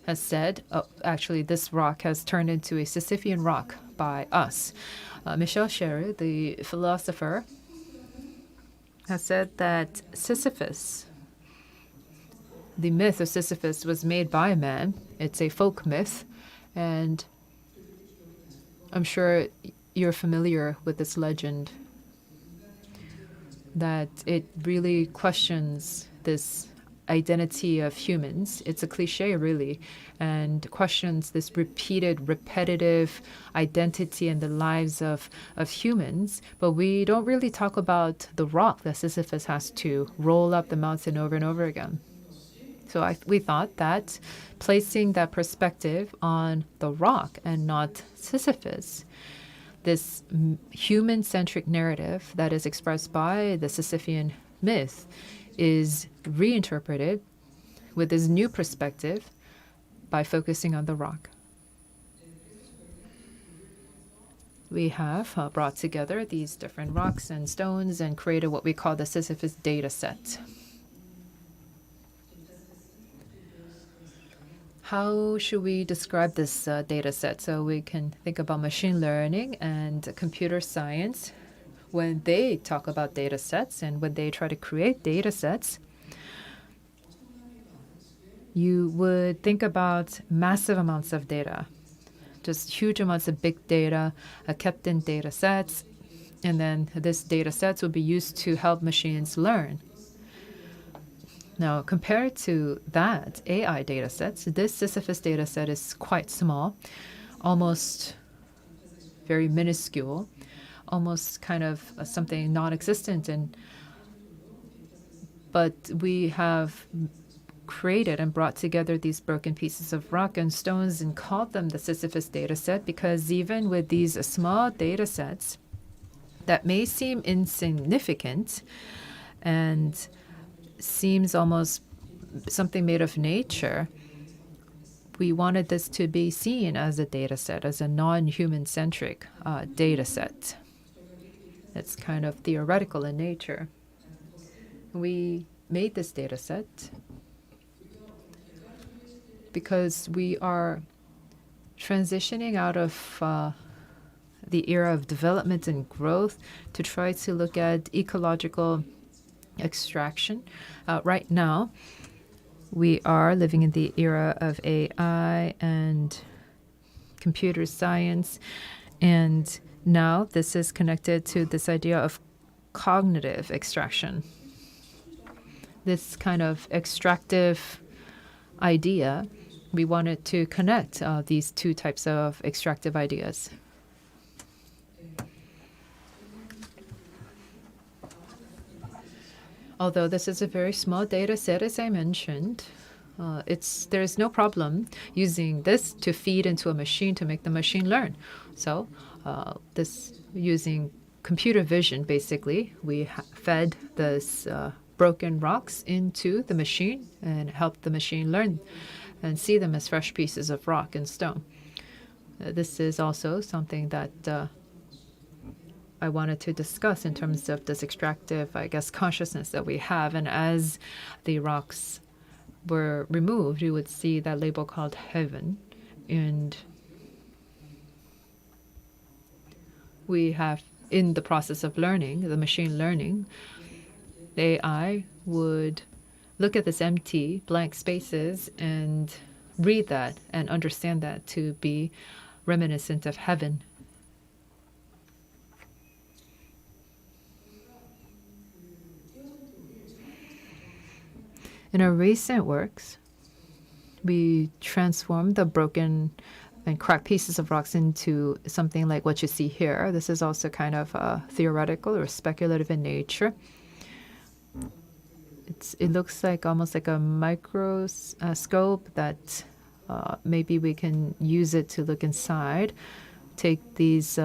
has said, actually this rock has turned into a Sisyphean rock by us. Michel Cherou, the philosopher, has said that Sisyphus, the myth of Sisyphus, was made by man. It's a folk myth, and I'm sure you're familiar with this legend, that it really questions this identity of humans. It's a cliche, really, and questions this repeated, repetitive identity in the lives of humans. But we don't really talk about the rock that Sisyphus has to roll up the mountain over and over again. So we thought that placing that perspective on the rock and not Sisyphus, this human-centric narrative that is expressed by the Sisyphean myth, is reinterpreted with this new perspective by focusing on the rock. We have brought together these different rocks and stones and created what we call the Sisyphus data set. How should we describe this data set? So we can think about machine learning and computer science. When they talk about data sets and when they try to create data sets, you would think about massive amounts of data, just huge amounts of big data kept in data sets, and then this data sets will be used to help machines learn. Now, compared to that, AI data sets, this Sisyphus data set is quite small, almost very minuscule, almost kind of something non-existent. But we have created and brought together these broken pieces of rock and stones and called them the Sisyphus dataset, because even with these small datasets that may seem insignificant and seems almost something made of nature, we wanted this to be seen as a dataset, as a non-human centric dataset. It's kind of theoretical in nature. We made this dataset because we are transitioning out of the era of development and growth to try to look at ecological extraction. Right now, we are living in the era of AI and computer science, and now this is connected to this idea of cognitive extraction. This kind of extractive idea, we wanted to connect these two types of extractive ideas. Although this is a very small data set, as I mentioned, there's no problem using this to feed into a machine to make the machine learn. So this using computer vision, basically, we fed this broken rocks into the machine and helped the machine learn and see them as fresh pieces of rock and stone. This is also something that I wanted to discuss in terms of this extractive, I guess, consciousness that we have. And as the rocks were removed, you would see that label called heaven. And we have, in the process of learning, the machine learning, the AI would look at this empty blank spaces and read that and understand that to be reminiscent of heaven. In our recent works, we transformed the broken and cracked pieces of rocks into something like what you see here. This is also kind of theoretical or speculative in nature. It looks like almost like a microscope that maybe we can use it to look inside, take these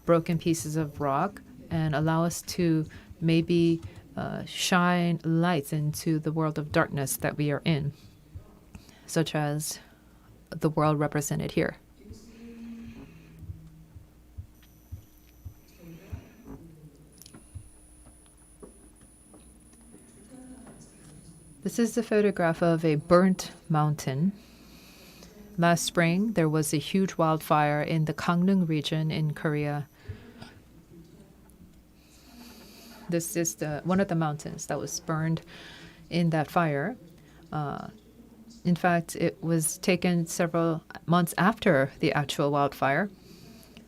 broken pieces of rock and allow us to maybe shine lights into the world of darkness that we are in, such as the world represented here. This is the photograph of a burnt mountain. Last spring, there was a huge wildfire in the Gangneung region in Korea. This is one of the mountains that was burned in that fire. In fact, it was taken several months after the actual wildfire.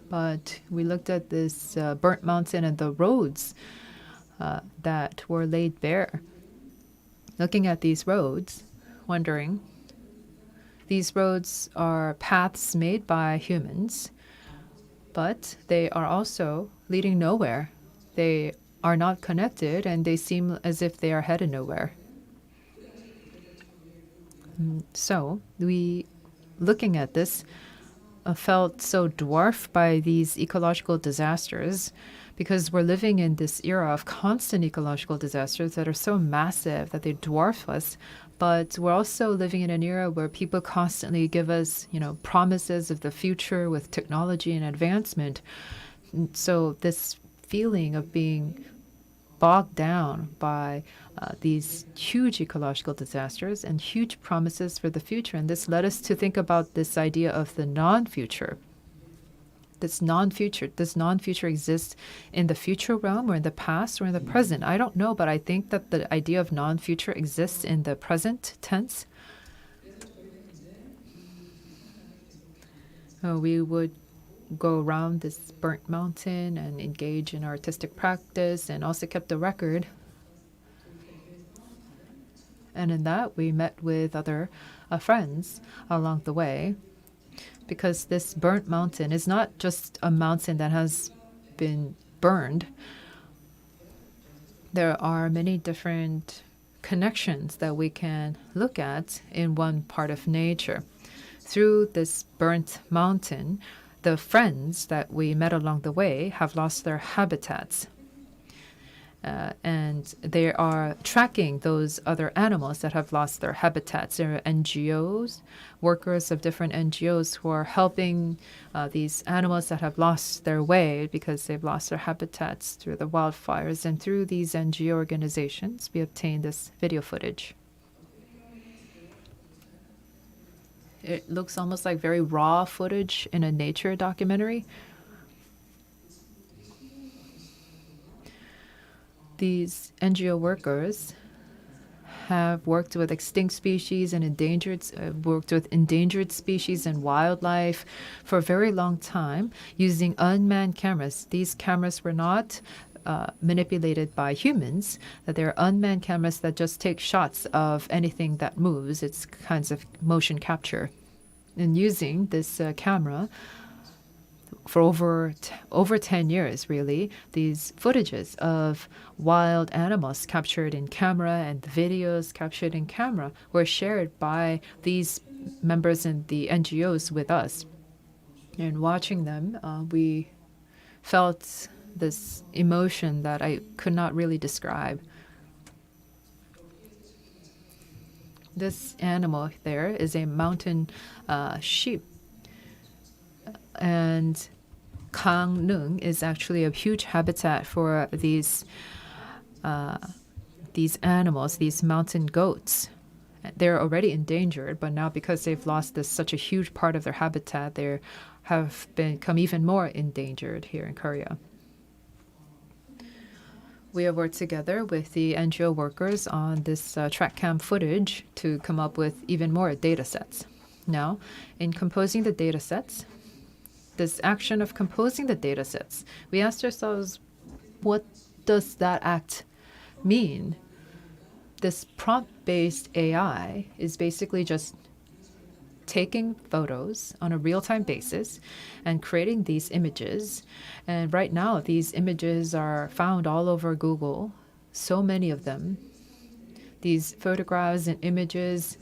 But we looked at this burnt mountain and the roads that were laid bare. Looking at these roads, wondering, these roads are paths made by humans, but they are also leading nowhere. They are not connected, and they seem as if they are headed nowhere. So we, looking at this, felt so dwarfed by these ecological disasters, because we're living in this era of constant ecological disasters that are so massive that they dwarf us. But we're also living in an era where people constantly give us, promises of the future with technology and advancement. So this feeling of being bogged down by these huge ecological disasters and huge promises for the future. And this led us to think about this idea of the non-future. Does non-future exist in the future realm or in the past or in the present? I don't know, but I think that the idea of non-future exists in the present tense. We would go around this burnt mountain and engage in artistic practice, and also kept a record. And in that, we met with other friends along the way, because this burnt mountain is not just a mountain that has been burned. There are many different connections that we can look at in one part of nature. Through this burnt mountain, the friends that we met along the way have lost their habitats. And they are tracking those other animals that have lost their habitats. There are NGOs, workers of different NGOs who are helping these animals that have lost their way because they've lost their habitats through the wildfires. And through these NGO organizations, we obtained this video footage. It looks almost like very raw footage in a nature documentary. These NGO workers have worked with extinct species and worked with endangered species and wildlife for a very long time using unmanned cameras. These cameras were not manipulated by humans, that they're unmanned cameras that just take shots of anything that moves. It's kinds of motion capture. And using this camera, for over 10 years, really, these footages of wild animals captured in camera and the videos captured in camera were shared by these members in the NGOs with us. And watching them, we felt this emotion that I could not really describe. This animal there is a mountain sheep. And Gangneung is actually a huge habitat for these animals, these mountain goats. They're already endangered, but now because they've lost such a huge part of their habitat, they have become even more endangered here in Korea. We have worked together with the NGO workers on this track cam footage to come up with even more data sets. Now, in composing the data sets, this action of composing the data sets, we asked ourselves, what does that act mean? This prompt-based AI is basically just taking photos on a real-time basis and creating these images. And right now, these images are found all over Google, so many of them. These photographs and images,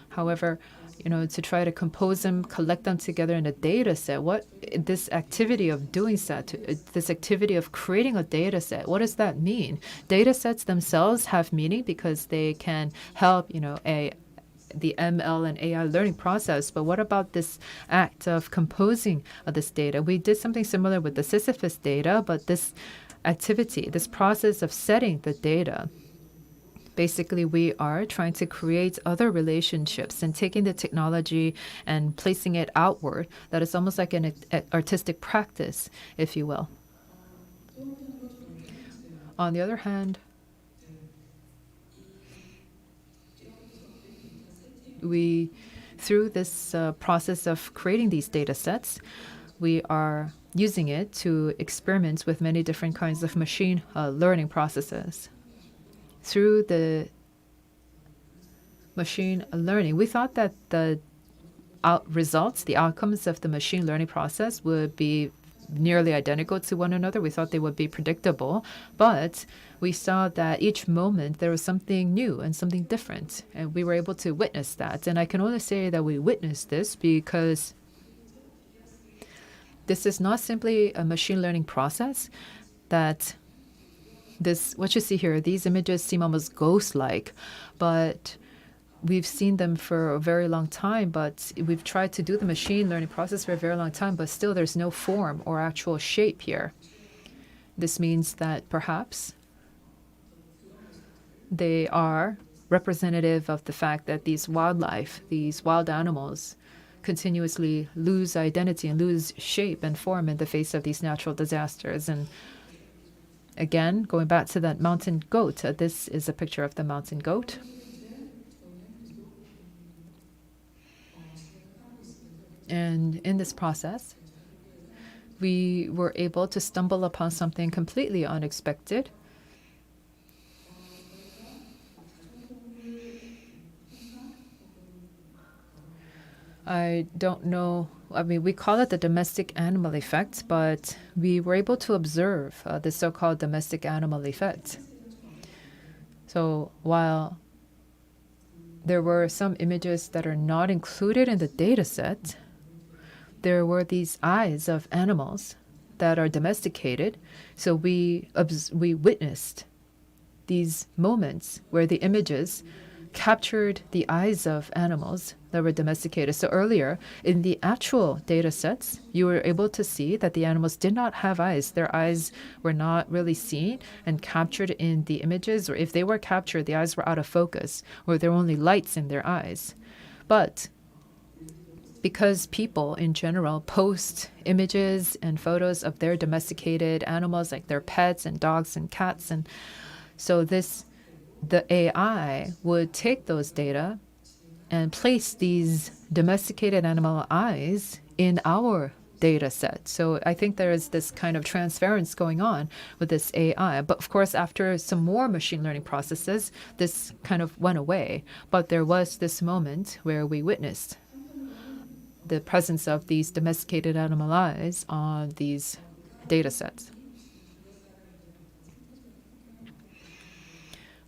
however, to try to compose them, collect them together in a data set. What this activity of doing that, this activity of creating a data set, what does that mean? Data sets themselves have meaning because they can help, the ML and AI learning process. But what about this act of composing this data? We did something similar with the Sisyphus data, but this activity, this process of setting the data, basically, we are trying to create other relationships and taking the technology and placing it outward. That is almost like an artistic practice, if you will. On the other hand, through this process of creating these data sets, we are using it to experiment with many different kinds of machine learning processes. Through the machine learning, we thought that the outcomes of the machine learning process would be nearly identical to one another. We thought they would be predictable, but we saw that each moment there was something new and something different, and we were able to witness that. And I can only say that we witnessed this because this is not simply a machine learning process that what you see here, these images seem almost ghost-like, but we've seen them for a very long time, but we've tried to do the machine learning process for a very long time, but still there's no form or actual shape here. This means that perhaps they are representative of the fact that these wildlife, these wild animals, continuously lose identity and lose shape and form in the face of these natural disasters. And again, going back to that mountain goat, this is a picture of the mountain goat. And in this process, we were able to stumble upon something completely unexpected. I don't know. I mean, we call it the domestic animal effect, but we were able to observe the so-called domestic animal effect. So while there were some images that are not included in the data set. There were these eyes of animals that are domesticated. So we witnessed these moments where the images captured the eyes of animals that were domesticated. So earlier, in the actual data sets, you were able to see that the animals did not have eyes. Their eyes were not really seen and captured in the images, or if they were captured, the eyes were out of focus, or there were only lights in their eyes. But because people in general post images and photos of their domesticated animals, like their pets and dogs and cats, and so the AI would take those data and place these domesticated animal eyes in our data set. So I think there is this kind of transference going on with this AI. But of course, after some more machine learning processes, this kind of went away. But there was this moment where we witnessed the presence of these domesticated animal eyes on these data sets.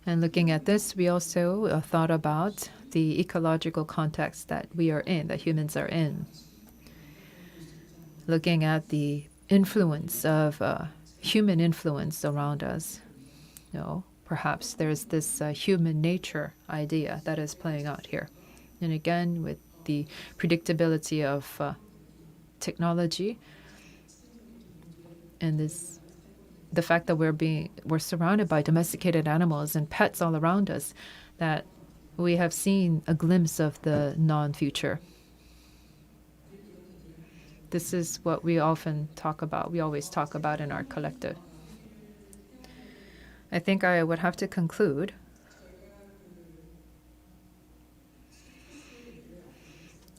And looking at this, we also thought about the ecological context that we are in, that humans are in. Looking at the influence of human influence around us. Perhaps there's this human nature idea that is playing out here. And again, with the predictability of technology and the fact that we're surrounded by domesticated animals and pets all around us, that we have seen a glimpse of the non-future. This is what we often talk about. We always talk about in our collective. I think I would have to conclude.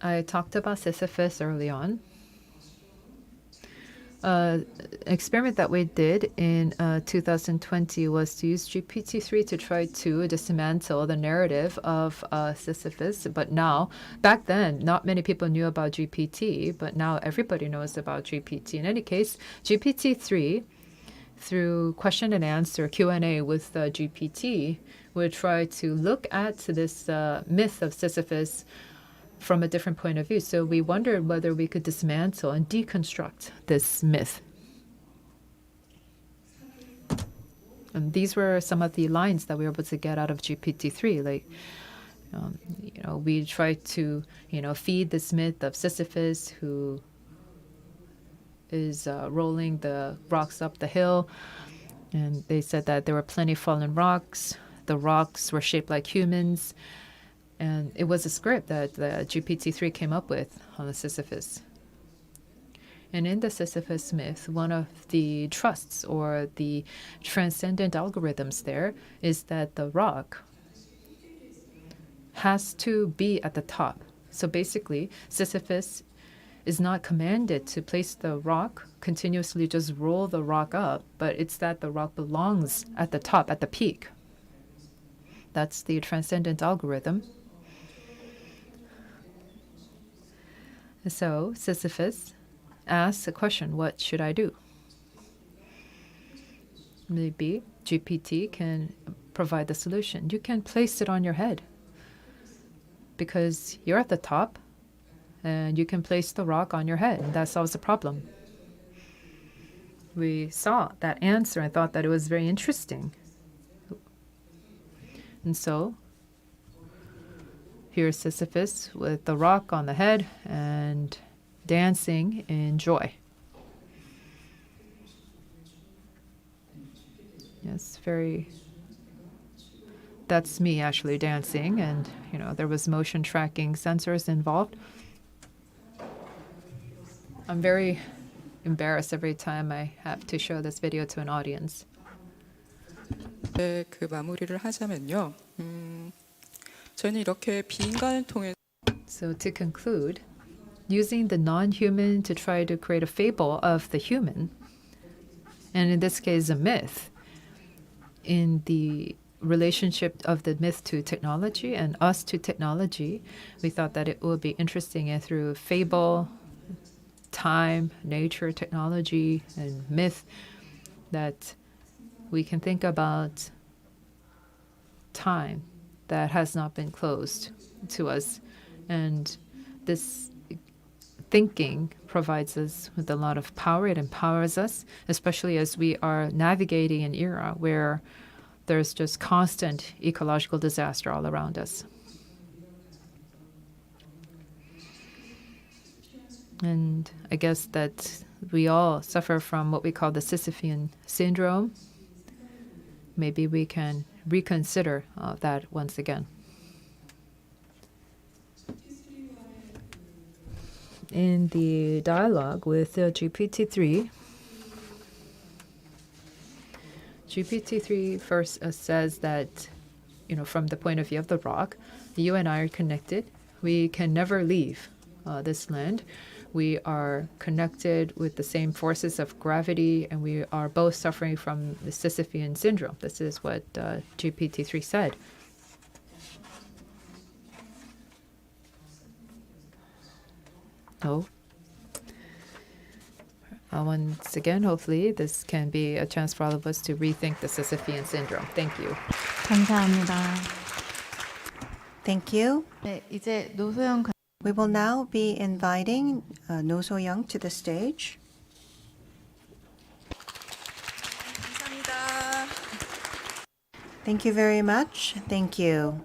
I talked about Sisyphus early on. Experiment that we did in 2020 was to use GPT-3 to try to dismantle the narrative of Sisyphus. But now, back then, not many people knew about GPT, but now everybody knows about GPT. In any case, GPT-3, through question and answer, Q&A with GPT, would try to look at this myth of Sisyphus from a different point of view. So we wondered whether we could dismantle and deconstruct this myth. And these were some of the lines that we were able to get out of GPT-3. Like, we tried to, feed this myth of Sisyphus, who is rolling the rocks up the hill. And they said that there were plenty of fallen rocks. The rocks were shaped like humans. And it was a script that the GPT-3 came up with on the Sisyphus. And in the Sisyphus myth, one of the trusts or the transcendent algorithms there is that the rock has to be at the top. So basically, Sisyphus is not commanded to place the rock, continuously just roll the rock up, but it's that the rock belongs at the top, at the peak. That's the transcendent algorithm. So Sisyphus asks a question, what should I do? Maybe GPT can provide the solution. You can place it on your head because you're at the top and you can place the rock on your head, and that solves the problem. We saw that answer and thought that it was very interesting. And so here's Sisyphus with the rock on the head and dancing in joy. Yes, that's me actually dancing, and there was motion tracking sensors involved. I'm very embarrassed every time I have to show this video to an audience. 네, 그 마무리를 하자면요. 저는 이렇게 비인간을 통해 So to conclude, using the non-human to try to create a fable of the human, and in this case a myth, in the relationship of the myth to technology and us to technology, we thought that it would be interesting, and through fable, time, nature, technology, and myth, that we can think about time that has not been closed to us. And this thinking provides us with a lot of power. It empowers us, especially as we are navigating an era where there's just constant ecological disaster all around us. And I guess that we all suffer from what we call the Sisyphean syndrome. Maybe we can reconsider that once again. In the dialogue with GPT-3, GPT-3 first says that, from the point of view of the rock, you and I are connected. We can never leave this land. We are connected with the same forces of gravity, and we are both suffering from the Sisyphean syndrome. This is what GPT-3 said. Oh. Once again, hopefully this can be a chance for all of us to rethink the Sisyphean syndrome. Thank you. 감사합니다. Thank you. 네, 이제 노소영 We will now be inviting No So-young to the stage. Thank you very much. Thank you.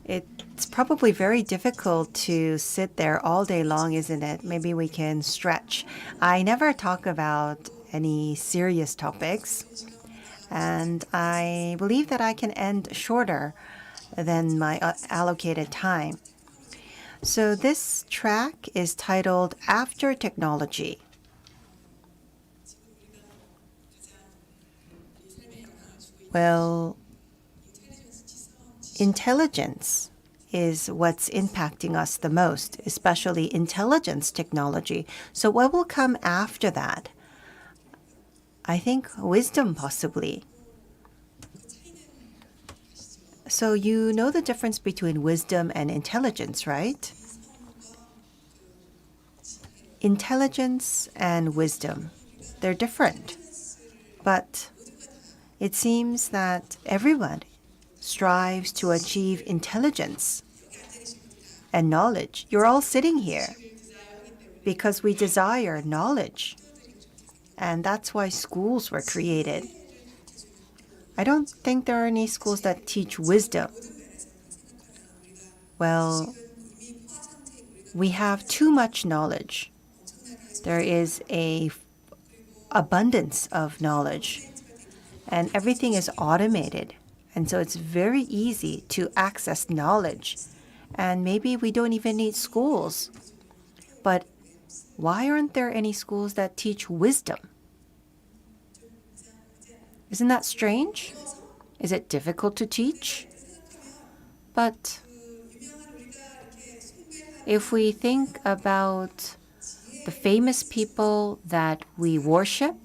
It's probably very difficult to sit there all day long, isn't it? Maybe we can stretch. I never talk about any serious topics, and I believe that I can end shorter than my allocated time. So this track is titled After Technology. Well, intelligence is what's impacting us the most, especially intelligence technology. So what will come after that? I think wisdom, possibly. So you know the difference between wisdom and intelligence, right? Intelligence and wisdom, they're different. But it seems that everyone strives to achieve intelligence and knowledge. You're all sitting here because we desire knowledge. And that's why schools were created. I don't think there are any schools that teach wisdom. Well, we have too much knowledge. There is an abundance of knowledge, and everything is automated. And so it's very easy to access knowledge. And maybe we don't even need schools. But why aren't there any schools that teach wisdom? Isn't that strange? Is it difficult to teach? But if we think about the famous people that we worship,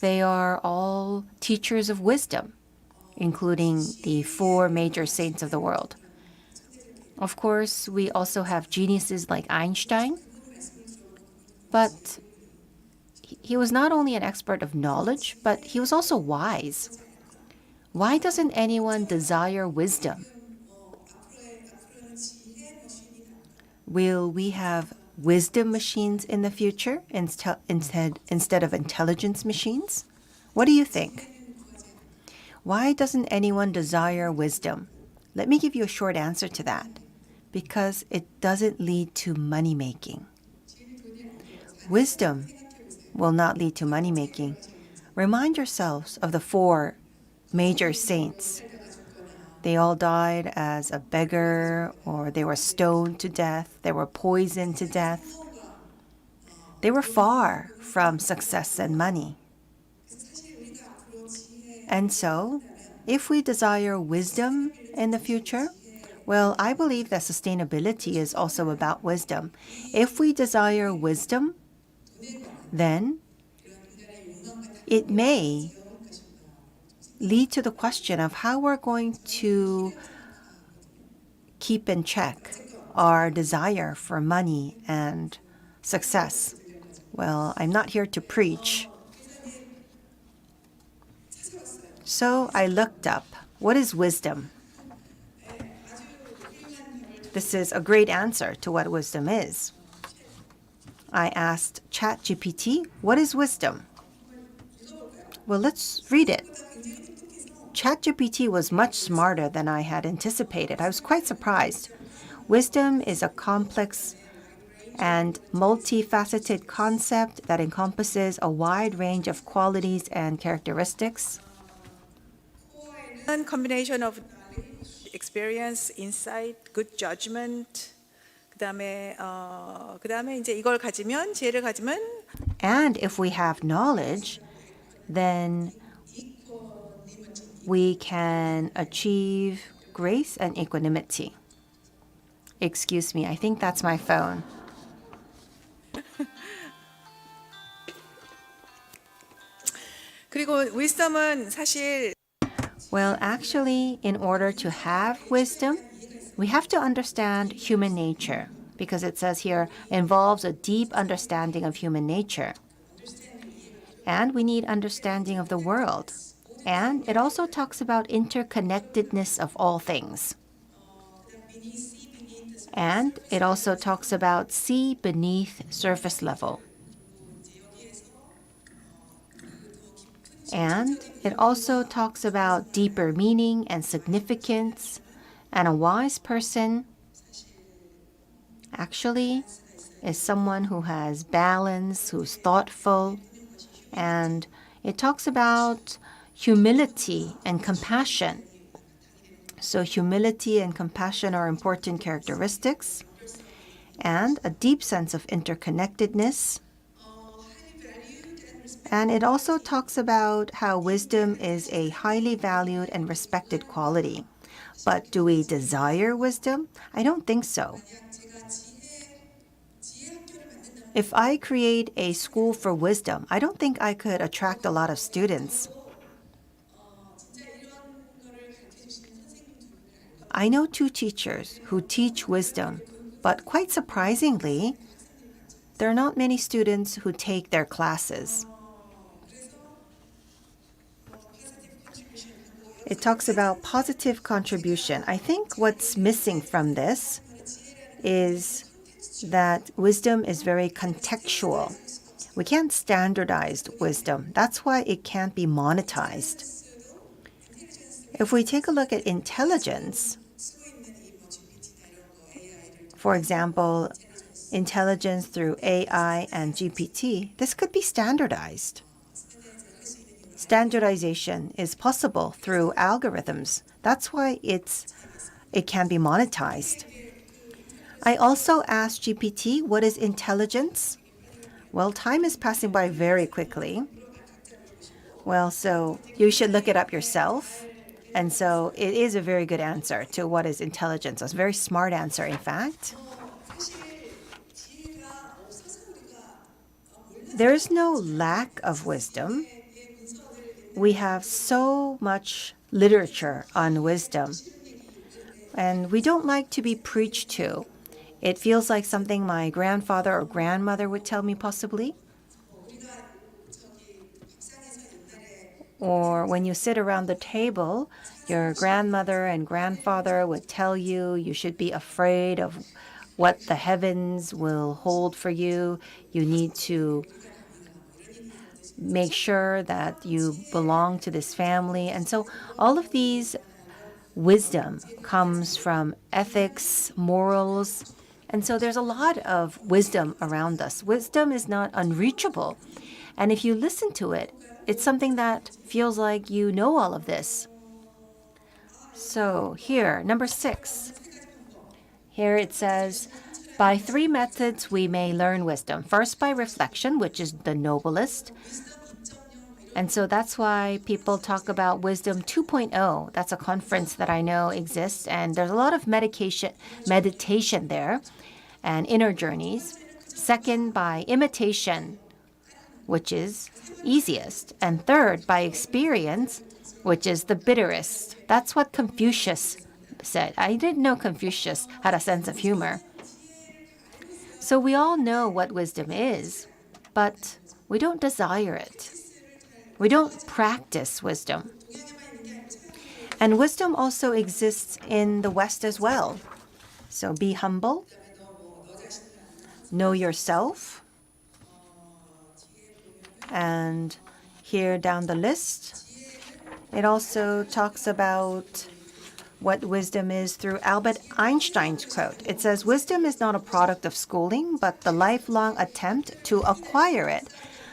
they are all teachers of wisdom, including the 4 major saints of the world. Of course, we also have geniuses like Einstein, but he was not only an expert of knowledge, but he was also wise. Why doesn't anyone desire wisdom? Will we have wisdom machines in the future instead of intelligence machines? What do you think? Why doesn't anyone desire wisdom? Let me give you a short answer to that. Because it doesn't lead to money making. Wisdom will not lead to money making. Remind yourselves of the 4 major saints. They all died as a beggar, or they were stoned to death, they were poisoned to death. They were far from success and money. And so, if we desire wisdom in the future, well, I believe that sustainability is also about wisdom. If we desire wisdom, then it may lead to the question of how we're going to keep in check our desire for money and success. Well, I'm not here to preach. So I looked up What is wisdom? This is a great answer to what wisdom is. I asked ChatGPT, what is wisdom? Well, let's read it. ChatGPT was much smarter than I had anticipated. I was quite surprised. Wisdom is a complex and multifaceted concept that encompasses a wide range of qualities and characteristics. A combination of experience, insight, good judgment. 그다음에 이제 이걸 가지면 지혜를 가지면 And if we have knowledge, then we can achieve grace and equanimity. Excuse me, I think that's my phone. 그리고 wisdom은 사실 Well, actually, in order to have wisdom, we have to understand human nature, because it says here involves a deep understanding of human nature. And we need understanding of the world. And it also talks about interconnectedness of all things. And it also talks about sea beneath surface level. And it also talks about deeper meaning and significance. And a wise person actually is someone who has balance, who's thoughtful. And it talks about humility and compassion. So humility and compassion are important characteristics. And a deep sense of interconnectedness. And it also talks about how wisdom is a highly valued and respected quality. But do we desire wisdom? I don't think so. If I create a school for wisdom, I don't think I could attract a lot of students. I know 2 teachers who teach wisdom, but quite surprisingly, there are not many students who take their classes. It talks about positive contribution. I think what's missing from this is that wisdom is very contextual. We can't standardize wisdom. That's why it can't be monetized. If we take a look at intelligence, for example, intelligence through AI and GPT, this could be standardized. Standardization is possible through algorithms. That's why it can be monetized. I also asked GPT, what is intelligence? Well, time is passing by very quickly. Well, so you should look it up yourself. And so it is a very good answer to what is intelligence. It's a very smart answer, in fact. There is no lack of wisdom. We have so much literature on wisdom, and we don't like to be preached to. It feels like something my grandfather or grandmother would tell me, possibly. Or when you sit around the table, your grandmother and grandfather would tell you you should be afraid of what the heavens will hold for you. You need to make sure that you belong to this family. And so all of these wisdom comes from ethics, morals. And so there's a lot of wisdom around us. Wisdom is not unreachable. And if you listen to it, it's something that feels like you know all of this. So here, number 6. Here it says, by 3 methods we may learn wisdom. First, by reflection, which is the noblest. And so that's why people talk about Wisdom 2.0. That's a conference that I know exists. And there's a lot of meditation there and inner journeys. Second, by imitation, which is easiest. And third, by experience, which is the bitterest. That's what Confucius said. I didn't know Confucius had a sense of humor. So we all know what wisdom is, but we don't desire it. We don't practice wisdom. And wisdom also exists in the West as well. So be humble, know yourself, and here down the list, it also talks about what wisdom is through Albert Einstein's quote. It says, "Wisdom is not a product of schooling, but the lifelong attempt to acquire it."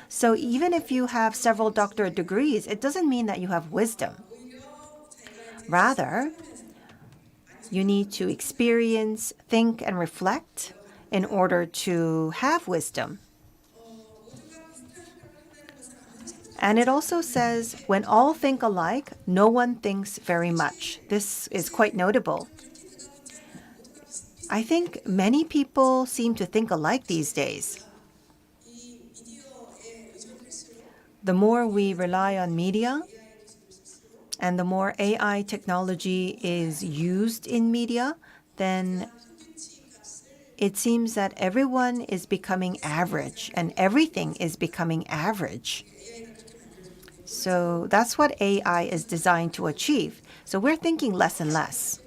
So even if you have several doctorate degrees, it doesn't mean that you have wisdom. Rather, you need to experience, think, and reflect in order to have wisdom. And it also says, when all think alike, no one thinks very much. This is quite notable. I think many people seem to think alike these days. The more we rely on media, and the more AI technology is used in media, then it seems that everyone is becoming average, and everything is becoming average. So that's what AI is designed to achieve. So we're thinking less and less.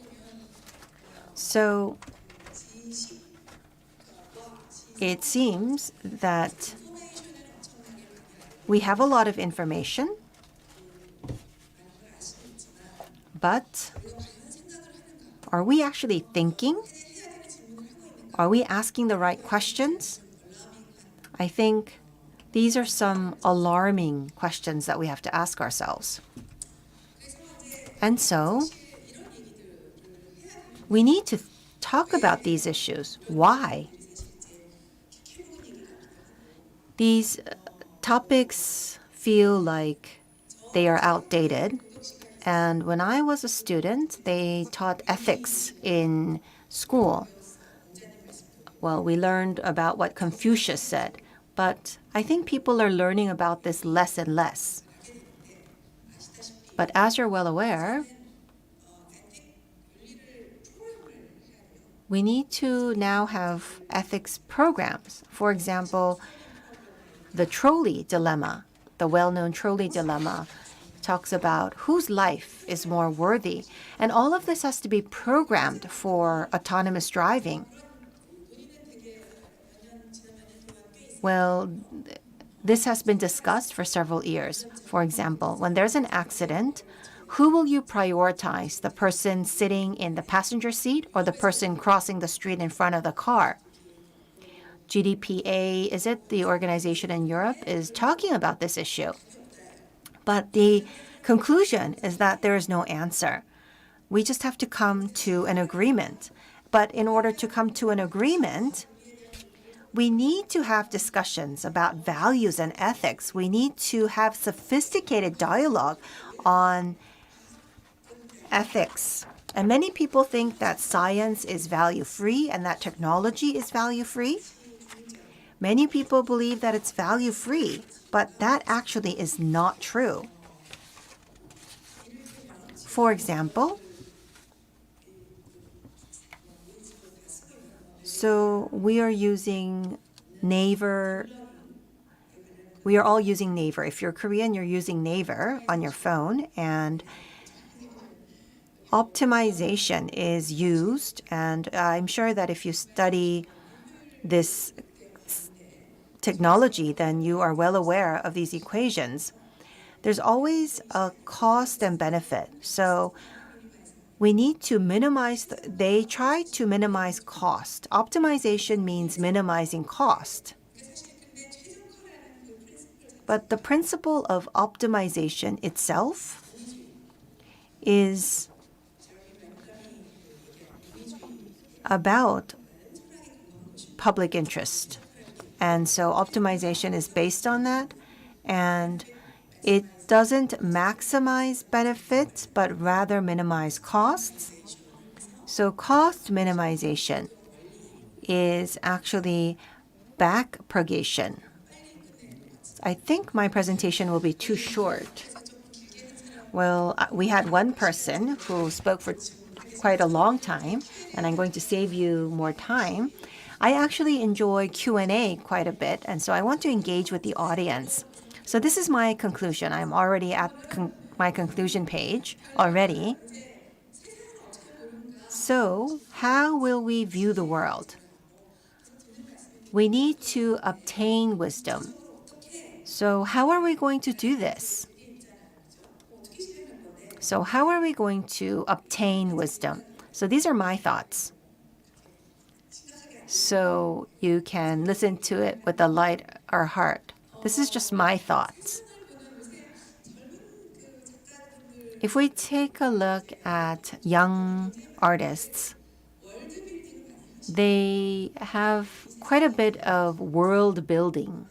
So it seems that we have a lot of information, but are we actually thinking? Are we asking the right questions? I think these are some alarming questions that we have to ask ourselves. And so we need to talk about these issues. Why? These topics feel like they are outdated. And when I was a student, they taught ethics in school. Well, we learned about what Confucius said, but I think people are learning about this less and less. But as you're well aware, we need to now have ethics programs. For example, the trolley dilemma, the well-known trolley dilemma, talks about whose life is more worthy. And all of this has to be programmed for autonomous driving. Well, this has been discussed for several years. For example, when there's an accident, who will you prioritize? The person sitting in the passenger seat or the person crossing the street in front of the car? GDPA, is it the organization in Europe, is talking about this issue. But the conclusion is that there is no answer. We just have to come to an agreement. But in order to come to an agreement, we need to have discussions about values and ethics. We need to have sophisticated dialogue on ethics. And many people think that science is value-free and that technology is value-free. Many people believe that it's value-free, but that actually is not true. For example, so we are using Naver. We are all using Naver. If you're Korean, you're using Naver on your phone, and optimization is used. And I'm sure that if you study this technology, then you are well aware of these equations. There's always a cost and benefit. So we need to minimize, they try to minimize cost. Optimization means minimizing cost. But the principle of optimization itself is about public interest. And so optimization is based on that. And it doesn't maximize benefits, but rather minimize costs. So cost minimization is actually backpropagation. I think my presentation will be too short. Well, we had one person who spoke for quite a long time, and I'm going to save you more time. I actually enjoy Q&A quite a bit, and so I want to engage with the audience. So this is my conclusion. I'm already at my conclusion page already. So, how will we view the world? We need to obtain wisdom. So, how are we going to do this? So, how are we going to obtain wisdom? So, these are my thoughts. So, you can listen to it with a light or heart. This is just my thoughts. If we take a look at young artists, they have quite a bit of world building.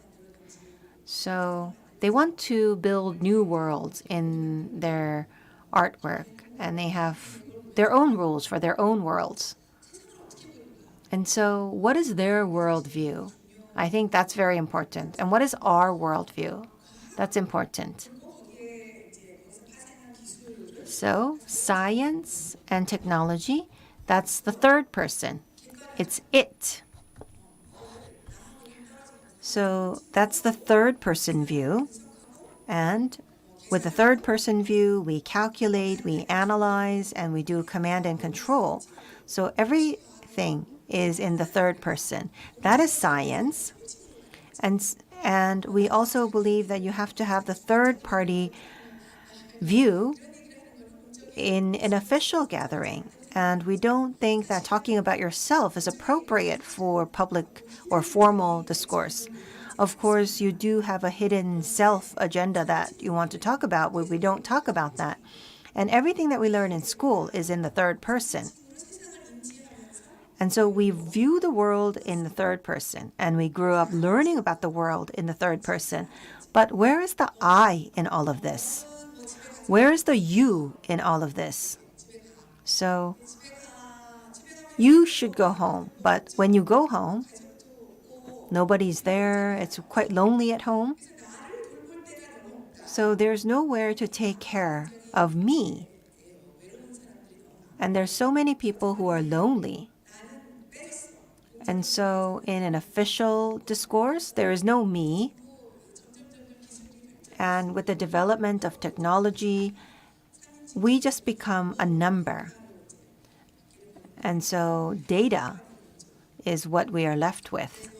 So they want to build new worlds in their artwork, and they have their own rules for their own worlds. And so, what is their worldview? I think that's very important. And what is our worldview? That's important. So, science and technology, that's the third person. It's it. So, that's the third person view. And with the third person view, we calculate, we analyze, and we do command and control. So, everything is in the third person. That is science. And we also believe that you have to have the third party view in an official gathering. And we don't think that talking about yourself is appropriate for public or formal discourse. Of course, you do have a hidden self agenda that you want to talk about, but we don't talk about that. And everything that we learn in school is in the third person. And so we view the world in the third person, and we grew up learning about the world in the third person. But where is the I in all of this? Where is the you in all of this? So you should go home, but when you go home, nobody's there. It's quite lonely at home. So there's nowhere to take care of me. And there's so many people who are lonely. And so in an official discourse, there is no me. And with the development of technology, we just become a number. And so data is what we are left with.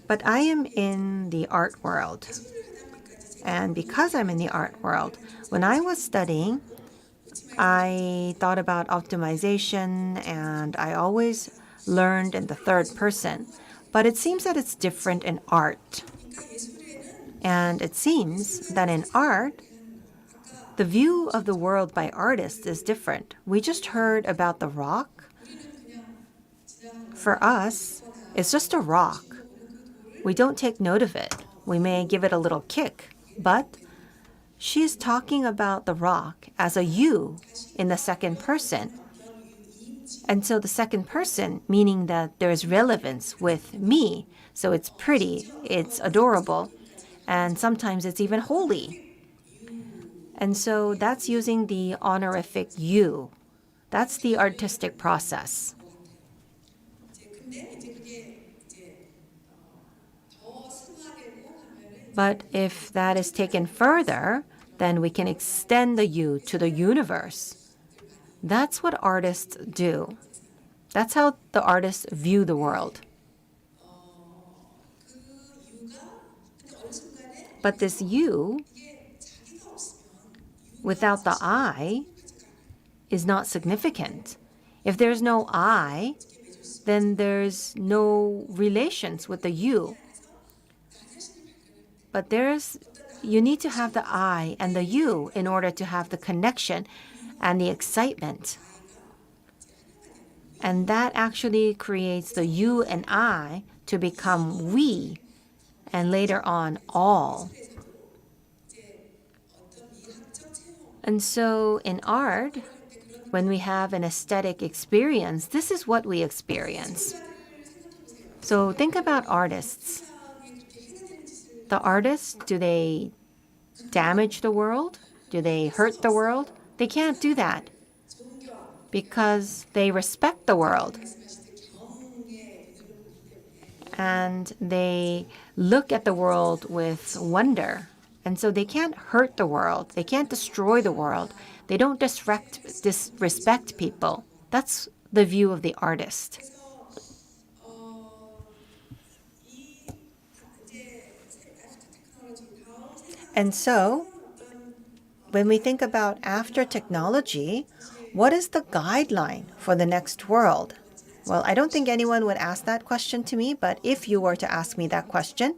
But I am in the art world. And because I'm in the art world, when I was studying, I thought about optimization, and I always learned in the third person. But it seems that it's different in art. And it seems that in art, the view of the world by artists is different. We just heard about the rock. For us, it's just a rock. We don't take note of it. We may give it a little kick, but she's talking about the rock as a you in the second person. And so the second person, meaning that there is relevance with me. So it's pretty, it's adorable, and sometimes it's even holy. And so that's using the honorific you. That's the artistic process. But if that is taken further, then we can extend the you to the universe. That's what artists do. That's how the artists view the world. But this you, without the I, is not significant. If there's no I, then there's no relations with the you. But you need to have the I and the you in order to have the connection and the excitement. And that actually creates the you and I to become we, and later on, all. And so in art, when we have an aesthetic experience, this is what we experience. So think about artists. The artists, do they damage the world? Do they hurt the world? They can't do that because they respect the world. and they look at the world with wonder. And so they can't hurt the world. They can't destroy the world. They don't disrespect people. That's the view of the artist. And so, when we think about after technology, what is the guideline for the next world? Well, I don't think anyone would ask that question to me, but if you were to ask me that question,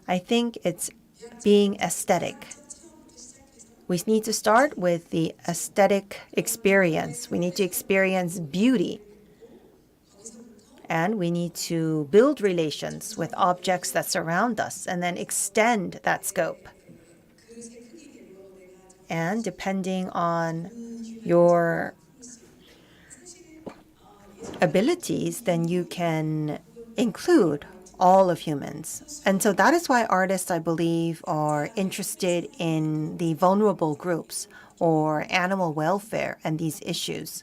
I think it's being aesthetic. We need to start with the aesthetic experience. We need to experience beauty. And we need to build relations with objects that surround us and then extend that scope. And depending on your abilities, then you can include all of humans. And so that is why artists, I believe, are interested in the vulnerable groups or animal welfare and these issues.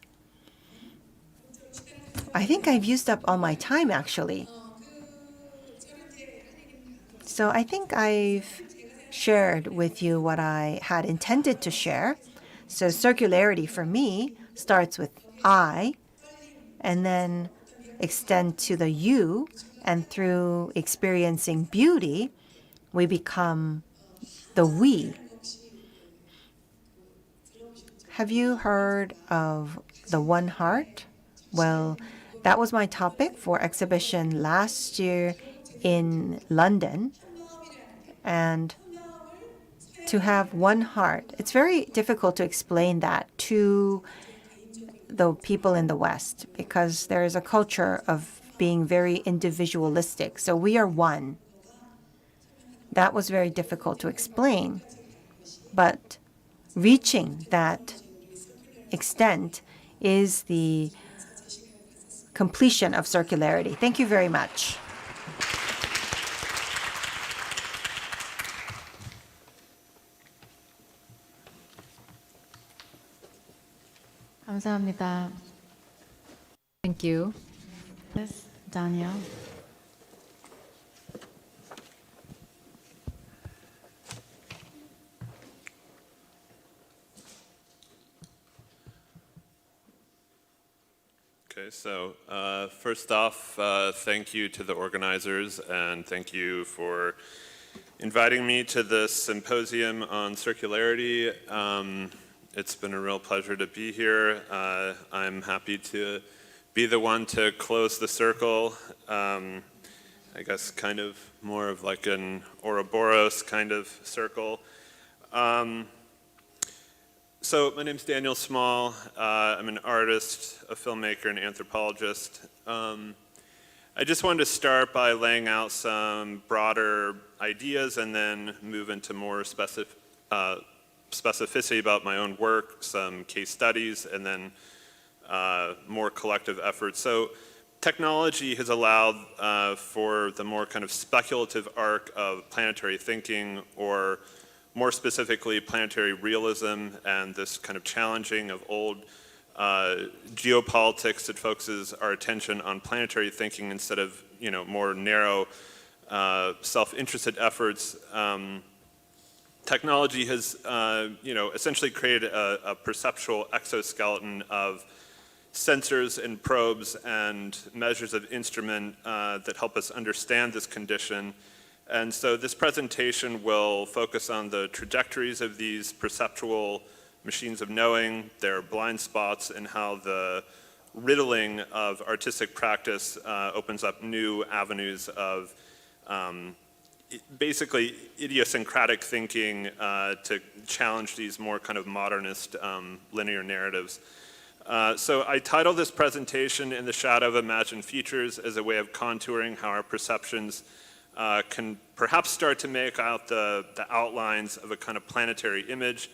I think I've used up all my time, actually. So I think I've shared with you what I had intended to share. So circularity for me starts with I, and then extend to the you, and through experiencing beauty, we become the we. Have you heard of the One Heart? Well, that was my topic for exhibition last year in London. And to have one heart, it's very difficult to explain that to the people in the West because there is a culture of being very individualistic. So we are one. That was very difficult to explain. But reaching that extent is the completion of circularity. Thank you very much. 감사합니다. Thank you. Yes, Daniel. Okay, so first off, thank you to the organizers and thank you for inviting me to this symposium on circularity. It's been a real pleasure to be here. I'm happy to be the one to close the circle. I guess kind of more of like an Ouroboros kind of circle. So my name's Daniel Small. I'm an artist, a filmmaker, and anthropologist. I just wanted to start by laying out some broader ideas and then move into more specificity about my own work, some case studies, and then more collective efforts. So technology has allowed for the more kind of speculative arc of planetary thinking, or more specifically planetary realism, and this kind of challenging of old geopolitics that focuses our attention on planetary thinking instead of, you know, more narrow self-interested efforts. Technology has, you know, essentially created a perceptual exoskeleton of sensors and probes and measures of instrument that help us understand this condition. And so this presentation will focus on the trajectories of these perceptual machines of knowing, their blind spots, and how the riddling of artistic practice opens up new avenues of basically idiosyncratic thinking to challenge these more kind of modernist linear narratives. So I titled this presentation "In the Shadow of Imagined Futures" as a way of contouring how our perceptions can perhaps start to make out the outlines of a kind of planetary image,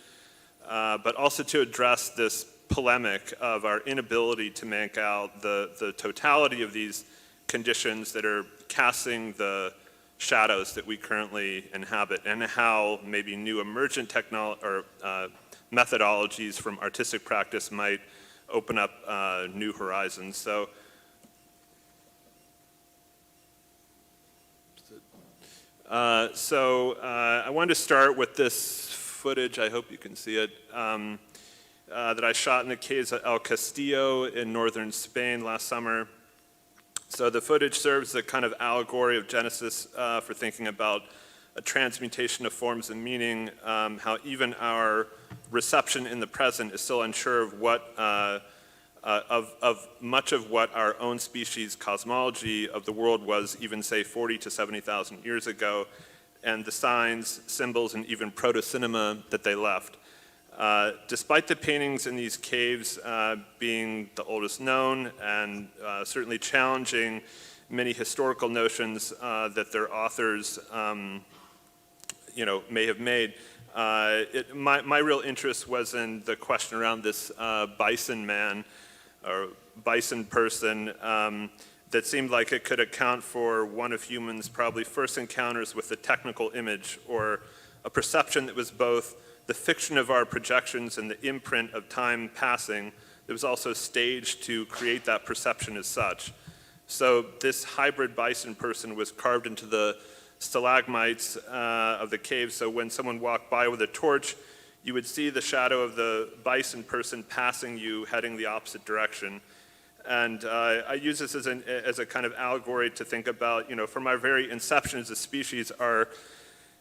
but also to address this polemic of our inability to make out the totality of these conditions that are casting the shadows that we currently inhabit, and how maybe new emergent methodologies from artistic practice might open up new horizons. So I wanted to start with this footage, I hope you can see it, that I shot in the caves at El Castillo in northern Spain last summer. So the footage serves as a kind of allegory of Genesis for thinking about a transmutation of forms and meaning, how even our reception in the present is still unsure of what, of much of what our own species' cosmology of the world was even, say, 40 to 70,000 years ago, and the signs, symbols, and even proto-cinema that they left. Despite the paintings in these caves being the oldest known and certainly challenging many historical notions that their authors may have made, my real interest was in the question around this bison man or bison person that seemed like it could account for one of humans' probably first encounters with the technical image, or a perception that was both the fiction of our projections and the imprint of time passing that was also staged to create that perception as such. So this hybrid bison person was carved into the stalagmites of the cave, so when someone walked by with a torch, you would see the shadow of the bison person passing you, heading the opposite direction. And I use this as a kind of allegory to think about, from our very inception as a species, our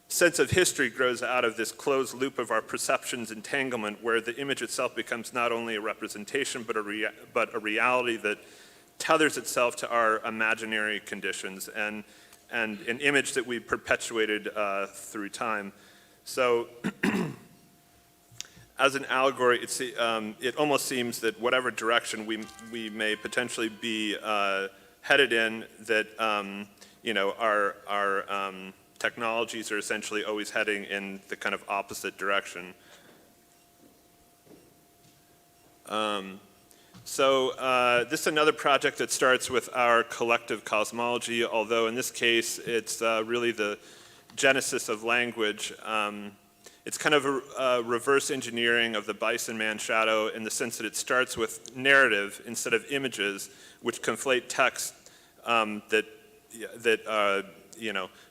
sense of history grows out of this closed loop of our perceptions entanglement, where the image itself becomes not only a representation, but a reality that tethers itself to our imaginary conditions, and an image that we perpetuated through time. So as an allegory, it almost seems that whatever direction we may potentially be headed in, that our technologies are essentially always heading in the kind of opposite direction. This is another project that starts with our collective cosmology, although in this case it's really the genesis of language. It's kind of a reverse engineering of the bison man shadow in the sense that it starts with narrative instead of images, which conflate text that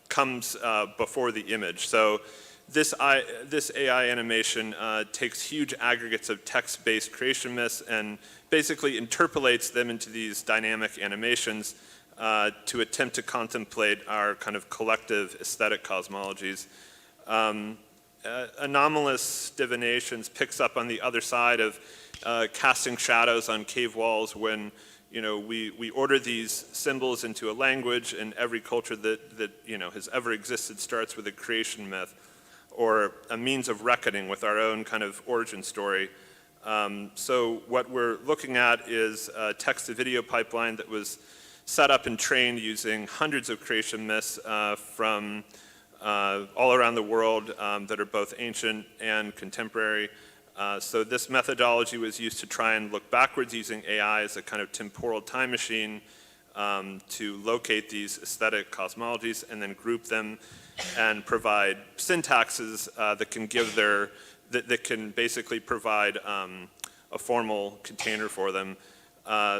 comes before the image. So this AI animation takes huge aggregates of text-based creation myths and basically interpolates them into these dynamic animations to attempt to contemplate our kind of collective aesthetic cosmologies. Anomalous divinations picks up on the other side of casting shadows on cave walls when we order these symbols into a language, and every culture that has ever existed starts with a creation myth or a means of reckoning with our own kind of origin story. So what we're looking at is a text-to-video pipeline that was set up and trained using hundreds of creation myths from all around the world that are both ancient and contemporary. So this methodology was used to try and look backwards using AI as a kind of temporal time machine to locate these aesthetic cosmologies and then group them and provide syntaxes that can basically provide a formal container for them.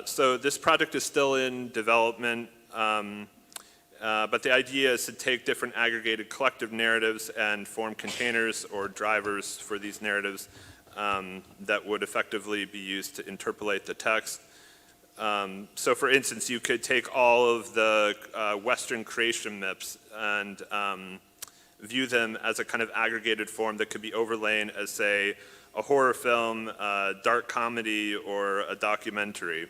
So this project is still in development, but the idea is to take different aggregated collective narratives and form containers or drivers for these narratives that would effectively be used to interpolate the text. So for instance, you could take all of the Western creation myths and view them as a kind of aggregated form that could be overlain as, say, a horror film, a dark comedy, or a documentary.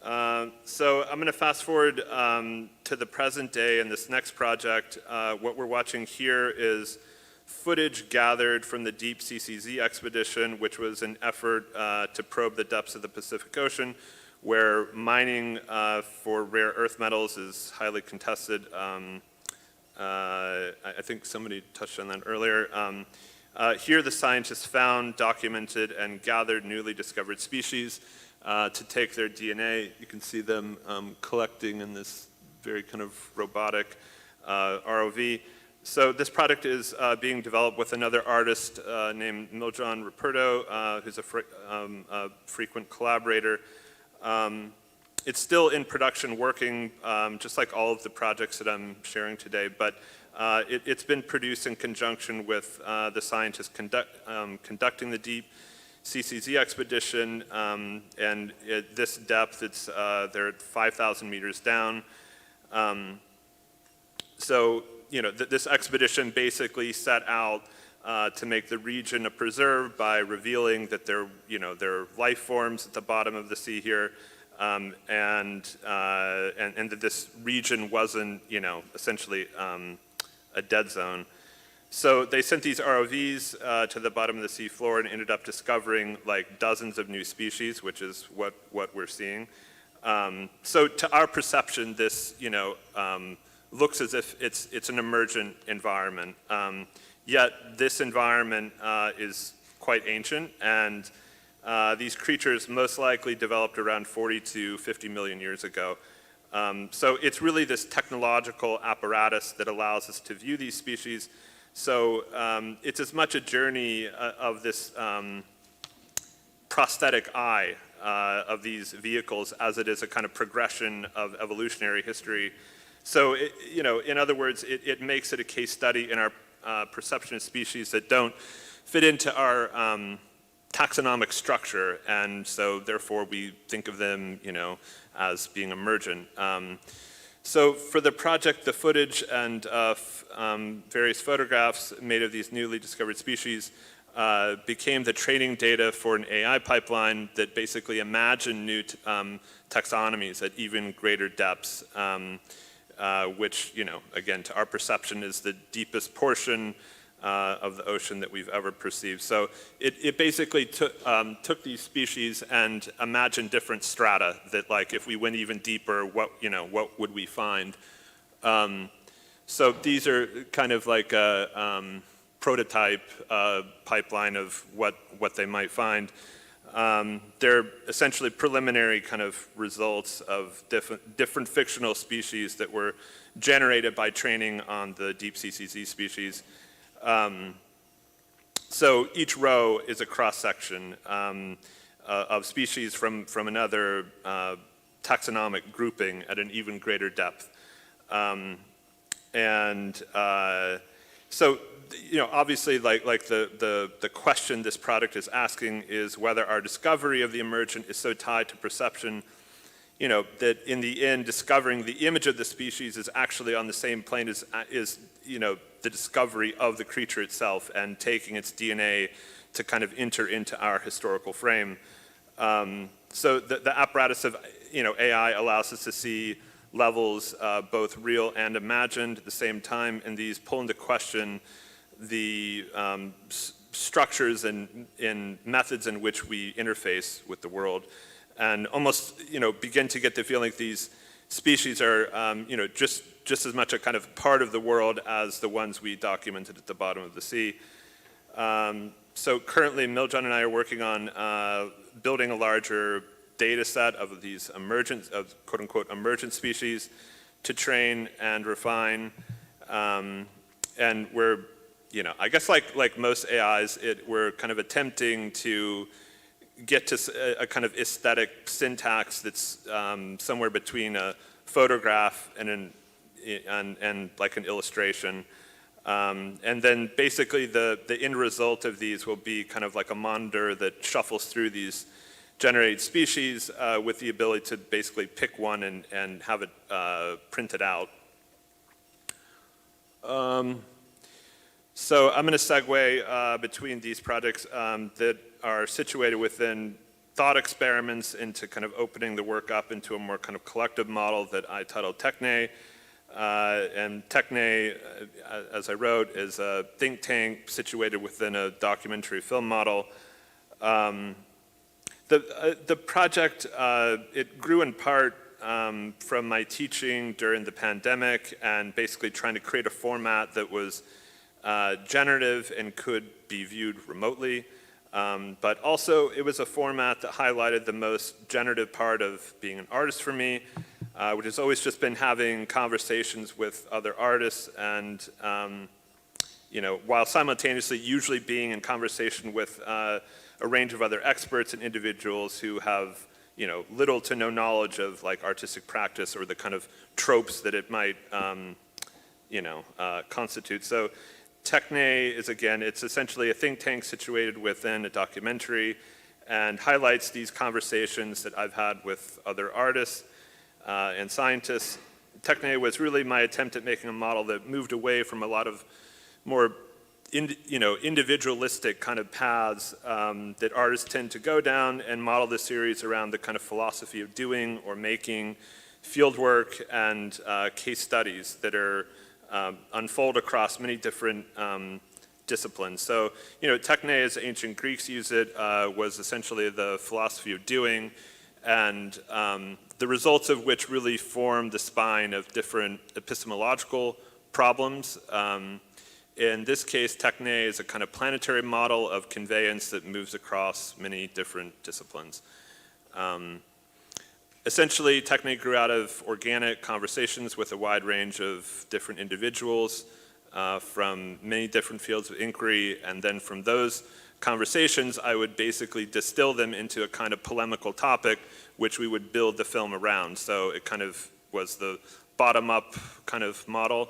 So I'm going to fast forward to the present day in this next project. What we're watching here is footage gathered from the Deep CCZ expedition, which was an effort to probe the depths of the Pacific Ocean, where mining for rare earth metals is highly contested. I think somebody touched on that earlier. Here the scientists found, documented, and gathered newly discovered species to take their DNA. You can see them collecting in this very kind of robotic ROV. So this project is being developed with another artist named Miljan Ruperto, who's a frequent collaborator. it's still in production working, just like all of the projects that I'm sharing today, but it's been produced in conjunction with the scientists conducting the deep CCZ expedition, and at this depth, they're at 5,000 meters down. So, this expedition basically set out to make the region a preserve by revealing that there are life forms at the bottom of the sea here, and that this region wasn't, essentially a dead zone. So they sent these ROVs to the bottom of the sea floor and ended up discovering like dozens of new species, which is what we're seeing. So to our perception, this looks as if it's an emergent environment. Yet this environment is quite ancient, and these creatures most likely developed around 40 to 50 million years ago. So it's really this technological apparatus that allows us to view these species. So it's as much a journey of this prosthetic eye of these vehicles as it is a kind of progression of evolutionary history. So, in other words, it makes it a case study in our perception of species that don't fit into our taxonomic structure, and so therefore we think of them, as being emergent. So for the project, the footage and various photographs made of these newly discovered species became the training data for an AI pipeline that basically imagined new taxonomies at even greater depths, which, again, to our perception is the deepest portion of the ocean that we've ever perceived. So it basically took these species and imagined different strata that, like, if we went even deeper, what would we find? So these are kind of like a prototype pipeline of what they might find. They're essentially preliminary kind of results of different fictional species that were generated by training on the deep CCZ species. So each row is a cross-section of species from another taxonomic grouping at an even greater depth. So, obviously, like the question this product is asking is whether our discovery of the emergent is so tied to perception, that in the end, discovering the image of the species is actually on the same plane as the discovery of the creature itself and taking its DNA to kind of enter into our historical frame. So the apparatus of AI allows us to see levels both real and imagined at the same time, and these pull into question the structures and methods in which we interface with the world, and almost begin to get the feeling these species are just as much a kind of part of the world as the ones we documented at the bottom of the sea. So currently, Miljan and I are working on building a larger data set of these quote-unquote emergent species to train and refine. And we're, I guess like most AIs, we're kind of attempting to get to a kind of aesthetic syntax that's somewhere between a photograph and like an illustration. And then basically the end result of these will be kind of like a monitor that shuffles through these generated species with the ability to basically pick one and have it printed out. So I'm going to segue between these projects that are situated within thought experiments into kind of opening the work up into a more kind of collective model that I titled Techne. And Techne, as I wrote, is a think tank situated within a documentary film model. The project, it grew in part from my teaching during the pandemic and basically trying to create a format that was generative and could be viewed remotely. But also it was a format that highlighted the most generative part of being an artist for me, which has always just been having conversations with other artists and, while simultaneously usually being in conversation with a range of other experts and individuals who have, little to no knowledge of like artistic practice or the kind of tropes that it might, constitute. So Techne is, again, it's essentially a think tank situated within a documentary and highlights these conversations that I've had with other artists and scientists. Techne was really my attempt at making a model that moved away from a lot of more individualistic kind of paths that artists tend to go down, and model the series around the kind of philosophy of doing or making, fieldwork, and case studies that are unfold across many different disciplines. So, Techne, as ancient Greeks use it, was essentially the philosophy of doing, and the results of which really form the spine of different epistemological problems. In this case, Techne is a kind of planetary model of conveyance that moves across many different disciplines. Essentially, Techne grew out of organic conversations with a wide range of different individuals from many different fields of inquiry, and then from those conversations, I would basically distill them into a kind of polemical topic, which we would build the film around. So it kind of was the bottom-up kind of model.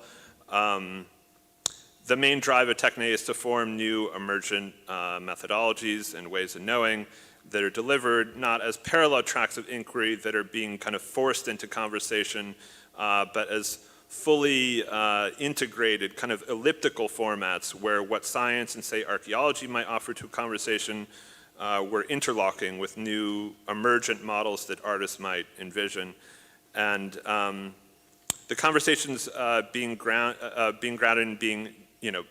The main drive of Techne is to form new emergent methodologies and ways of knowing that are delivered not as parallel tracks of inquiry that are being kind of forced into conversation, but as fully integrated kind of elliptical formats where what science and, say, archaeology might offer to a conversation were interlocking with new emergent models that artists might envision. And the conversations being grounded in being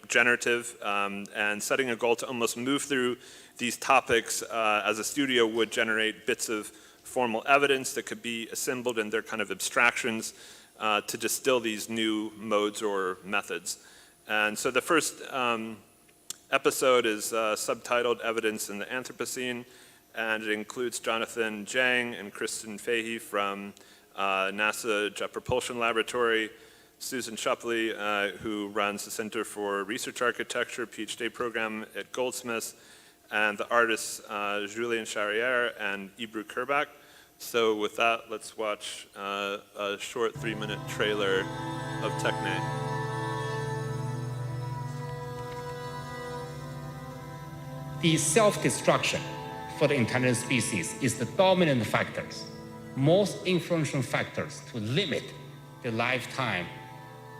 generative and setting a goal to almost move through these topics as a studio would generate bits of formal evidence that could be assembled in their kind of abstractions to distill these new modes or methods. And so the first episode is subtitled Evidence in the Anthropocene, and it includes Jonathan Jang and Kristen Fahey from NASA Jet Propulsion Laboratory, Susan Shupley, who runs the Center for Research Architecture PhD program at Goldsmiths, and the artists Julien Charrière and Ibru Kerbak. So with that, let's watch a short 3-minute trailer of Techne. The self-destruction for the intelligent species is the dominant factors, most influential factors to limit the lifetime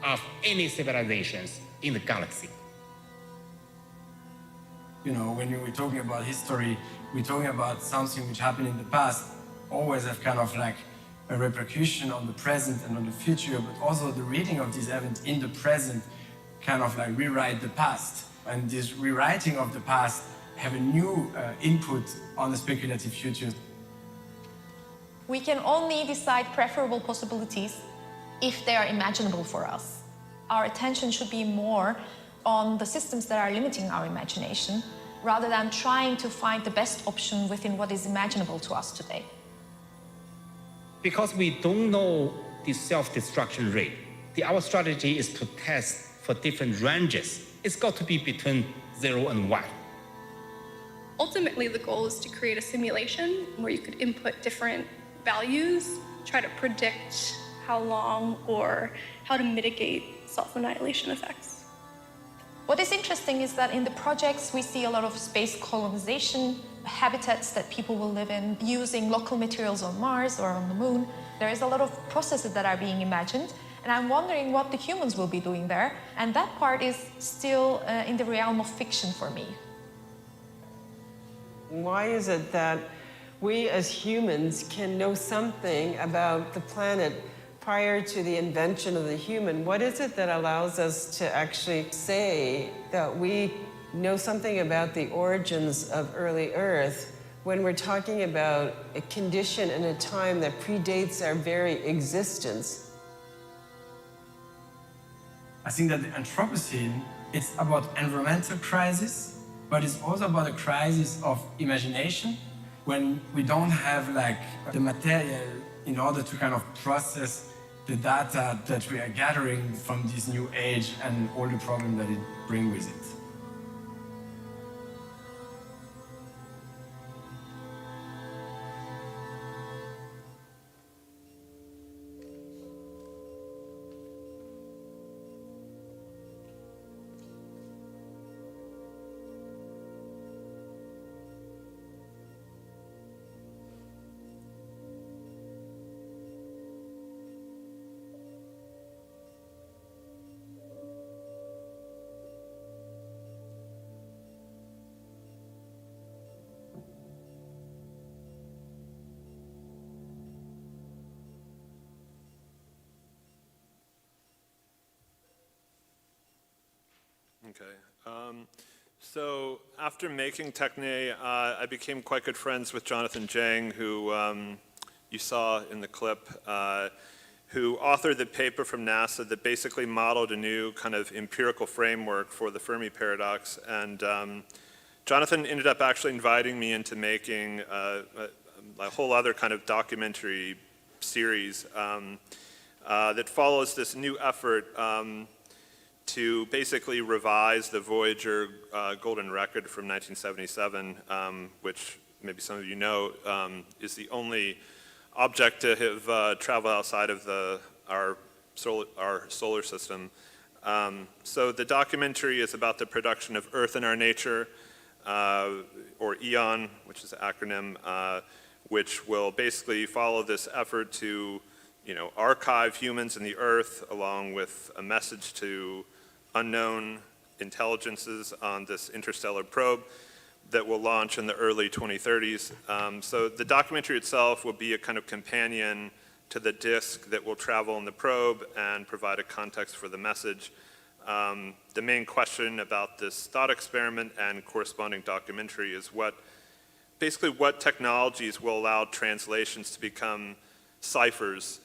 of any civilizations in the galaxy. When we're talking about history, we're talking about something which happened in the past, always have kind of like a repercussion on the present and on the future, but also the reading of these events in the present kind of like rewrite the past. And this rewriting of the past have a new input on the speculative future. We can only decide preferable possibilities if they are imaginable for us. Our attention should be more on the systems that are limiting our imagination, rather than trying to find the best option within what is imaginable to us today. Because we don't know the self-destruction rate, our strategy is to test for different ranges. It's got to be between 0 and 1. Ultimately, the goal is to create a simulation where you could input different values, try to predict how long or how to mitigate self-annihilation effects. What is interesting is that in the projects we see a lot of space colonization, habitats that people will live in, using local materials on Mars or on the Moon. There is a lot of processes that are being imagined, and I'm wondering what the humans will be doing there, and that part is still in the realm of fiction for me. Why is it that we as humans can know something about the planet prior to the invention of the human? What is it that allows us to actually say that we know something about the origins of early Earth when we're talking about a condition and a time that predates our very existence? I think that the Anthropocene, it's about environmental crisis, but it's also about a crisis of imagination when we don't have like the material in order to kind of process the data that we are gathering from this new age and all the problems that it brings with it. Okay. So after making Techne, I became quite good friends with Jonathan Jang, who you saw in the clip, who authored the paper from NASA that basically modeled a new kind of empirical framework for the Fermi paradox. And Jonathan ended up actually inviting me into making a whole other kind of documentary series that follows this new effort to basically revise the Voyager golden record from 1977, which maybe some of you know is the only object to have traveled outside of our solar system. So the documentary is about the production of Earth in Our Nature, or EON, which is an acronym, which will basically follow this effort to, archive humans in the Earth, along with a message to unknown intelligences on this interstellar probe that will launch in the early 2030s. So the documentary itself will be a kind of companion to the disk that will travel in the probe and provide a context for the message. The main question about this thought experiment and corresponding documentary is basically what technologies will allow translations to become ciphers,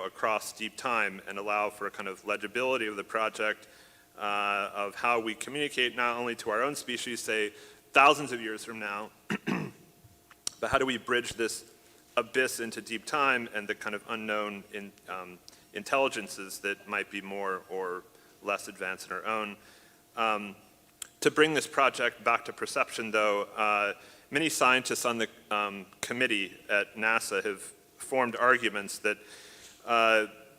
across deep time and allow for a kind of legibility of the project, of how we communicate not only to our own species, say, thousands of years from now, but how do we bridge this abyss into deep time and the kind of unknown intelligences that might be more or less advanced in our own. To bring this project back to perception, though, many scientists on the committee at NASA have formed arguments that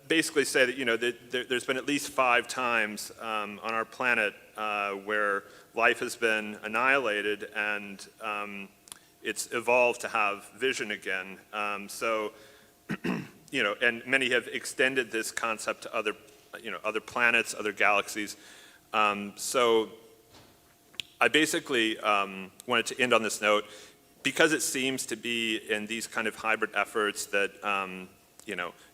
basically say that there's been at least 5 times on our planet where life has been annihilated and it's evolved to have vision again. And many have extended this concept to other planets, other galaxies. So I basically wanted to end on this note, because it seems to be in these kind of hybrid efforts that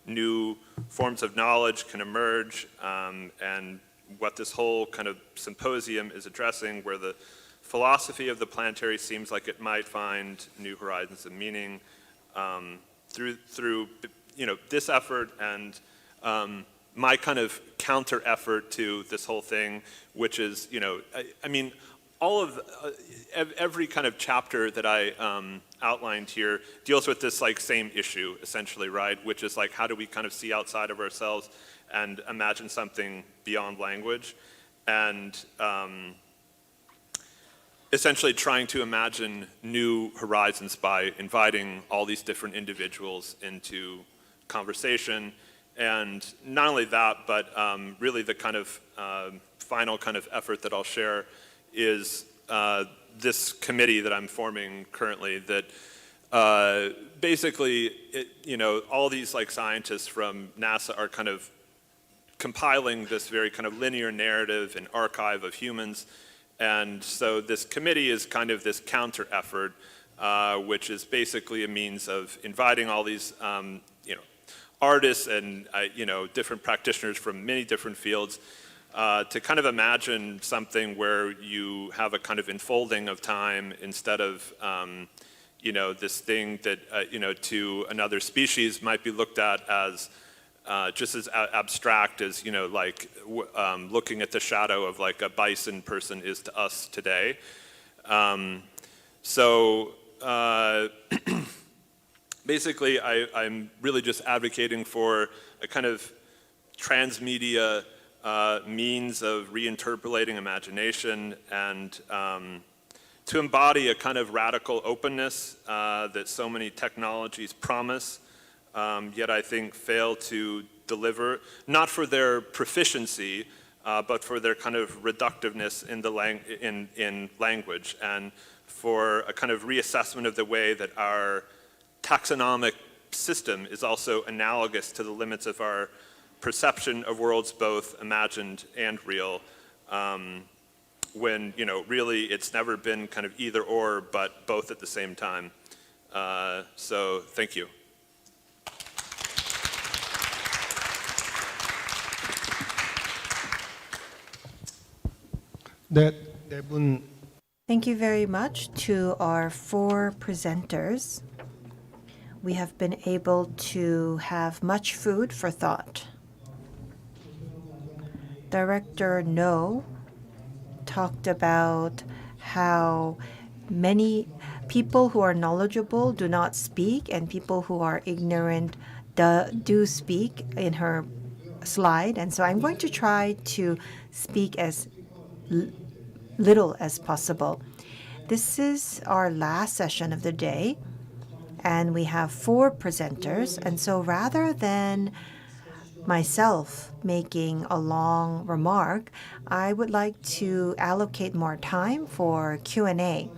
new forms of knowledge can emerge, and what this whole kind of symposium is addressing, where the philosophy of the planetary seems like it might find new horizons of meaning through this effort and my kind of counter effort to this whole thing, which is, all of every kind of chapter that I outlined here deals with this same issue essentially, right? Which is how do we kind of see outside of ourselves and imagine something beyond language, and essentially trying to imagine new horizons by inviting all these different individuals into conversation. And not only that, but really the kind of final kind of effort that I'll share is this committee that I'm forming currently that basically, all these scientists from NASA are kind of compiling this very kind of linear narrative and archive of humans. And so this committee is kind of this counter effort, which is basically a means of inviting all these artists and different practitioners from many different fields to kind of imagine something where you have a kind of unfolding of time instead of this thing that to another species might be looked at as just as abstract as looking at the shadow of a bison person is to us today. Basically, I'm really just advocating for a kind of transmedia means of reinterpolating imagination and to embody a kind of radical openness that so many technologies promise, yet I think fail to deliver, not for their proficiency, but for their kind of reductiveness in language, and for a kind of reassessment of the way that our taxonomic system is also analogous to the limits of our perception of worlds both imagined and real, when really it's never been kind of either or, but both at the same time. So thank you. 네, 네 분 Thank you very much to our 4 presenters. We have been able to have much food for thought. Director No talked about how many people who are knowledgeable do not speak and people who are ignorant do speak in her slide. And so I'm going to try to speak as little as possible. This is our last session of the day, and we have 4 presenters. And so rather than myself making a long remark, I would like to allocate more time for Q&A.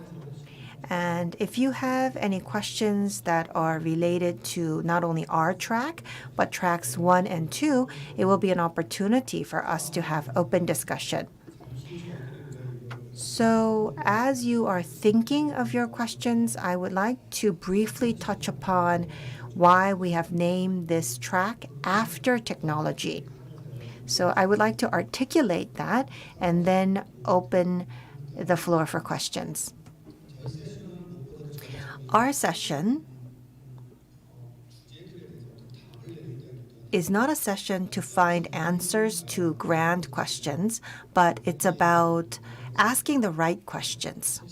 And if you have any questions that are related to not only our track, but tracks 1 and 2, it will be an opportunity for us to have open discussion. So as you are thinking of your questions, I would like to briefly touch upon why we have named this track after technology. So I would like to articulate that and then open the floor for questions. Our session is not a session to find answers to grand questions, but it's about asking the right questions.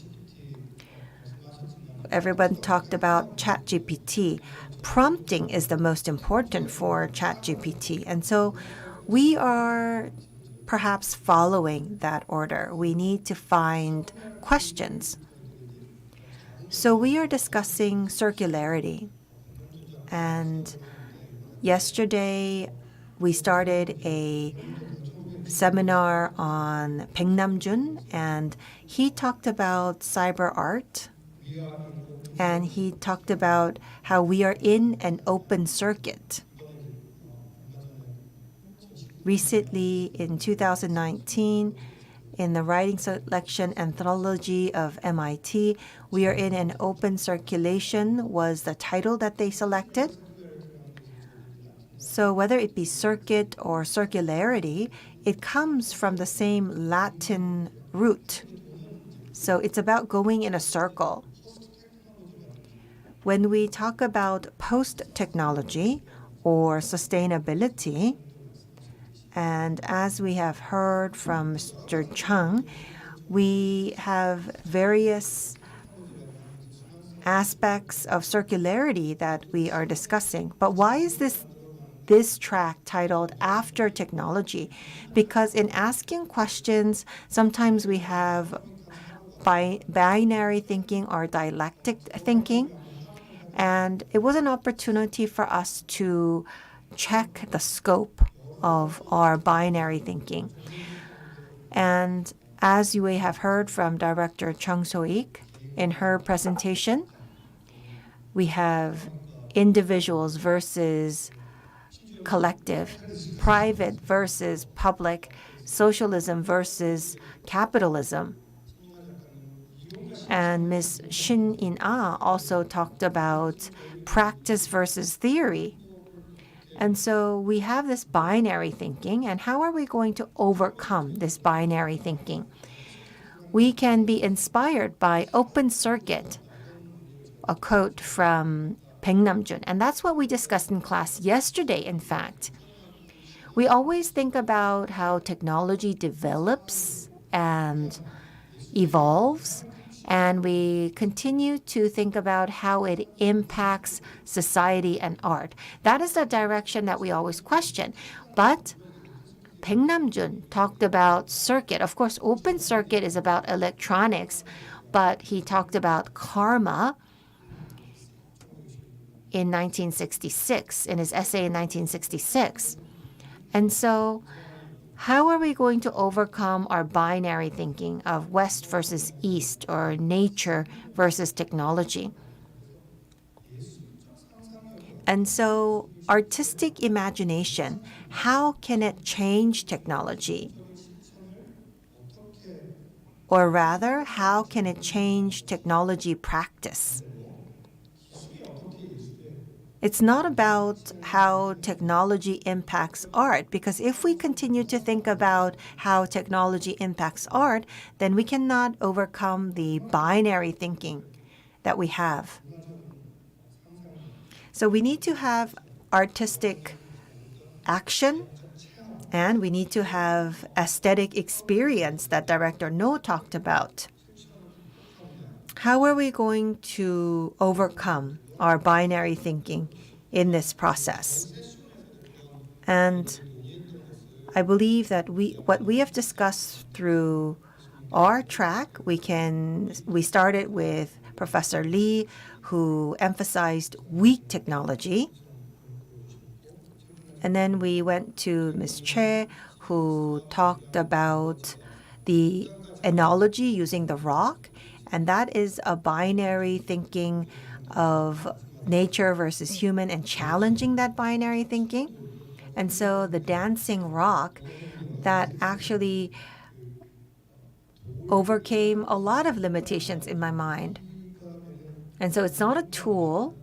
Everyone talked about ChatGPT. Prompting is the most important for ChatGPT. And so we are perhaps following that order. We need to find questions. So we are discussing circularity. And yesterday we started a seminar on Baek Nam-jun, and he talked about cyber art, and he talked about how we are in an open circuit. Recently, in 2019, in the writing selection anthology of MIT, "We Are in an Open Circulation" was the title that they selected. So whether it be circuit or circularity, it comes from the same Latin root. So it's about going in a circle. When we talk about post-technology or sustainability, and as we have heard from Mr. Chung, we have various aspects of circularity that we are discussing. But why is this track titled After Technology? Because in asking questions, sometimes we have binary thinking or dialectic thinking. And it was an opportunity for us to check the scope of our binary thinking. And as you may have heard from Director Chung So-ik in her presentation, we have individuals versus collective, private versus public, socialism versus capitalism. And Ms. Shin In-ah also talked about practice versus theory. And so we have this binary thinking, and how are we going to overcome this binary thinking? We can be inspired by open circuit, a quote from Baek Nam-jun, and that's what we discussed in class yesterday, in fact. We always think about how technology develops and evolves, and we continue to think about how it impacts society and art. That is the direction that we always question. But Baek Nam-jun talked about circuit. Of course, open circuit is about electronics, but he talked about karma in 1966, in his essay in 1966. And so how are we going to overcome our binary thinking of West versus East or nature versus technology? And so artistic imagination, how can it change technology? Or rather, how can it change technology practice? It's not about how technology impacts art, because if we continue to think about how technology impacts art, then we cannot overcome the binary thinking that we have. So we need to have artistic action, and we need to have aesthetic experience that Director No talked about. How are we going to overcome our binary thinking in this process? And I believe that what we have discussed through our track, we started with Professor Lee, who emphasized weak technology. And then we went to Ms. Che, who talked about the analogy using the rock. And that is a binary thinking of nature versus human and challenging that binary thinking. And so the dancing rock, that actually overcame a lot of limitations in my mind. And so it's not a tool,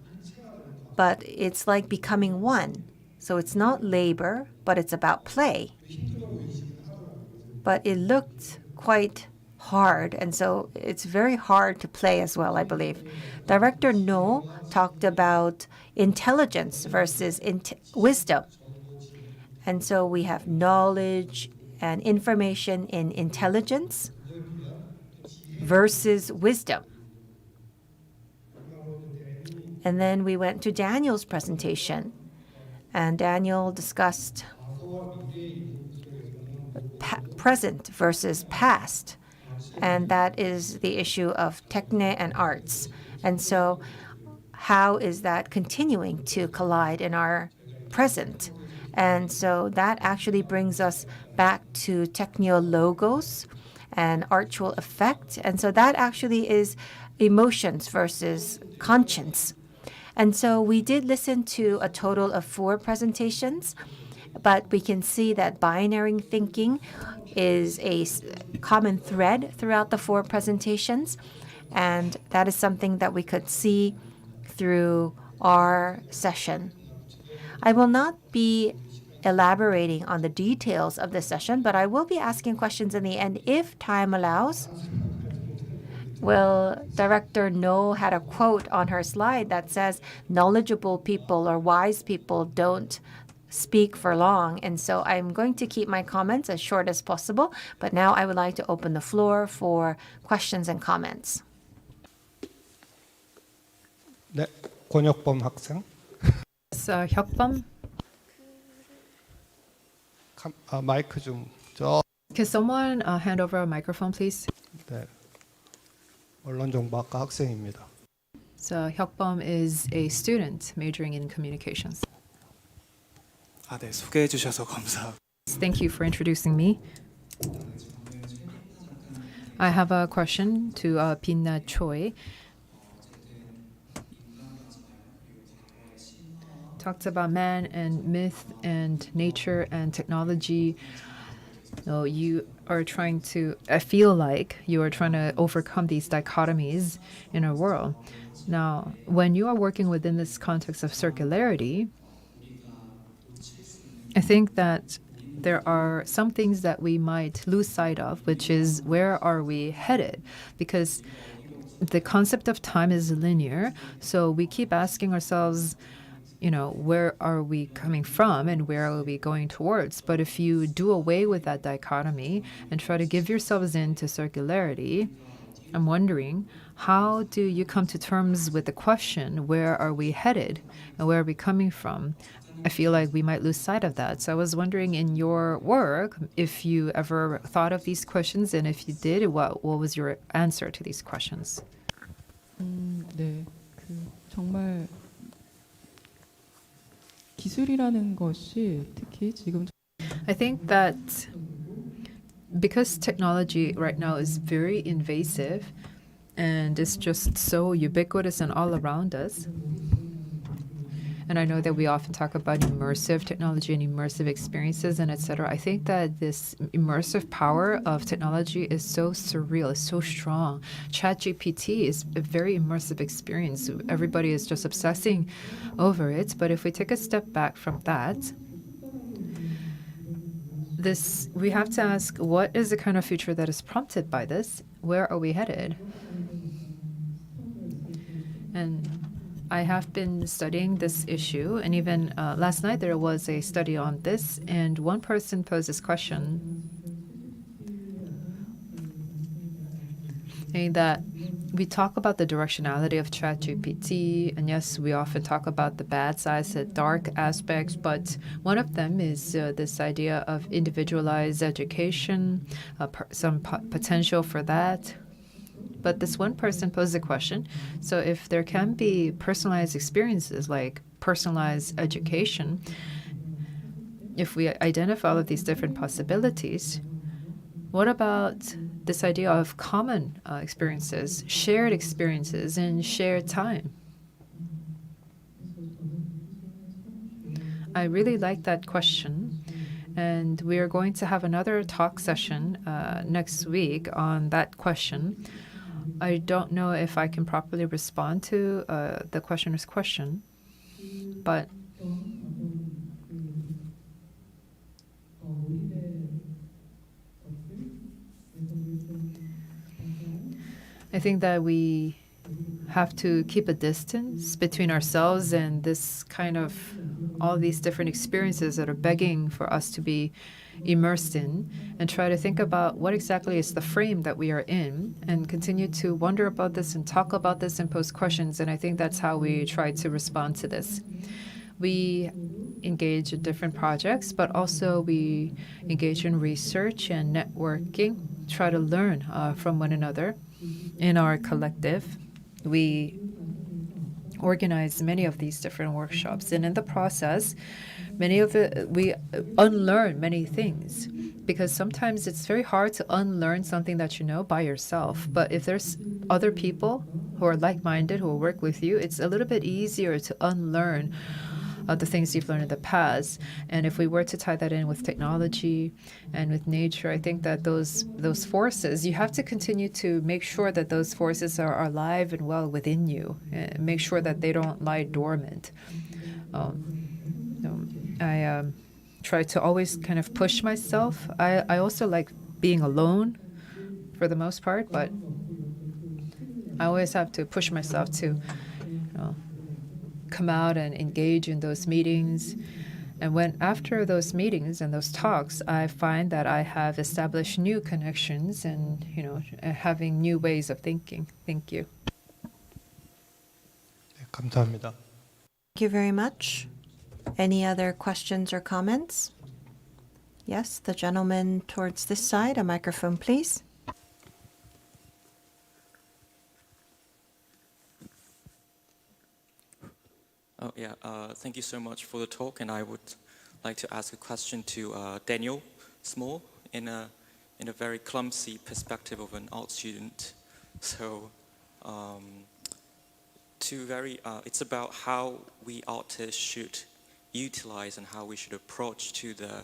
but it's like becoming one. So it's not labor, but it's about play. But it looked quite hard, and so it's very hard to play as well, I believe. Director No talked about intelligence versus wisdom. And so we have knowledge and information in intelligence versus wisdom. And then we went to Daniel's presentation, and Daniel discussed present versus past, and that is the issue of techne and arts. And so how is that continuing to collide in our present? And so that actually brings us back to technologos and artual effect. And so that actually is emotions versus conscience. And so we did listen to a total of 4 presentations, but we can see that binary thinking is a common thread throughout the 4 presentations. And that is something that we could see through our session. I will not be elaborating on the details of the session, but I will be asking questions in the end if time allows. Well, Director No had a quote on her slide that says, knowledgeable people or wise people don't speak for long. And so I'm going to keep my comments as short as possible, but now I would like to open the floor for questions and comments. 네, 권혁범 학생. 혁범. 마이크 좀 저. Can someone hand over a microphone, please? 네. 언론정보학과 학생입니다. So 혁범 is a student majoring in communications. 네, 소개해 주셔서 감사합니다. Thank you for introducing me. I have a question to Pinna Choi. Talked about man and myth and nature and technology. No, you are trying to, I feel like you are trying to overcome these dichotomies in our world. Now, when you are working within this context of circularity, I think that there are some things that we might lose sight of, which is where are we headed? Because the concept of time is linear, so we keep asking ourselves, where are we coming from and where are we going towards? But if you do away with that dichotomy and try to give yourselves into circularity, I'm wondering, how do you come to terms with the question, where are we headed and where are we coming from? I feel like we might lose sight of that. So I was wondering in your work, if you ever thought of these questions, and if you did, what was your answer to these questions? 네, 정말 기술이라는 것이 특히 지금 I think that because technology right now is very invasive and it's just so ubiquitous and all around us, And I know that we often talk about immersive technology and immersive experiences and etc. I think that this immersive power of technology is so surreal, it's so strong. ChatGPT is a very immersive experience. Everybody is just obsessing over it. But if we take a step back from that, we have to ask, what is the kind of future that is prompted by this? Where are we headed? And I have been studying this issue, and even last night there was a study on this, and one person posed this question, saying that we talk about the directionality of ChatGPT, and yes, we often talk about the bad sides, the dark aspects, but one of them is this idea of individualized education, some potential for that. But this one person posed a question, so if there can be personalized experiences like personalized education, if we identify all of these different possibilities, what about this idea of common experiences, shared experiences, and shared time? I really like that question. And we are going to have another talk session next week on that question. I don't know if I can properly respond to the questioner's question, but I think that we have to keep a distance between ourselves and this kind of all these different experiences that are begging for us to be immersed in, and try to think about what exactly is the frame that we are in, and continue to wonder about this and talk about this and pose questions. And I think that's how we try to respond to this. We engage in different projects, but also we engage in research and networking, try to learn from one another. In our collective, we organize many of these different workshops, and in the process, we unlearn many things, because sometimes it's very hard to unlearn something that you know by yourself. But if there's other people who are like-minded, who will work with you, it's a little bit easier to unlearn the things you've learned in the past. And if we were to tie that in with technology and with nature, I think that those forces, you have to continue to make sure that those forces are alive and well within you, and make sure that they don't lie dormant. I try to always kind of push myself. I also like being alone for the most part, but I always have to push myself to come out and engage in those meetings. And when after those meetings and those talks, I find that I have established new connections and having new ways of thinking. Thank you. 네, 감사합니다. Thank you very much. Any other questions or comments? Yes, the gentleman towards this side. A microphone, please. Oh, yeah. Thank you so much for the talk, and I would like to ask a question to Daniel Small in a very clumsy perspective of an art student. So, it's about how we artists should utilize and how we should approach to the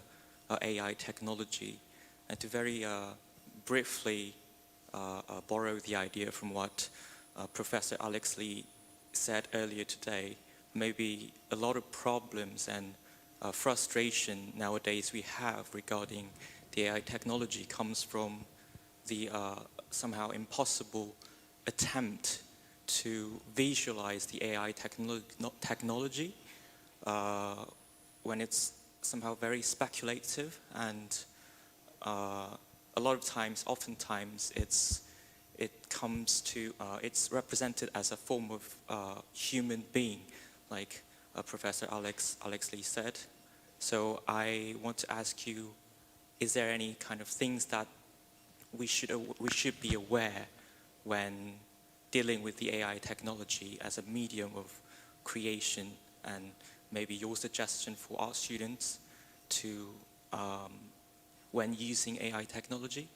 AI technology, and to very briefly borrow the idea from what Professor Alex Lee said earlier today. Maybe a lot of problems and frustration nowadays we have regarding the AI technology comes from the somehow impossible attempt to visualize the AI technology when it's somehow very speculative, and a lot of times, oftentimes, it's represented as a form of human being, like Professor Alex Lee said. So I want to ask you, is there any kind of things that we should be aware when dealing with the AI technology as a medium of creation, and maybe your suggestion for art students to when using AI technology?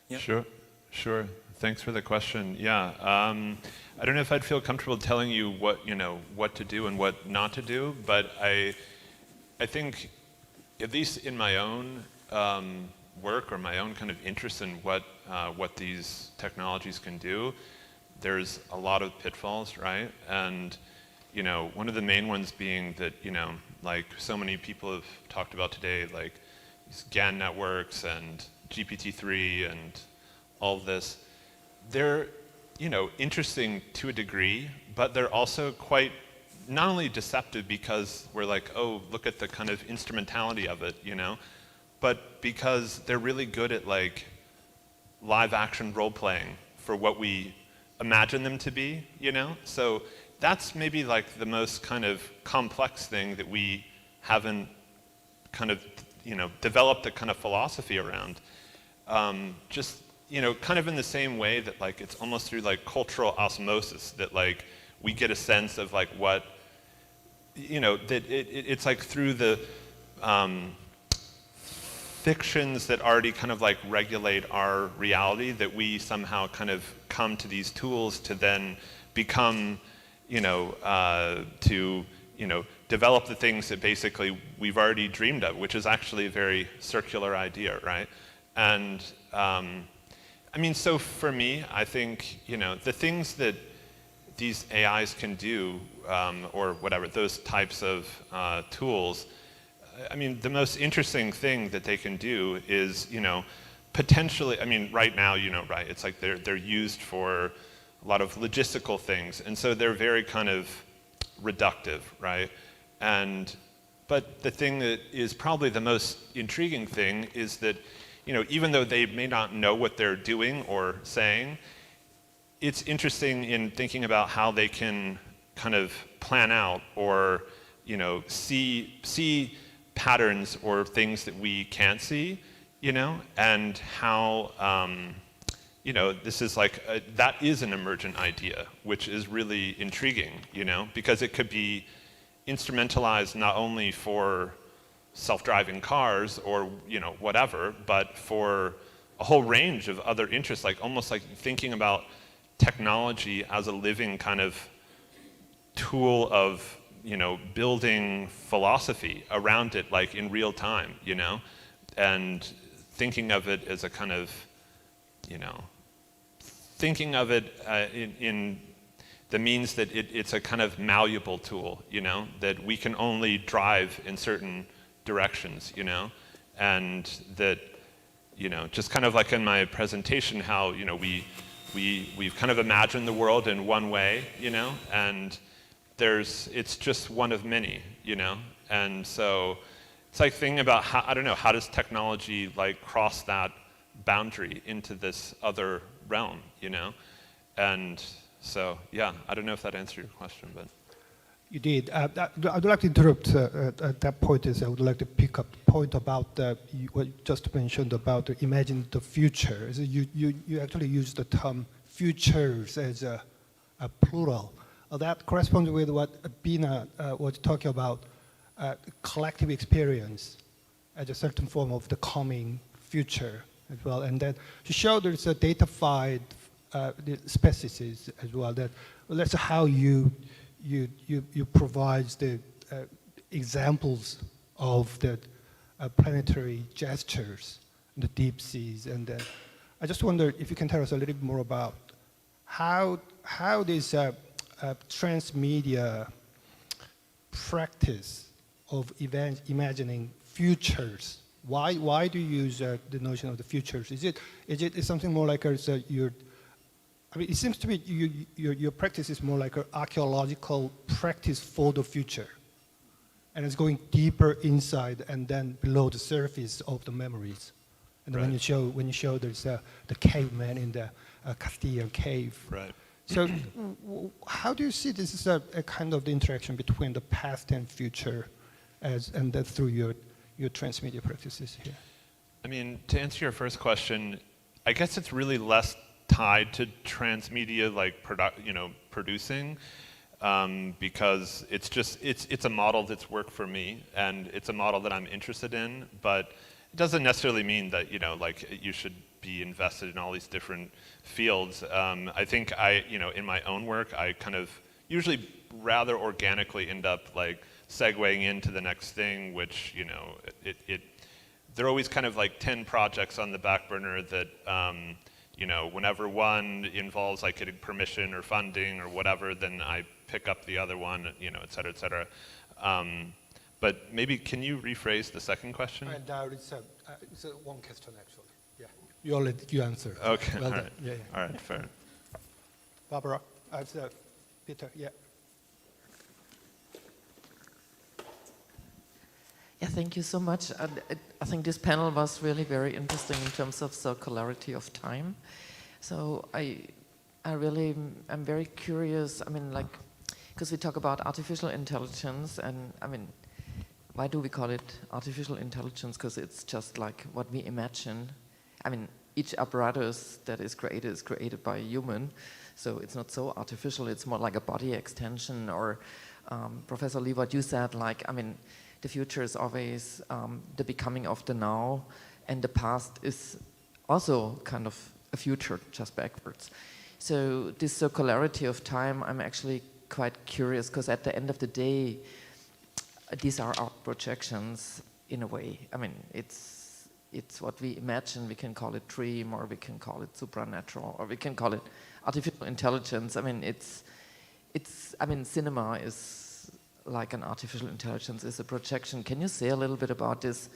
Yeah. Sure. Sure. Thanks for the question. Yeah. I don't know if I'd feel comfortable telling you what to do and what not to do, but I think, at least in my own work or my own kind of interest in what these technologies can do, there's a lot of pitfalls, right? And one of the main ones being that like so many people have talked about today, like these GAN networks and GPT-3 and all of this, they're interesting to a degree, but they're also quite not only deceptive because we're like, oh, look at the kind of instrumentality of it, but because they're really good at like live action role playing for what we imagine them to be, So that's maybe like the most kind of complex thing that we haven't kind of, developed a kind of philosophy around. Just, kind of in the same way that like it's almost through like cultural osmosis that like we get a sense of like what, that it's like through the fictions that already kind of like regulate our reality that we somehow kind of come to these tools to then become, develop the things that basically we've already dreamed of, which is actually a very circular idea, right? And so for me, I think, the things that these AIs can do, or whatever, those types of tools, the most interesting thing that they can do is, potentially, right now, right, it's like they're used for a lot of logistical things, and so they're very kind of reductive, right? But the thing that is probably the most intriguing thing is that, even though they may not know what they're doing or saying, it's interesting in thinking about how they can kind of plan out or, see patterns or things that we can't see, and how, this is like, that is an emergent idea, which is really intriguing, because it could be instrumentalized not only for self-driving cars or, whatever, but for a whole range of other interests, like almost like thinking about technology as a living kind of tool of, building philosophy around it, like in real time, and thinking of it as a kind of, thinking of it in the means that it's a kind of malleable tool, that we can only drive in certain directions, and that, just kind of like in my presentation, how, we've kind of imagined the world in one way, and it's just one of many, and so it's like thinking about how, I don't know, how does technology like cross that boundary into this other realm, and so yeah, I don't know if that answered your question, but. You did. I'd like to interrupt at that point. I would like to pick up the point about what you just mentioned about imagine the future. You actually use the term futures as a plural. That corresponds with what Bina was talking about, collective experience as a certain form of the coming future as well. And then to show there's a datafied species as well. That's how you provide the examples of the planetary gestures in the deep seas. And I just wonder if you can tell us a little bit more about how this transmedia practice of imagining futures. Why do you use the notion of the futures? Is it something more like it seems to me your practice is more like an archaeological practice for the future, and it's going deeper inside and then below the surface of the memories. And right. when you show there's the caveman in the Castilian cave. Right. So, how do you see this as a kind of the interaction between the past and future, and that through your transmedia practices here? To answer your first question, I guess it's really less tied to transmedia like producing, because it's a model that's worked for me and it's a model that I'm interested in, but it doesn't necessarily mean that, like you should be invested in all these different fields. I think in my own work, I kind of usually rather organically end up like segueing into the next thing, which, there are always kind of like 10 projects on the back burner that, whenever one involves like getting permission or funding or whatever, then I pick up the other one, et cetera, et cetera. But maybe can you rephrase the second question? And it's one question actually. Yeah, you answered. Okay, Well all done. right. Yeah. All right, fair. Barbara, Peter, yeah. Yeah, thank you so much. I think this panel was really very interesting in terms of circularity of time. So I'm very curious. I mean, like, because we talk about artificial intelligence, and I mean, why do we call it artificial intelligence? Because it's just like what we imagine. I mean, each apparatus that is created by a human, so it's not so artificial. It's more like a body extension. Or Professor Lee, what you said, like, I mean, the future is always the becoming of the now, and the past is also kind of a future, just backwards. So this circularity of time, I'm actually quite curious, because at the end of the day, these are our projections in a way. I mean, it's what we imagine. We can call it dream, or we can call it supernatural, or we can call it artificial intelligence. I mean, cinema is like an artificial intelligence, is a projection. Can you say a little bit about this,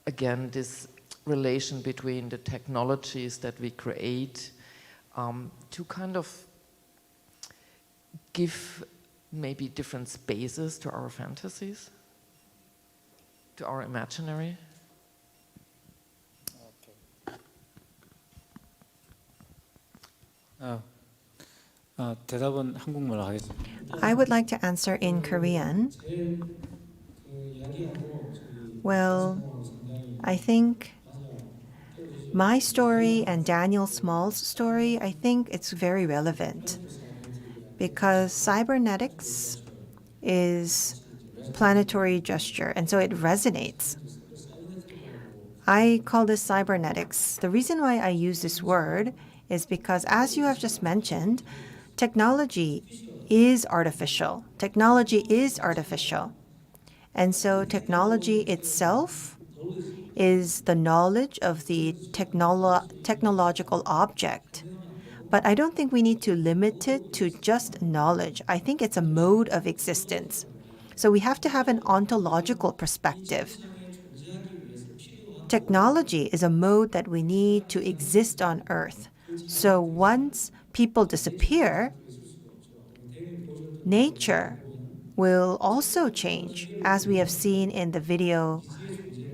again, this relation between the technologies that we create to kind of give maybe different spaces to our fantasies, to our imaginary? 대답은 한국말로 하겠습니다. I would like to answer in Korean. Well, I think my story and Daniel Small's story, I think it's very relevant, because cybernetics is planetary gesture, and so it resonates. I call this cybernetics. The reason why I use this word is because, as you have just mentioned, technology is artificial. Technology is artificial. And so technology itself is the knowledge of the technological object. But I don't think we need to limit it to just knowledge. I think it's a mode of existence. So we have to have an ontological perspective. Technology is a mode that we need to exist on Earth. So once people disappear, nature will also change. As we have seen in the video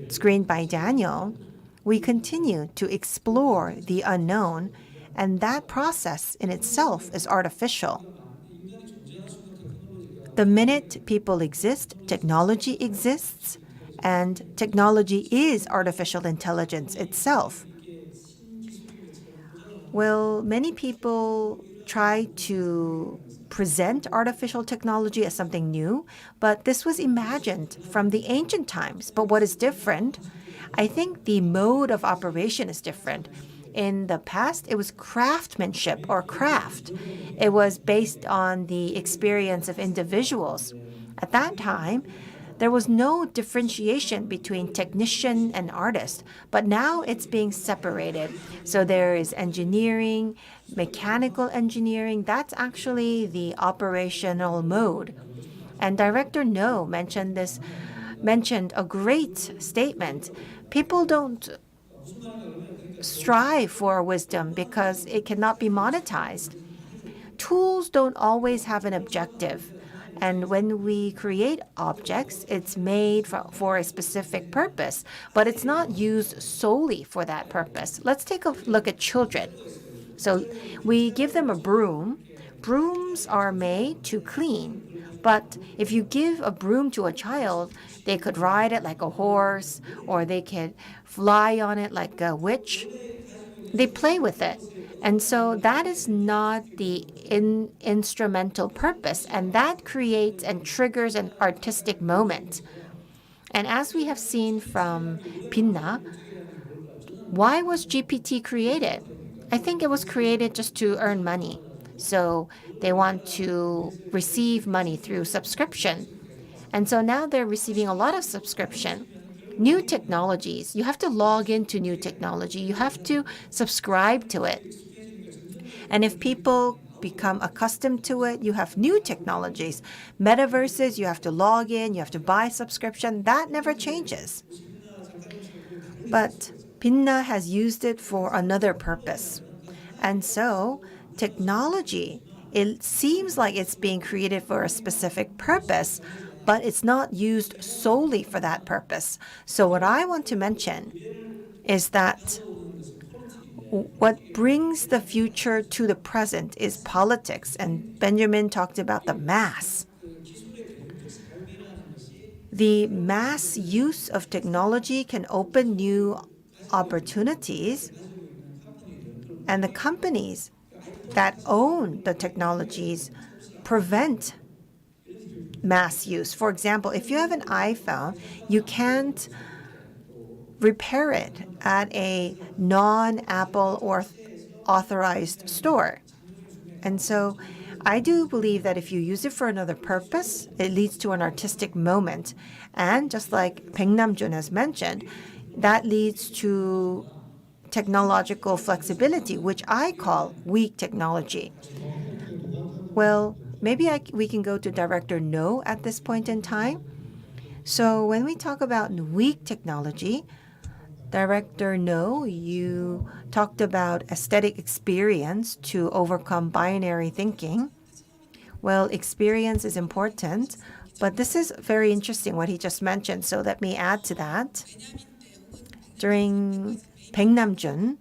screened by Daniel, we continue to explore the unknown, and that process in itself is artificial. The minute people exist, technology exists, and technology is artificial intelligence itself. Well, many people try to present artificial technology as something new, but this was imagined from the ancient times. But what is different? I think the mode of operation is different. In the past, it was craftsmanship or craft. It was based on the experience of individuals. At that time, there was no differentiation between technician and artist, but now it's being separated. So there is engineering, mechanical engineering. That's actually the operational mode. And Director No mentioned a great statement. People don't strive for wisdom because it cannot be monetized. Tools don't always have an objective. And when we create objects, it's made for a specific purpose, but it's not used solely for that purpose. Let's take a look at children. So we give them a broom. Brooms are made to clean. But if you give a broom to a child, they could ride it like a horse, or they could fly on it like a witch. They play with it. And so that is not the instrumental purpose, and that creates and triggers an artistic moment. And as we have seen from Pinna, why was GPT created? I think it was created just to earn money. So they want to receive money through subscription. And so now they're receiving a lot of subscription. New technologies, you have to log into new technology. You have to subscribe to it. And if people become accustomed to it, you have new technologies. Metaverses, you have to log in, you have to buy subscription. That never changes. But Pinna has used it for another purpose. And so technology, it seems like it's being created for a specific purpose, but it's not used solely for that purpose. So what I want to mention is that what brings the future to the present is politics, and Benjamin talked about the mass. The mass use of technology can open new opportunities, and the companies that own the technologies prevent mass use. For example, if you have an iPhone, you can't repair it at a non-Apple or authorized store. And so I do believe that if you use it for another purpose, it leads to an artistic moment. And just like Baek Nam-jun has mentioned, that leads to technological flexibility, which I call weak technology. Well, maybe we can go to Director No at this point in time. So when we talk about weak technology, Director No, you talked about aesthetic experience to overcome binary thinking. Well, experience is important, but this is very interesting what he just mentioned, so let me add to that. During Baek Nam-jun's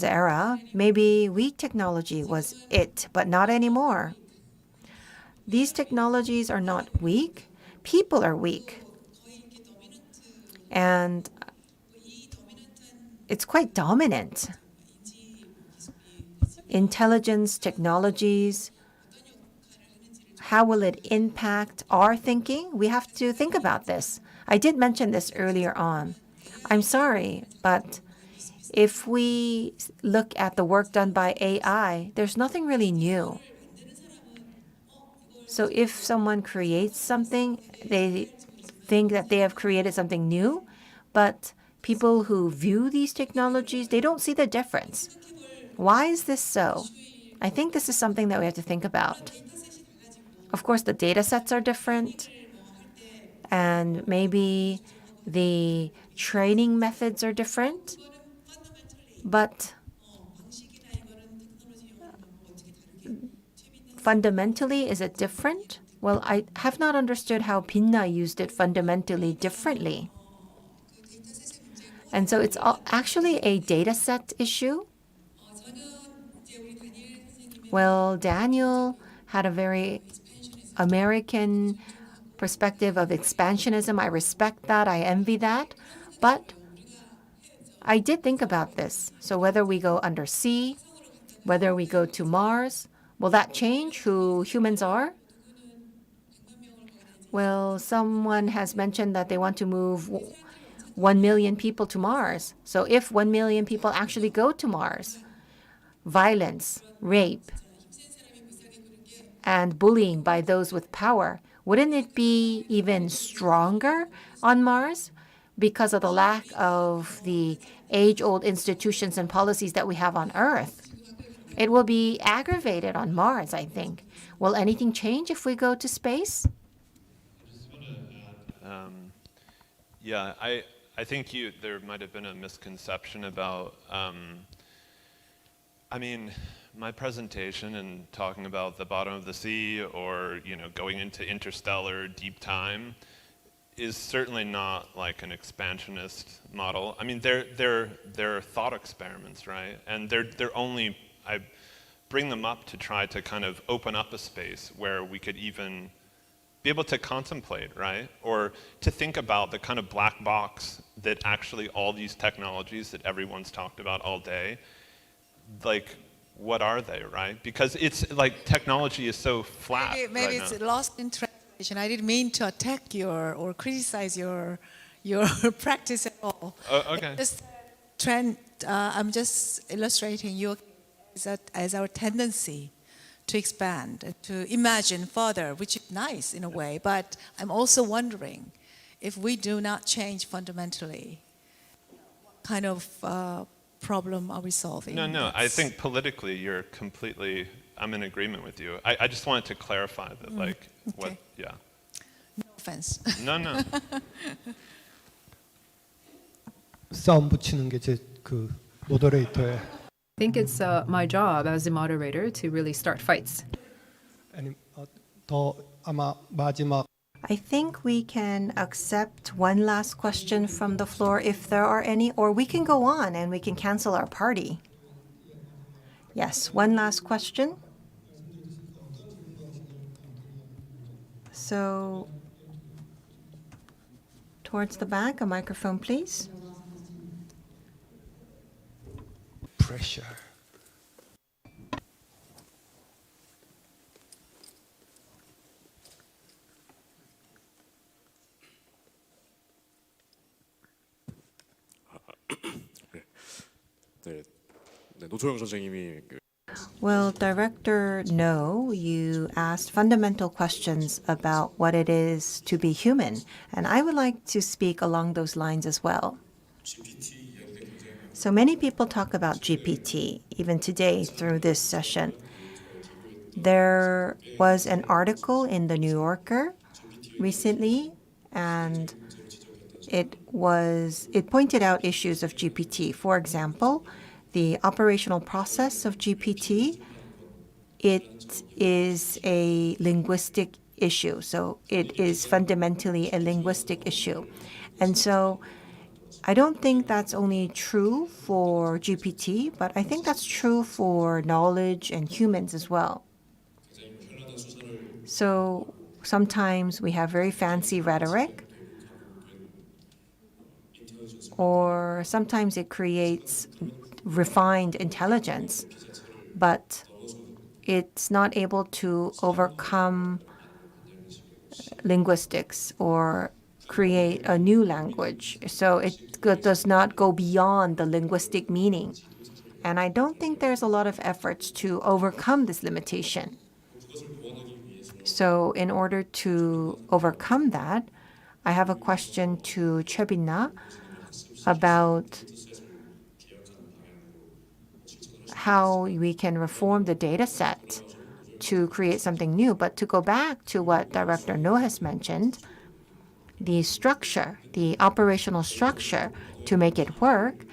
era, maybe weak technology was it, but not anymore. These technologies are not weak. People are weak. And it's quite dominant. Intelligence technologies, how will it impact our thinking? We have to think about this. I did mention this earlier on. I'm sorry, but if we look at the work done by AI, there's nothing really new. So if someone creates something, they think that they have created something new, but people who view these technologies, they don't see the difference. Why is this so? I think this is something that we have to think about. Of course, the data sets are different, and maybe the training methods are different, but fundamentally, is it different? Well, I have not understood how Pinna used it fundamentally differently. And so it's actually a data set issue. Well, Daniel had a very American perspective of expansionism. I respect that. I envy that. But I did think about this. So whether we go undersea, whether we go to Mars, will that change who humans are? Well, someone has mentioned that they want to move 1 million people to Mars. So if 1 million people actually go to Mars, violence, rape, and bullying by those with power, wouldn't it be even stronger on Mars because of the lack of the age-old institutions and policies that we have on Earth? It will be aggravated on Mars, I think. Will anything change if we go to space? Yeah, I think there might have been a misconception about, I mean, my presentation and talking about the bottom of the sea or, going into interstellar deep time is certainly not like an expansionist model. I mean, they're thought experiments, right? And they're only, I bring them up to try to kind of open up a space where we could even be able to contemplate, right? Or to think about the kind of black box that actually all these technologies that everyone's talked about all day, like, what are they, right? Because it's like technology is so flat. Maybe right it's now. lost in translation. I didn't mean to attack your or criticize your practice at all. Okay. It's just trend. I'm just illustrating your as our tendency to expand and to imagine further, which is nice in a way. But I'm also wondering if we do not change fundamentally, what kind of problem are we solving? No. I think politically, I'm in agreement with you. I just wanted to clarify that, okay. yeah. No offense. No. 싸움 붙이는 게 제 그 모더레이터의 I think it's my job as a moderator to really start fights. 아니 더 아마 마지막 I think we can accept one last question from the floor if there are any, or we can go on and we can cancel our party. Yes, one last question. So, towards the back, a microphone, please. pressure. 노초영 선생님이 Well, Director No, you asked fundamental questions about what it is to be human, and I would like to speak along those lines as well. So many people talk about GPT, even today through this session. There was an article in the New Yorker recently, and it pointed out issues of GPT. For example, the operational process of GPT, it is a linguistic issue. So it is fundamentally a linguistic issue. And so I don't think that's only true for GPT, but I think that's true for knowledge and humans as well. So sometimes we have very fancy rhetoric, or sometimes it creates refined intelligence, but it's not able to overcome linguistics or create a new language. So it does not go beyond the linguistic meaning. And I don't think there's a lot of efforts to overcome this limitation. So in order to overcome that, I have a question to Chebina about how we can reform the data set to create something new. But to go back to what Director No has mentioned, the structure, the operational structure to make it work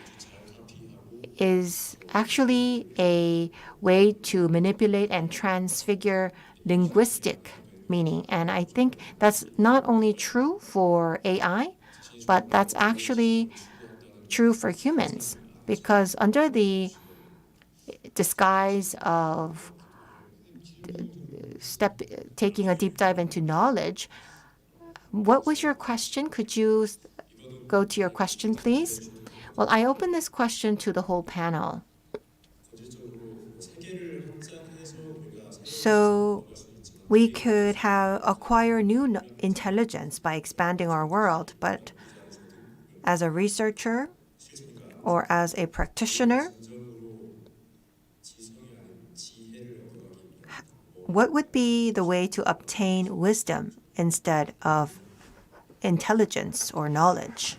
is actually a way to manipulate and transfigure linguistic meaning. And I think that's not only true for AI, but that's actually true for humans, because under the disguise of taking a deep dive into knowledge. What was your question? Could you go to your question, please? Well, I open this question to the whole panel. So we could acquire new intelligence by expanding our world, but as a researcher or as a practitioner, what would be the way to obtain wisdom instead of intelligence or knowledge?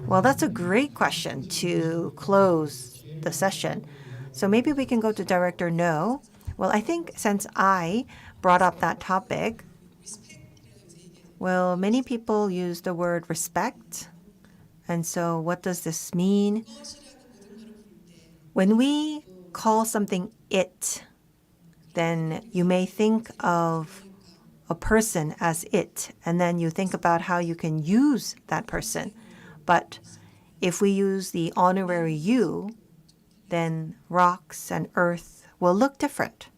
Well, that's a great question to close the session. So maybe we can go to Director No. Well, I think since I brought up that topic, well, many people use the word respect. And so what does this mean? When we call something it, then you may think of a person as it, and then you think about how you can use that person. But if we use the honorary you, then rocks and earth will look different.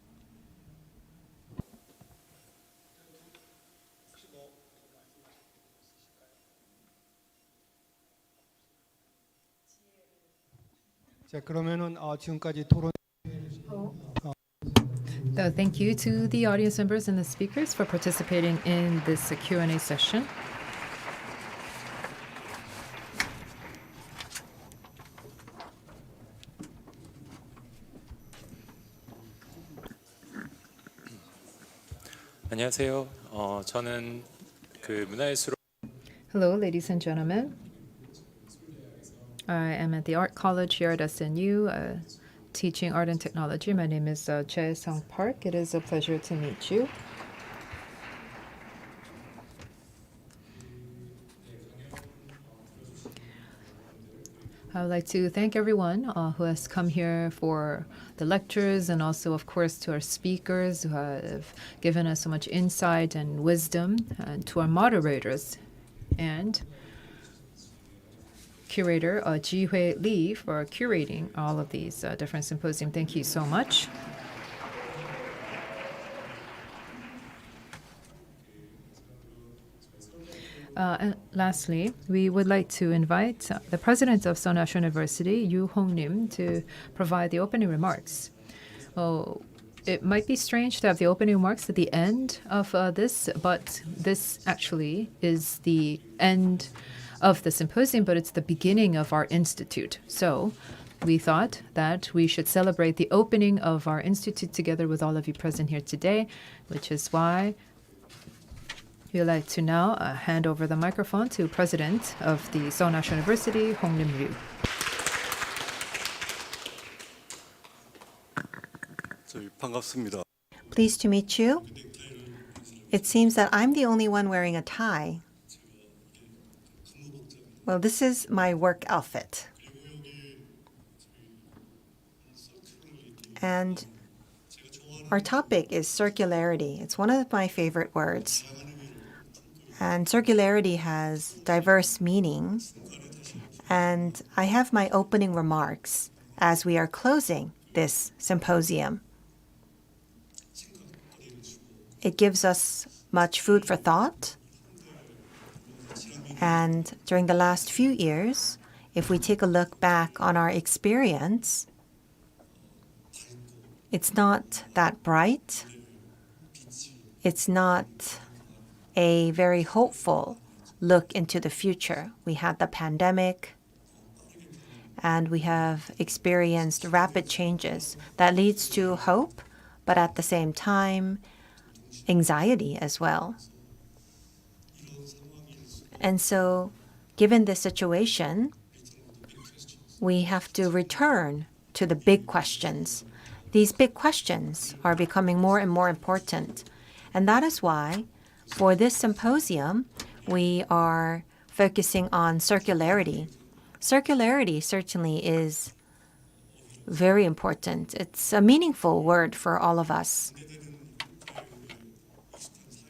자, 그러면은 지금까지 토론 So thank you to the audience members and the speakers for participating in this Q&A session. 안녕하세요. 저는 그 문화예술 Hello, ladies and gentlemen. I am at the Art College here at SNU, teaching art and technology. My name is Jae Sung Park. It is a pleasure to meet you. I would like to thank everyone who has come here for the lectures, and also, of course, to our speakers who have given us so much insight and wisdom, and to our moderators and curator Ji-Hui Lee for curating all of these different symposium. Thank you so much. And lastly, we would like to invite the president of Seoul National University, Yu Hong-nim, to provide the opening remarks. It might be strange to have the opening remarks at the end of this, but this actually is the end of the symposium, but it's the beginning of our institute. So we thought that we should celebrate the opening of our institute together with all of you present here today, which is why we'd like to now hand over the microphone to President of the Seoul National University, Hong-Lim Ryu. 반갑습니다. Pleased to meet you. It seems that I'm the only one wearing a tie. Well, this is my work outfit. And our topic is circularity. It's one of my favorite words. And circularity has diverse meanings. And I have my opening remarks as we are closing this symposium. It gives us much food for thought. And during the last few years, if we take a look back on our experience, it's not that bright. It's not a very hopeful look into the future. We had the pandemic, and we have experienced rapid changes that leads to hope, but at the same time, anxiety as well. And so, given this situation, we have to return to the big questions. These big questions are becoming more and more important. And that is why, for this symposium, we are focusing on circularity. Circularity certainly is very important. It's a meaningful word for all of us.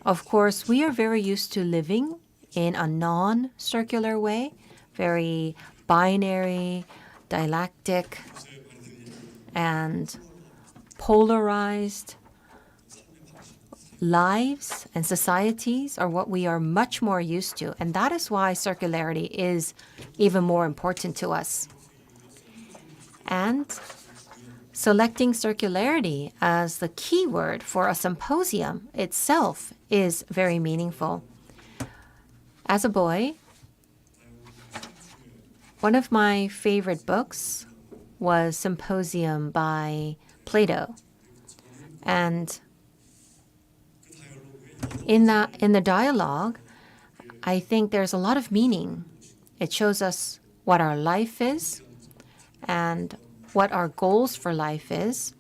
Of course, we are very used to living in a non-circular way, very binary, dialectic, and polarized lives and societies are what we are much more used to. And that is why circularity is even more important to us. And selecting circularity as the keyword for a symposium itself is very meaningful. As a boy, one of my favorite books was Symposium by Plato. And in the dialogue, I think there's a lot of meaning. It shows us what our life is and what our goals for life is.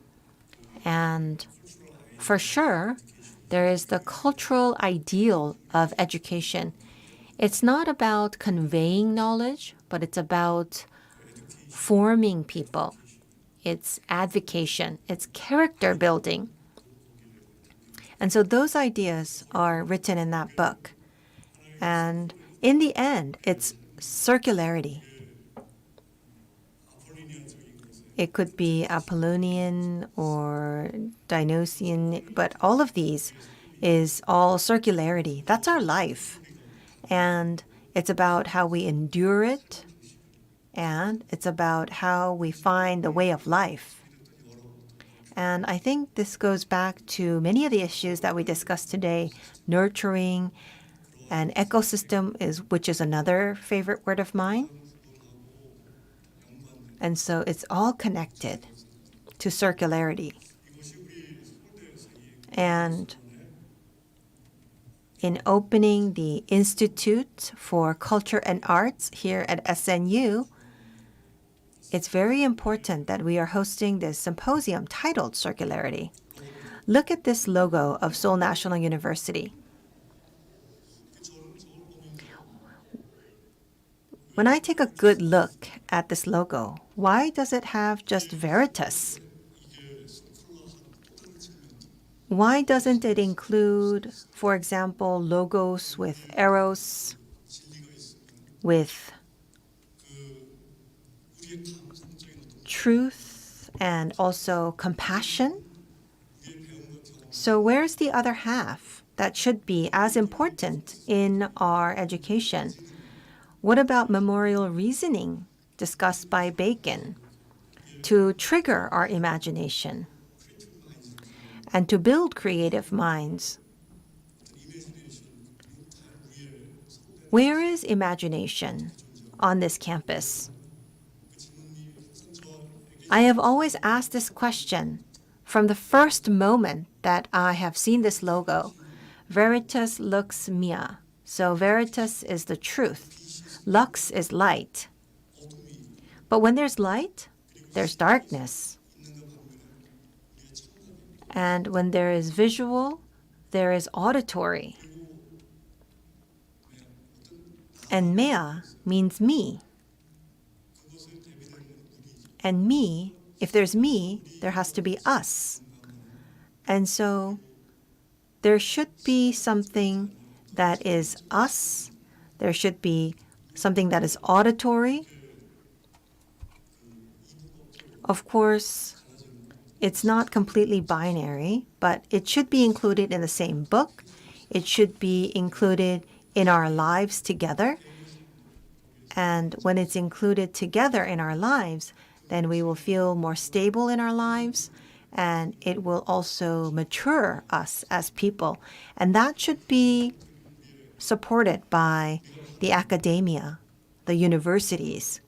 And for sure, there is the cultural ideal of education. It's not about conveying knowledge, but it's about forming people. It's advocation. It's character building. And so those ideas are written in that book. And in the end, it's circularity. It could be Apollonian or Dionysian, but all of these is all circularity. That's our life. And it's about how we endure it, and it's about how we find the way of life. And I think this goes back to many of the issues that we discussed today. Nurturing and ecosystem, which is another favorite word of mine. And so it's all connected to circularity. And in opening the Institute for Culture and Arts here at SNU, it's very important that we are hosting this symposium titled Circularity. Look at this logo of Seoul National University. When I take a good look at this logo, why does it have just Veritas? Why doesn't it include, for example, logos with arrows, with truth and also compassion? So where's the other half that should be as important in our education? What about memorial reasoning discussed by Bacon to trigger our imagination and to build creative minds? Where is imagination on this campus? I have always asked this question from the first moment that I have seen this logo. Veritas lux mea. So veritas is the truth. Lux is light. But when there's light, there's darkness. And when there is visual, there is auditory. And mea means me. And me, if there's me, there has to be us. And so there should be something that is us. There should be something that is auditory. Of course, it's not completely binary, but it should be included in the same book. It should be included in our lives together. And when it's included together in our lives, then we will feel more stable in our lives, and it will also mature us as people. And that should be supported by the academia, the universities.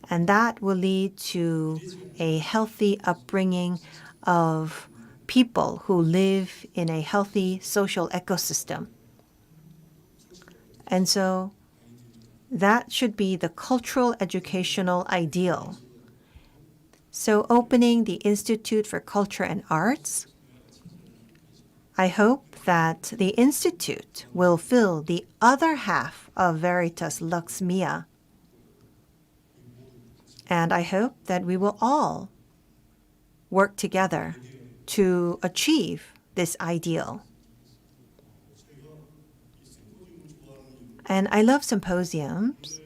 And that will lead to a healthy upbringing of people who live in a healthy social ecosystem. And so that should be the cultural educational ideal. So opening the Institute for Culture and Arts, I hope that the Institute will fill the other half of Veritas Lux Mea. And I hope that we will all work together to achieve this ideal. And I love symposiums.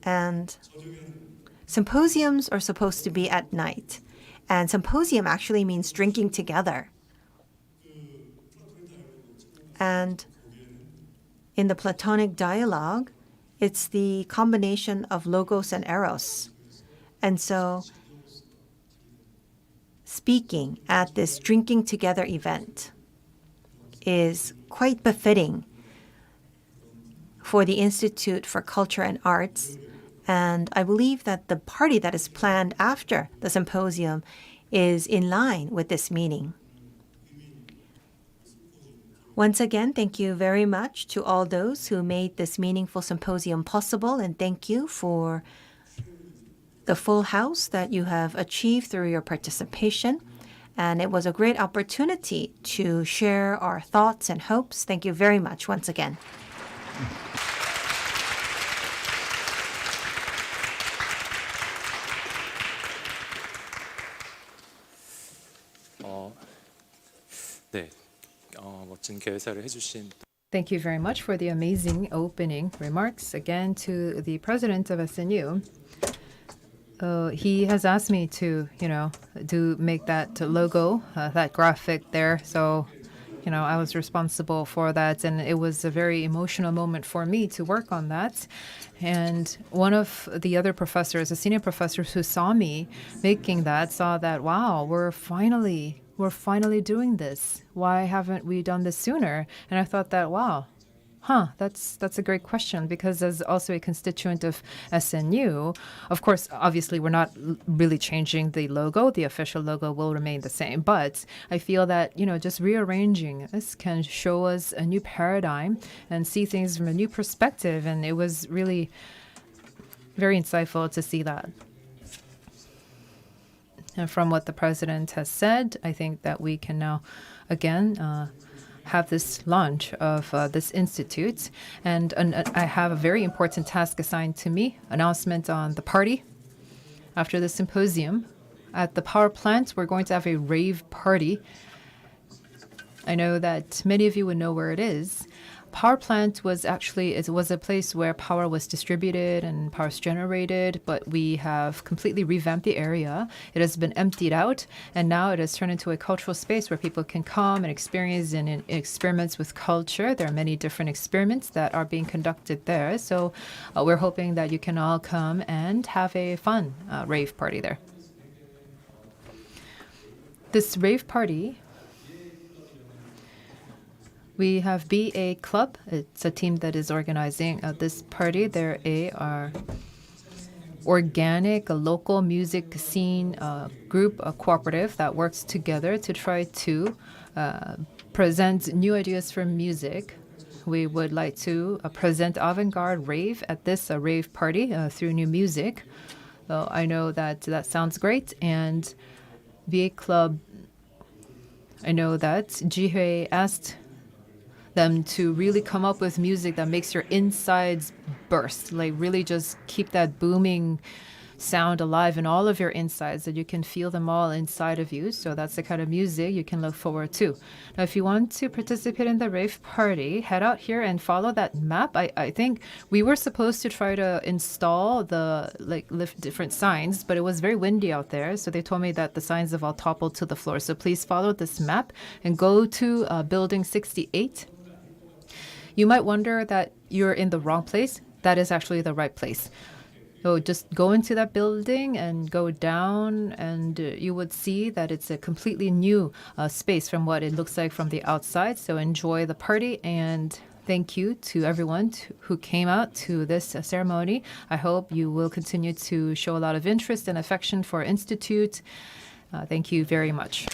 And symposiums are supposed to be at night. And symposium actually means drinking together. And in the Platonic dialogue, it's the combination of logos and eros. And so speaking at this drinking together event is quite befitting for the Institute for Culture and Arts. And I believe that the party that is planned after the symposium is in line with this meaning. Once again, thank you very much to all those who made this meaningful symposium possible, and thank you for the full house that you have achieved through your participation. And it was a great opportunity to share our thoughts and hopes. Thank you very much once again. 네, 멋진 개회사를 해주신. Thank you very much for the amazing opening remarks. Again, to the president of SNU. He has asked me to, make that logo, that graphic there. So I was responsible for that, and it was a very emotional moment for me to work on that. And one of the other professors, a senior professor who saw me making that, saw that, wow, we're finally doing this. Why haven't we done this sooner? And I thought that, wow, that's a great question, because as also a constituent of SNU, of course, obviously we're not really changing the logo. The official logo will remain the same, but I feel that, just rearranging this can show us a new paradigm and see things from a new perspective, and it was really very insightful to see that. And from what the president has said, I think that we can now again have this launch of this institute. And I have a very important task assigned to me, announcement on the party. After the symposium, at the power plant, we're going to have a rave party. I know that many of you would know where it is. Power plant was it was a place where power was distributed and power was generated, but we have completely revamped the area. It has been emptied out, and now it has turned into a cultural space where people can come and experience and experiments with culture. There are many different experiments that are being conducted there, so we're hoping that you can all come and have a fun rave party there. This rave party, we have BA Club. It's a team that is organizing this party. They're a organic, a local music scene group, a cooperative that works together to try to present new ideas for music. We would like to present avant-garde rave at this rave party through new music. I know that sounds great. And BA Club, I know that Jihoe asked them to really come up with music that makes your insides burst, like really just keep that booming sound alive in all of your insides, that you can feel them all inside of you. So that's the kind of music you can look forward to. Now, if you want to participate in the rave party, head out here and follow that map. I think we were supposed to try to install the different signs, but it was very windy out there. So they told me that the signs have all toppled to the floor. So please follow this map and go to building 68. You might wonder that you're in the wrong place. That is actually the right place. So just go into that building and go down, and you would see that it's a completely new space from what it looks like from the outside. So enjoy the party, and thank you to everyone who came out to this ceremony. I hope you will continue to show a lot of interest and affection for our institute. Thank you very much.